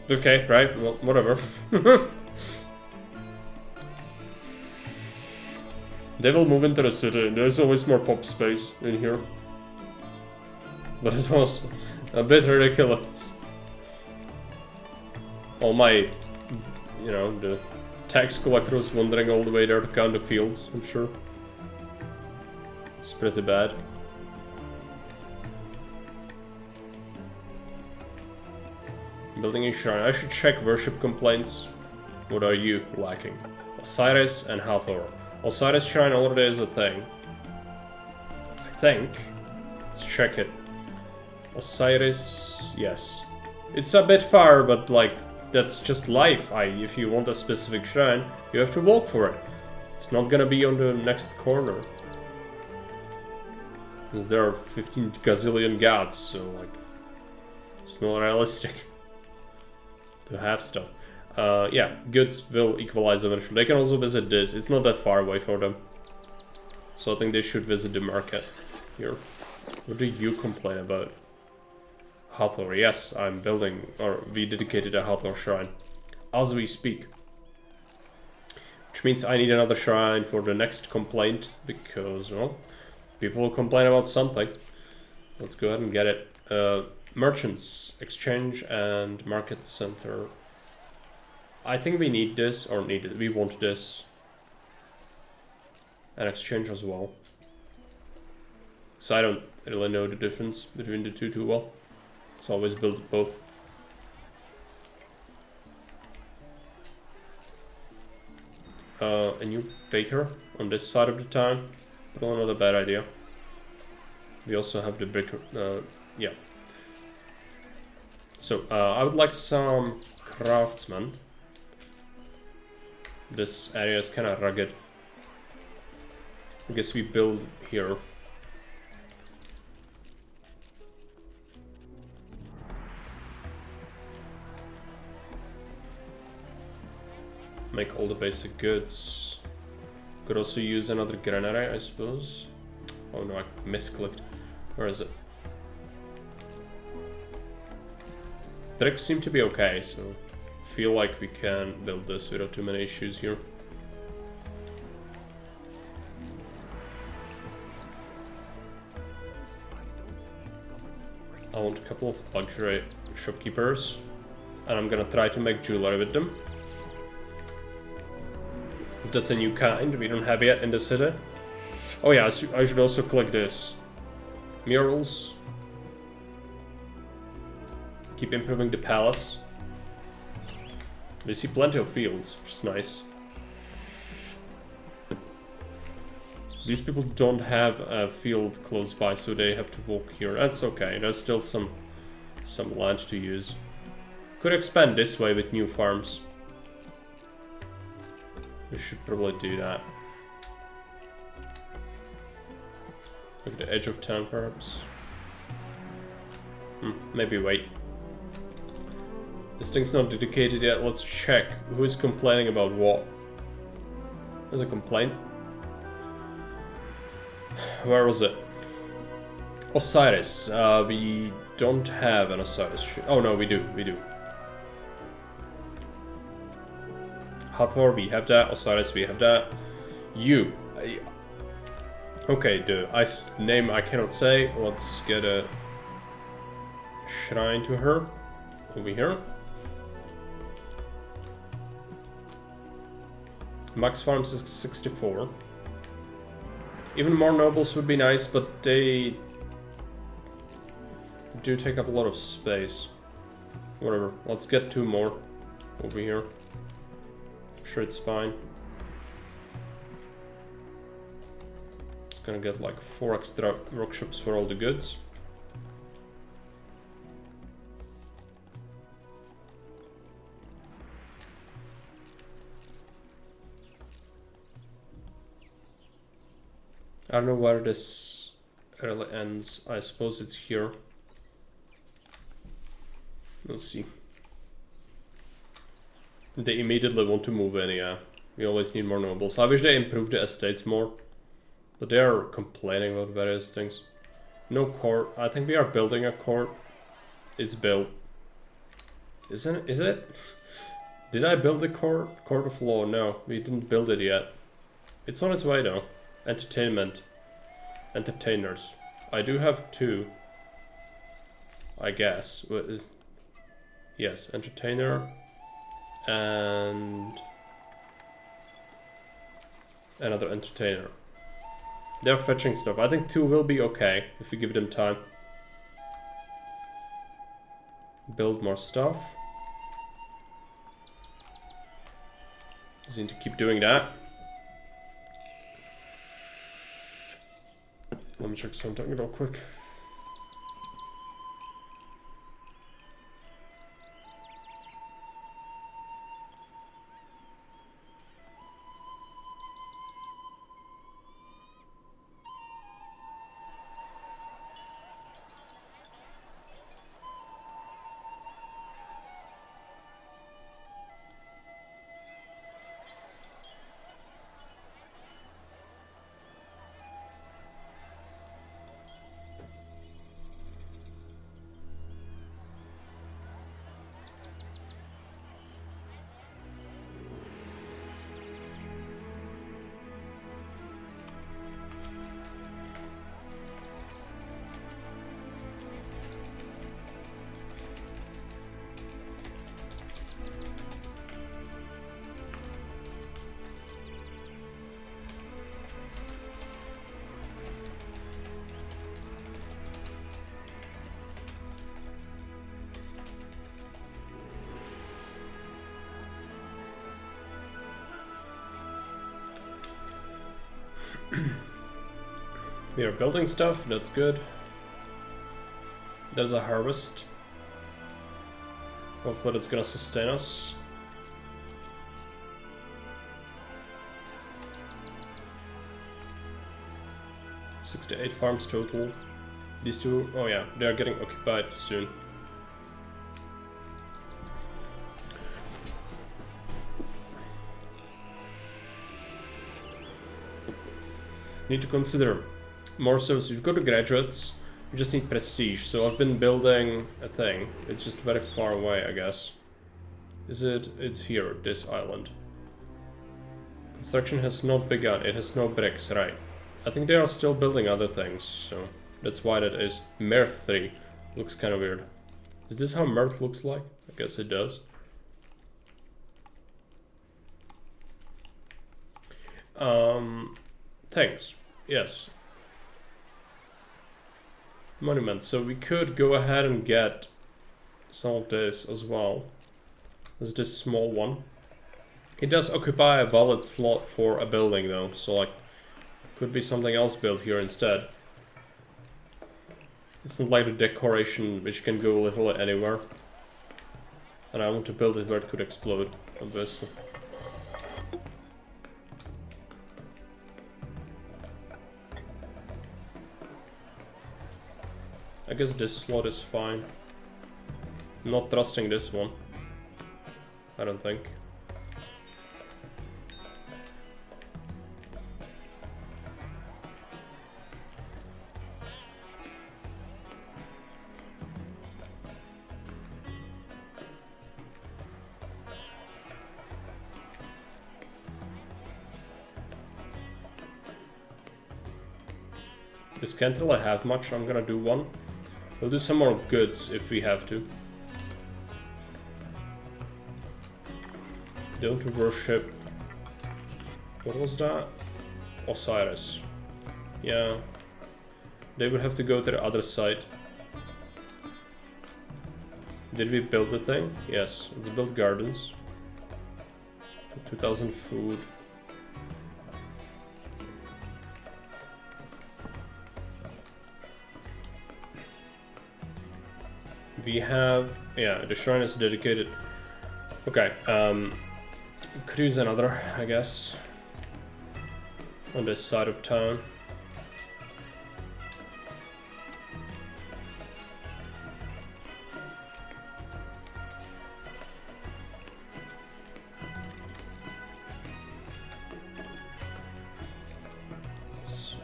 Okay, right, well, whatever. They will move into the city. There's always more pop space in here. But it was a bit ridiculous. All my, you know, the tax collectors wandering all the way there to count the fields, I'm sure. It's pretty bad. Building a shrine. I should check worship complaints. What are you lacking? Osiris and Hathor. Osiris shrine already is a thing. I think. Let's check it. Osiris, yes. It's a bit far, but like, that's just life. If you want a specific shrine, you have to walk for it. It's not gonna be on the next corner. Because there are 15 gazillion gods, so like, it's not realistic to have stuff. Yeah, goods will equalize eventually. They can also visit this. It's not that far away for them. So I think they should visit the market here. What do you complain about? Hathor, yes, I'm building, or we dedicated a Hathor shrine. As we speak. Which means I need another shrine for the next complaint, because, well, people will complain about something. Let's go ahead and get it. Merchants, exchange and market center. I think we need this, or need it. We want this. And exchange as well. So I don't really know the difference between the two too well. It's always build both. A new baker on this side of the town. Probably not a bad idea. We also have the brick. Yeah. So I would like some craftsmen. This area is kind of rugged. I guess we build here. Make all the basic goods. Could also use another granary, I suppose. Oh no, I misclicked. Where is it? Bricks seem to be okay, so feel like we can build this without too many issues here. I want a couple of luxury shopkeepers, and I'm gonna try to make jewelry with them. Because that's a new kind we don't have yet in the city. Oh yeah, I should also click this. Murals. Keep improving the palace. We see plenty of fields, which is nice. These people don't have a field close by, so they have to walk here. That's okay, there's still some land to use. Could expand this way with new farms. We should probably do that. Like the edge of town, perhaps. Maybe wait. This thing's not dedicated yet. Let's check who is complaining about what. There's a complaint. Where was it? Osiris. We don't have an Osiris. Oh no, we do. We do. Hathor, we have that. Osiris, we have that. You. Okay, the ice name I cannot say. Let's get a shrine to her. Over here. Max farms is 64. Even more nobles would be nice, but they do take up a lot of space. Whatever. Let's get 2 more over here. I'm sure it's fine. It's gonna get like 4 extra workshops for all the goods. I don't know where this really ends. I suppose it's here. Let's see. They immediately want to move in, yeah. We always need more nobles. I wish they improved the estates more. But they are complaining about various things. No court. I think we are building a court. It's built. Isn't it? Is it? Did I build the court? Court of law? No, we didn't build it yet. It's on its way though. Entertainment. Entertainers. I do have 2. I guess. Yes, entertainer. And another entertainer. They're fetching stuff. I think 2 will be okay if we give them time. Build more stuff. Just need to keep doing that. Let me check something real quick. We are building stuff, that's good. There's a harvest. Hopefully that's gonna sustain us. $68 farms total. These 2, oh yeah, they are getting occupied soon. Need to consider more service. We've got the graduates, we just need prestige. So I've been building a thing. It's just very far away, I guess. Is it? It's here, this island. Construction has not begun. It has no bricks, right? I think they are still building other things, so that's why that is. Mirth 3 looks kind of weird. Is this how Mirth looks like? I guess it does. Things. Yes. Monuments. So we could go ahead and get some of this as well. There's this small one. It does occupy a valid slot for a building though, so like could be something else built here instead. It's not like a decoration which can go literally anywhere. And I want to build it where it could explode, obviously. I guess this slot is fine. Not trusting this one. I don't think. This can't really have much. I'm gonna do one. We'll do some more goods if we have to. Don't worship. What was that? Osiris. Yeah. They would have to go to the other side. Did we build the thing? Yes. Let's build gardens. 2000 food. We have, yeah, the shrine is dedicated. Okay, could use another, I guess, on this side of town.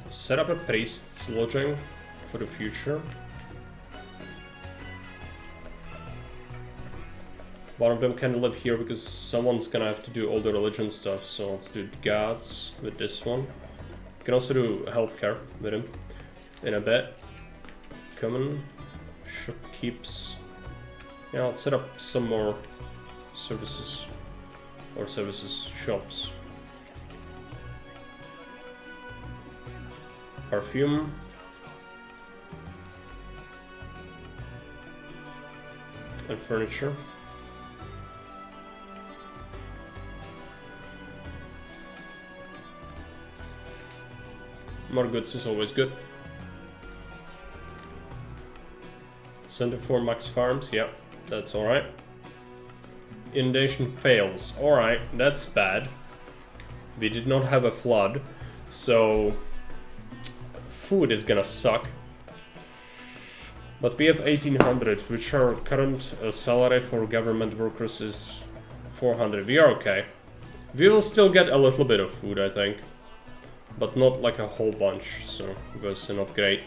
Set up a priest's lodging for the future. One of them can live here because someone's gonna have to do all the religion stuff, so let's do gods with this one. You can also do healthcare with him in a bit. Common, shop keeps. Yeah, let's set up some more services, or services, shops. Perfume. And furniture. More goods is always good. Center for Max Farms, yeah, that's alright. Inundation fails, alright, that's bad. We did not have a flood, so food is gonna suck. But we have 1800, which our current salary for government workers is 400. We are okay. We will still get a little bit of food, I think. But not like a whole bunch, so it was not great.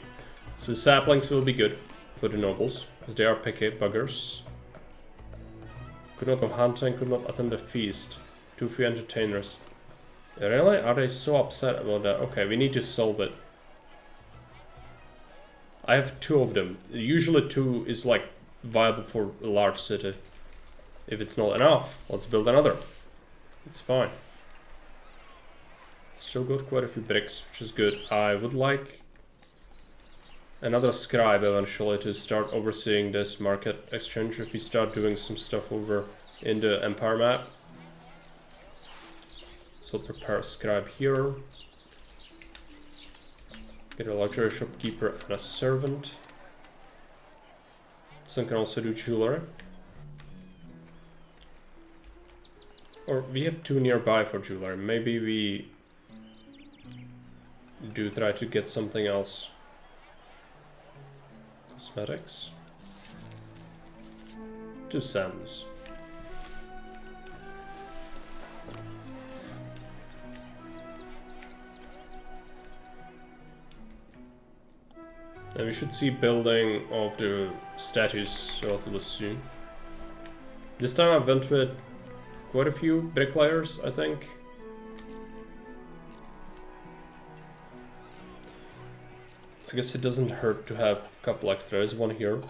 So saplings will be good for the nobles, because they are picky buggers. Could not go hunting, could not attend the feast. Too few entertainers. Really? Are they so upset about that? Okay, we need to solve it. I have 2 of them. Usually 2 is like viable for a large city. If it's not enough, let's build another. It's fine. Still got quite a few bricks, which is good. I would like another scribe eventually to start overseeing this market exchange if we start doing some stuff over in the Empire map. So prepare a scribe here. Get a luxury shopkeeper and a servant. Some can also do jewelry. Or we have 2 nearby for jewelry. Maybe we do try to get something else. Cosmetics. 2 sandals. And we should see building of the statues relatively soon. This time I went with quite a few bricklayers, I think. I guess it doesn't hurt to have a couple extra. There's one here. I'm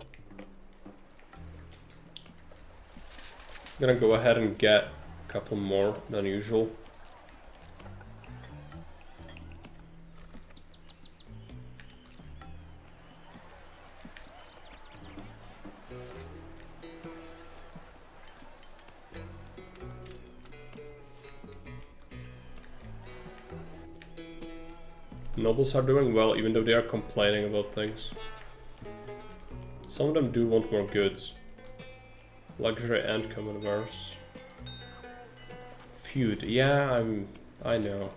gonna go ahead and get a couple more than usual. Nobles are doing well, even though they are complaining about things. Some of them do want more goods. Luxury and common wares. Feud, yeah, I know.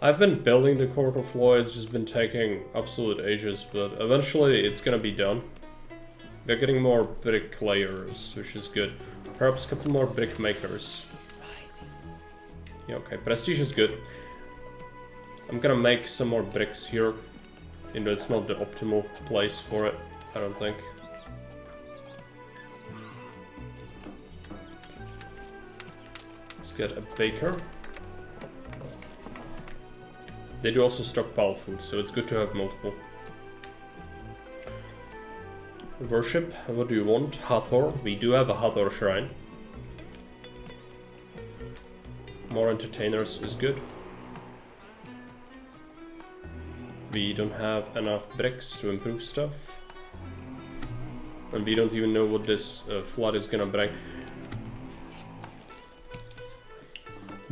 I've been building the Court of Law, it's just been taking absolute ages, but eventually it's gonna be done. They're getting more bricklayers, which is good. Perhaps a couple more brick makers. Yeah, okay, prestige is good. I'm gonna make some more bricks here, even though it's not the optimal place for it, I don't think. Let's get a baker. They do also stockpile food, so it's good to have multiple. Worship, what do you want? Hathor, we do have a Hathor shrine. More entertainers is good. We don't have enough bricks to improve stuff. And we don't even know what this flood is gonna bring.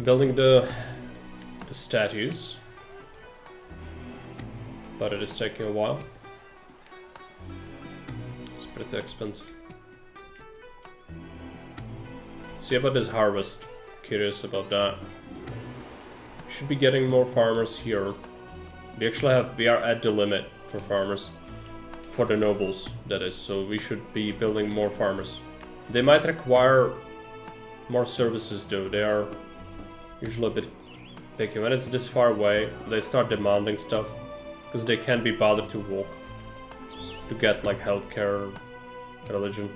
Building the statues. But it is taking a while. It's pretty expensive. See about this harvest. Curious about that. Should be getting more farmers here. We are at the limit for farmers. For the nobles, that is. So we should be building more farmers. They might require more services though. They are usually a bit picky. When it's this far away, they start demanding stuff. Because they can't be bothered to walk. To get like healthcare, religion.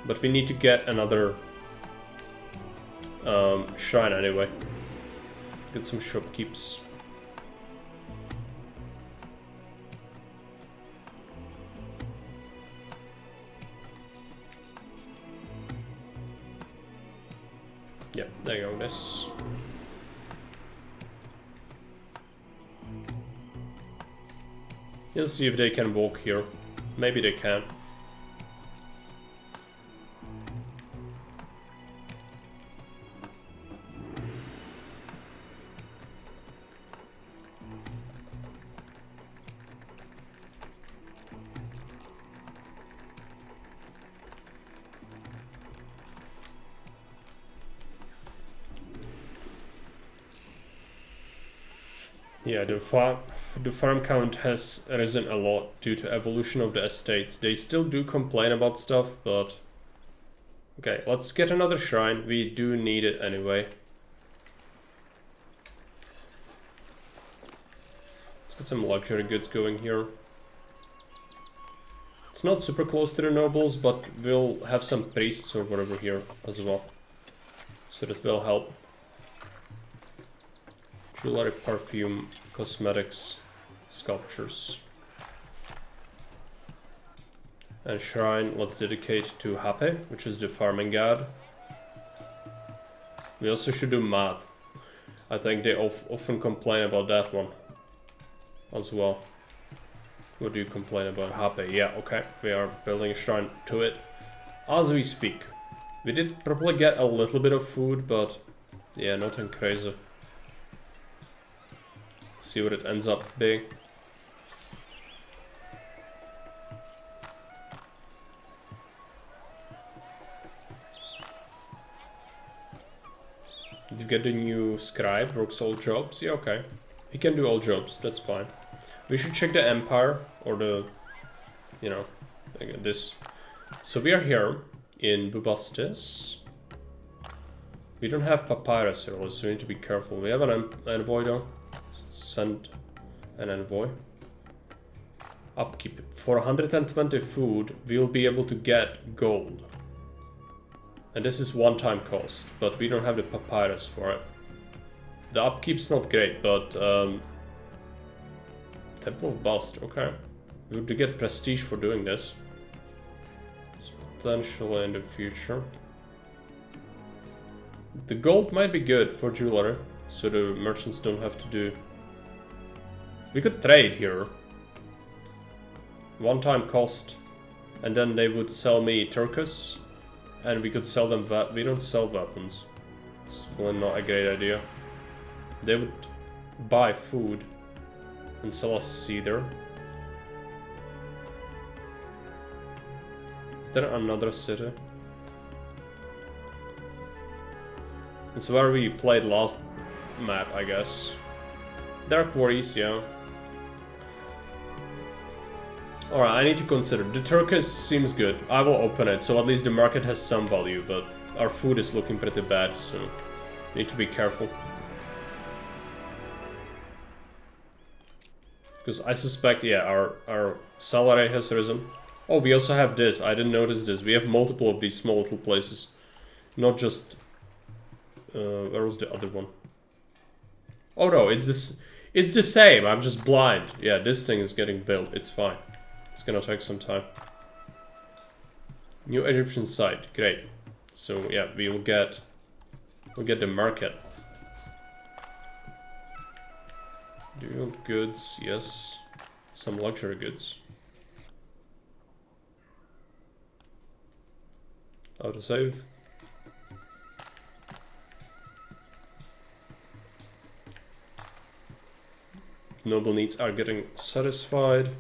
But we need to get another shrine anyway. Get some shopkeeps. Yeah, there you go, this. Let's see if they can walk here. Maybe they can. Yeah, the farm count has risen a lot due to evolution of the estates. They still do complain about stuff, but... Okay, let's get another shrine. We do need it anyway. Let's get some luxury goods going here. It's not super close to the nobles, but we'll have some priests or whatever here as well. So that will help. Jewelry, perfume, cosmetics, sculptures. And shrine, let's dedicate to Hape, which is the farming god. We also should do math. I think they often complain about that one as well. What do you complain about? Hape, yeah, okay. We are building a shrine to it as we speak. We did probably get a little bit of food, but yeah, nothing crazy. See what it ends up being. Did you get the new scribe? Works all jobs? Yeah, okay. He can do all jobs, that's fine. We should check the empire, or the, you know, this. So we are here in Bubastis. We don't have papyrus here, so we need to be careful. We have an envoy though. Send an envoy. Upkeep. For 120 food, we'll be able to get gold. And this is one-time cost, but we don't have the papyrus for it. The upkeep's not great, but Temple of Bust, okay. We would get prestige for doing this. It's potentially in the future. The gold might be good for jewelry, so the merchants don't have to do... We could trade here. One-time cost. And then they would sell me turquoise. And we could sell them we don't sell weapons. It's really not a great idea. They would buy food and sell us cedar. Is there another city? It's where we played last map, I guess. There are quarries, yeah. Alright, I need to consider. The turquoise seems good. I will open it, so at least the market has some value, but our food is looking pretty bad, so need to be careful. Because I suspect, yeah, our salary has risen. Oh, we also have this. I didn't notice this. We have multiple of these small little places. Not just... where was the other one? Oh no, it's this... It's the same. I'm just blind. Yeah, this thing is getting built. It's fine. It's gonna take some time. New Egyptian site. Great. So, yeah, we'll get the market. Do you want goods? Yes. Some luxury goods. Autosave. Noble needs are getting satisfied.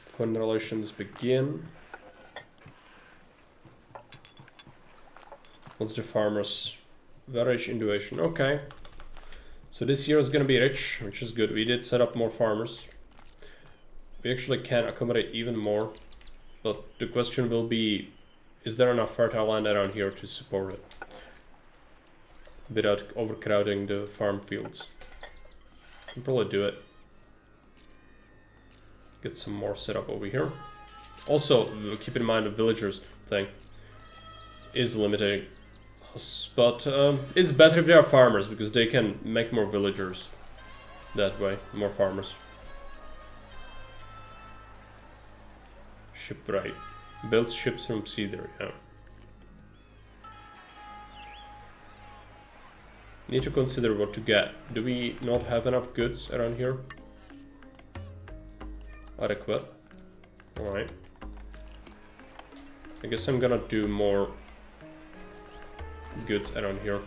Foreign relations begin. What's the farmers? Varage innovation. Okay. So this year is gonna be rich, which is good. We did set up more farmers. We actually can accommodate even more. But the question will be, is there enough fertile land around here to support it? Without overcrowding the farm fields. Can probably do it. Get some more set up over here. Also, keep in mind the villagers thing is limiting us, but it's better if they are farmers because they can make more villagers that way, more farmers. Shipwright builds ships from sea there, yeah. Need to consider what to get. Do we not have enough goods around here? Adequate. Alright. I guess I'm gonna do more goods around here.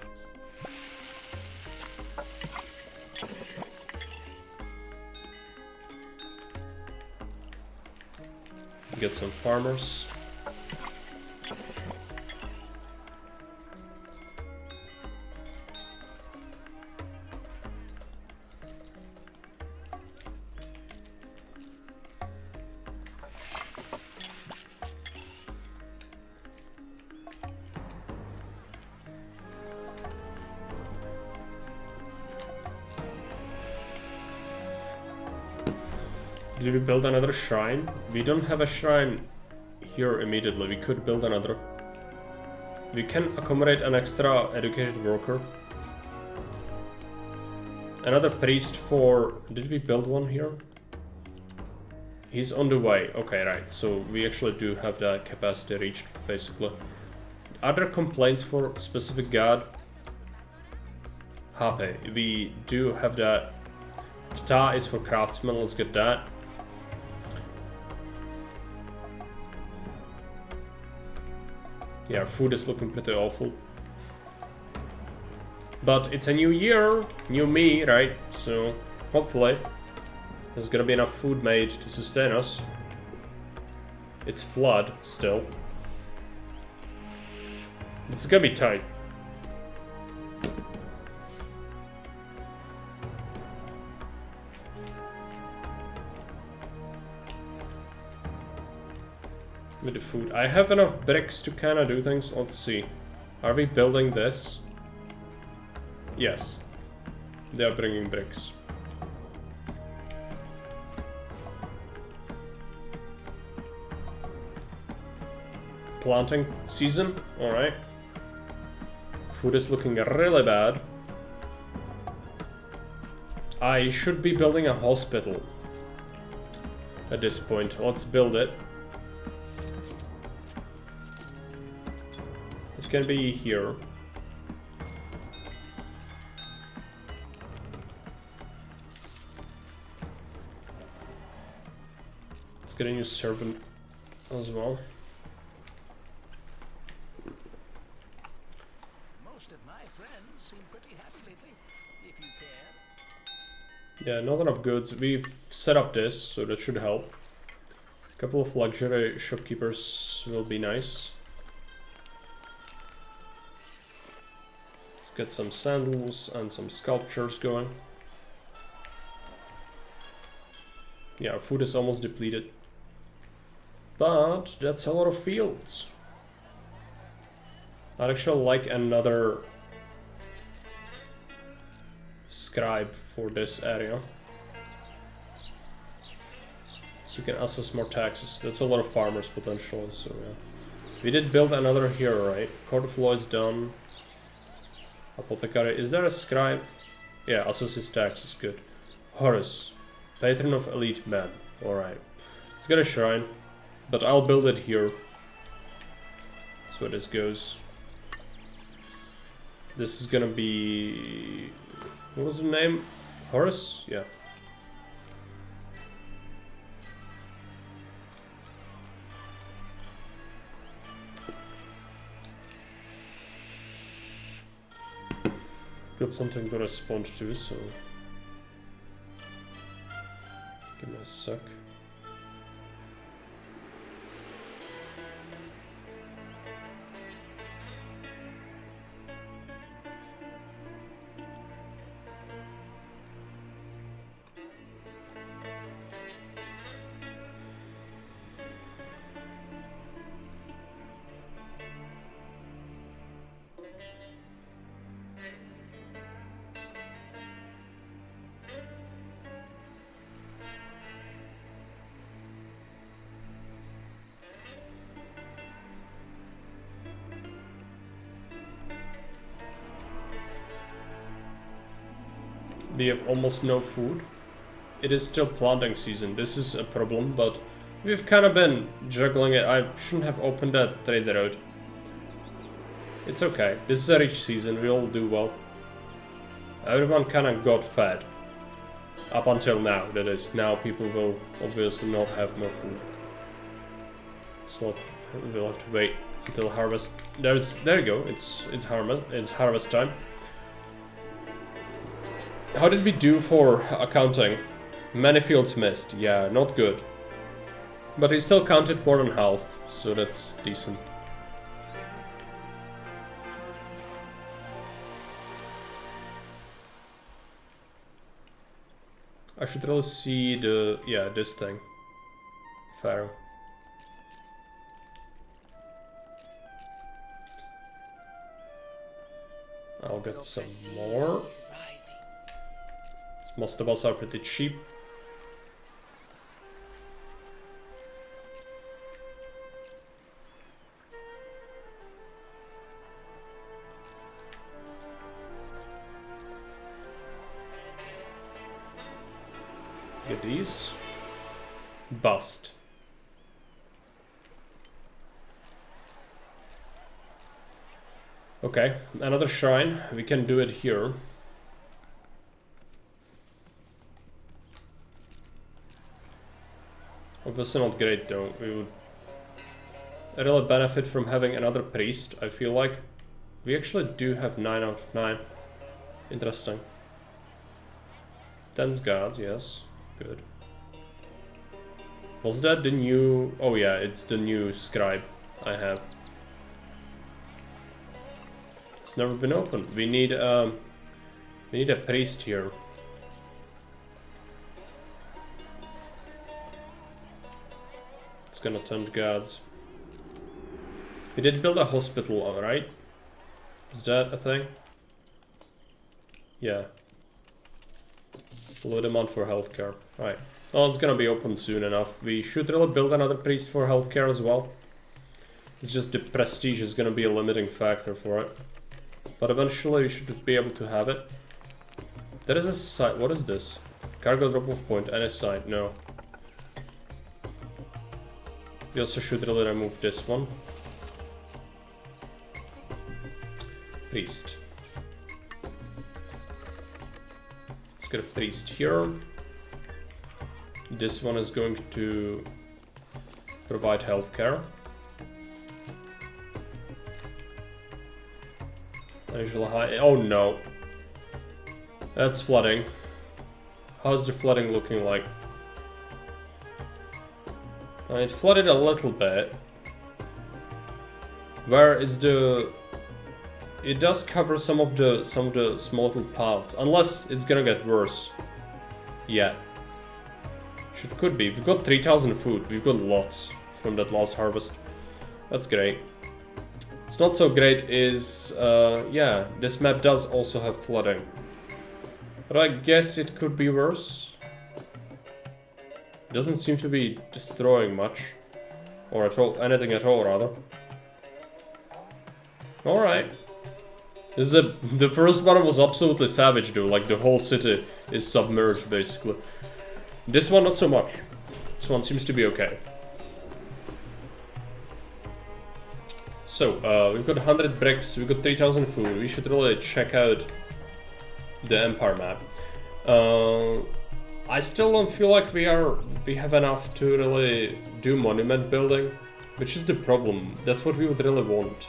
Get some farmers. Did we build another shrine? We don't have a shrine here immediately. We could build another. We can accommodate an extra educated worker. Another priest for... Did we build one here? He's on the way. Okay, right. So we actually do have that capacity reached, basically. Are there complaints for specific god? Hape. We do have that. Ta is for craftsmen. Let's get that. Yeah, our food is looking pretty awful. But it's a new year, new me, right? So hopefully there's gonna be enough food made to sustain us. It's flood still. It's gonna be tight. With the food. I have enough bricks to kind of do things. Let's see. Are we building this? Yes. They are bringing bricks. Planting season. Alright. Food is looking really bad. I should be building a hospital at this point. Let's build it. Can be here. Let's get a new servant as well. Most of my friends seem pretty happy lately, if you care. Yeah, not enough goods. We've set up this, so that should help. A couple of luxury shopkeepers will be nice. get some sandals and some sculptures going. Yeah, our food is almost depleted. But that's a lot of fields. I'd actually like another scribe for this area. So we can assess more taxes. That's a lot of farmers potential, so yeah. We did build another here, right? Court of law is done. Apothecary. Is there a scribe? Yeah, assess his taxes, good. Horus. Patron of elite men. Alright. Let's get a shrine. But I'll build it here. That's where this goes. This is gonna be... What was the name? Horus? Yeah. Got something to respond to, so... Give me a sec. We have almost no food. It is still planting season. This is a problem, but we've kind of been juggling it. I shouldn't have opened that trade road. It's okay. This is a rich season. We all do well. Everyone kind of got fed. Up until now, that is. Now people will obviously not have more food. So we'll have to wait until harvest. There you go. It's harvest time. How did we do for accounting? Many fields missed. Yeah, not good. But he still counted more than half, so that's decent. I should really see the... yeah, this thing. Pharaoh. I'll get some more. Most of us are pretty cheap. Get these. Bust. Okay, another shrine. We can do it here. Obviously not great though. We would really benefit from having another priest, I feel like. We actually do have 9 out of 9. Interesting. 10 gods, yes. Good. Was that the new... oh yeah, it's the new scribe I have. It's never been opened. We need a priest here. Gonna tempt gods. We did build a hospital, alright? Is that a thing? Yeah. Low demand for healthcare. Right. Well, it's gonna be open soon enough. We should really build another priest for healthcare as well. It's just the prestige is gonna be a limiting factor for it. But eventually we should be able to have it. There is a site. What is this? Cargo drop-off point. Any site? No. We also should really remove this one. Priest. Let's get a priest here. This one is going to provide healthcare. Unusually high. Oh no. That's flooding. How's the flooding looking like? It flooded a little bit. Where is the... it does cover some of the small little paths, unless it's gonna get worse. Yeah. Could be. We've got 3,000 food. We've got lots from that last harvest. That's great. What's not so great is, yeah, this map does also have flooding. But I guess it could be worse. It doesn't seem to be destroying much. Or at all, anything at all, rather. Alright. The first one was absolutely savage, though. Like, the whole city is submerged, basically. This one, not so much. This one seems to be okay. So, we've got 100 bricks, we've got 3,000 food. We should really check out the Empire map. I still don't feel like we have enough to really do monument building, which is the problem. That's what we would really want.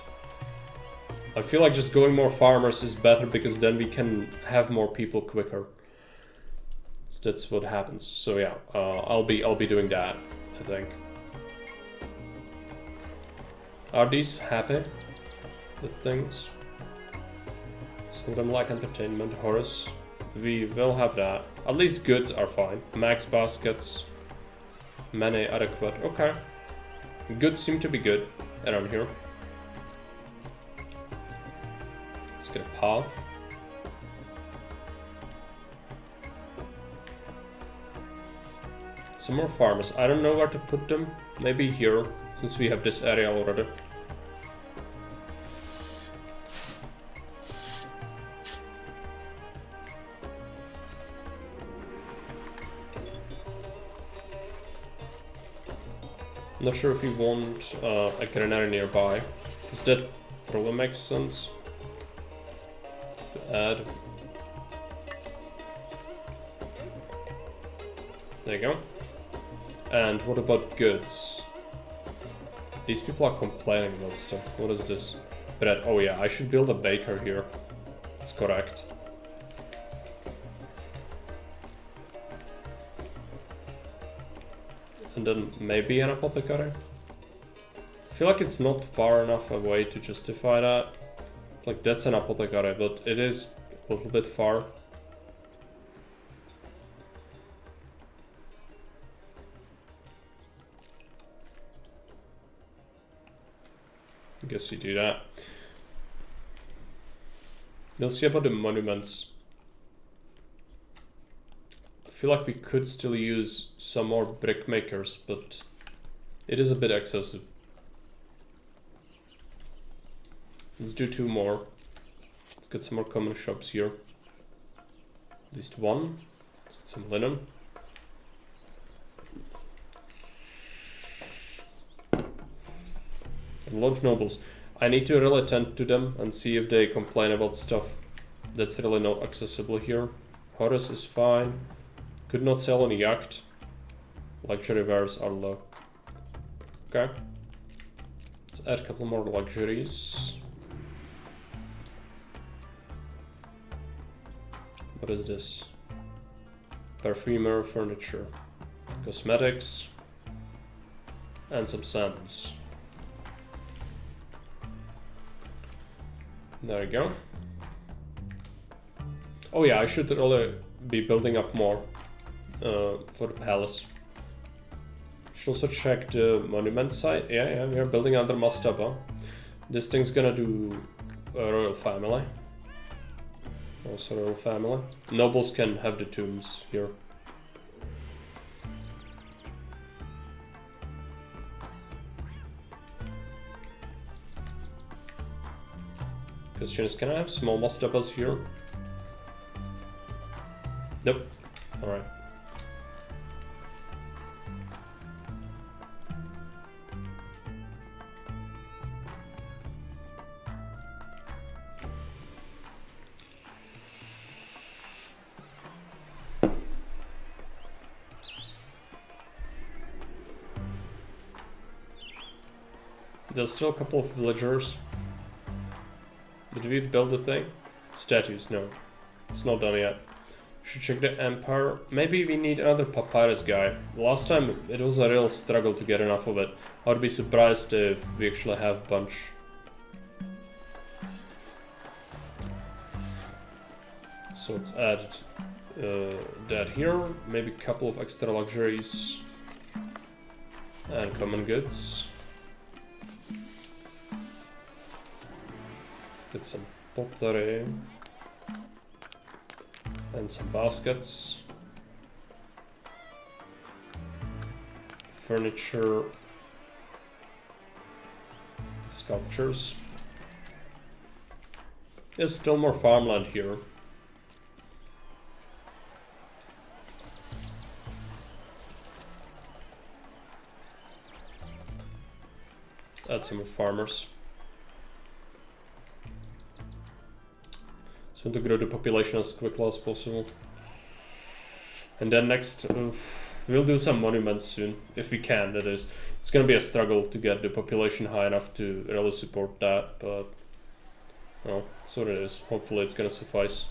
I feel like just going more farmers is better because then we can have more people quicker. So that's what happens. So yeah, I'll be doing that, I think. Are these happy with things? Some of them like entertainment, Horus. We will have that. At least goods are fine. Max baskets. Many adequate. Okay. Goods seem to be good around here. Let's get a path. Some more farmers. I don't know where to put them. Maybe here, since we have this area already. Not sure if we want a granary nearby. Does that probably make sense? To add. There you go. And what about goods? These people are complaining about stuff. What is this? Bread. Oh yeah, I should build a baker here. That's correct. And then maybe an apothecary? I feel like it's not far enough away to justify that. Like, that's an apothecary, but it is a little bit far. I guess you do that. We'll see about the monuments. I feel like we could still use some more brick makers, but it is a bit excessive. Let's do 2 more. Let's get some more common shops here. At least 1. Let's get some linen. A lot of nobles. I need to really tend to them and see if they complain about stuff that's really not accessible here. Horus is fine. Could not sell any yacht. Luxury wares are low. Okay. Let's add a couple more luxuries. What is this? Perfumer, furniture, cosmetics, and some sandals. There we go. Oh yeah, I should really be building up more for the palace. Should also check the monument site. Yeah, we are building under Mastaba. This thing's gonna do a royal family. Also royal family. Nobles can have the tombs here. Question is, can I have small mastabas here? Nope. Alright. There's still a couple of villagers. Did we build the thing? Statues, no. It's not done yet. Should check the Empire. Maybe we need another papyrus guy. Last time it was a real struggle to get enough of it. I would be surprised if we actually have a bunch. So let's add that here. Maybe a couple of extra luxuries and common goods. Let's get some pottery and some baskets. Furniture. Sculptures. There's still more farmland here. Add some more farmers. So to grow the population as quickly as possible. And then next, we'll do some monuments soon, if we can, that is. It's gonna be a struggle to get the population high enough to really support that, but well, that's what it is. Hopefully it's gonna suffice.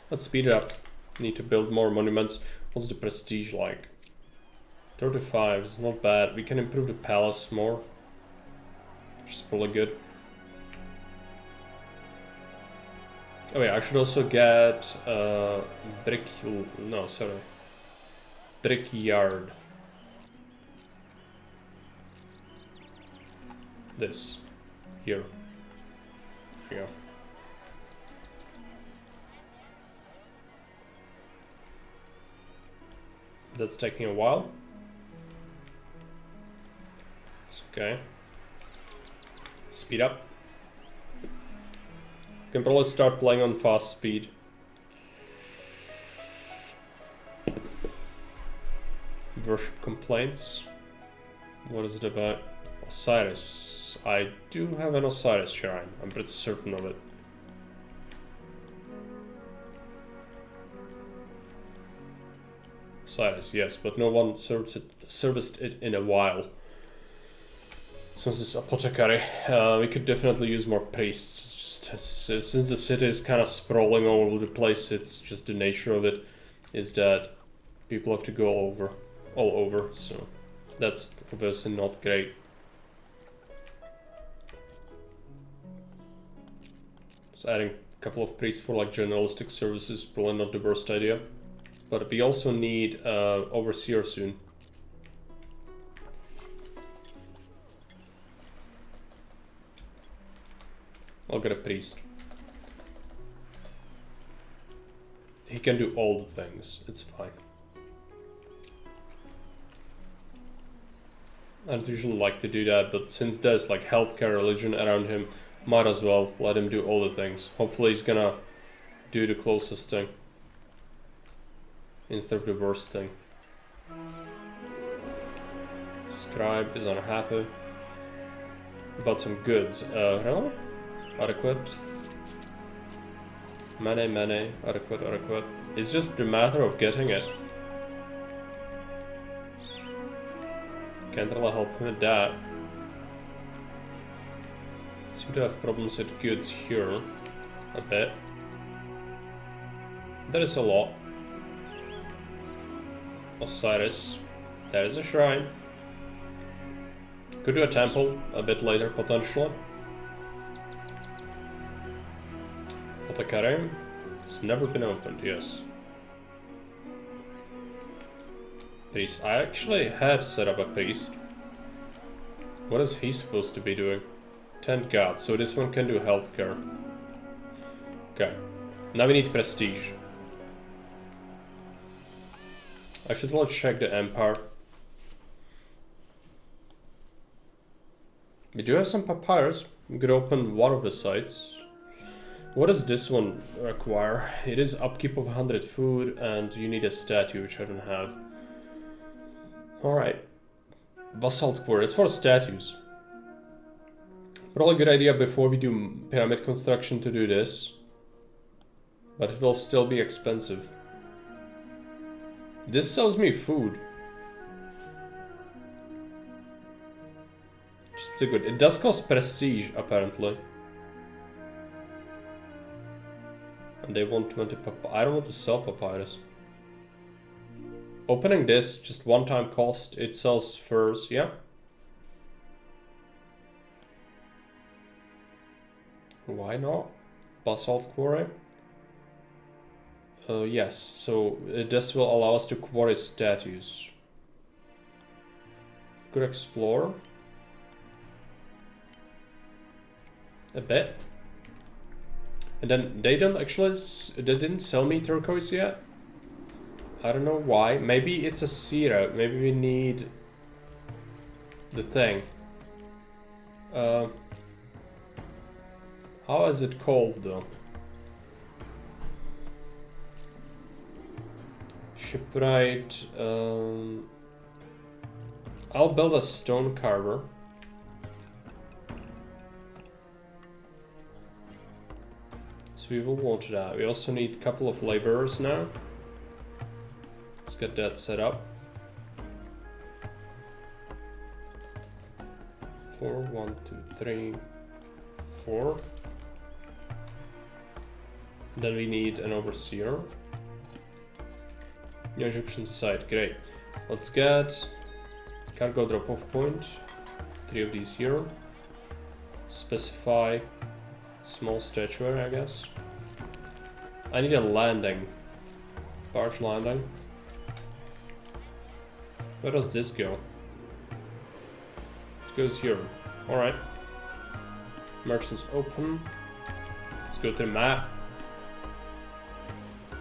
Let's speed it up. Need to build more monuments. What's the prestige like? 35 is not bad. We can improve the palace more, which is probably good. Oh yeah, I should also get brickyard. This here. There you go. That's taking a while. It's okay. Speed up. Can probably start playing on fast speed. Worship complaints. What is it about? Osiris. I do have an Osiris shrine. I'm pretty certain of it. Osiris, yes, but no one serviced it in a while. Since it's apothecary, we could definitely use more priests. Since the city is kind of sprawling all over the place, it's just the nature of it is that people have to go all over, so that's obviously not great. So adding a couple of priests for like journalistic services, probably not the worst idea. But we also need overseer soon. I'll get a priest. He can do all the things, it's fine. I don't usually like to do that, but since there's like healthcare religion around him, might as well let him do all the things. Hopefully he's gonna do the closest thing instead of the worst thing. Scribe is unhappy about some goods. Really? Adequate. Many, adequate. It's just a matter of getting it. Can't really help him with that. Seem to have problems with goods here. A bit. That is a lot. Osiris. There is a shrine. Could do a temple a bit later, potentially. Apothecary. It's never been opened, yes. Priest. I actually had set up a priest. What is he supposed to be doing? Tend God. So this one can do healthcare. Okay. Now we need prestige. I should well check the empire. We do have some papyrus. We could open one of the sites. What does this one require? It is upkeep of 100 food and you need a statue, which I don't have. Alright. Basalt quarry. It's for statues. Probably a good idea before we do pyramid construction to do this. But it will still be expensive. This sells me food. Just pretty good. It does cost prestige, apparently. And they want 20 papyrus. I don't want to sell papyrus. Opening this, just one-time cost. It sells furs, yeah. Why not? Basalt quarry. Yes, so this will allow us to quarry statues. Could explore a bit. And then they don't actually, they didn't sell me turquoise yet. I don't know why. Maybe it's a zero. Maybe we need the thing. How is it called though? Shipwright. I'll build a stone carver. So we will want that. We also need a couple of laborers now. Let's get that set up. 4, 1, 2, 3, 4. Then we need an overseer. New Egyptian site, great. Let's get cargo drop-off point. 3 of these here. Specify small statuary, I guess. I need a landing. Barge landing. Where does this go? It goes here. Alright. Merchants open. Let's go to the map.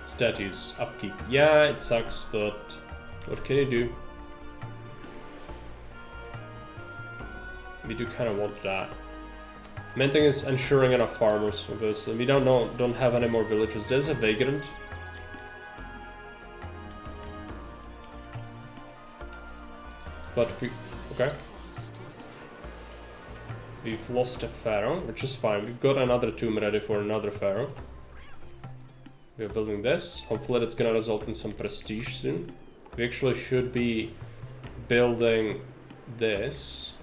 Statues. Upkeep. Yeah, it sucks, but what can you do? We do kind of want that. Main thing is ensuring enough farmers, obviously. We don't have any more villages. There's a vagrant. But we... okay. We've lost a pharaoh, which is fine. We've got another tomb ready for another pharaoh. We're building this. Hopefully that's gonna result in some prestige soon. We actually should be building this.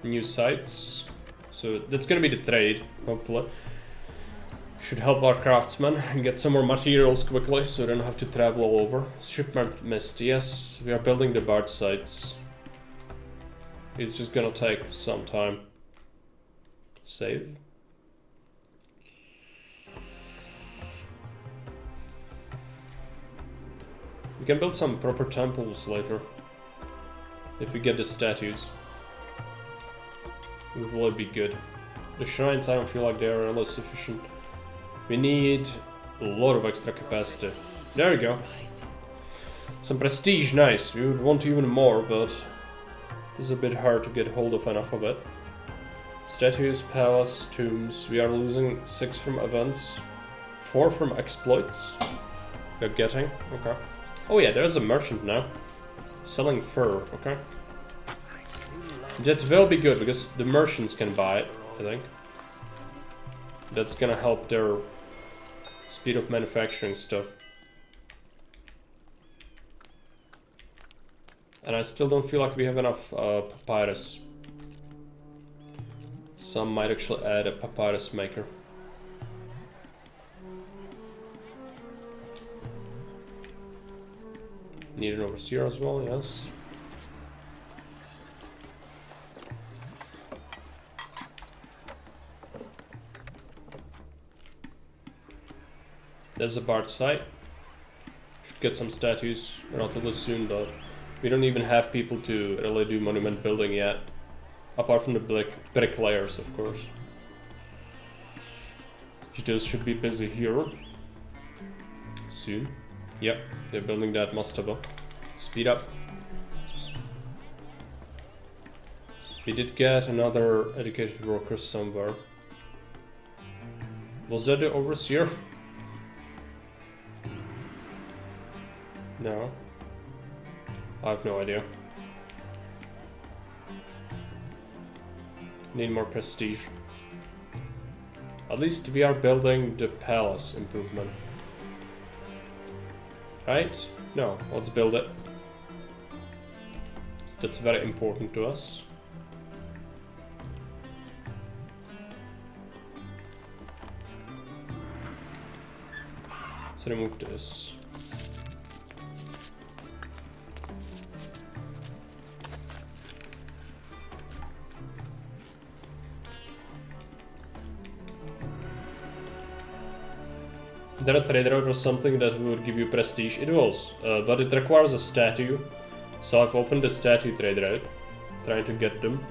New sites. So that's gonna be the trade, hopefully. Should help our craftsmen and get some more materials quickly so they don't have to travel all over. Shipment missed. Yes, we are building the barge sites. It's just gonna take some time. Save. We can build some proper temples later. If we get the statues. It will be good. The shrines, I don't feel like they're really sufficient. We need a lot of extra capacity. There we go. Some prestige, nice. We would want even more, but it's a bit hard to get hold of enough of it. Statues, palace, tombs. We are losing 6 from events, 4 from exploits. We're getting, okay. Oh yeah, there's a merchant now. Selling fur, okay. That will be good, because the merchants can buy it, I think. That's gonna help their speed of manufacturing stuff. And I still don't feel like we have enough papyrus. Some might actually add a papyrus maker. Need an overseer as well, yes. There's a barge site. Should get some statues relatively soon, but we don't even have people to really do monument building yet. Apart from the bricklayers, of course. Those should be busy here. Soon. Yep, they're building that mastaba. Speed up. We did get another educated worker somewhere. Was that the overseer? No. I have no idea. Need more prestige. At least we are building the palace improvement. Right? No, let's build it. That's very important to us. Let's remove this. there a trade route or something that would give you prestige? It was, but it requires a statue. So I've opened the statue trade route, trying to get them.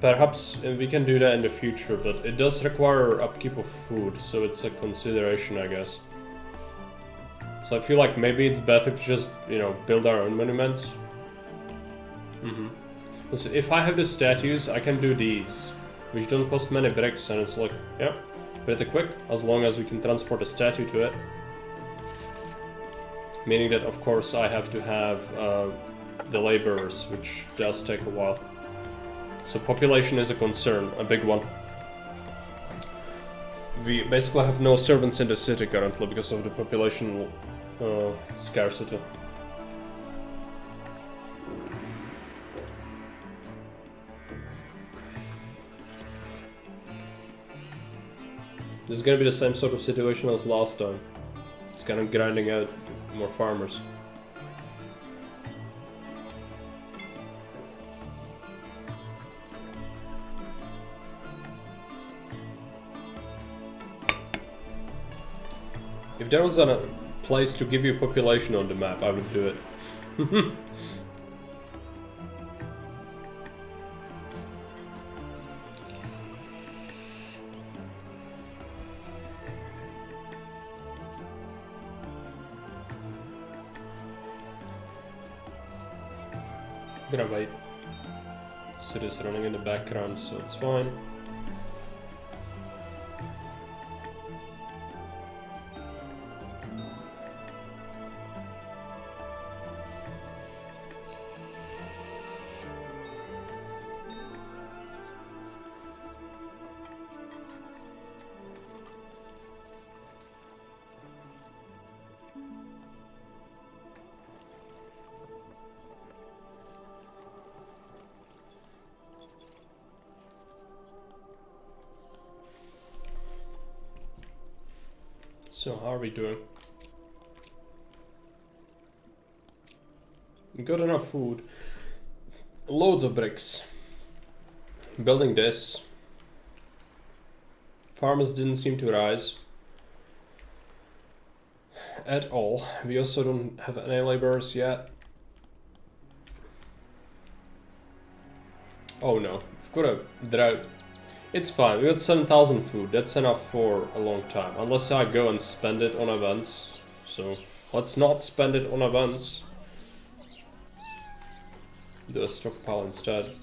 Perhaps we can do that in the future, but it does require upkeep of food, so it's a consideration, I guess. So I feel like maybe it's better to just, you know, build our own monuments. So if I have the statues, I can do these, which don't cost many bricks, and it's like, yeah, pretty quick, as long as we can transport a statue to it. Meaning that, of course, I have to have the laborers, which does take a while. So population is a concern, a big one. We basically have no servants in the city currently because of the population scarcity. This is gonna be the same sort of situation as last time. It's kind of grinding out more farmers. If there was a place to give you population on the map, I would do it. I'm gonna wait. City's running in the background, so it's fine. So how are we doing? We got enough food. Loads of bricks. Building this. Farmers didn't seem to rise at all. We also don't have any laborers yet. Oh no, we've got a drought. It's fine, we got 7,000 food, that's enough for a long time. Unless I go and spend it on events. So, let's not spend it on events. Do a stockpile instead.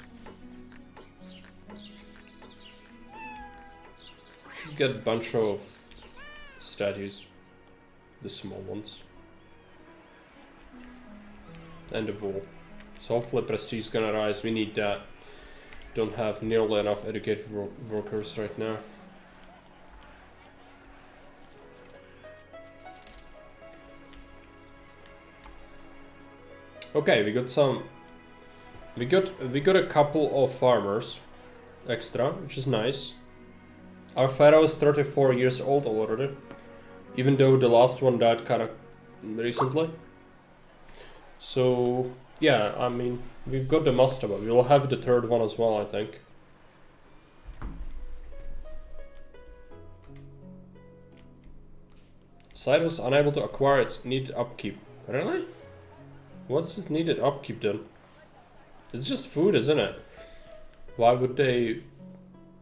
Should get a bunch of statues. The small ones. And a wall. So hopefully prestige is gonna rise, we need that. Don't have nearly enough educated workers right now. Okay, we got some. We got a couple of farmers extra, which is nice. Our pharaoh is 34 years old already, even though the last one died kind of recently. So yeah, I mean, we've got the mastaba. We will have the third one as well, I think. Site was unable to acquire its needed upkeep. Really? What's its needed upkeep then? It's just food, isn't it? Why would they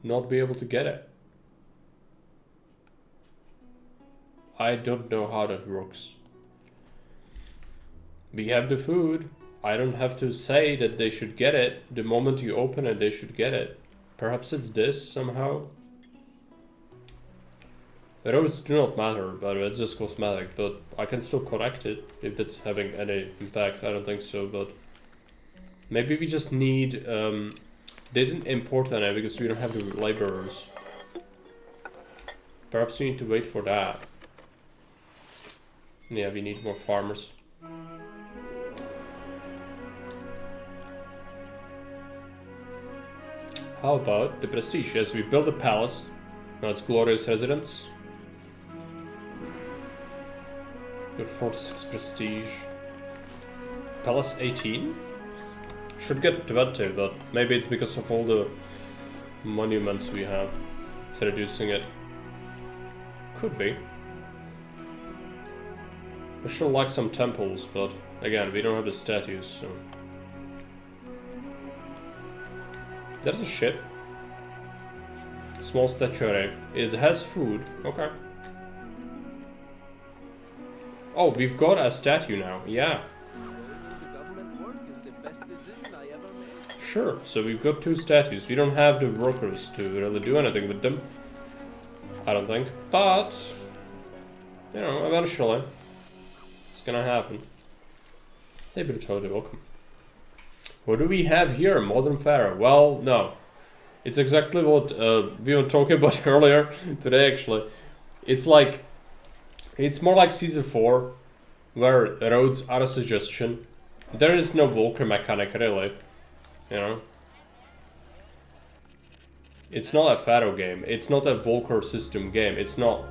not be able to get it? I don't know how that works. We have the food. I don't have to say that they should get it. The moment you open it, they should get it. Perhaps it's this somehow. Roads do not matter, but it's just cosmetic. But I can still connect it if it's having any impact. I don't think so, but maybe we just need. They didn't import any because we don't have the laborers. Perhaps we need to wait for that. Yeah, we need more farmers. How about the prestige? Yes, we built a palace. Now it's glorious residence. Got 46 prestige. Palace 18? Should get 20, but maybe it's because of all the monuments we have. It's reducing it. Could be. I sure like some temples, but again, we don't have the statues, so... There's a ship. Small statuary. It has food. Okay. Oh, we've got a statue now. Yeah. The government work is the best decision I ever made. Sure. So we've got 2 statues. We don't have the workers to really do anything with them. I don't think. But... You know, eventually. It's gonna happen. Hey, but totally welcome. What do we have here? Modern Pharaoh. Well, no. It's exactly what we were talking about earlier today, actually. It's like... It's more like Caesar 4, where roads are a suggestion. There is no Volker mechanic, really. You know? It's not a Pharaoh game. It's not a Volker system game. It's not...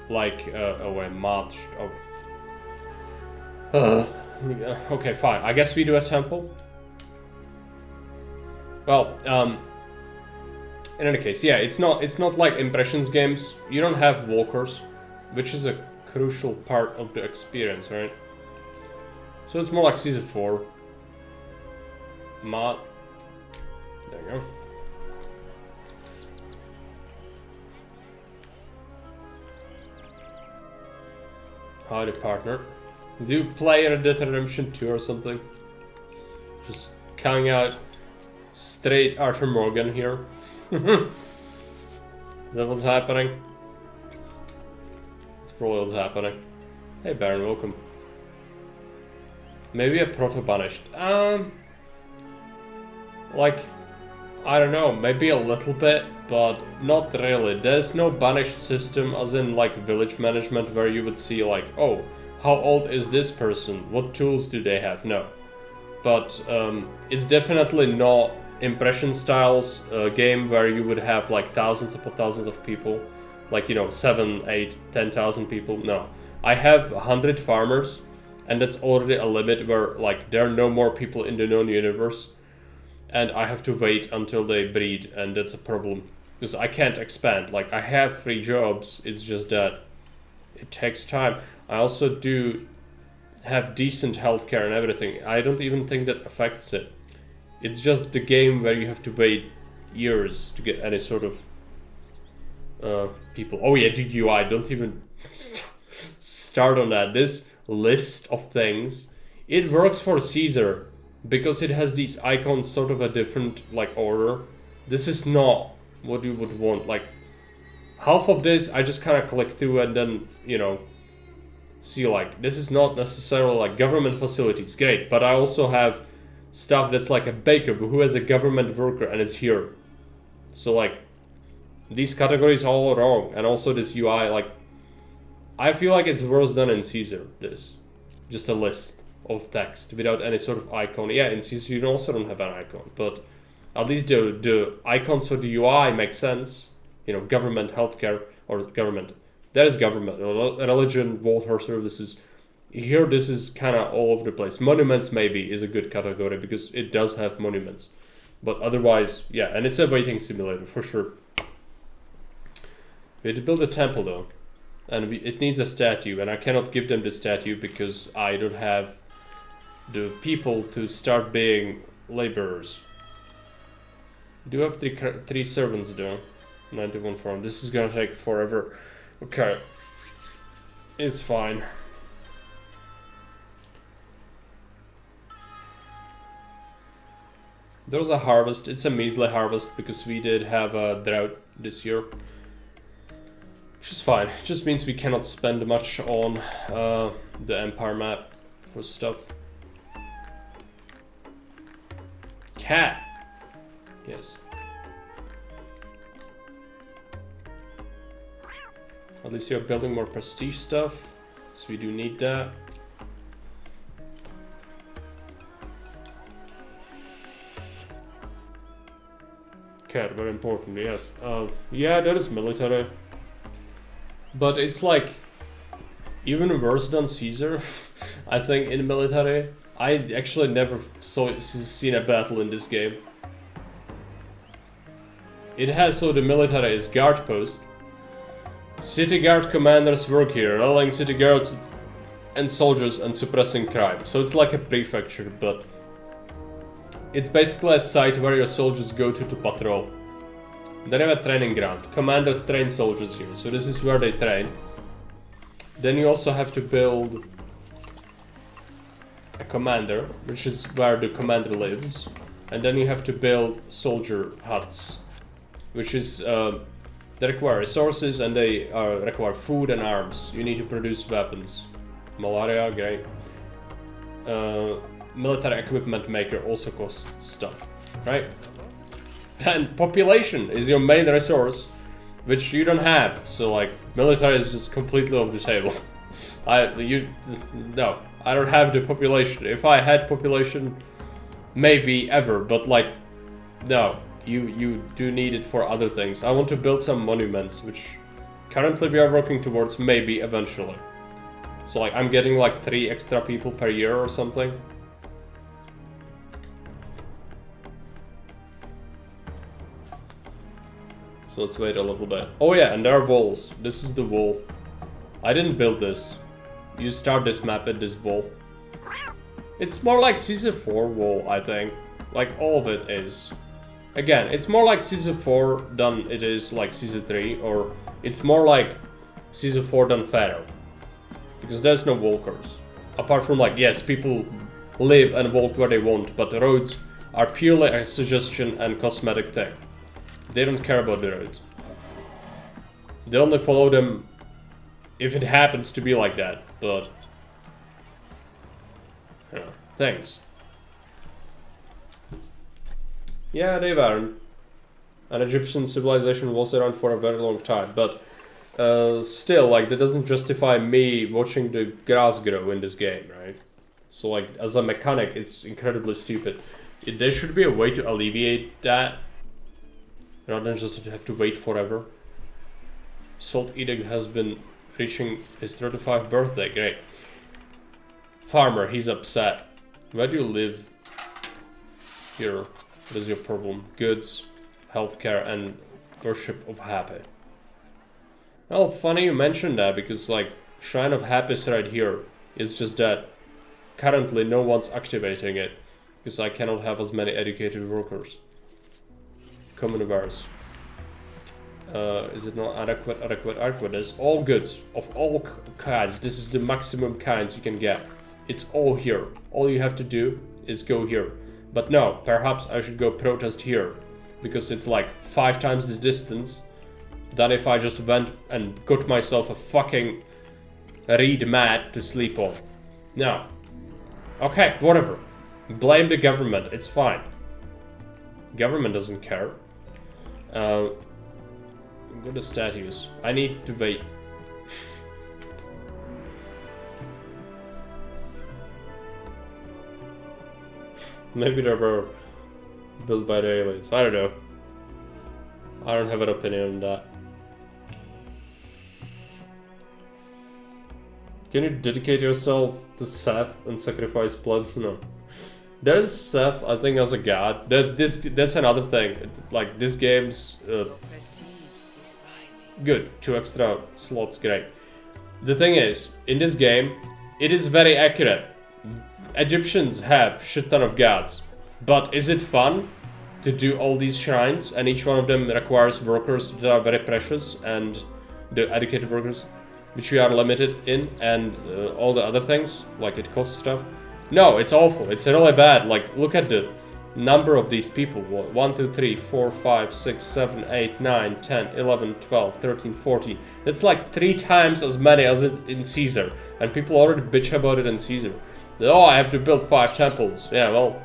Like, a match of... okay, fine. I guess we do a temple. Well, in any case, yeah, it's not like Impressions games. You don't have walkers, which is a crucial part of the experience, right? So it's more like Caesar 4. There you go. Howdy, partner. Do you play Red Dead Redemption 2 or something? Just coming out straight Arthur Morgan here. Is that what's happening? That's probably what's happening. Hey Baron, welcome. Maybe a proto-banished. Like, I don't know, maybe a little bit, but not really. There's no banished system as in like village management where you would see like, oh, how old is this person? What tools do they have? No. But it's definitely not Impression styles game where you would have like thousands upon thousands of people. Like, you know, 7, 8, 10,000 people. No. I have 100 farmers, and that's already a limit where like there are no more people in the known universe. And I have to wait until they breed, and that's a problem. Because I can't expand. Like, I have 3 jobs, it's just that it takes time. I also do have decent healthcare and everything. I don't even think that affects it. It's just the game where you have to wait years to get any sort of people. Oh yeah, the UI, don't even start on that. This list of things, it works for Caesar because it has these icons sort of a different like order. This is not what you would want. Like, half of this I just kind of click through and then, you know, see like, this is not necessarily like government facilities, great, but I also have stuff that's like a baker who has a government worker and it's here. So like, these categories are all wrong, and also this UI, like, I feel like it's worse than in Caesar, this. Just a list of text without any sort of icon. Yeah, in Caesar you also don't have an icon, but at least the icons for the UI make sense. You know, government, healthcare, or government. That is government. Religion, water services. Here, this is kind of all over the place. Monuments maybe is a good category because it does have monuments. But otherwise, yeah, and it's a waiting simulator for sure. We had to build a temple though. And it needs a statue, and I cannot give them the statue because I don't have the people to start being laborers. We do have 3 servants though. 91 farm. This is gonna take forever. Okay. It's fine. There's a harvest. It's a measly harvest because we did have a drought this year. Which is fine. It just means we cannot spend much on the empire map for stuff. Cat. Yes. At least you're building more prestige stuff, so we do need that. Cat, very important, yes. Yeah, that is military. But it's like even worse than Caesar, I think, in military. I actually never seen a battle in this game. It has, so the military is guard post. City guard commanders work here, rallying city guards and soldiers and suppressing crime. So it's like a prefecture, but it's basically a site where your soldiers go to patrol. Then you have a training ground. Commanders train soldiers here, so this is where they train. Then you also have to build a commander, which is where the commander lives. And then you have to build soldier huts, which is they require resources and they require food and arms. You need to produce weapons. Malaria, great. Military equipment maker also costs stuff, right? And population is your main resource, which you don't have. So like, military is just completely off the table. No, I don't have the population. If I had population, maybe ever, but like, no, you do need it for other things. I want to build some monuments, which currently we are working towards, maybe eventually. So like, I'm getting like 3 extra people per year or something. So let's wait a little bit. Oh yeah, and there are walls. This is the wall. I didn't build this. You start this map at this wall. It's more like Season 4 wall, I think. Like, all of it is. Again, it's more like Season 4 than it is like Season 3, or it's more like Season 4 than Pharaoh. Because there's no walkers. Apart from like, yes, people live and walk where they want, but the roads are purely a suggestion and cosmetic thing. They don't care about the roads. They only follow them if it happens to be like that, but... yeah, thanks. Yeah, they weren't. An Egyptian civilization was around for a very long time, but still, like, that doesn't justify me watching the grass grow in this game, right? So, like, as a mechanic, it's incredibly stupid. There should be a way to alleviate that, rather than just have to wait forever. Salt Edict has been reaching his 35th birthday, great. Farmer, he's upset. Where do you live? Here, what is your problem? Goods, healthcare, and worship of Happy. Well, funny you mentioned that, because like, Shrine of Happy is right here. It's just that currently no one's activating it, because I cannot have as many educated workers. Common wares. Is it not adequate? Adequate. It's all goods of all kinds. This is the maximum kinds you can get. It's all here. All you have to do is go here. But no, perhaps I should go protest here, because it's like 5 times the distance than if I just went and got myself a fucking reed mat to sleep on. No. Okay, whatever. Blame the government. It's fine. Government doesn't care. Go to statues. I need to wait. Maybe they were built by the aliens. I don't know. I don't have an opinion on that. Can you dedicate yourself to Seth and sacrifice blood? No. There's Seth, I think, as a god. That's another thing. Like, this game's good. 2 extra slots, great. The thing is, in this game, it is very accurate. Egyptians have shit ton of gods, but is it fun to do all these shrines, and each one of them requires workers that are very precious, and the educated workers, which we are limited in, and all the other things, like it costs stuff? No, it's awful. It's really bad. Like, look at the number of these people. 1, 2, 3, 4, 5, 6, 7, 8, 9, 10, 11, 12, 13, 14. It's like 3 times as many as in Caesar, and people already bitch about it in Caesar. Oh, I have to build 5 temples. Yeah, well,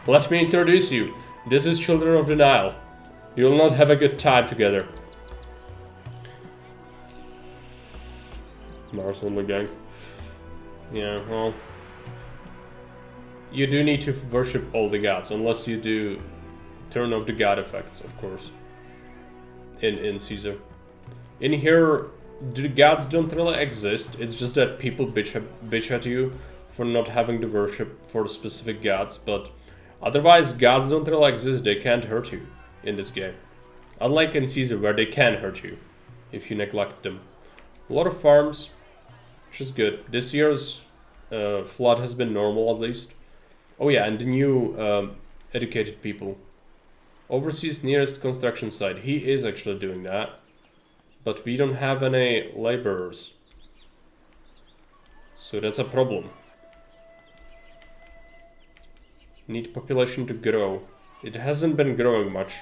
let me introduce you. This is Children of the Nile. You will not have a good time together. Mars on the gang. Yeah, well, you do need to worship all the gods, unless you do turn off the god effects, of course, in Caesar. In here, the gods don't really exist. It's just that people bitch at you for not having the worship for specific gods, but otherwise gods don't really exist. They can't hurt you in this game, unlike in Caesar where they can hurt you. if you neglect them. A lot of farms, which is good. This year's flood has been normal at least. Oh yeah, and the new educated people. Overseas nearest construction site. He is actually doing that. But we don't have any laborers. So that's a problem. Need population to grow. It hasn't been growing much.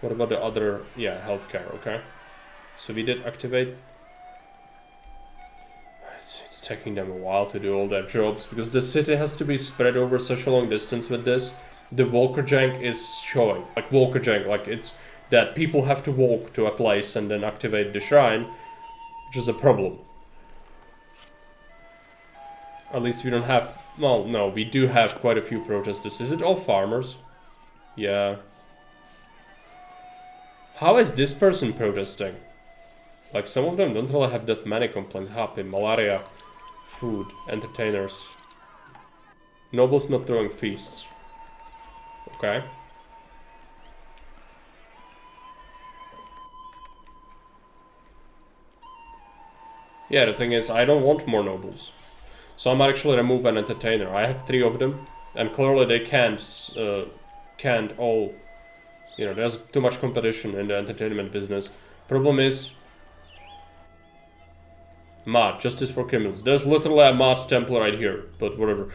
What about the other? Yeah, healthcare, okay. So we did activate. It's taking them a while to do all their jobs because the city has to be spread over such a long distance with this. The Volkerjank is showing. Like Volkerjank, like it's that people have to walk to a place and then activate the shrine, which is a problem. At least we don't have... Well, no, we do have quite a few protesters. Is it all farmers? Yeah. How is this person protesting? Like, some of them don't really have that many complaints. Happy, malaria, food, entertainers. Nobles not throwing feasts. Okay. Yeah, the thing is, I don't want more nobles. So I might actually remove an entertainer. I have 3 of them, and clearly they can't all... You know, there's too much competition in the entertainment business. Problem is... Mod, justice for criminals. There's literally a mod temple right here, but whatever.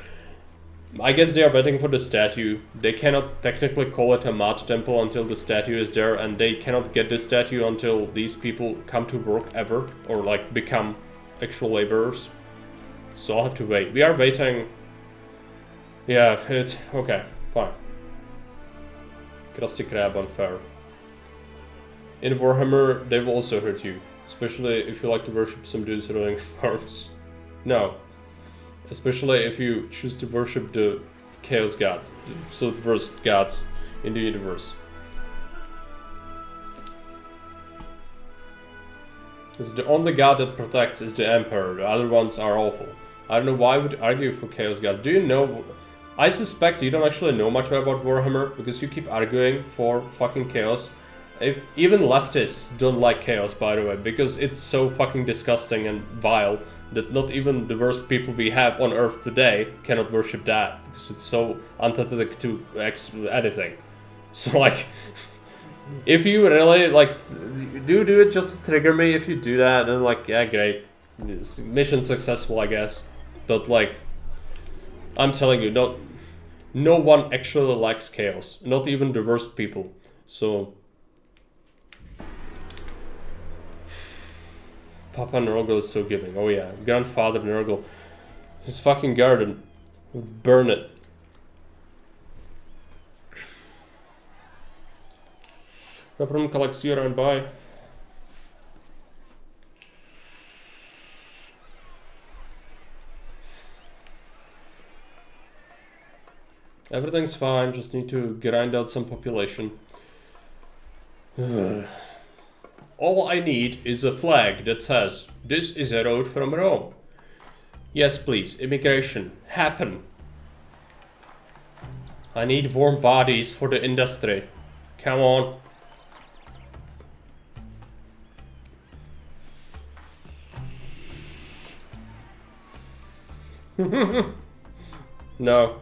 I guess they are waiting for the statue. They cannot technically call it a mod temple until the statue is there, and they cannot get the statue until these people come to work ever, or like become actual laborers. So I'll have to wait. We are waiting. Yeah, it's okay, fine. Krusty Krab unfair. In Warhammer, they will also hurt you. Especially if you like to worship some dudes throwing arms. No. Especially if you choose to worship the Chaos Gods. The absolute worst gods in the universe. Because the only god that protects is the Emperor. The other ones are awful. I don't know why I would argue for Chaos Gods. Do you know... I suspect you don't actually know much about Warhammer, because you keep arguing for fucking Chaos. Even leftists don't like Chaos, by the way, because it's so fucking disgusting and vile that not even the worst people we have on Earth today cannot worship that, because it's so antithetic to anything. So like, if you really like, do it just to trigger me. If you do that, then like, yeah, great, mission successful, I guess. But like, I'm telling you, no one actually likes Chaos, not even the worst people. So. Papa Nurgle is so giving. Oh yeah, grandfather Nurgle. His fucking garden. Burn it. No problem, collect Sierra and buy. Everything's fine, just need to grind out some population. All I need is a flag that says, "This is a road from Rome." Yes, please, immigration, happen. I need warm bodies for the industry. Come on. No.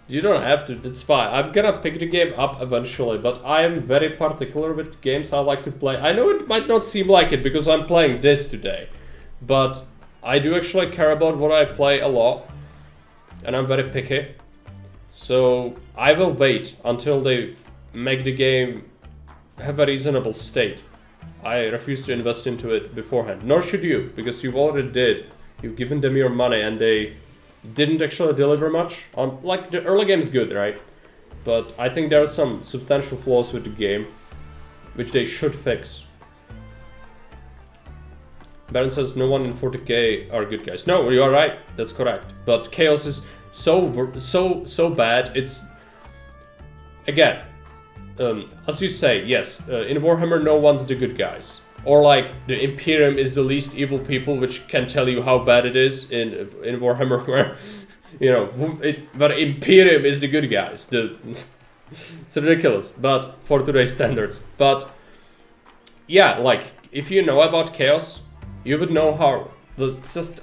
You don't have to, that's fine. I'm gonna pick the game up eventually, but I am very particular with games I like to play. I know it might not seem like it because I'm playing this today, but I do actually care about what I play a lot, and I'm very picky. So I will wait until they make the game have a reasonable state. I refuse to invest into it beforehand, nor should you, because you've already did. You've given them your money and they didn't actually deliver much. Like, the early game is good, right? But I think there are some substantial flaws with the game, which they should fix. Baron says no one in 40k are good guys. No, you are right. That's correct. But Chaos is so bad. It's again, as you say, yes. In Warhammer, no one's the good guys. Or like the Imperium is the least evil people, which can tell you how bad it is in Warhammer, where you know but Imperium is the good guys. It's ridiculous, but for today's standards. But yeah, like, if you know about chaos, you would know how,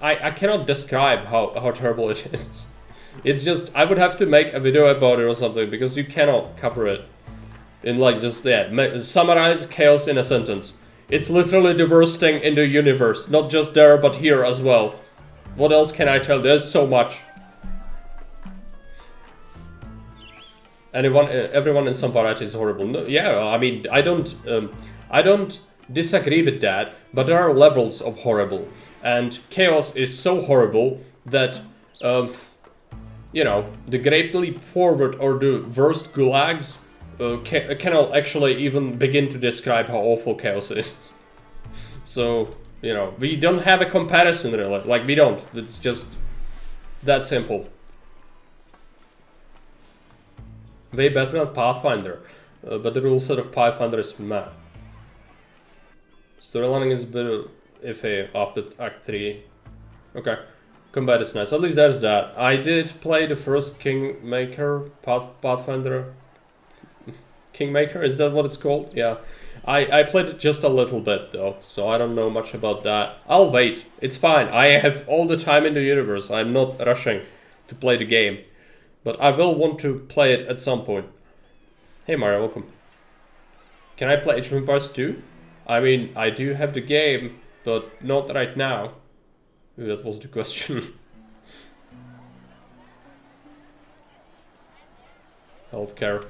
I cannot describe how terrible it is. It's just, I would have to make a video about it or something, because you cannot cover it in like just, yeah, summarize chaos in a sentence. It's literally the worst thing in the universe, not just there, but here as well. What else can I tell? There's so much. Everyone in some variety is horrible. No, yeah, I mean, I don't disagree with that, but there are levels of horrible, and chaos is so horrible that, you know, the Great Leap Forward or the worst gulags cannot actually even begin to describe how awful chaos is. So, you know, we don't have a comparison really. Like, we don't. It's just that simple. Way better than Pathfinder, but the rule set of Pathfinder is meh. Storylining is a bit iffy after Act 3. Okay. Combat is nice. At least there's that. I did play the first Kingmaker Pathfinder. Kingmaker? Is that what it's called? Yeah. I played it just a little bit though, so I don't know much about that. I'll wait. It's fine. I have all the time in the universe. I'm not rushing to play the game. But I will want to play it at some point. Hey Mario, welcome. Can I play Age of Empires 2? I mean, I do have the game, but not right now. Ooh, that was the question. Healthcare.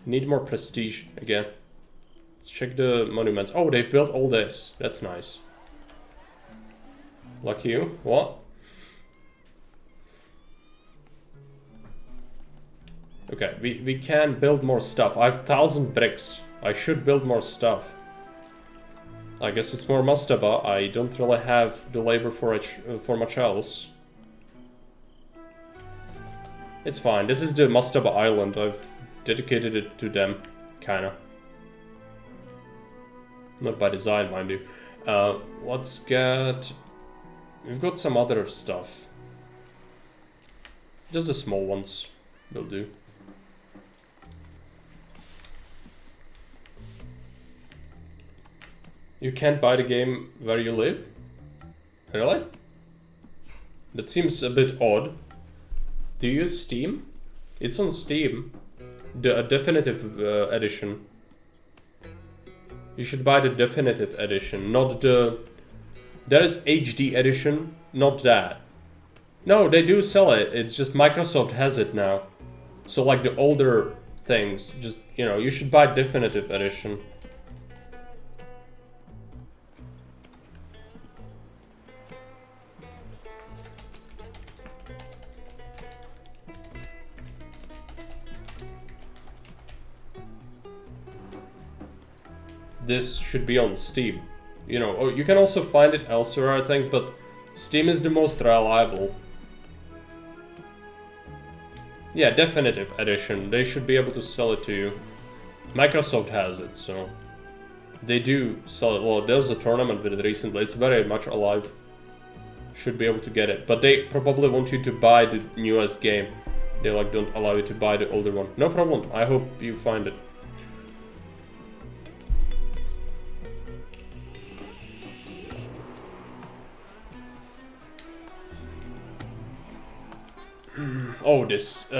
Need more prestige again. Let's check the monuments. Oh, they've built all this. That's nice. Lucky you. What? Okay, we can build more stuff. I have 1,000 bricks. I should build more stuff. I guess it's more mastaba. I don't really have the labor for much else. It's fine. This is the mastaba island. I've dedicated it to them, kinda. Not by design, mind you. Let's get... We've got some other stuff. Just the small ones will do. You can't buy the game where you live? Really? That seems a bit odd. Do you use Steam? It's on Steam. The definitive edition. You should buy the definitive edition, not the... There is HD edition, not that. No, they do sell it. It's just Microsoft has it now. So like the older things, just, you know, you should buy definitive edition. This should be on Steam. You know, or you can also find it elsewhere, I think, but Steam is the most reliable. Yeah, definitive edition. They should be able to sell it to you. Microsoft has it, so they do sell it. Well, there was a tournament with it recently. It's very much alive. Should be able to get it, but they probably want you to buy the newest game. They like don't allow you to buy the older one. No problem. I hope you find it. Oh, this,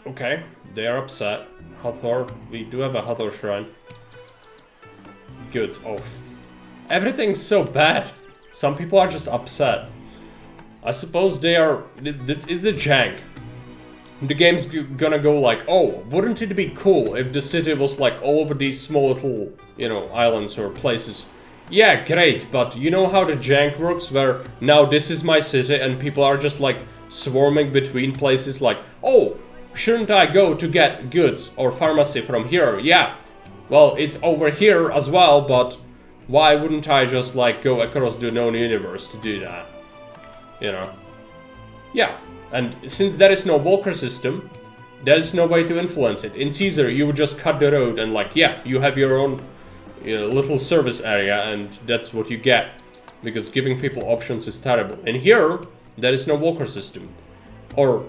okay, they are upset. Hathor, we do have a Hathor shrine. Good, oh. Everything's so bad. Some people are just upset. I suppose they are, it's a jank. The game's gonna go like, oh, wouldn't it be cool if the city was like all over these small little, you know, islands or places. Yeah, great, but you know how the jank works, where now this is my city and people are just like swarming between places like, oh, shouldn't I go to get goods or pharmacy from here? Yeah, well, it's over here as well, but why wouldn't I just like go across the known universe to do that? You know? Yeah, and since there is no walker system, there is no way to influence it. In Caesar, you would just cut the road and like, yeah, you have your own little service area, and that's what you get, because giving people options is terrible. And here there is no walker system, or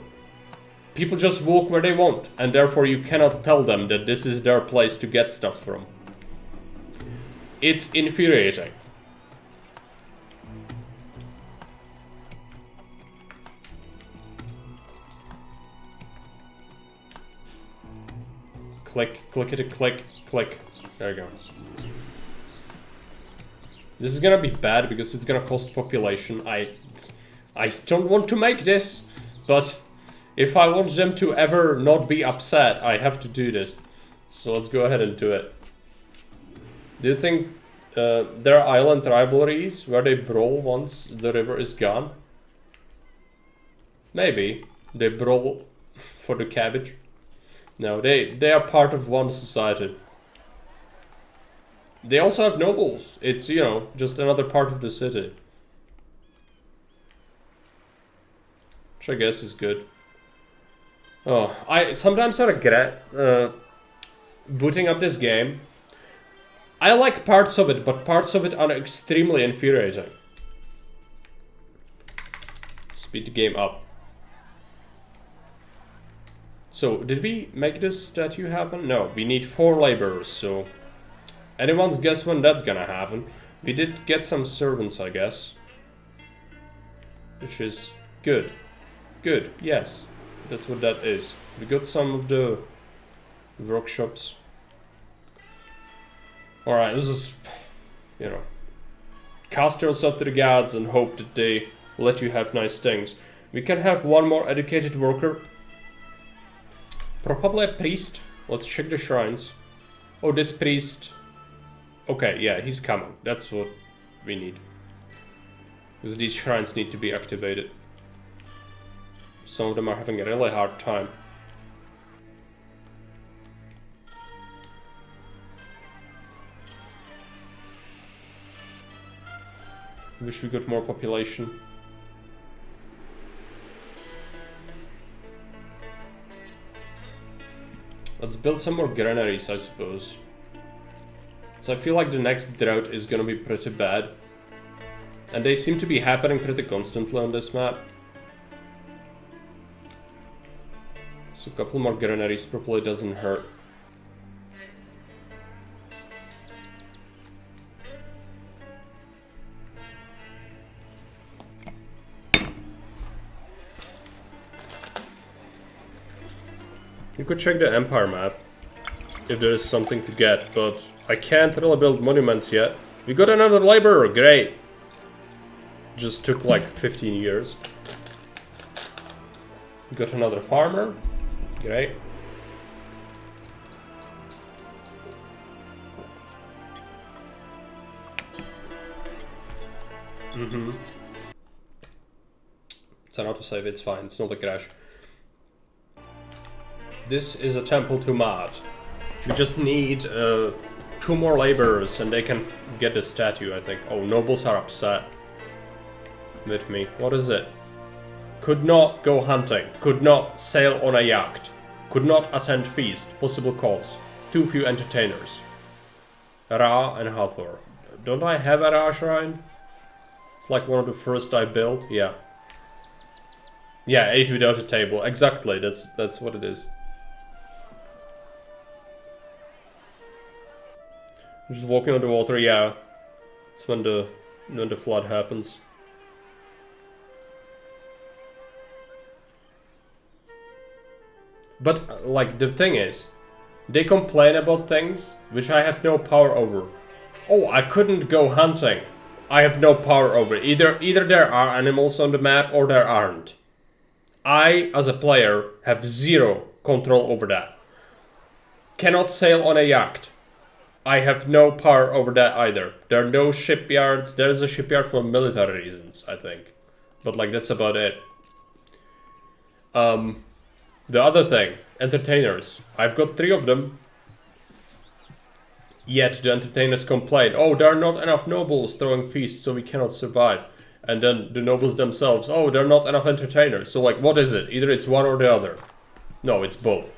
people just walk where they want, and therefore you cannot tell them that this is their place to get stuff from. It's infuriating. Click, clickety click, click. There you go. This is gonna be bad because it's gonna cost population. I don't want to make this, but if I want them to ever not be upset, I have to do this. So let's go ahead and do it. Do you think there are island rivalries where they brawl once the river is gone? Maybe. They brawl for the cabbage. No, they are part of one society. They also have nobles. It's, you know, just another part of the city. Which I guess is good. Oh, sometimes I regret booting up this game. I like parts of it, but parts of it are extremely infuriating. Speed the game up. So, did we make this statue happen? No, we need 4 laborers, so... Anyone's guess when that's gonna happen. We did get some servants, I guess. Which is good. Good, yes. That's what that is. We got some of the workshops. Alright, this is, you know, cast yourself to the gods and hope that they let you have nice things. We can have one more educated worker. Probably a priest. Let's check the shrines. Oh, this priest. Okay, yeah, he's coming. That's what we need. Because these shrines need to be activated. Some of them are having a really hard time. Wish we got more population. Let's build some more granaries, I suppose. So I feel like the next drought is gonna be pretty bad. And they seem to be happening pretty constantly on this map. So a couple more granaries probably doesn't hurt. You could check the Empire map, if there is something to get, but I can't really build monuments yet. We got another laborer, great! Just took like 15 years. We got another farmer, great. It's an autosave, it's fine, it's not a crash. This is a temple to Mad. We just need 2 more laborers and they can get the statue, I think. Oh, nobles are upset with me. What is it? Could not go hunting. Could not sail on a yacht. Could not attend feast. Possible cause. Too few entertainers. Ra and Hathor. Don't I have a Ra shrine? It's like one of the first I built. Yeah. Yeah, 8 without a table. Exactly. That's what it is. Just walking on the water, yeah. It's when the flood happens. But like the thing is, they complain about things which I have no power over. Oh, I couldn't go hunting. I have no power over it. Either there are animals on the map or there aren't. I, as a player, have 0 control over that. Cannot sail on a yacht. I have no power over that either. There are no shipyards. There's a shipyard for military reasons, I think. But like, that's about it. The other thing, entertainers. I've got 3 of them. Yet the entertainers complain, oh, there are not enough nobles throwing feasts, so we cannot survive. And then the nobles themselves, oh, there are not enough entertainers. So like, what is it? Either it's one or the other. No, it's both.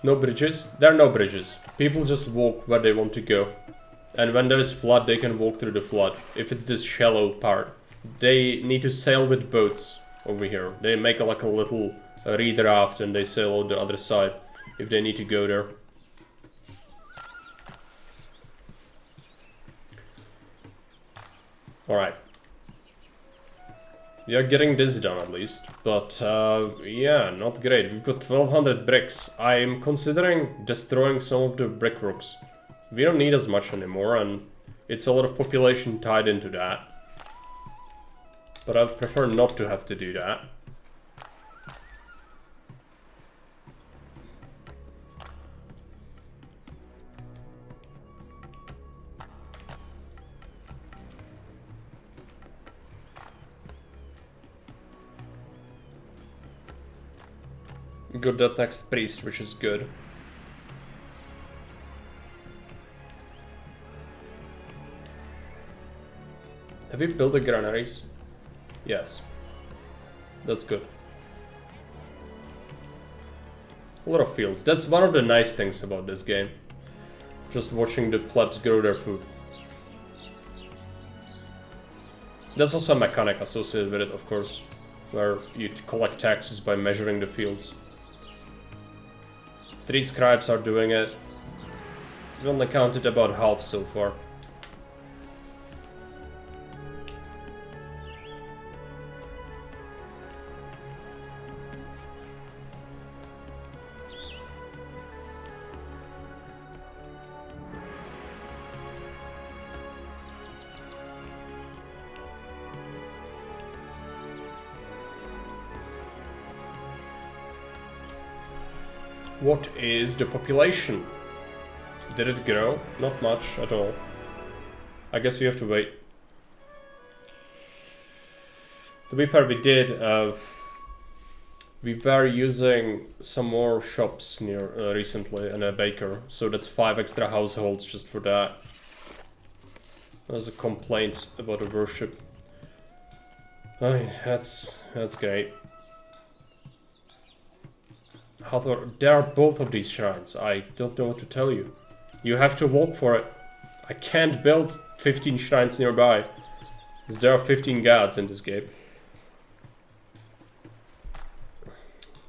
No bridges? There are no bridges. People just walk where they want to go. And when there's flood, they can walk through the flood. If it's this shallow part. They need to sail with boats over here. They make like a little redraft and they sail on the other side if they need to go there. Alright. We are getting this done at least, but yeah, not great. We've got 1200 bricks. I'm considering destroying some of the brickworks. We don't need as much anymore, and it's a lot of population tied into that. But I'd prefer not to have to do that. Got that next priest, which is good. Have we built the granaries? Yes. That's good. A lot of fields. That's one of the nice things about this game. Just watching the plebs grow their food. There's also a mechanic associated with it, of course, where you collect taxes by measuring the fields. 3 scribes are doing it. We only counted about half so far. What is the population? Did it grow? Not much at all. I guess we have to wait. To be fair, we did. We were using some more shops near recently and a baker, so that's 5 extra households just for that. There's a complaint about the worship. Oh, that's great. There are both of these shrines. I don't know what to tell you. You have to walk for it. I can't build 15 shrines nearby, because there are 15 gods in this game.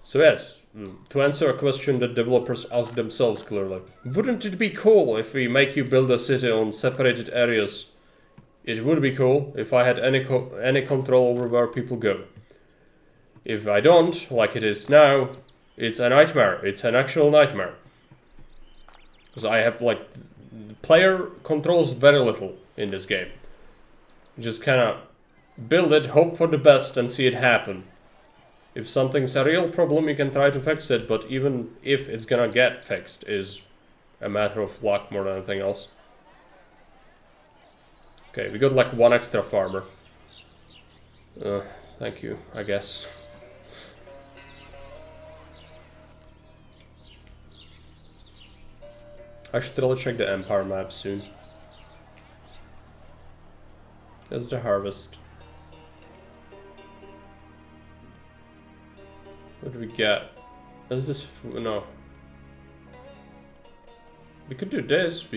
So yes, to answer a question that developers ask themselves clearly. Wouldn't it be cool if we make you build a city on separated areas? It would be cool if I had any control over where people go. If I don't, like it is now, it's a nightmare. It's an actual nightmare. Because I have, like, player controls very little in this game. You just kind of build it, hope for the best, and see it happen. If something's a real problem, you can try to fix it, but even if it's gonna get fixed is a matter of luck more than anything else. Okay, we got like 1 extra farmer. Thank you, I guess. I should really check the Empire map soon. There's the harvest. What do we get? Is this... no. We could do this.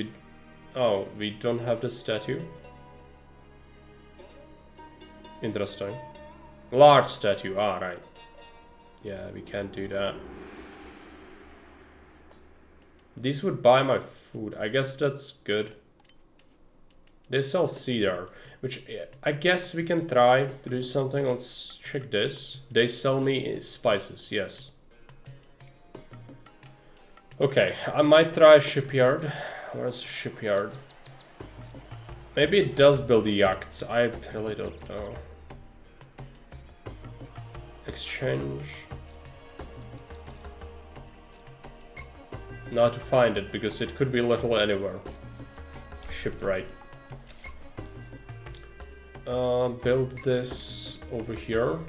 Oh, we don't have this statue. Interesting. Large statue. Ah, right. Yeah, we can't do that. These would buy my food. I guess that's good. They sell cedar, which I guess we can try to do something. Let's check this. They sell me spices, yes. Okay, I might try a shipyard. Where's the shipyard? Maybe it does build yachts. I really don't know. Exchange. Not to find it, because it could be little anywhere. Shipwright. Build this over here.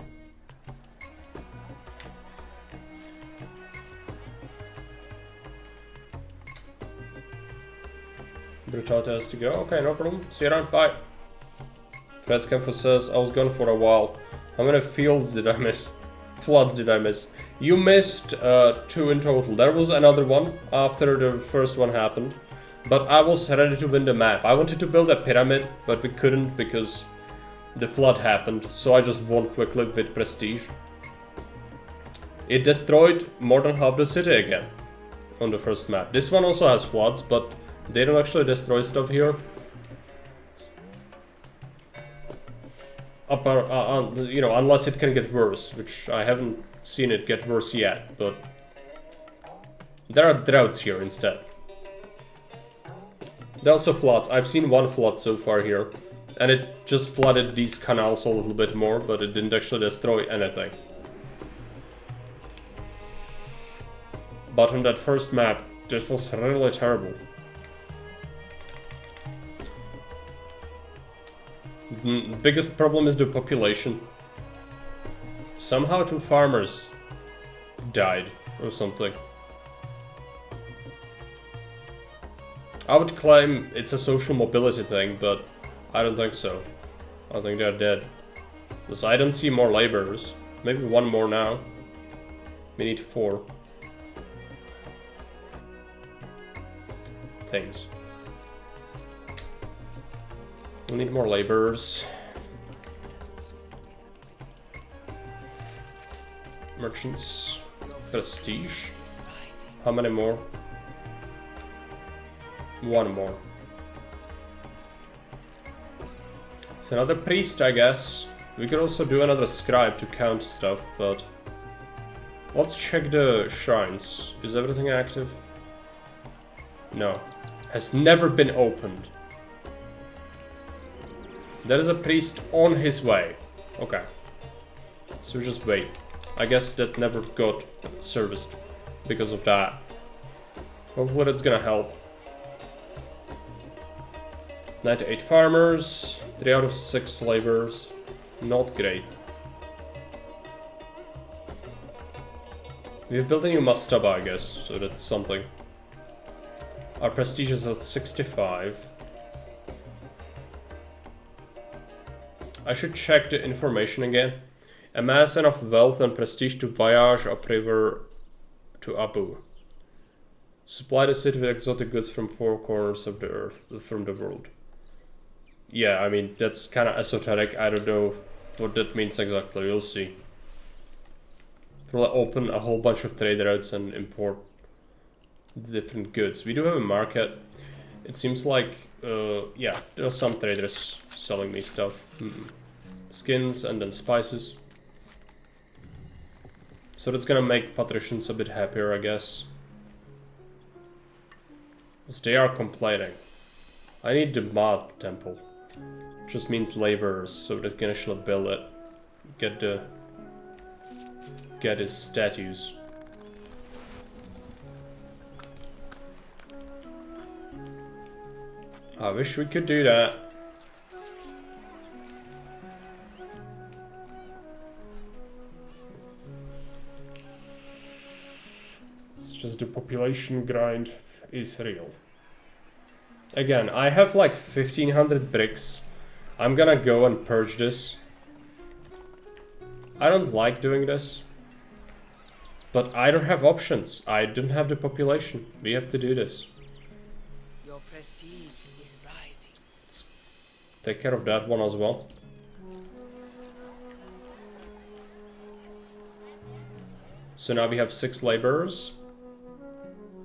Brutality has to go. Okay, no problem. See you around. Bye. Fred Campo says, I was gone for a while. How many fields did I miss? Floods did I miss? You missed 2 in total. There was another one after the first one happened. But I was ready to win the map. I wanted to build a pyramid, but we couldn't because the flood happened. So I just won quickly with prestige. it destroyed more than half the city again on the first map. This one also has floods, but they don't actually destroy stuff here. You know, unless it can get worse, which I haven't seen it get worse yet, but there are droughts here instead. There are also floods. I've seen one flood so far here, and it just flooded these canals a little bit more, but it didn't actually destroy anything. But on that first map, this was really terrible. The biggest problem is the population. Somehow 2 farmers died or something. I would claim it's a social mobility thing, but I don't think so. I think they're dead. Because I don't see more laborers. Maybe 1 more now. We need 4 things. We need more laborers. Merchants. Prestige. How many more? 1 more. It's another priest, I guess. We could also do another scribe to count stuff, but let's check the shrines. Is everything active? No. Has never been opened. There is a priest on his way. Okay. So just wait. I guess that never got serviced because of that. Hopefully that's gonna help. 98 farmers, 3 out of 6 laborers. Not great. We've built a new mastaba, I guess, so that's something. Our prestige is at 65. I should check the information again. Amass enough wealth and prestige to voyage upriver to Abu. Supply the city with exotic goods from 4 corners of the earth, from the world. Yeah, I mean, that's kind of esoteric. I don't know what that means exactly. We'll see. We'll open a whole bunch of trade routes and import different goods. We do have a market. It seems like, yeah, there are some traders selling me stuff. Skins and then spices. So that's gonna make patricians a bit happier, I guess. Because they are complaining. I need the mod temple. Just means laborers, so they can actually build it. Get its statues. I wish we could do that. It's just the population grind is real. Again, I have like 1500 bricks. I'm gonna go and purge this. I don't like doing this. But I don't have options. I don't have the population. We have to do this. Your prestige is rising. Let's take care of that one as well. So now we have 6 laborers.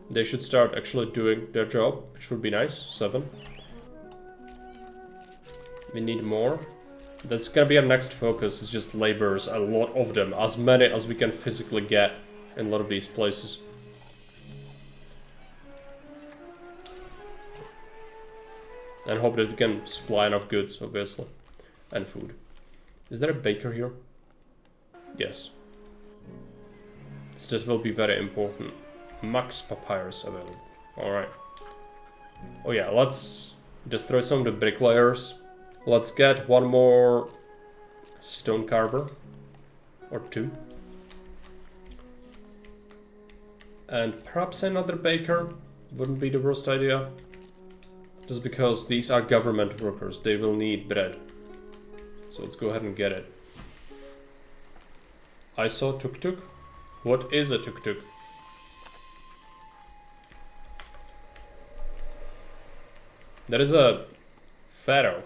They should start actually doing their job, which would be nice. 7. We need more. That's gonna be our next focus, is just laborers, a lot of them, as many as we can physically get in a lot of these places. And hope that we can supply enough goods, obviously, and food. Is there a baker here? Yes. So this will be very important. Max papyrus available. Alright. Oh yeah, let's destroy some of the bricklayers. Let's get 1 more stone carver. Or 2. And perhaps another baker wouldn't be the worst idea. Just because these are government workers, they will need bread. So let's go ahead and get it. I saw tuk-tuk. What is a tuk-tuk? There is a pharaoh.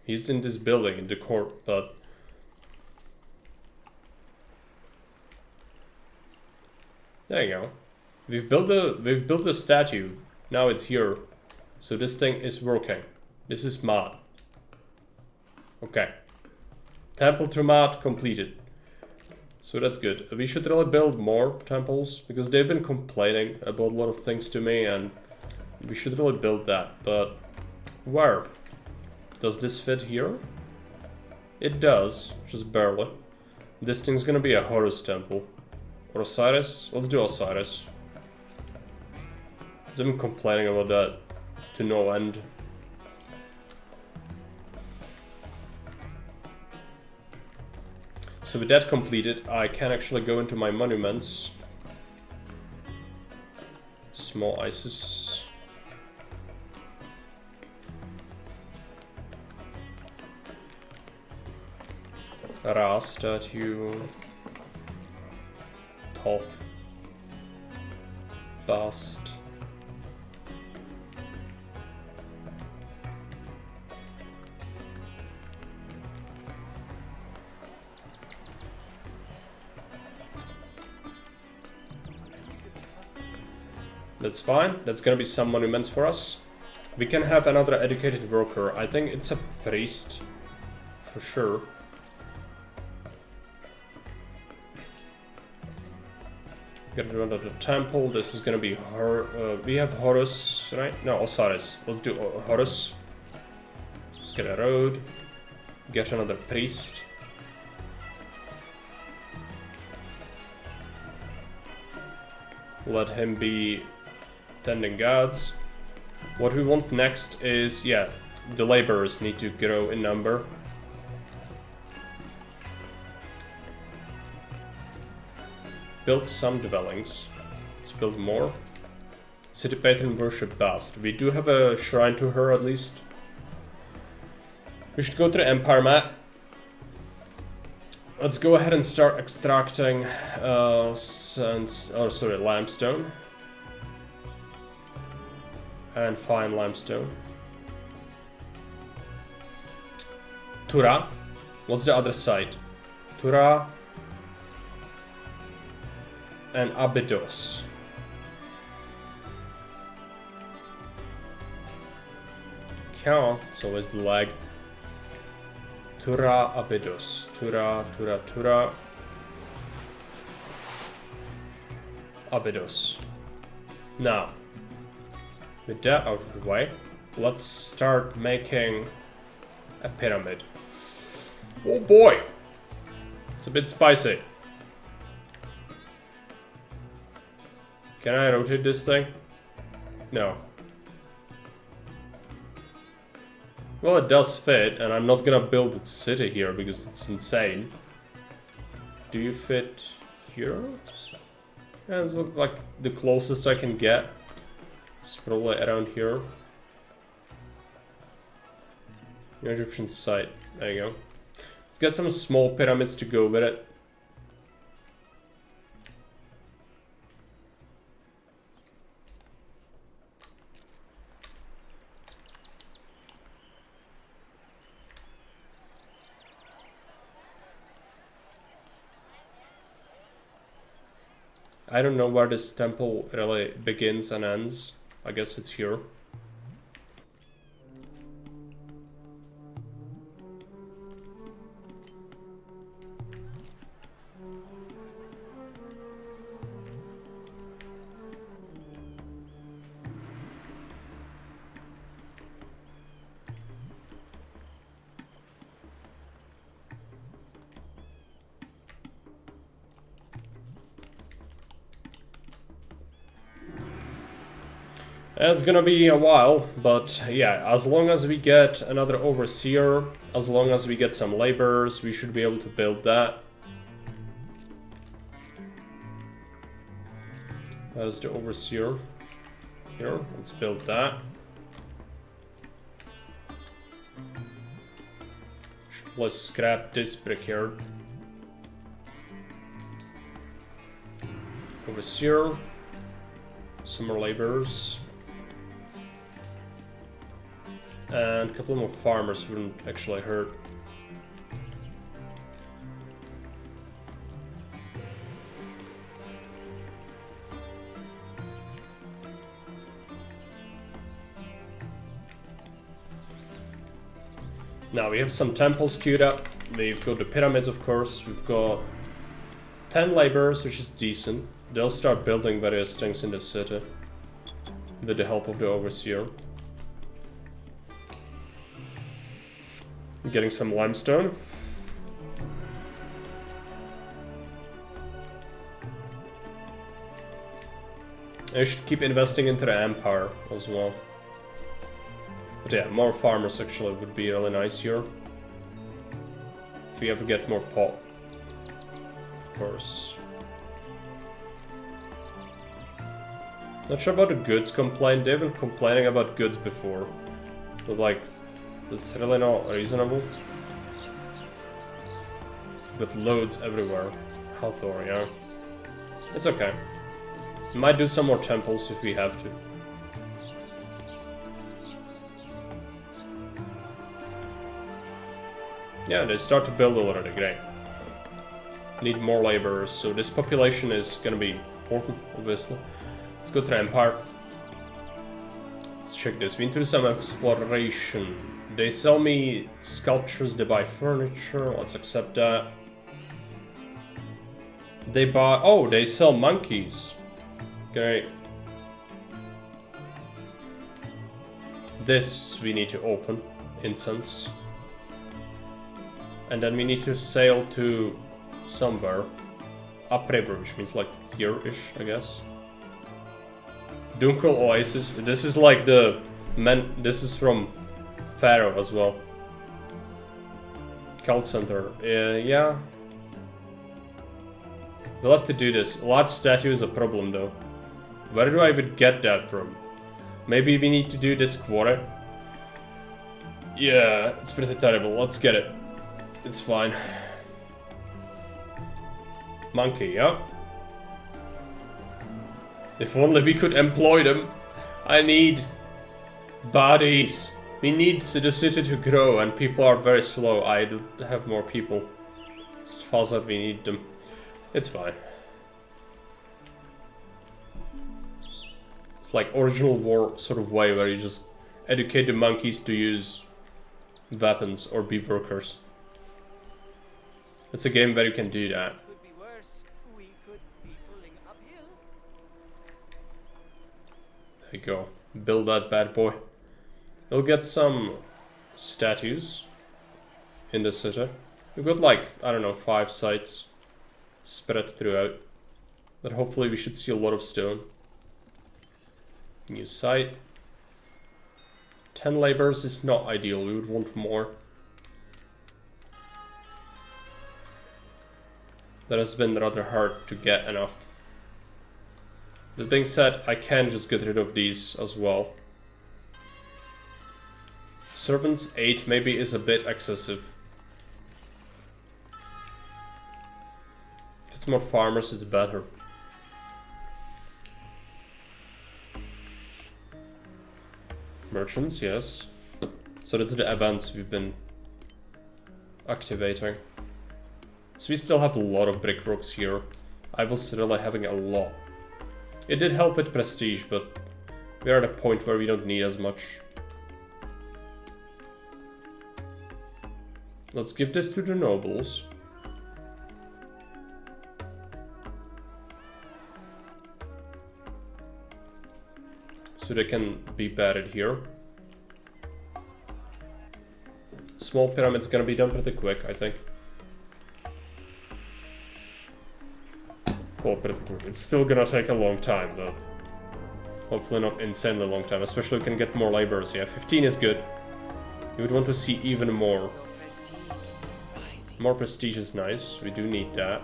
He's in this building, in the court, but There you go. We've built the statue. Now it's here. So this thing is working. This is mod. Okay. Temple to mod completed. So that's good. We should really build more temples because they've been complaining about a lot of things to me, and we should really build that. But where? Does this fit here? It does, just barely. This thing's gonna be a Horus temple. Or Osiris? Let's do Osiris. I've been complaining about that to no end. So with that completed, I can actually go into my monuments. Small Isis. Ra statue. Toph. Bust. That's fine. That's gonna be some monuments for us. We can have another educated worker. I think it's a priest. For sure. Get rid of the temple. This is gonna be we have Horus, right? No, Osiris. Let's do Horus. Let's get a road. Get another priest. Let him be tending gods. What we want next is, yeah, the laborers need to grow in number. Build some dwellings. Let's build more. City patron worship Bast. We do have a shrine to her at least. We should go to the Empire map. Let's go ahead and start extracting limestone. And fine limestone. Tura. What's the other side? Tura and Abydos. Okay, so where's the lag? Tura, Abydos. Tura. Abydos. Now, with that out of the way, let's start making a pyramid. Oh boy! It's a bit spicy. Can I rotate this thing? No. Well, it does fit, and I'm not gonna build a city here because it's insane. Do you fit here? Yeah, this looks like the closest I can get. It's probably around here. Egyptian site. There you go. Let's get some small pyramids to go with it. I don't know where this temple really begins and ends. I guess it's here. It's gonna be a while, but yeah, as long as we get another overseer, as long as we get some laborers, we should be able to build that. There's the overseer. Here, let's build that. Let's scrap this brick here. Overseer. Some more laborers. And a couple more farmers wouldn't actually hurt. Now we have some temples queued up. We've got the pyramids, of course. We've got 10 laborers, which is decent. They'll start building various things in the city with the help of the overseer. Getting some limestone. I should keep investing into the empire as well. But yeah, more farmers actually would be really nice here. If we ever get more pot. Of course. Not sure about the goods complaint. They've been complaining about goods before. But like, that's really not reasonable. But loads everywhere. Hathor, yeah. It's okay. We might do some more temples if we have to. Yeah, they start to build already, great. Need more laborers, so this population is gonna be important, obviously. Let's go to the Empire. Let's check this. We need to do some exploration. They sell me sculptures, they buy furniture, let's accept that. They buy... oh, they sell monkeys. Great. This we need to open. Incense. And then we need to sail to somewhere. Upriver, which means like here-ish, I guess. Dunkel Oasis. This is like the... this is from Pharaoh as well. Cult Center. Yeah. We'll have to do this. A large statue is a problem though. Where do I even get that from? Maybe we need to do this quarter. Yeah, it's pretty terrible. Let's get it. It's fine. Monkey, yeah. If only we could employ them. I need bodies. We need the city to grow and people are very slow. I do have more people. As fast as we need them. It's fine. It's like original war sort of way where you just educate the monkeys to use weapons or be workers. It's a game where you can do that. Could be worse. We could be pulling uphill. There you go. Build that bad boy. We'll get some statues in the city. We've got like, I don't know, 5 sites spread throughout. But hopefully we should see a lot of stone. New site. 10 laborers is not ideal, we would want more. That has been rather hard to get enough. That being said, I can just get rid of these as well. Servants 8 maybe is a bit excessive. If it's more farmers, it's better. Merchants, yes. So that's the events we've been activating. So we still have a lot of brickworks here. I was really having a lot. It did help with prestige, but we are at a point where we don't need as much. Let's give this to the nobles. So they can be buried here. Small pyramid's gonna be done pretty quick, I think. Well, pretty quick. It's still gonna take a long time, though. Hopefully not insanely long time, especially we can get more laborers. Yeah, 15 is good. You would want to see even more. More prestige is nice. We do need that.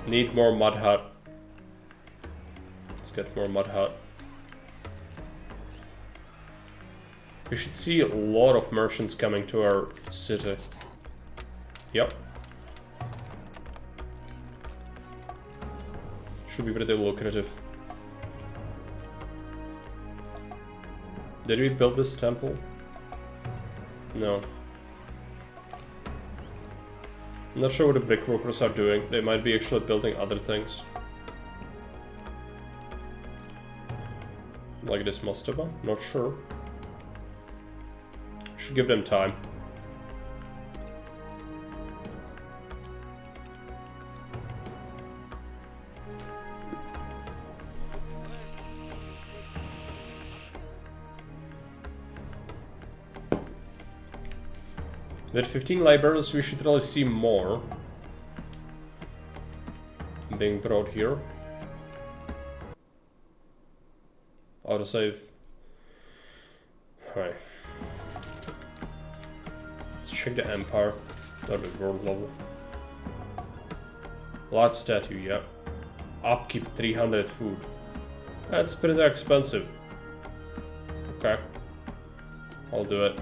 Need more mud hut. Let's get more mud hut. We should see a lot of merchants coming to our city. Yep. Should be pretty lucrative. Did we build this temple? No. I'm not sure what the brickworkers are doing. They might be actually building other things. like this mastaba. Not sure. Should give them time. With 15 laborers, we should really see more being brought here. Autosave. Alright. Let's check the Empire. Or the world level. Large statue, yeah. Upkeep 300 food. That's pretty expensive. Okay. I'll do it.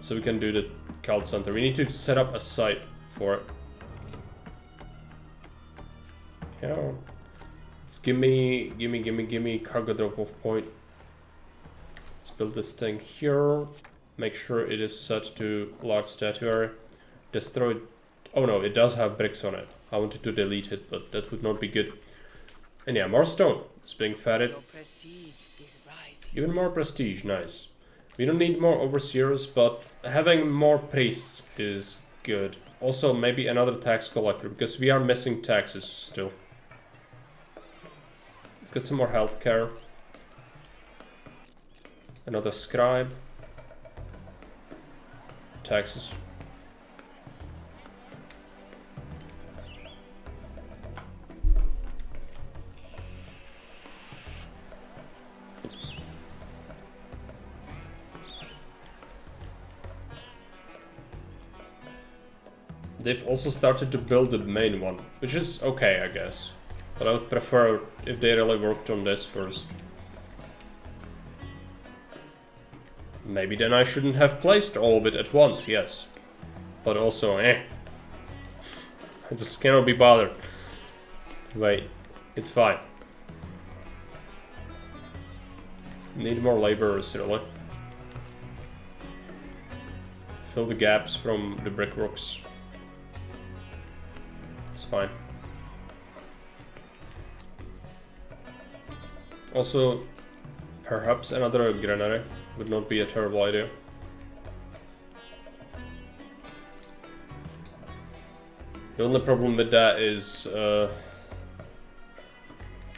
So we can do the cult center. We need to set up a site for it. Yeah. Let's give me cargo drop-off point. Let's build this thing here. Make sure it is set to large statuary. Destroy. Oh no, it does have bricks on it. I wanted to delete it, but that would not be good. And yeah, more stone. It's being fatted. Your prestige is rising. Even more prestige, nice. We don't need more overseers, but having more priests is good. Also, maybe another tax collector, because we are missing taxes still. Let's get some more healthcare. Another scribe. Taxes. They've also started to build the main one, which is okay, I guess. But I would prefer if they really worked on this first. Maybe then I shouldn't have placed all of it at once, yes. But also, I just cannot be bothered. Wait, it's fine. Need more laborers, really. Fill the gaps from the brickworks. It's fine. Also, perhaps another granary would not be a terrible idea. The only problem with that is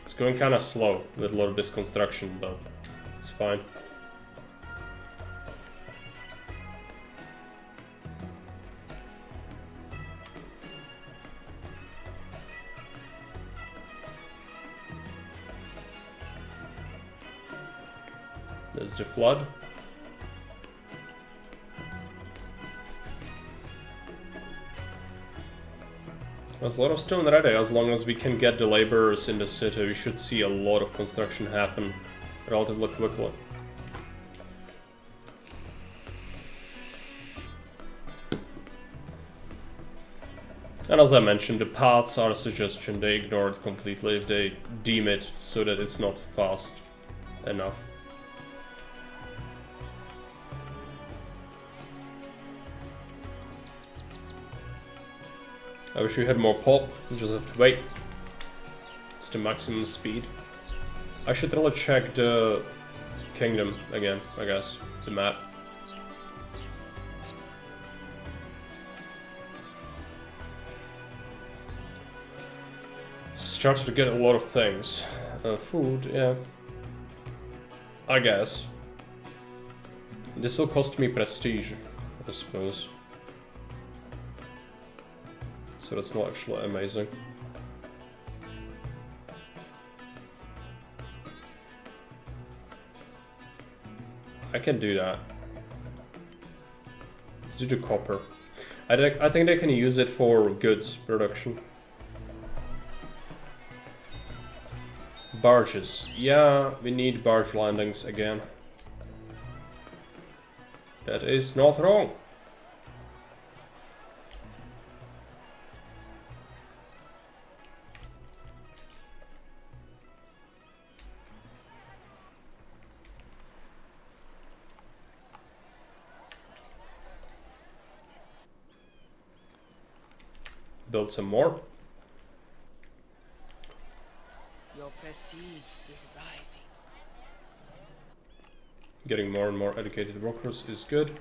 it's going kind of slow with a lot of this construction, but it's fine. There's the flood. There's a lot of stone ready. As long as we can get the laborers in the city, we should see a lot of construction happen relatively quickly. And as I mentioned, the paths are a suggestion. They ignore it completely if they deem it so that it's not fast enough. I wish we had more pop, we just have to wait. It's the maximum speed. I should really check the kingdom again, I guess, the map. Started to get a lot of things. Food, yeah. I guess. This will cost me prestige, I suppose. So that's not actually amazing. I can do that. Let's do the copper. I think they can use it for goods production. Barges. Yeah, we need barge landings again. That is not wrong. Build some more. Your prestige is rising. Getting more and more educated workers is good.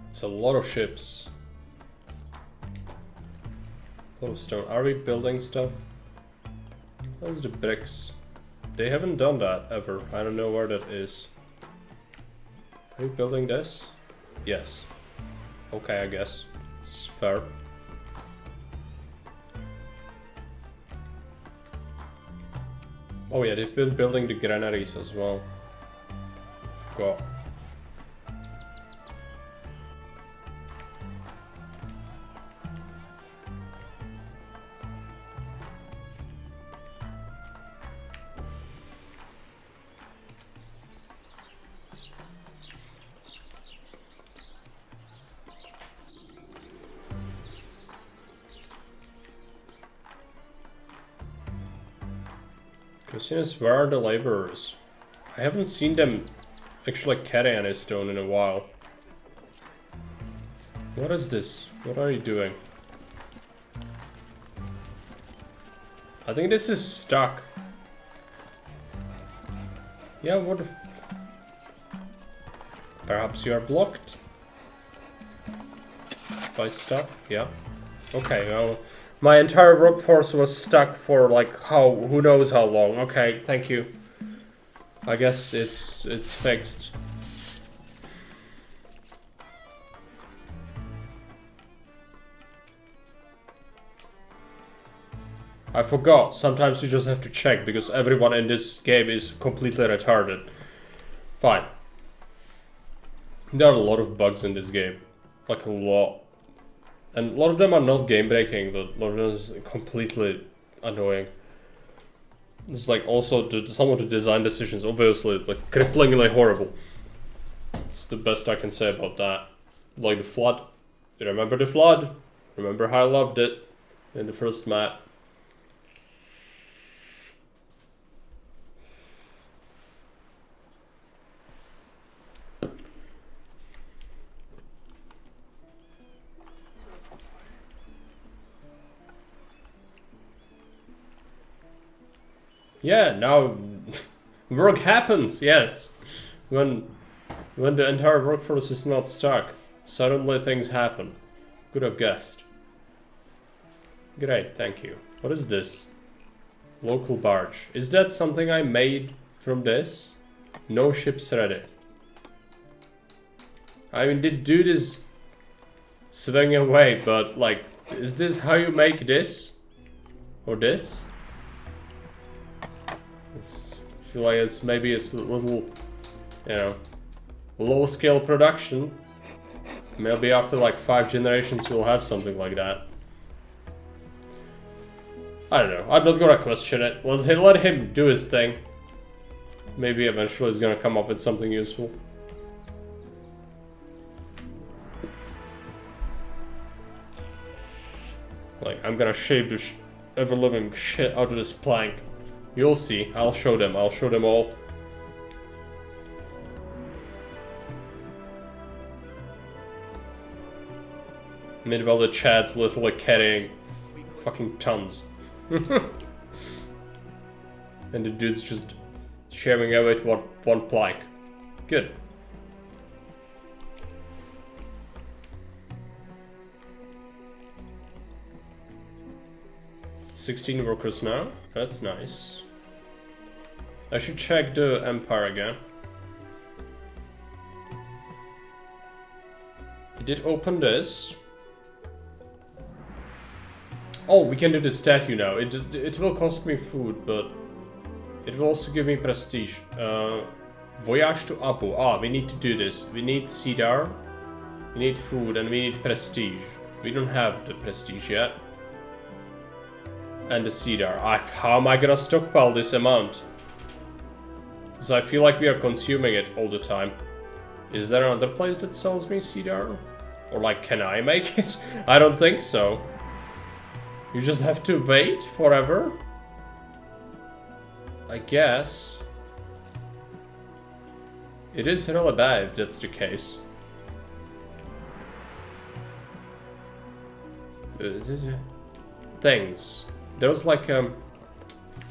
It's a lot of ships. A lot of stone. Are we building stuff? Where's the bricks? They haven't done that ever. I don't know where that is. Are we building this? Yes. Okay, I guess. It's fair. Oh yeah, they've been building the granaries as well. Forgot. Question is, where are the laborers? I haven't seen them actually carry any stone in a while. What is this? What are you doing? I think this is stuck. Yeah, what? Perhaps you are blocked by stuff? Yeah. Okay, well, my entire workforce was stuck for like who knows how long. Okay, thank you. I guess it's fixed. I forgot, sometimes you just have to check because everyone in this game is completely retarded. Fine. There are a lot of bugs in this game. Like a lot. And a lot of them are not game breaking, but a lot of them is completely annoying. It's like also some of the design decisions, obviously, like cripplingly horrible. It's the best I can say about that. Like the flood. You remember the flood? Remember how I loved it in the first map? Yeah, now work happens, yes. When the entire workforce is not stuck, suddenly things happen. Could have guessed. Great, thank you. What is this? Local barge. Is that something I made from this? No ships ready. I mean, did dude is swing away, but like, is this how you make this? Or this? I feel like it's maybe it's a little, you know, low scale production. Maybe after like 5 generations you'll have something like that. I don't know. I'm not gonna question it. Let him do his thing. Maybe eventually he's gonna come up with something useful. Like, I'm gonna shave the ever-living shit out of this plank. You'll see. I'll show them. I'll show them all. Meanwhile, the chat's literally carrying fucking tons. And the dude's just shaving away at one plank. Good. $16 workers now. That's nice. I should check the Empire again. It did open this. Oh, we can do the statue now. It will cost me food, but It will also give me prestige. Voyage to Abu. Ah, we need to do this. We need cedar, we need food, and we need prestige. We don't have the prestige yet. And the cedar. How am I gonna stockpile this amount? Because I feel like we are consuming it all the time. Is there another place that sells me cedar? Or like, can I make it? I don't think so. You just have to wait forever? I guess. It is really bad if that's the case. Things. There's like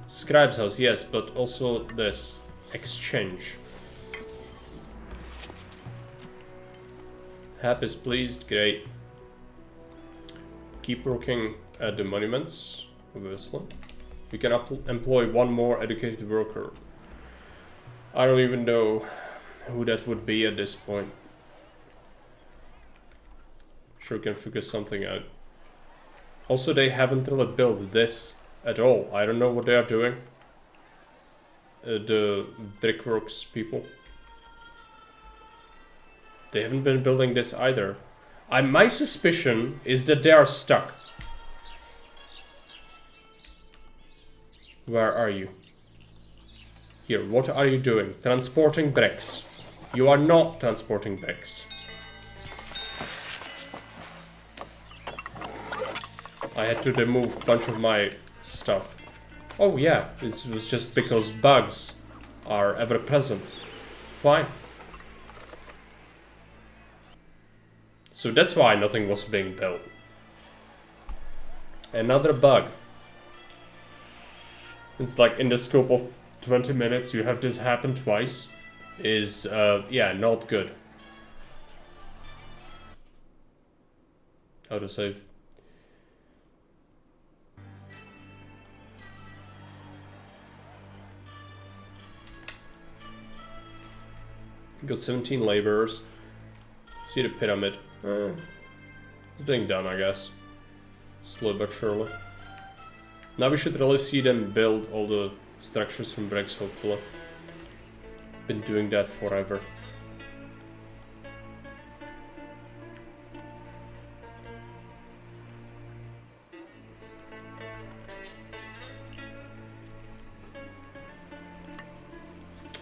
scribe's house, yes, but also this exchange. Hap is pleased, great. Keep working at the monuments, obviously. We can employ one more educated worker. I don't even know who that would be at this point. Sure can figure something out. Also, they haven't really built this at all. I don't know what they are doing. The brickworks people. They haven't been building this either. My suspicion is that they are stuck. Where are you? Here, what are you doing? Transporting bricks. You are not transporting bricks. I had to remove a bunch of my stuff. Oh yeah, it was just because bugs are ever present. Fine. So that's why nothing was being built. Another bug. It's like in the scope of 20 minutes you have this happen twice. Is, yeah, not good. How to save? Got 17 laborers. See the pyramid. It's being done, I guess. Slowly but surely. Now we should really see them build all the structures from bricks, hopefully. Been doing that forever.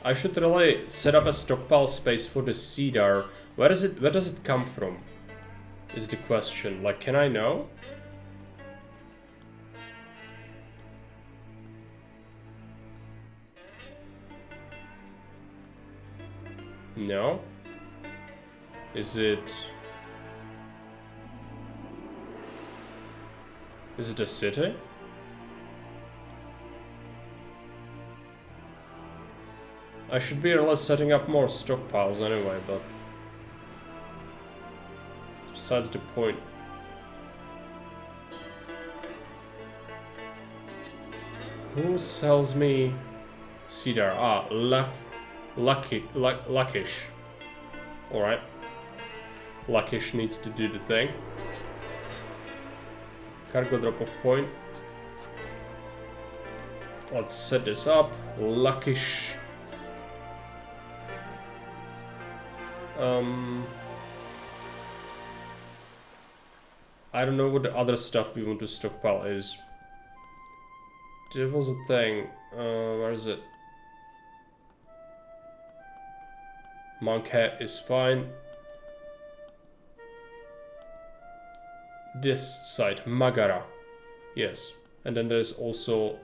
I should really set up a stockpile space for the cedar. Where does it come from? Is the question. Like, can I know? No? Is it a city? I should be really setting up more stockpiles anyway, but besides the point. Who sells me cedar? Ah, Luckish. Alright. Luckish needs to do the thing. Cargo drop-off point. Let's set this up. Luckish. I don't know what the other stuff we want to stockpile is. There was a thing. Where is it? Monk hat is fine. This site, Magara. Yes. And then there's also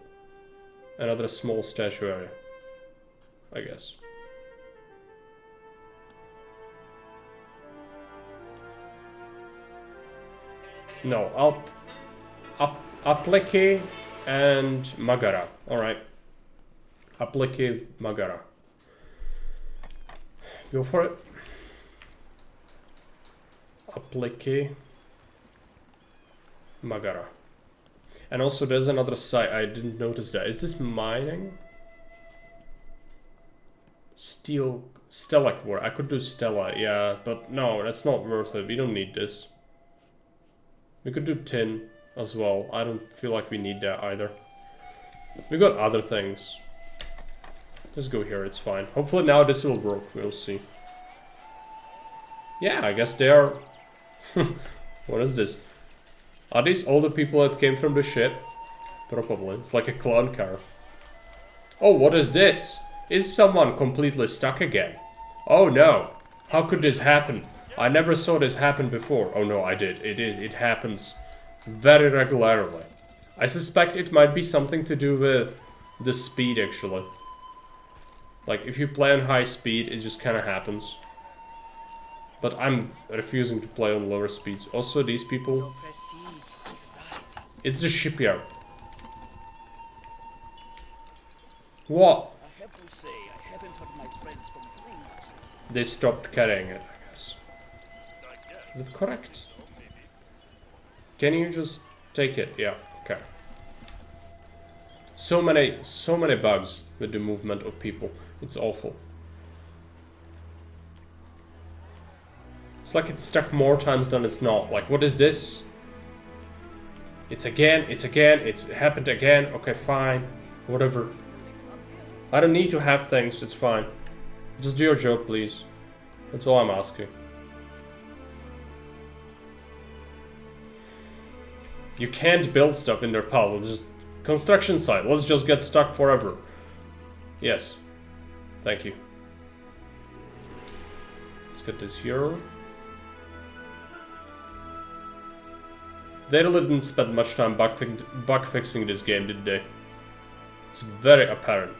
another small statue area, I guess. No, Applique and Magara. Alright. Applique, Magara. Go for it. Applique, Magara. And also there's another site, I didn't notice that. Is this mining? Stella core. I could do Stella, yeah, but no, that's not worth it. We don't need this. We could do tin as well. I don't feel like we need that either. We got other things. Let's go here, it's fine. Hopefully now this will work, we'll see. Yeah, I guess they are... What is this? Are these all the people that came from the ship? Probably. It's like a clown car. Oh, what is this? Is someone completely stuck again? Oh no. How could this happen? I never saw this happen before. Oh no, I did. It happens very regularly. I suspect it might be something to do with the speed, actually. Like, if you play on high speed, it just kind of happens. But I'm refusing to play on lower speeds. Also, these people... Your prestige is rising. It's the shipyard. What? I have to say, I haven't heard my friends complain much. They stopped carrying it, I guess. Is that correct? Can you just take it? Yeah, okay. So many bugs with the movement of people. It's awful. It's like it's stuck more times than it's not. Like, what is this? It's again, it's happened again. Okay, fine. Whatever. I don't need to have things, it's fine. Just do your job, please. That's all I'm asking. You can't build stuff in their pile. Just construction site. Let's just get stuck forever. Yes. Thank you. Let's get this here. They really didn't spend much time bug fixing this game, did they? It's very apparent.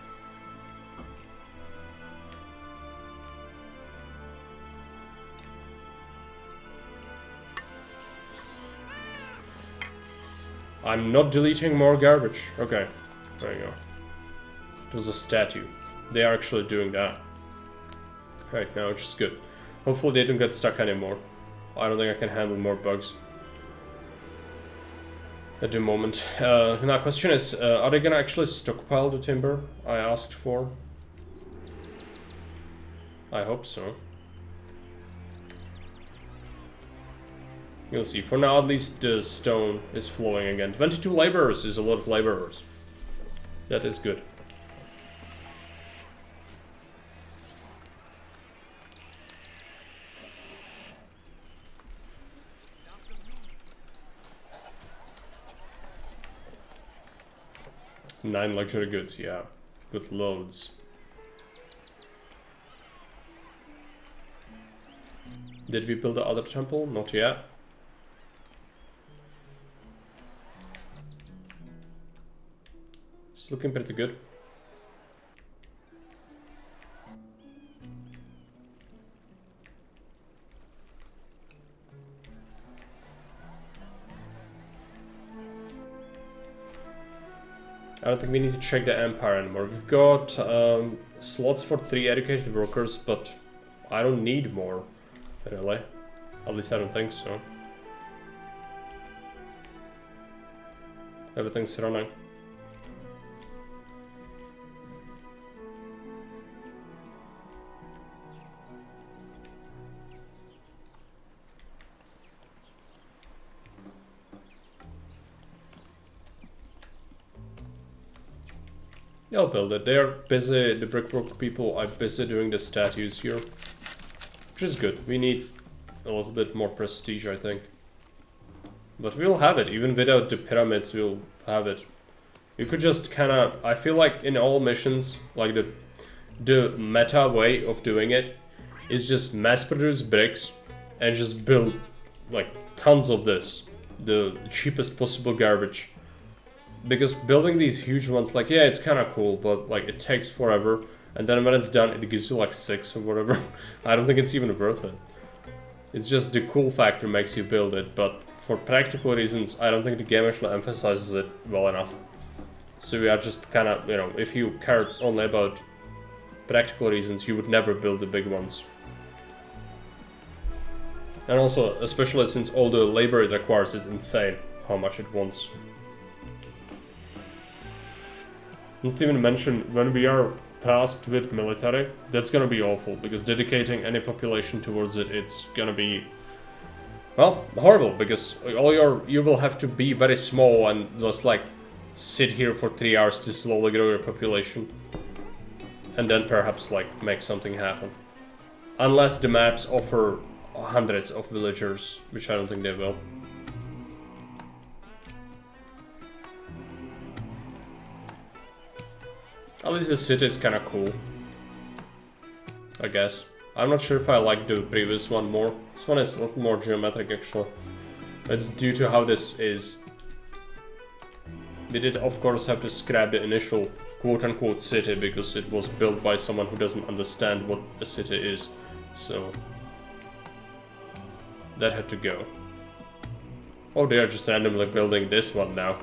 I'm not deleting more garbage. Okay, there you go. It was a statue. They are actually doing that. Right now, which is good. Hopefully they don't get stuck anymore. I don't think I can handle more bugs at the moment. Now, question is, are they gonna actually stockpile the timber I asked for? I hope so. You'll see. For now, at least the stone is flowing again. 22 laborers is a lot of laborers. That is good. Nine luxury goods, yeah. With loads. Did we build the other temple? Not yet. It's looking pretty good. I don't think we need to check the Empire anymore. We've got slots for 3 educated workers, but I don't need more, really. At least I don't think so. Everything's running. I'll build it. They're busy, the brickwork people are busy doing the statues here. Which is good. We need a little bit more prestige, I think. But we'll have it. Even without the pyramids, we'll have it. You could just kinda... I feel like in all missions, like the meta way of doing it is just mass produce bricks and just build like tons of this. The cheapest possible garbage. Because building these huge ones, like, yeah, it's kind of cool, but, like, it takes forever. And then when it's done, it gives you, like, 6 or whatever. I don't think it's even worth it. It's just the cool factor makes you build it, but for practical reasons, I don't think the game actually emphasizes it well enough. So we are just kind of, you know, if you cared only about practical reasons, you would never build the big ones. And also, especially since all the labor it requires is insane, how much it wants. Not even mention, when we are tasked with military, that's gonna be awful, because dedicating any population towards it, it's gonna be, well, horrible, because you will have to be very small and just like sit here for 3 hours to slowly grow your population. and then perhaps like make something happen. Unless the maps offer hundreds of villagers, which I don't think they will. At least the city is kind of cool, I guess. I'm not sure if I like the previous one more. This one is a little more geometric actually. It's due to how this is. They did of course have to scrap the initial quote-unquote city because it was built by someone who doesn't understand what a city is. So that had to go. Oh, they are just randomly building this one now.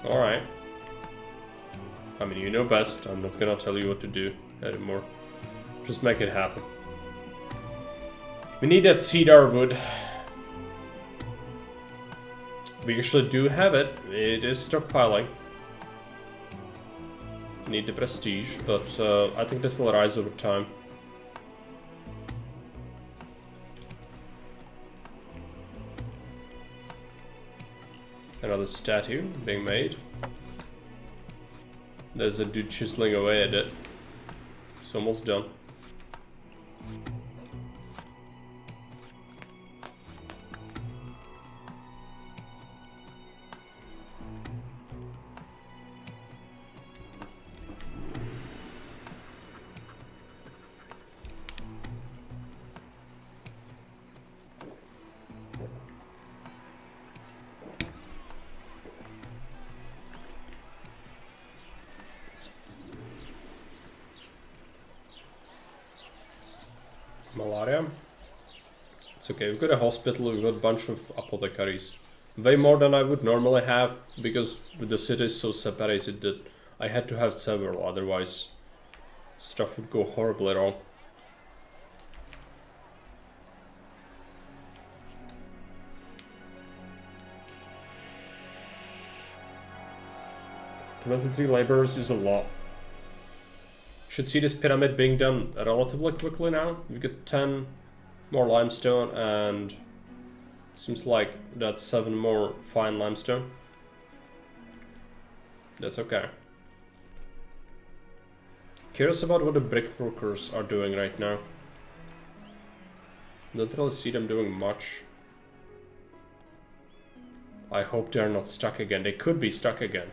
Alright. I mean, you know best. I'm not gonna tell you what to do anymore. Just make it happen. We need that cedar wood. We actually do have it. It is stockpiling. Need the prestige, but I think that will rise over time. Another statue being made. There's a dude chiseling away at it. It's almost done. Malaria. It's okay, we've got a hospital, we've got a bunch of apothecaries. Way more than I would normally have, because the city is so separated that I had to have several, otherwise stuff would go horribly wrong. $23 laborers is a lot. Should see this pyramid being done relatively quickly now. We've got 10 more limestone and seems like that's 7 more fine limestone. That's okay. Curious about what the brick workers are doing right now. Don't really see them doing much. I hope they're not stuck again. They could be stuck again.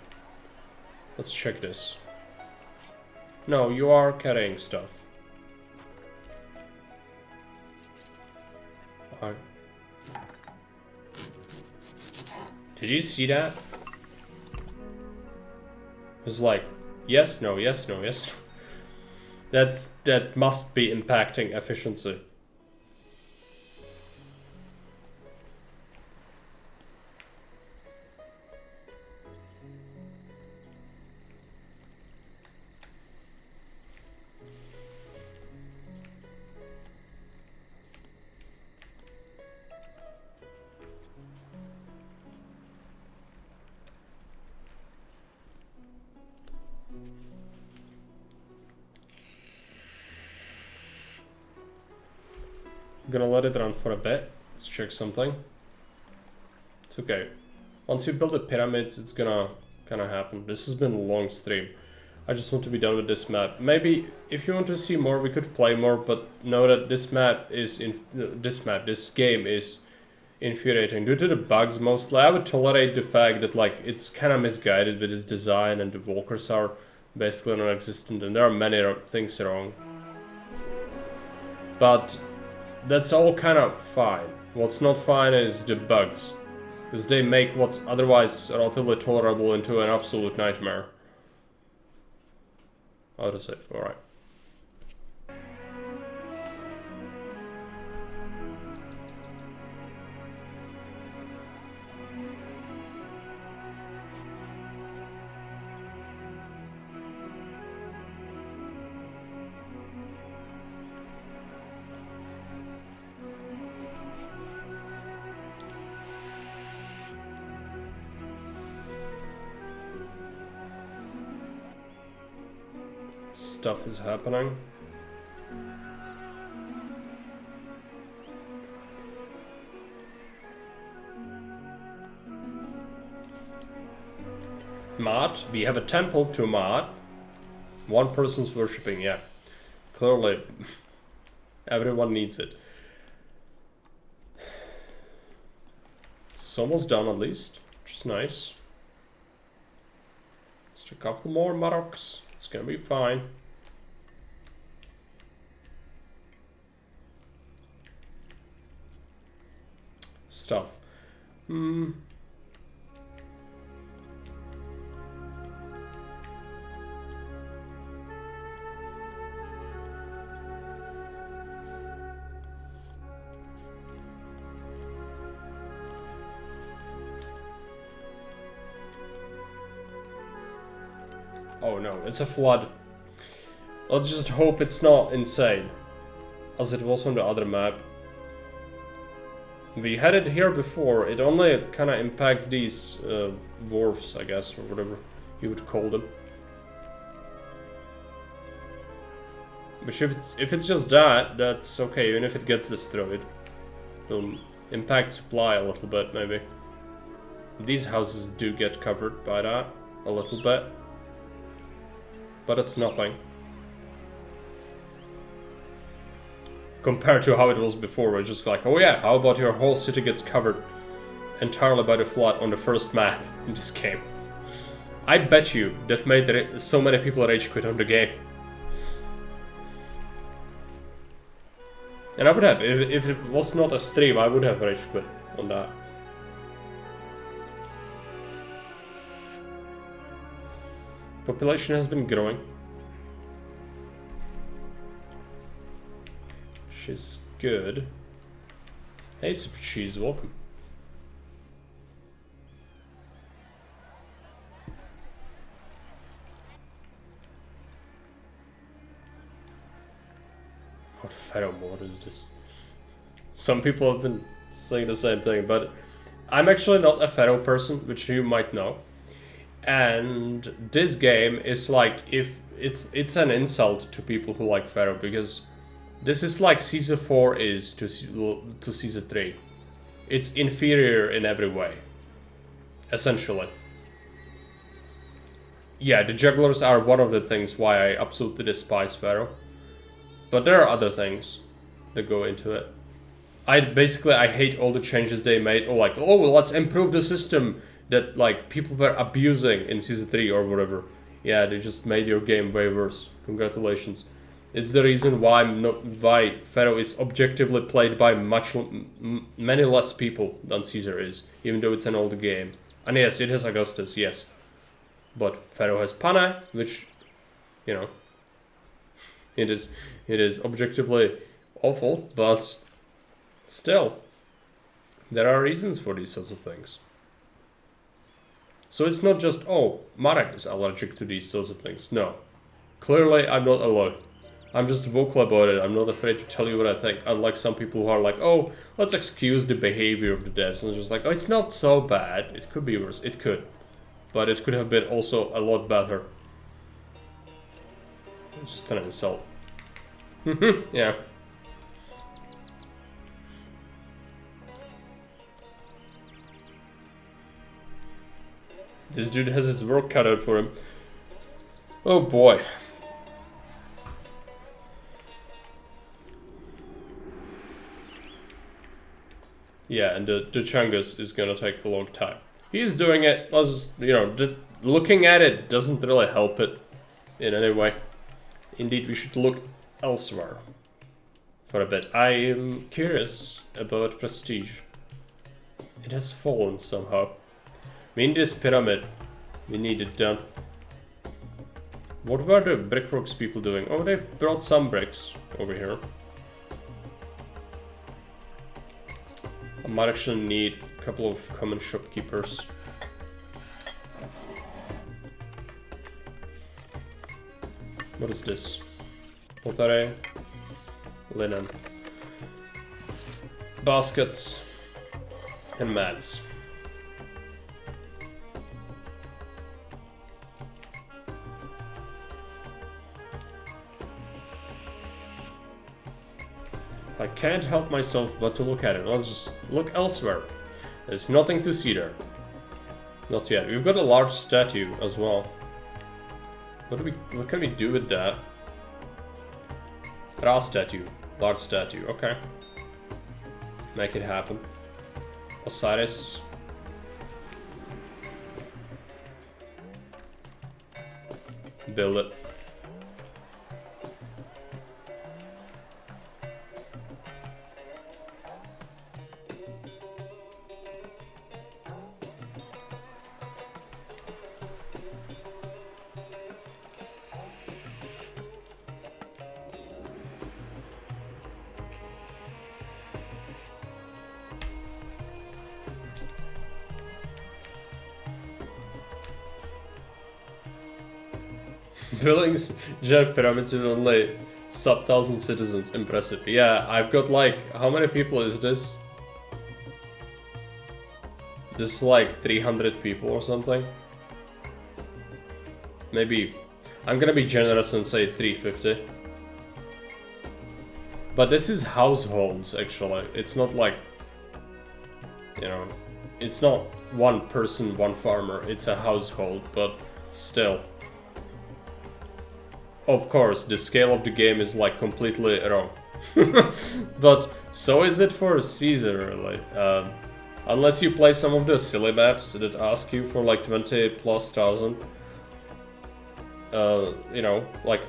Let's check this. No, you are carrying stuff. Alright. Did you see that? It was like, yes, no, yes, no, yes. That must be impacting efficiency. I'm gonna let it run for a bit. Let's check something. It's okay. Once you build the pyramids, it's gonna happen. This has been a long stream. I just want to be done with this map. Maybe if you want to see more, we could play more, but know that this game is infuriating due to the bugs mostly. I would tolerate the fact that like it's kind of misguided with its design and the walkers are basically non-existent and there are many things wrong. But that's all kind of fine. What's not fine is the bugs, because they make what's otherwise relatively tolerable into an absolute nightmare. Autosave, alright. Stuff is happening. Mart, we have a temple to Mart. One person's worshipping, yeah. Clearly, everyone needs it. It's almost done at least, which is nice. Just a couple more Marocs. It's gonna be fine. Stuff. Oh no, it's a flood. Let's just hope it's not insane, as it was on the other map. We had it here before. It only kind of impacts these wharfs, I guess, or whatever you would call them. But if it's just that, that's okay. Even if it gets destroyed, it'll impact supply a little bit, maybe. These houses do get covered by that a little bit, but it's nothing compared to how it was before, where it's just like, oh yeah, how about your whole city gets covered entirely by the flood on the first map in this game. I bet you that made so many people rage quit on the game. And I would have, if it was not a stream, I would have rage quit on that. Population has been growing. She's good. Hey, Super Cheese, welcome. What pheromone is this? Some people have been saying the same thing, but I'm actually not a pharaoh person, which you might know. And this game is like, if it's an insult to people who like pharaoh, because this is like Caesar 4 is to Caesar 3. It's inferior in every way, essentially. Yeah, the jugglers are one of the things why I absolutely despise pharaoh. But there are other things that go into it. I hate all the changes they made. Or like, oh, well, let's improve the system that like people were abusing in Season 3 or whatever. Yeah, they just made your game way worse. Congratulations. It's the reason why Pharaoh is objectively played by many less people than Caesar is, even though it's an older game. And yes, it has Augustus, yes. But Pharaoh has Panna, which, you know, it is objectively awful, but still, there are reasons for these sorts of things. So it's not just, oh, Marek is allergic to these sorts of things. No. Clearly, I'm not alone. I'm just vocal about it. I'm not afraid to tell you what I think. Unlike some people who are like, oh, let's excuse the behavior of the devs. And it's just like, oh, it's not so bad. It could be worse. It could. But it could have been also a lot better. It's just an insult. Yeah. This dude has his work cut out for him. Oh boy. Yeah, and the Chungus is gonna take a long time. He's doing it, you know, looking at it doesn't really help it in any way. Indeed, we should look elsewhere for a bit. I am curious about prestige. It has fallen somehow. We need this pyramid. We need it done. What were the brickworks people doing? Oh, they've brought some bricks over here. I might actually need a couple of common shopkeepers. What is this? Pottery, linen, baskets, and mats. I can't help myself but to look at it. Let's just look elsewhere. There's nothing to see there. Not yet. We've got a large statue as well. What can we do with that? Ra statue. Large statue, okay. Make it happen. Osiris. Build it. Buildings, giant pyramids with only sub-1,000 citizens. Impressive. Yeah, I've got like, how many people is this? This is like 300 people or something. Maybe, I'm gonna be generous and say 350. But this is households actually. It's not like, you know, it's not one person, one farmer. It's a household, but still. Of course, the scale of the game is like completely wrong. But so is it for Caesar, really. Unless you play some of the silly maps that ask you for like 20,000+. You know, like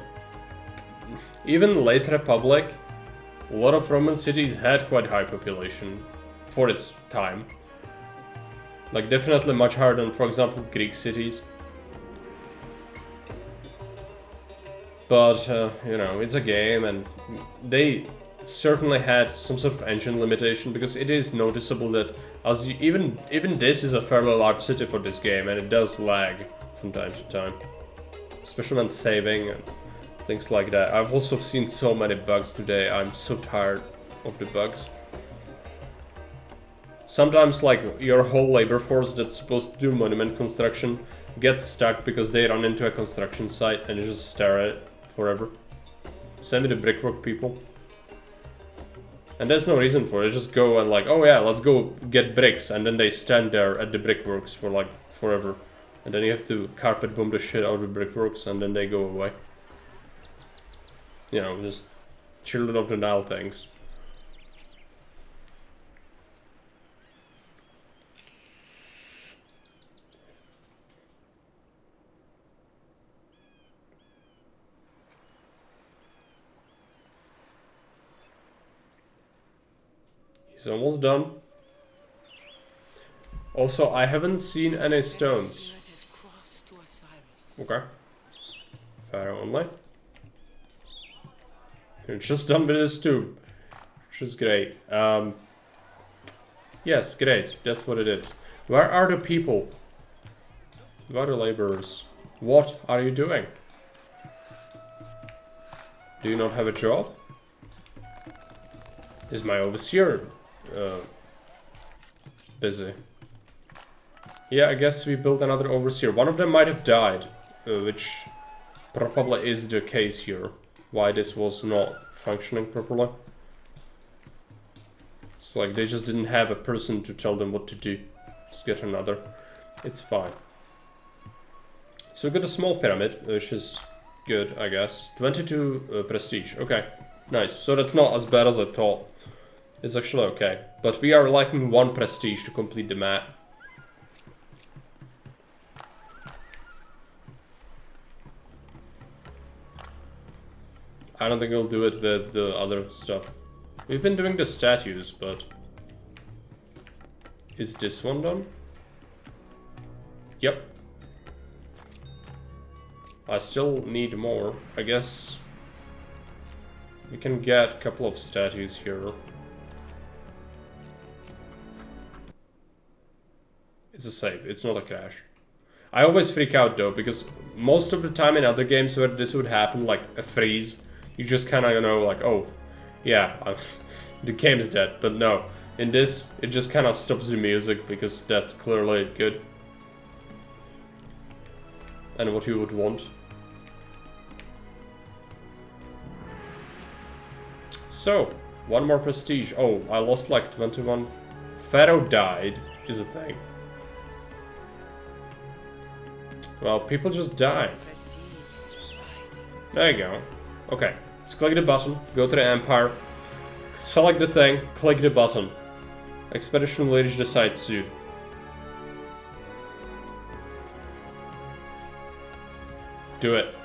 even late Republic, a lot of Roman cities had quite high population for its time. Like definitely much higher than, for example, Greek cities. But, you know, it's a game and they certainly had some sort of engine limitation because it is noticeable that as you, even this is a fairly large city for this game and it does lag from time to time. Especially when saving and things like that. I've also seen so many bugs today, I'm so tired of the bugs. Sometimes like your whole labor force that's supposed to do monument construction gets stuck because they run into a construction site and you just stare at it forever. Send me the brickwork people. And there's no reason for it, just go and like, oh yeah, let's go get bricks, and then they stand there at the brickworks for like forever. And then you have to carpet bomb the shit out of the brickworks and then they go away. You know, just children of the Nile things. He's almost done. Also, I haven't seen any stones. Okay. Pharaoh only. You're just done with this too. Which is great. Yes, great. That's what it is. Where are the people? Where are the laborers? What are you doing? Do you not have a job? Is my overseer busy? Yeah, I guess we built another overseer. One of them might have died, which probably is the case here. Why this was not functioning properly. It's like they just didn't have a person to tell them what to do. Just get another. It's fine. So we got a small pyramid, which is good, I guess. 22 prestige. Okay, nice. So that's not as bad as I thought. It's actually okay. But we are lacking 1 prestige to complete the map. I don't think we'll do it with the other stuff. We've been doing the statues, but... Is this one done? Yep. I still need more. I guess... We can get a couple of statues here. It's a save, it's not a crash. I always freak out though, because most of the time in other games where this would happen, like a freeze, you just kind of, you know, like, oh, yeah, the game is dead. But no, in this, it just kind of stops the music, because that's clearly good. And what you would want. So, 1 more prestige. Oh, I lost like 21. Pharaoh died, is a thing. Well, people just die. There you go. Okay, let's click the button, go to the Empire, select the thing, click the button. Expedition will reach the site soon. Do it.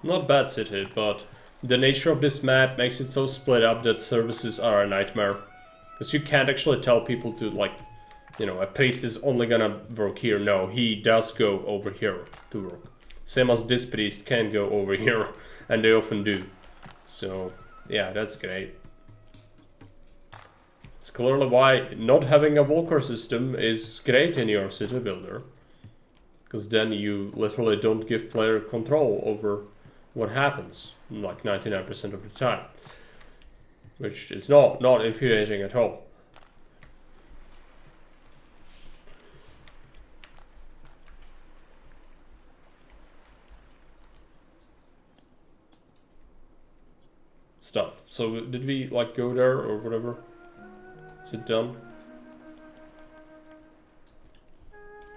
Not bad city, but the nature of this map makes it so split up that services are a nightmare. Because you can't actually tell people to, like, you know, a priest is only gonna work here. No, he does go over here to work. Same as this priest can go over here, and they often do. So, yeah, that's great. It's clearly why not having a walker system is great in your city builder. Because then you literally don't give player control over what happens, like 99% of the time. Which is not infuriating at all. Stuff. So did we like go there or whatever? Is it done?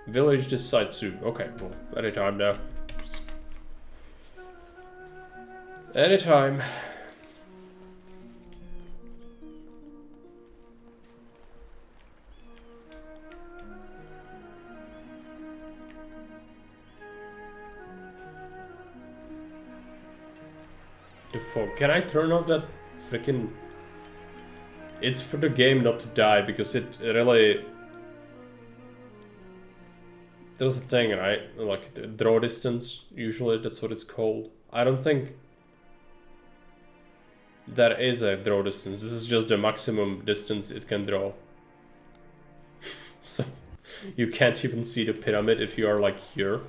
Village this site soon. Okay, well, anytime now. Anytime. The fog. Can I turn off that freaking... It's for the game not to die, because it really... There's a thing, right? Like, the draw distance, usually that's what it's called. I don't think... There is a draw distance. This is just the maximum distance it can draw. So, you can't even see the pyramid if you are, like, here.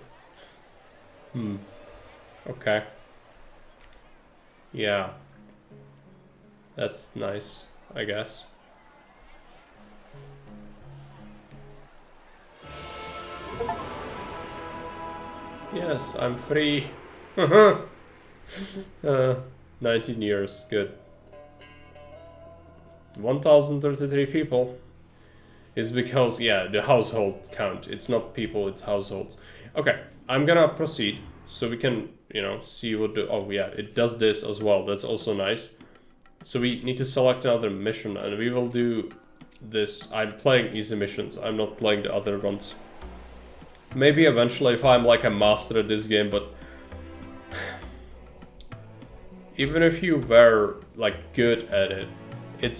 Okay. Yeah. That's nice, I guess. Yes, I'm free. 19 years, good. 1033 people is because, yeah, the household count. It's not people, it's households. Okay, I'm gonna proceed so we can, you know, see what the... Oh, yeah, it does this as well. That's also nice. So we need to select another mission, and we will do this. I'm playing easy missions. I'm not playing the other ones. Maybe eventually if I'm like a master at this game, but... Even if you were like good at it,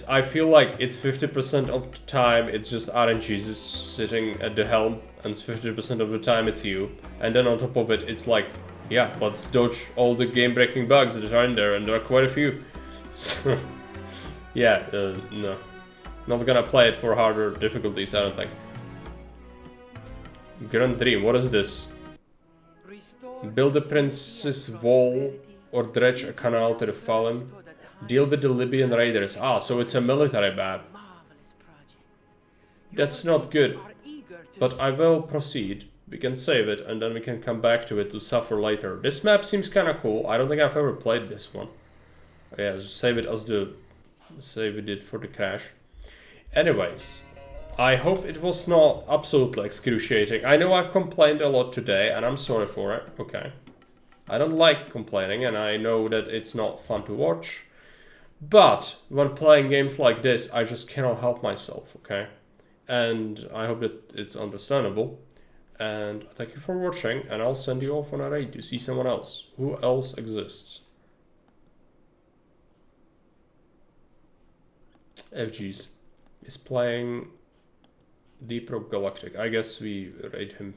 I feel like it's 50% of the time it's just RNGs sitting at the helm, and 50% of the time it's you. And then on top of it, it's like, yeah, let's dodge all the game-breaking bugs that are in there, and there are quite a few. So, yeah, no. Not gonna play it for harder difficulties, I don't think. Grand Dream, what is this? Build a prince's wall or dredge a canal to the fallen. Deal with the Libyan raiders. Ah, so it's a military map. That's not good. But I will proceed. We can save it, and then we can come back to it to suffer later. This map seems kinda cool. I don't think I've ever played this one. Yeah, just save it as the save we did for the crash. Anyways, I hope it was not absolutely excruciating. I know I've complained a lot today, and I'm sorry for it. Okay. I don't like complaining, and I know that it's not fun to watch. But when playing games like this, I just cannot help myself, okay? And I hope that it's understandable. And thank you for watching, and I'll send you off on a raid to see someone else. Who else exists? FG's is playing Deep Rock Galactic. I guess we raid him.